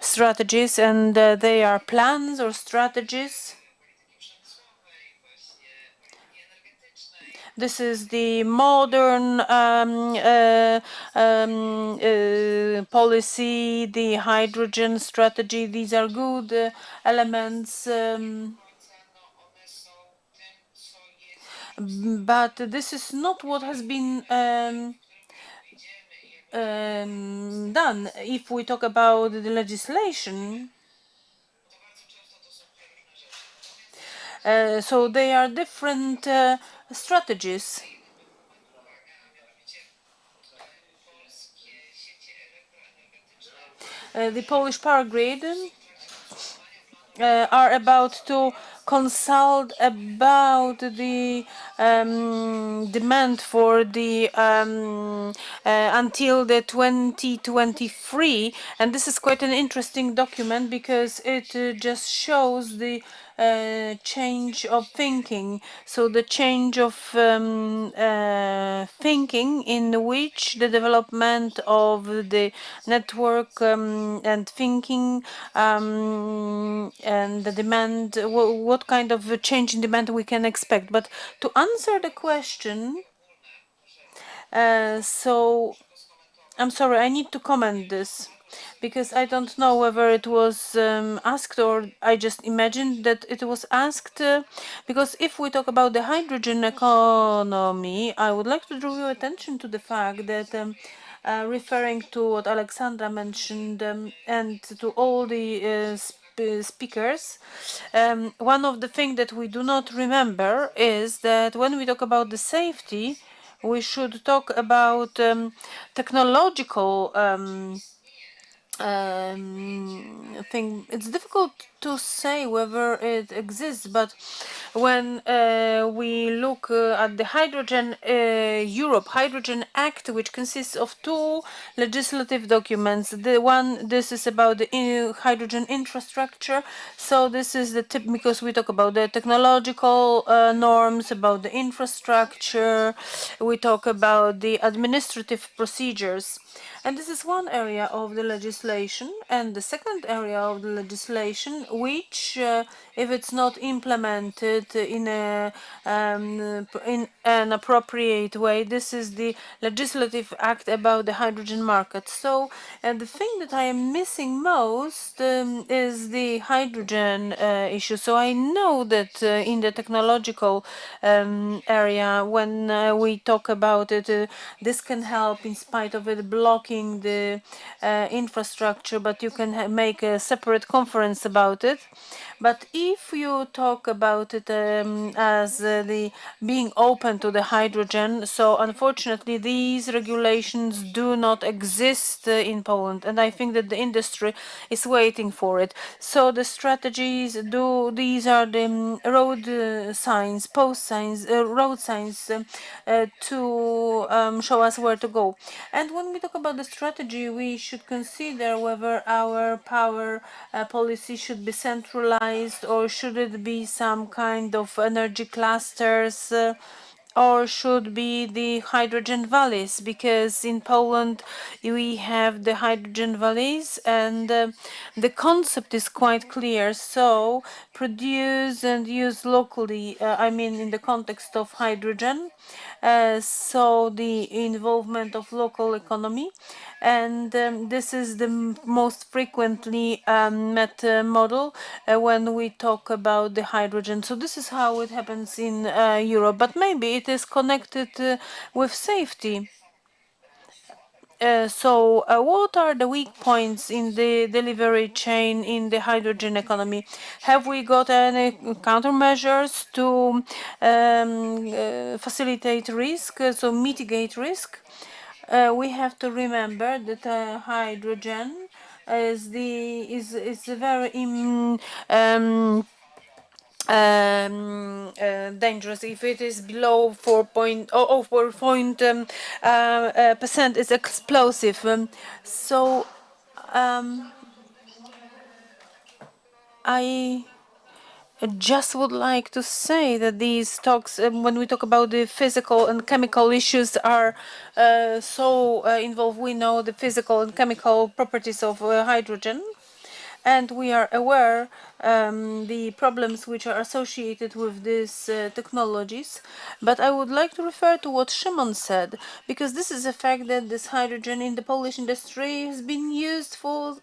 F: strategies, and they are plans or strategies This is the modern policy, the hydrogen strategy. These are good elements. But this is not what has been done. If we talk about the legislation, so they are different strategies. The Polish power grid are about to consult about the demand for the until the 2023, and this is quite an interesting document because it just shows the change of thinking. So the change of thinking in which the development of the network and thinking and the demand, what kind of a change in demand we can expect. But to answer the question, so I'm sorry, I need to comment this because I don't know whether it was asked or I just imagined that it was asked. Because if we talk about the hydrogen economy, I would like to draw your attention to the fact that referring to what Alexandra mentioned and to all the speakers, one of the things that we do not remember is that when we talk about the safety, we should talk about technological thing. It's difficult to say whether it exists, but when we look at the Hydrogen Europe Hydrogen Act, which consists of two legislative documents, the one, this is about the hydrogen infrastructure. So this is the tip, because we talk about the technological norms, about the infrastructure, we talk about the administrative procedures. And this is one area of the legislation. And the second area of the legislation, which, if it's not implemented in an appropriate way, this is the legislative act about the hydrogen market. So the thing that I am missing most is the hydrogen issue. So I know that in the technological area, when we talk about it, this can help in spite of it blocking the infrastructure, but you can make a separate conference about it. But if you talk about it as the being open to the hydrogen, so unfortunately these regulations do not exist in Poland, and I think that the industry is waiting for it. So the strategies these are the road signs, post signs, road signs to show us where to go. And when we talk about the strategy, we should consider whether our power policy should be centralized or should it be some kind of energy clusters, or should be the hydrogen valleys, because in Poland we have the hydrogen valleys and the concept is quite clear. So produce and use locally, I mean in the context of hydrogen, so the involvement of local economy, and this is the most frequently met model when we talk about the hydrogen. So this is how it happens in Europe, but maybe it is connected with safety. So what are the weak points in the delivery chain in the hydrogen economy? Have we got any countermeasures to facilitate risk, so mitigate risk? We have to remember that hydrogen is a very dangerous. If it is below 4.0%, it's explosive. So I just would like to say that these talks, when we talk about the physical and chemical issues, are so involved. We know the physical and chemical properties of hydrogen, and we are aware the problems which are associated with these technologies, but I would like to refer to what Szymon said, because this is a fact that this hydrogen in the Polish industry has been used for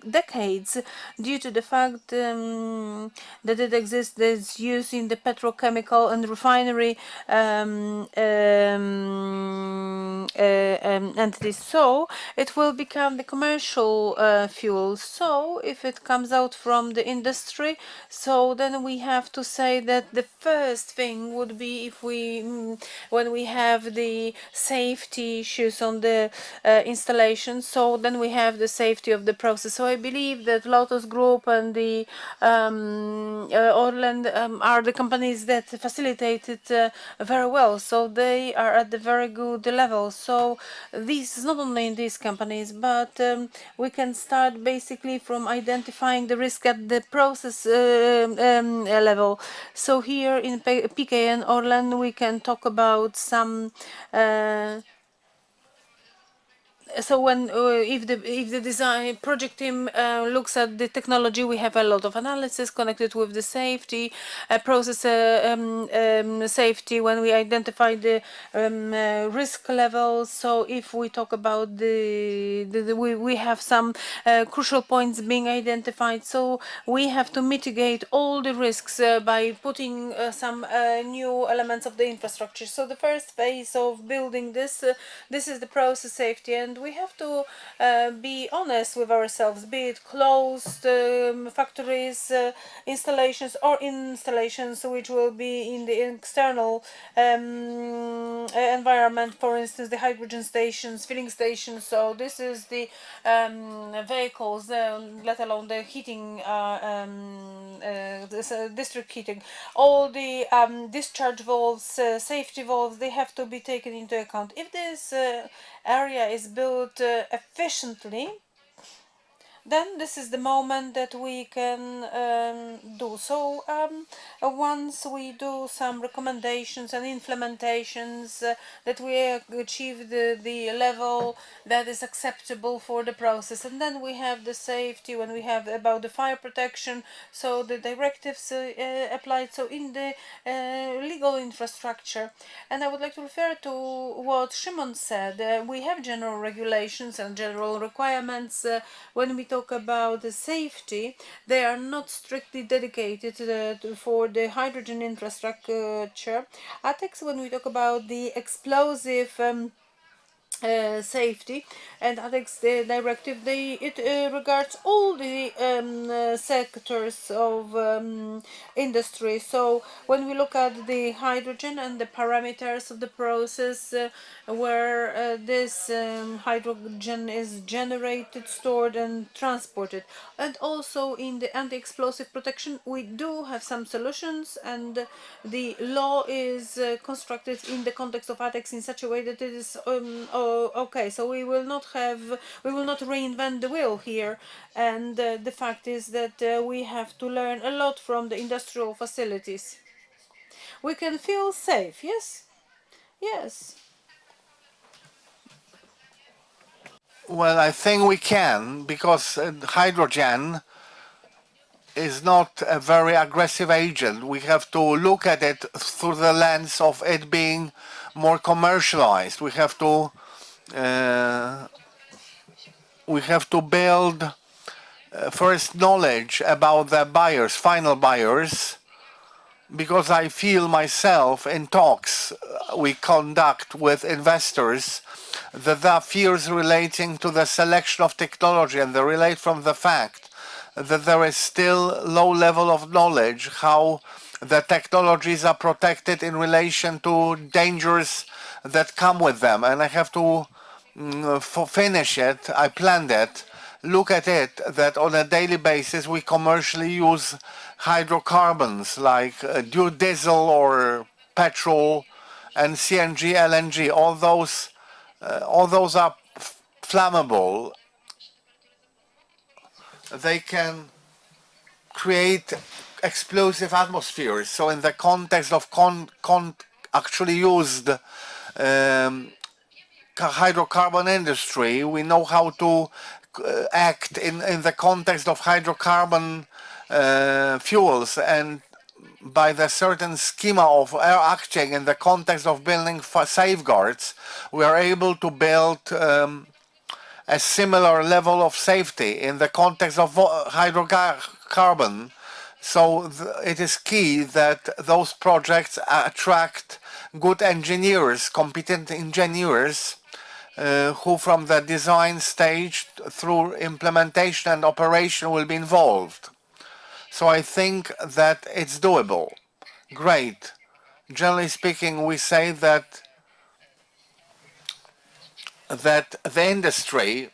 F: decades due to the fact that it exists, it's used in the petrochemical and refinery entities. So it will become the commercial fuel. So if it comes out from the industry, so then we have to say that the first thing would be if we when we have the safety issues on the installation, so then we have the safety of the process. So I believe that Lotus Group and the Orlen are the companies that facilitate it very well, so they are at the very good level. So this is not only in these companies, but we can start basically from identifying the risk at the process level. So here in PKN Orlen we can talk about some so when if the design project team looks at the technology, we have a lot of analysis connected with the safety process safety when we identify the risk levels. So if we talk about we have some crucial points being identified, so we have to mitigate all the risks by putting some new elements of the infrastructure. So the first phase of building this is the process safety, and we have to be honest with ourselves, be it closed factories, installations, or installations which will be in the external environment, for instance, the hydrogen stations, filling stations. So this is the vehicles, let alone the heating, district heating. All the discharge valves, safety valves, they have to be taken into account. If this area is built efficiently, then this is the moment that we can do. So once we do some recommendations and implementations that we achieve the level that is acceptable for the process, and then we have the safety when we have about the fire protection, so the directives applied, so in the legal infrastructure. And I would like to refer to what Szymon said. We have general regulations and general requirements when we talk about the safety. They are not strictly dedicated for the hydrogen infrastructure. ATEX, when we talk about the explosive safety and ATEX directive, it regards all the sectors of industry. So when we look at the hydrogen and the parameters of the process where this hydrogen is generated, stored and transported, and also in the anti-explosive protection, we do have some solutions, and the law is constructed in the context of ATEX in such a way that it is okay. So we will not reinvent the wheel here, and the fact is that we have to learn a lot from the industrial facilities. We can feel safe, yes? Yes.
G: Well, I think we can, because hydrogen is not a very aggressive agent. We have to look at it through the lens of it being more commercialized. We have to build first knowledge about the buyers, final buyers, because I feel myself in talks we conduct with investors that there are fears relating to the selection of technology, and they relate from the fact that there is still low level of knowledge how the technologies are protected in relation to dangers that come with them. And I have to finish it, I planned it, look at it, that on a daily basis we commercially use hydrocarbons like diesel or petrol and CNG, LNG. All those are flammable. They can create explosive atmospheres. So in the context of actually used hydrocarbon industry, we know how to act in the context of hydrocarbon fuels, and by the certain schema of acting in the context of building safeguards, we are able to build a similar level of safety in the context of hydrocarbon. So it is key that those projects attract good engineers, competent engineers, who from the design stage through implementation and operation will be involved. So I think that it's doable. Great. Generally speaking, we say that the industry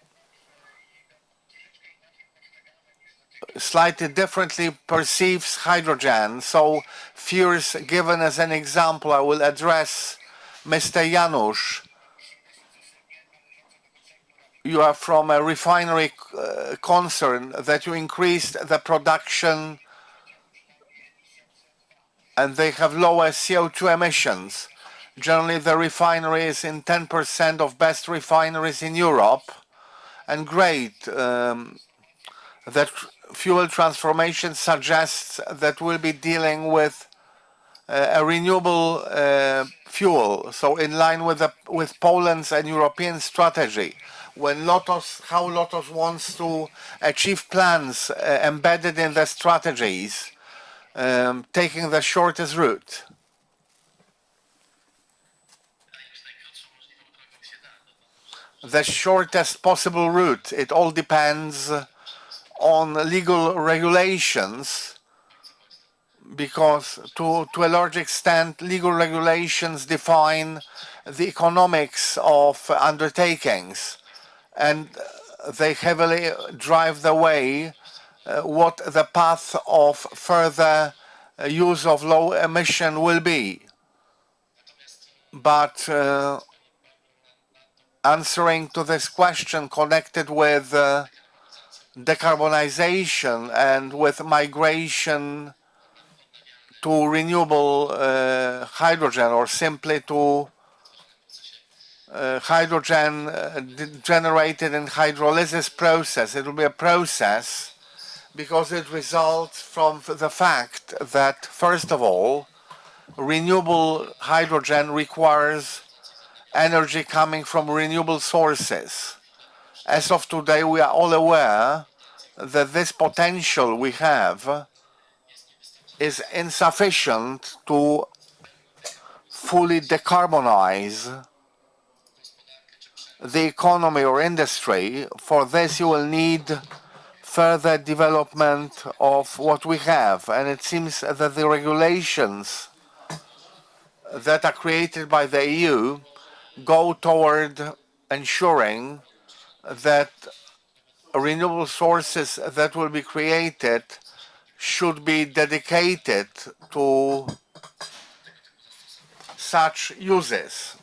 G: slightly differently perceives hydrogen. So fears given as an example, I will address Mr. Janusz. You are from a refinery concern that you increased the production and they have lower CO2 emissions. Generally, the refinery is in 10% of best refineries in Europe. And great, that fuel transformation suggests that we'll be dealing with a renewable fuel. So in line with Poland's and European strategy. When how Lotos wants to achieve plans embedded in the strategies, taking the shortest route. The shortest possible route. It all depends on legal regulations, because to a large extent legal regulations define the economics of undertakings, and they heavily drive the way what the path of further use of low emission will be. But answering to this question connected with decarbonization and with migration to renewable hydrogen, or simply to hydrogen generated in hydrolysis process. It will be a process because it results from the fact that, first of all, renewable hydrogen requires energy coming from renewable sources. As of today, we are all aware that this potential we have is insufficient to fully decarbonize the economy or industry. For this, you will need further development of what we have. And it seems that the regulations that are created by the EU go toward ensuring that renewable sources that will be created should be dedicated to such uses.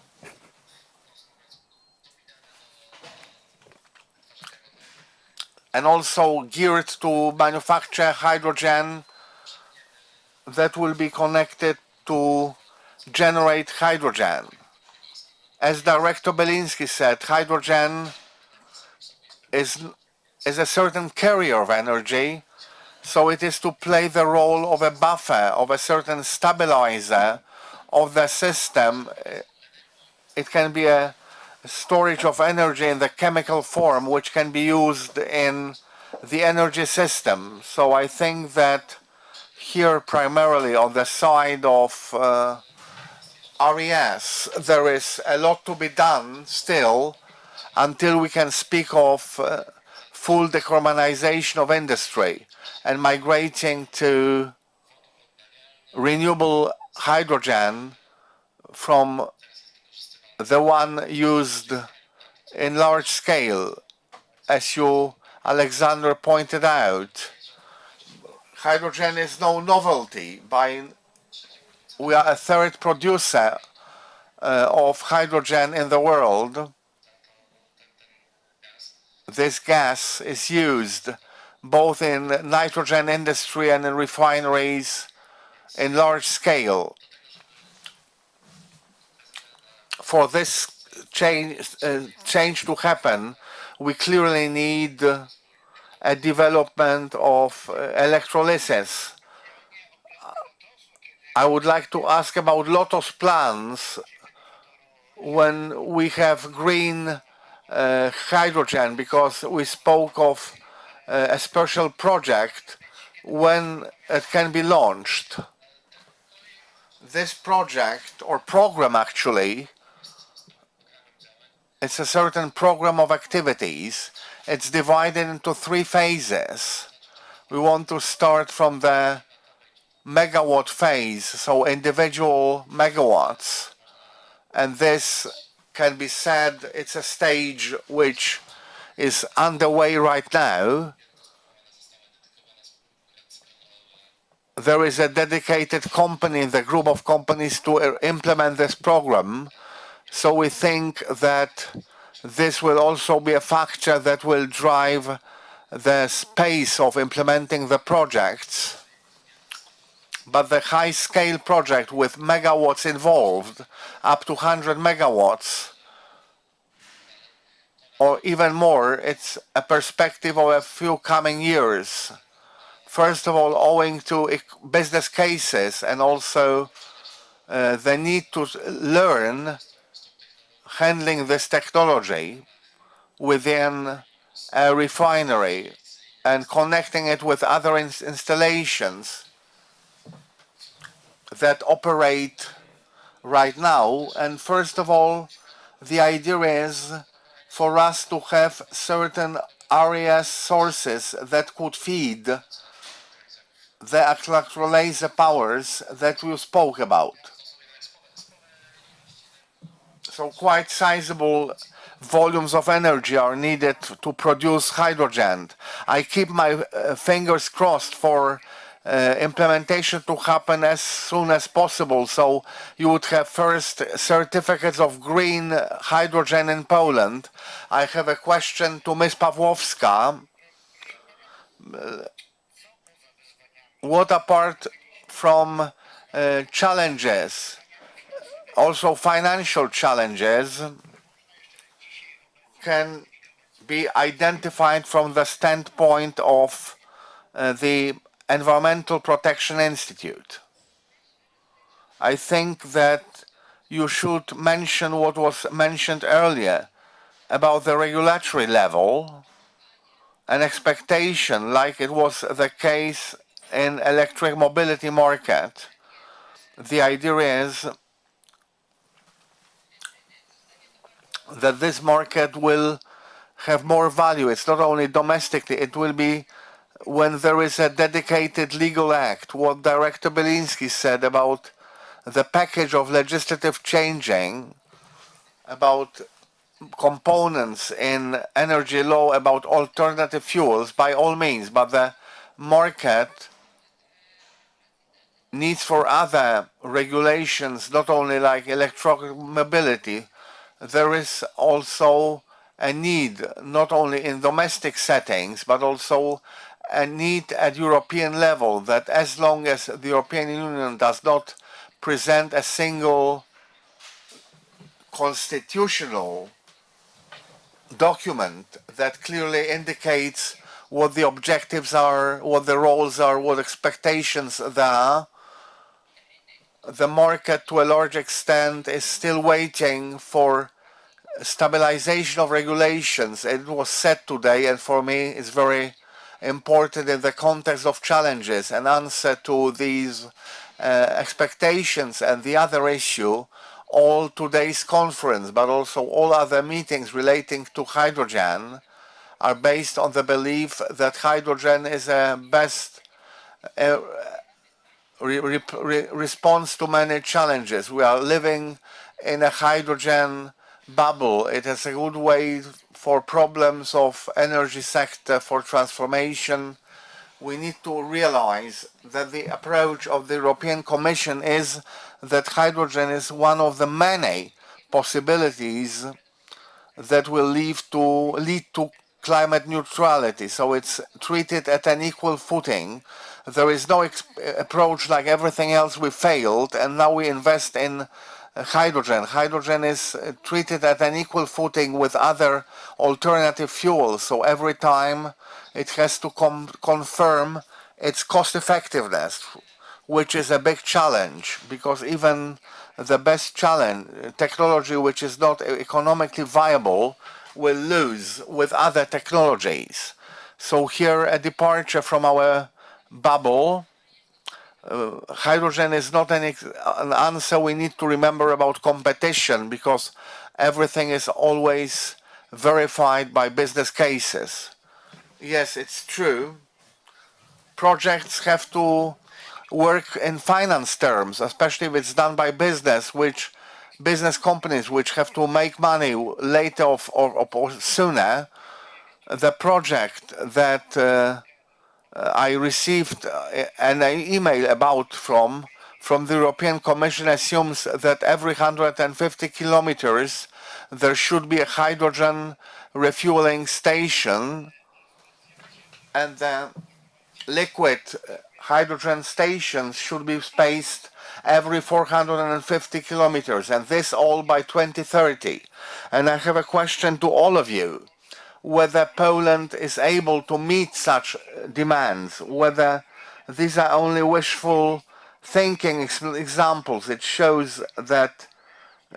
G: And also geared to manufacture hydrogen that will be connected to generate hydrogen. As Director Belinsky said, hydrogen is a certain carrier of energy, so it is to play the role of a buffer, of a certain stabilizer of the system. It can be a storage of energy in the chemical form, which can be used in the energy system. So I think that here, primarily on the side of RES, there is a lot to be done still until we can speak of full decarbonization of industry and migrating to renewable hydrogen from the one used in large scale. As you, Alexander, pointed out, hydrogen is no novelty. We are a third producer of hydrogen in the world. This gas is used both in nitrogen industry and in refineries in large scale. For this change to happen, we clearly need a development of electrolysers. I would like to ask about Lotos plans when we have green hydrogen, because we spoke of a special project when it can be launched. This project, or program actually, it's a certain program of activities. It's divided into 3 phases. We want to start from the megawatt phase, so individual megawatts. And this can be said it's a stage which is underway right now. There is a dedicated company, the group of companies, to implement this program. So we think that this will also be a factor that will drive the pace of implementing the projects. But the high-scale project with megawatts involved, up to 100 megawatts, or even more, it's a perspective of a few coming years. First of all, owing to business cases and also the need to learn handling this technology within a refinery and connecting it with other installations that operate right now. And first of all, the idea is for us to have certain areas, sources that could feed the electrolyzer powers that we spoke about. So quite sizable volumes of energy are needed to produce hydrogen. I keep my fingers crossed for implementation to happen as soon as possible, so you would have first certificates of green hydrogen in Poland. I have a question to Ms. Pawłowska. What apart from challenges, also financial challenges, can be identified from the standpoint of the Environmental Protection Institute? I think that you should mention what was mentioned earlier about the regulatory level, an expectation like it was the case in electric mobility market. The idea is that this market will have more value. It's not only domestically, it will be when there is a dedicated legal act. What Director Beliński said about the package of legislative changing, about components in energy law, about alternative fuels, by all means, but the market needs for other regulations, not only like electromobility. There is also a need, not only in domestic settings, but also a need at European level, that as long as the European Union does not present a single constitutional document that clearly indicates what the objectives are, what the roles are, what expectations there are, the market to a large extent is still waiting for stabilization of regulations. It was said today, and for me it's very important in the context of challenges, an answer to these expectations. And the other issue, all today's conference, but also all other meetings relating to hydrogen, are based on the belief that hydrogen is a best response to many challenges. We are living in a hydrogen bubble. It is a good way for problems of energy sector, for transformation. We need to realize that the approach of the European Commission is that hydrogen is one of the many possibilities that will lead to climate neutrality. So it's treated at an equal footing. There is no approach like everything else we failed, and now we invest in hydrogen. Hydrogen is treated at an equal footing with other alternative fuels. So every time it has to confirm its cost effectiveness, which is a big challenge, because even the best technology which is not economically viable will lose with other technologies. So here a departure from our bubble. Hydrogen is not an answer. We need to remember about competition, because everything is always verified by business cases. Yes, it's true. Projects have to work in finance terms, especially if it's done by business companies which have to make money later or sooner. The project that I received an email about from the European Commission assumes that every 150 kilometers there should be a hydrogen refueling station, and the liquid hydrogen stations should be spaced every 450 kilometers, and this all by 2030. And I have a question to all of you: whether Poland is able to meet such demands, whether these are only wishful thinking examples. It shows that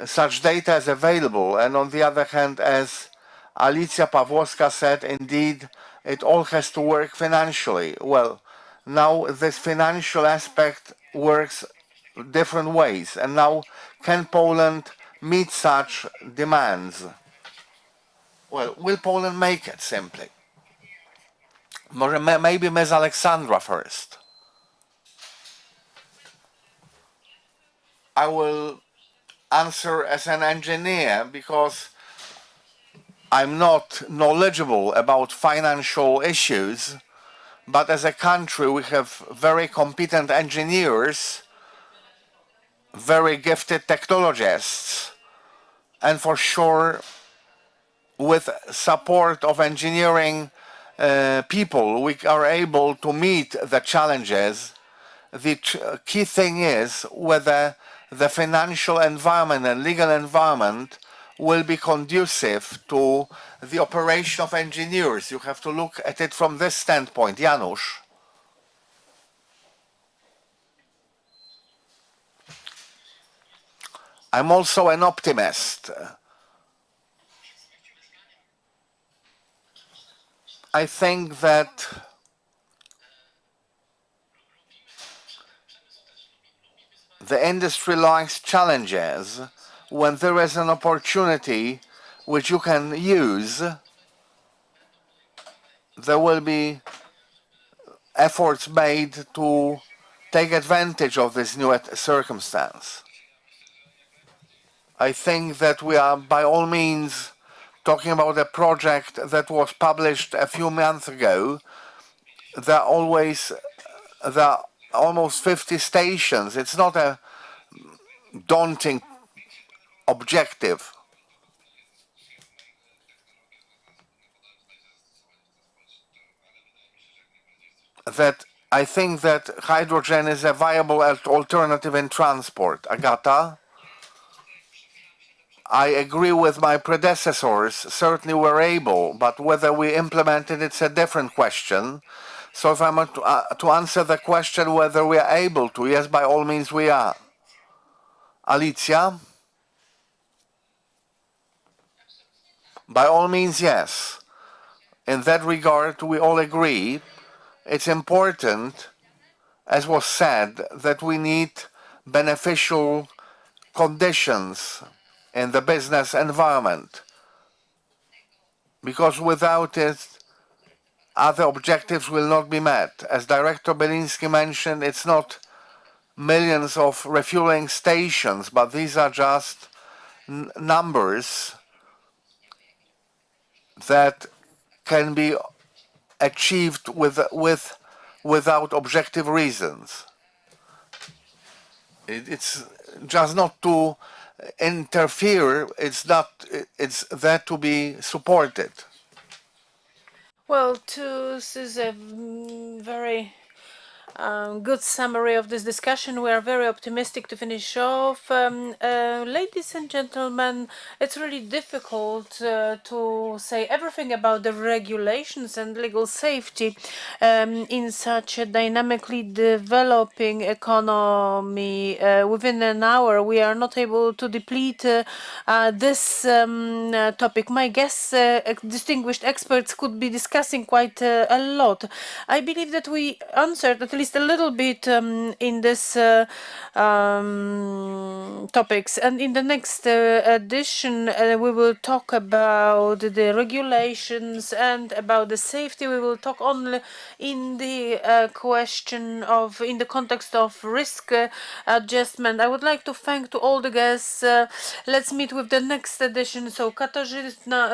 G: such data is available, and on the other hand, as Alicja Pawłowska said, indeed, it all has to work financially. Well, now this financial aspect works different ways, and now can Poland meet such demands? Well, will Poland make it, simply? Maybe Ms. Alexandra first. I will answer as an engineer, because I'm not knowledgeable about financial issues, but as a country we have very competent engineers, very gifted technologists, and for sure with support of engineering people we are able to meet the challenges. The key thing is whether the financial environment and legal environment will be conducive to the operation of engineers. You have to look at it from this standpoint. Janusz. I'm also an optimist. I think that the industry likes challenges. When there is an opportunity which you can use, there will be efforts made to take advantage of this new circumstance. I think that we are by all means talking about a project that was published a few months ago. There are almost 50 stations. It's not a daunting objective. That I think that hydrogen is a viable alternative in transport. Agata? I agree with my predecessors. Certainly we're able, but whether we implemented it's a different question. So if I'm to answer the question whether we are able to, yes, by all means we are. Alicja? By all means, yes. In that regard, we all agree. It's important, as was said, that we need beneficial conditions in the business environment, because without it, other objectives will not be met. As Director Beliński mentioned, it's not millions of refueling stations, but these are just numbers that can be achieved without objective reasons. It's just not to interfere, it's there to be supported.
F: Well, this is a very good summary of this discussion. We are very optimistic to finish off. Ladies and gentlemen, it's really difficult to say everything about the regulations and legal safety in such a dynamically developing economy. Within an hour, we are not able to deplete this topic. My guests, distinguished experts, could be discussing quite a lot. I believe that we answered at least a little bit in this topics, and in the next edition we will talk about the regulations and about the safety. We will talk only in the in the context of risk adjustment. I would like to thank to all the guests. Let's meet with the next edition. So Katarzyna,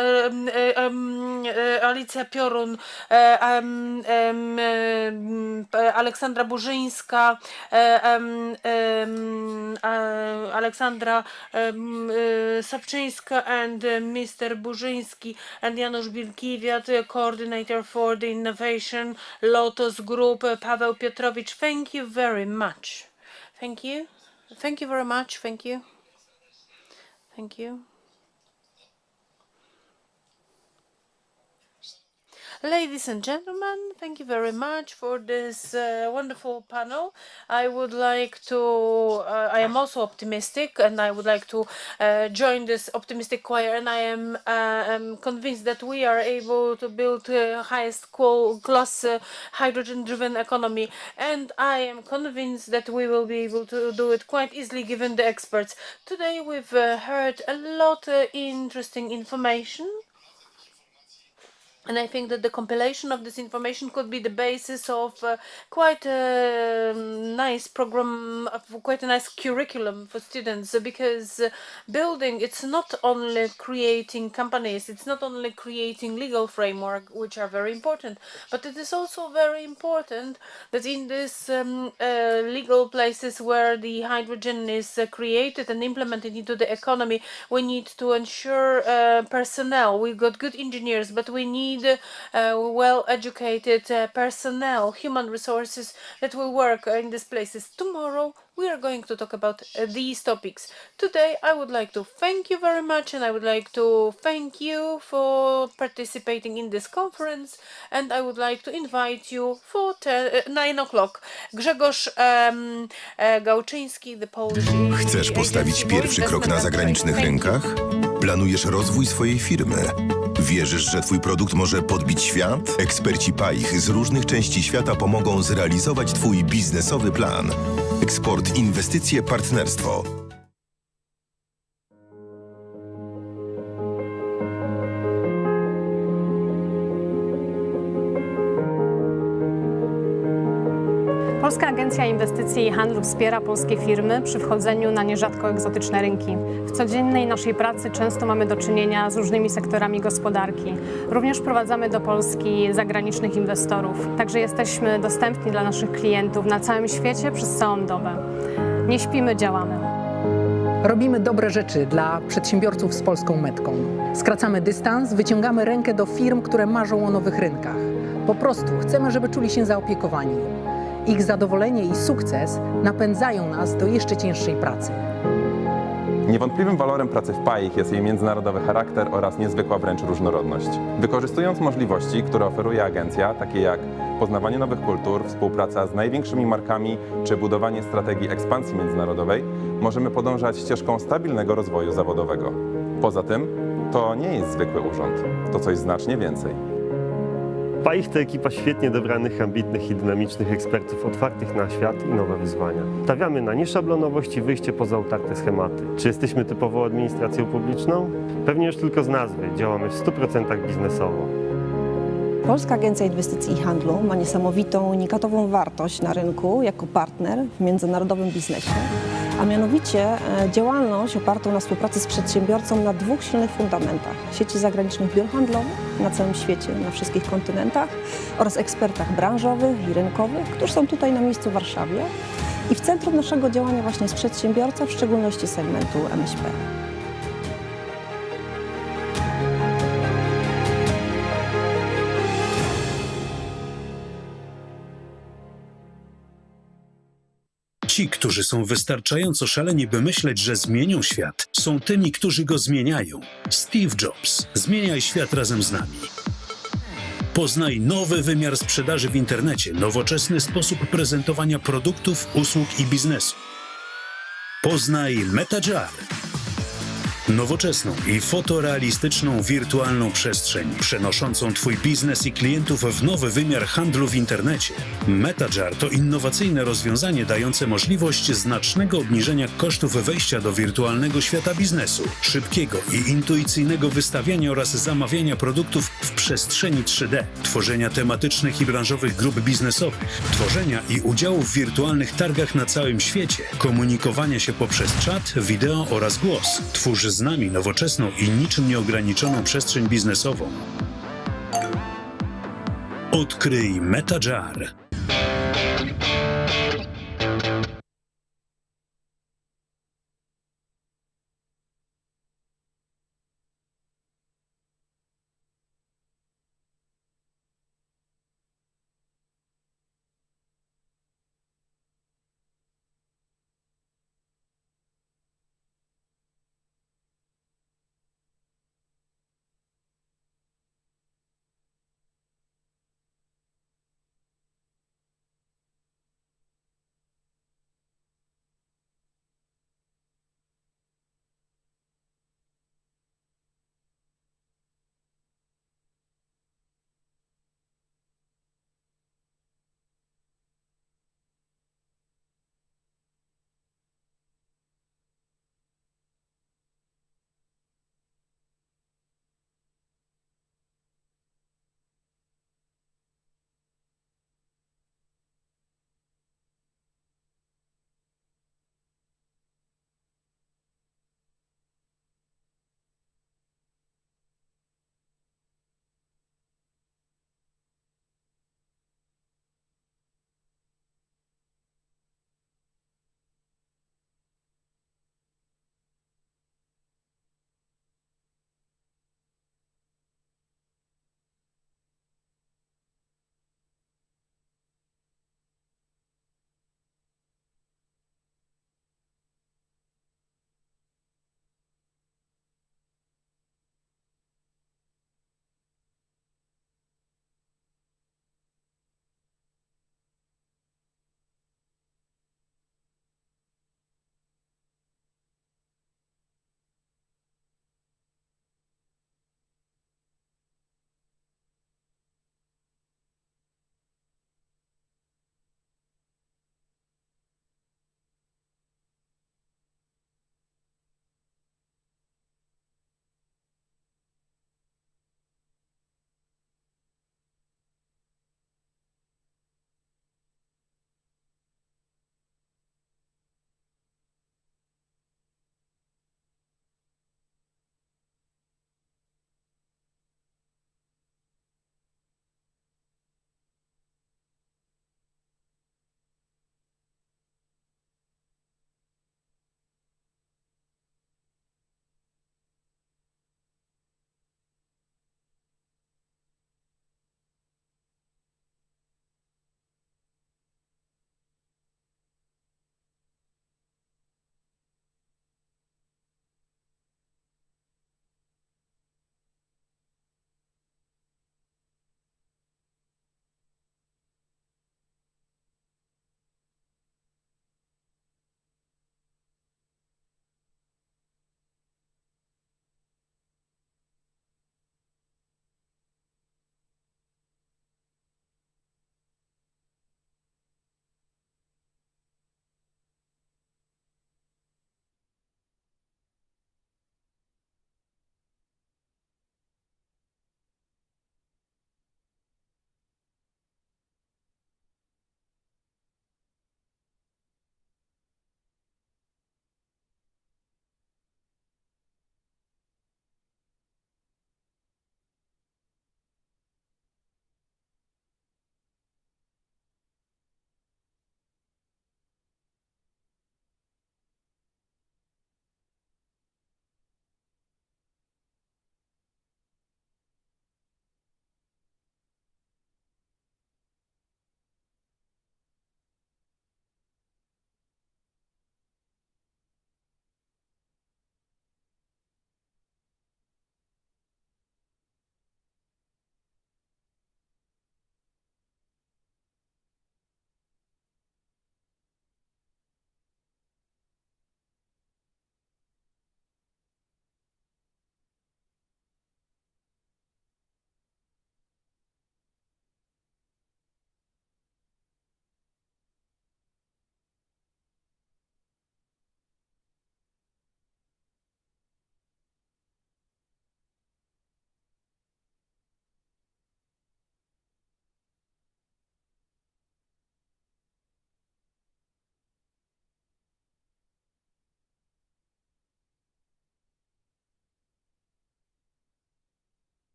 F: Alicja Piorun, Aleksandra Burzyńska, Aleksandra Sapczyńska, and Mr. Burzyński, and Janusz Bilkiewicz, coordinator for the Innovation Lotus Group, Paweł Piotrowicz. Thank you very much. Thank you. Thank you very much. Thank you. Thank you. Ladies and gentlemen, thank you very much for this wonderful panel. I would like to, I am also optimistic, and I would like to join this optimistic choir, and I am convinced that we are able to build highest class hydrogen-driven economy, and I am convinced that we will be able to do it quite easily given the experts. Today we've heard a lot of interesting information. And I think that the compilation of this information could be the basis of quite a nice program, quite a nice curriculum for students, because building, it's not only creating companies, it's not only creating legal framework, which are very important, but it is also very important that in these legal places where the hydrogen is created and implemented into the economy, we need to ensure personnel. We've got good engineers, but we need well-educated personnel, human resources that will work in these places. Tomorrow we are going to talk about these topics. Today I would like to thank you very much, and I would like to thank you for participating in this conference, and I would like to invite you for 9 o'clock. Grzegorz Gałczyński, the Polish.
H: Chcesz postawić pierwszy krok na zagranicznych rynkach? Planujesz rozwój swojej firmy? Wierzysz, że twój produkt może podbić świat? Eksperci PAIH z różnych części świata pomogą zrealizować twój biznesowy plan. Eksport, inwestycje, partnerstwo.
A: Polska Agencja Inwestycji i Handlu wspiera polskie firmy przy wchodzeniu na nierzadko egzotyczne rynki. W codziennej naszej pracy często mamy do czynienia z różnymi sektorami gospodarki. Również prowadzamy do Polski zagranicznych inwestorów. Także jesteśmy dostępni dla naszych klientów na całym świecie przez całą dobę. Nie śpimy, działamy.
B: Robimy dobre rzeczy dla przedsiębiorców z polską metką. Skracamy dystans, wyciągamy rękę do firm, które marzą o nowych rynkach. Po prostu chcemy, żeby czuli się zaopiekowani. Ich zadowolenie i sukces napędzają nas do jeszcze cięższej pracy.
C: Niewątpliwym walorem pracy w PAIH jest jej międzynarodowy charakter oraz niezwykła wręcz różnorodność. Wykorzystując możliwości, które oferuje agencja, takie jak poznawanie nowych kultur, współpraca z największymi markami czy budowanie strategii ekspansji międzynarodowej, możemy podążać ścieżką stabilnego rozwoju zawodowego. Poza tym, to nie jest zwykły urząd, to coś znacznie więcej.
D: PAIH to ekipa świetnie dobranych, ambitnych i dynamicznych ekspertów otwartych na świat i nowe wyzwania. Stawiamy na nieszablonowość i wyjście poza utarte schematy. Czy jesteśmy typową administracją publiczną? Pewnie już tylko z nazwy. Działamy w 100% biznesowo.
E: Polska Agencja Inwestycji i Handlu ma niesamowitą, unikatową wartość na rynku jako partner w międzynarodowym biznesie, a mianowicie działalność opartą na współpracy z przedsiębiorcą na dwóch silnych fundamentach: sieci zagranicznych biur handlowych na całym świecie, na wszystkich kontynentach oraz ekspertach branżowych i rynkowych, którzy są tutaj na miejscu w Warszawie. I w centrum naszego działania właśnie jest przedsiębiorca, w szczególności segmentu MŚP.
I: którzy są wystarczająco szaleni, by myśleć, że zmienią świat, są tymi, którzy go zmieniają. Steve Jobs. Zmieniaj świat razem z nami. Poznaj nowy wymiar sprzedaży w internecie, nowoczesny sposób prezentowania produktów, usług i biznesu. Poznaj MetaJar. Nowoczesną i fotorealistyczną wirtualną przestrzeń, przenoszącą Twój biznes i klientów w nowy wymiar handlu w internecie. MetaJar to innowacyjne rozwiązanie dające możliwość znacznego obniżenia kosztów wejścia do wirtualnego świata biznesu, szybkiego i intuicyjnego wystawiania oraz zamawiania produktów w przestrzeni 3D, tworzenia tematycznych i branżowych grup biznesowych, tworzenia i udziału w wirtualnych targach na całym świecie, komunikowania się poprzez czat, wideo oraz głos. Twórz z nami nowoczesną i niczym nieograniczoną przestrzeń biznesową. Odkryj MetaJar.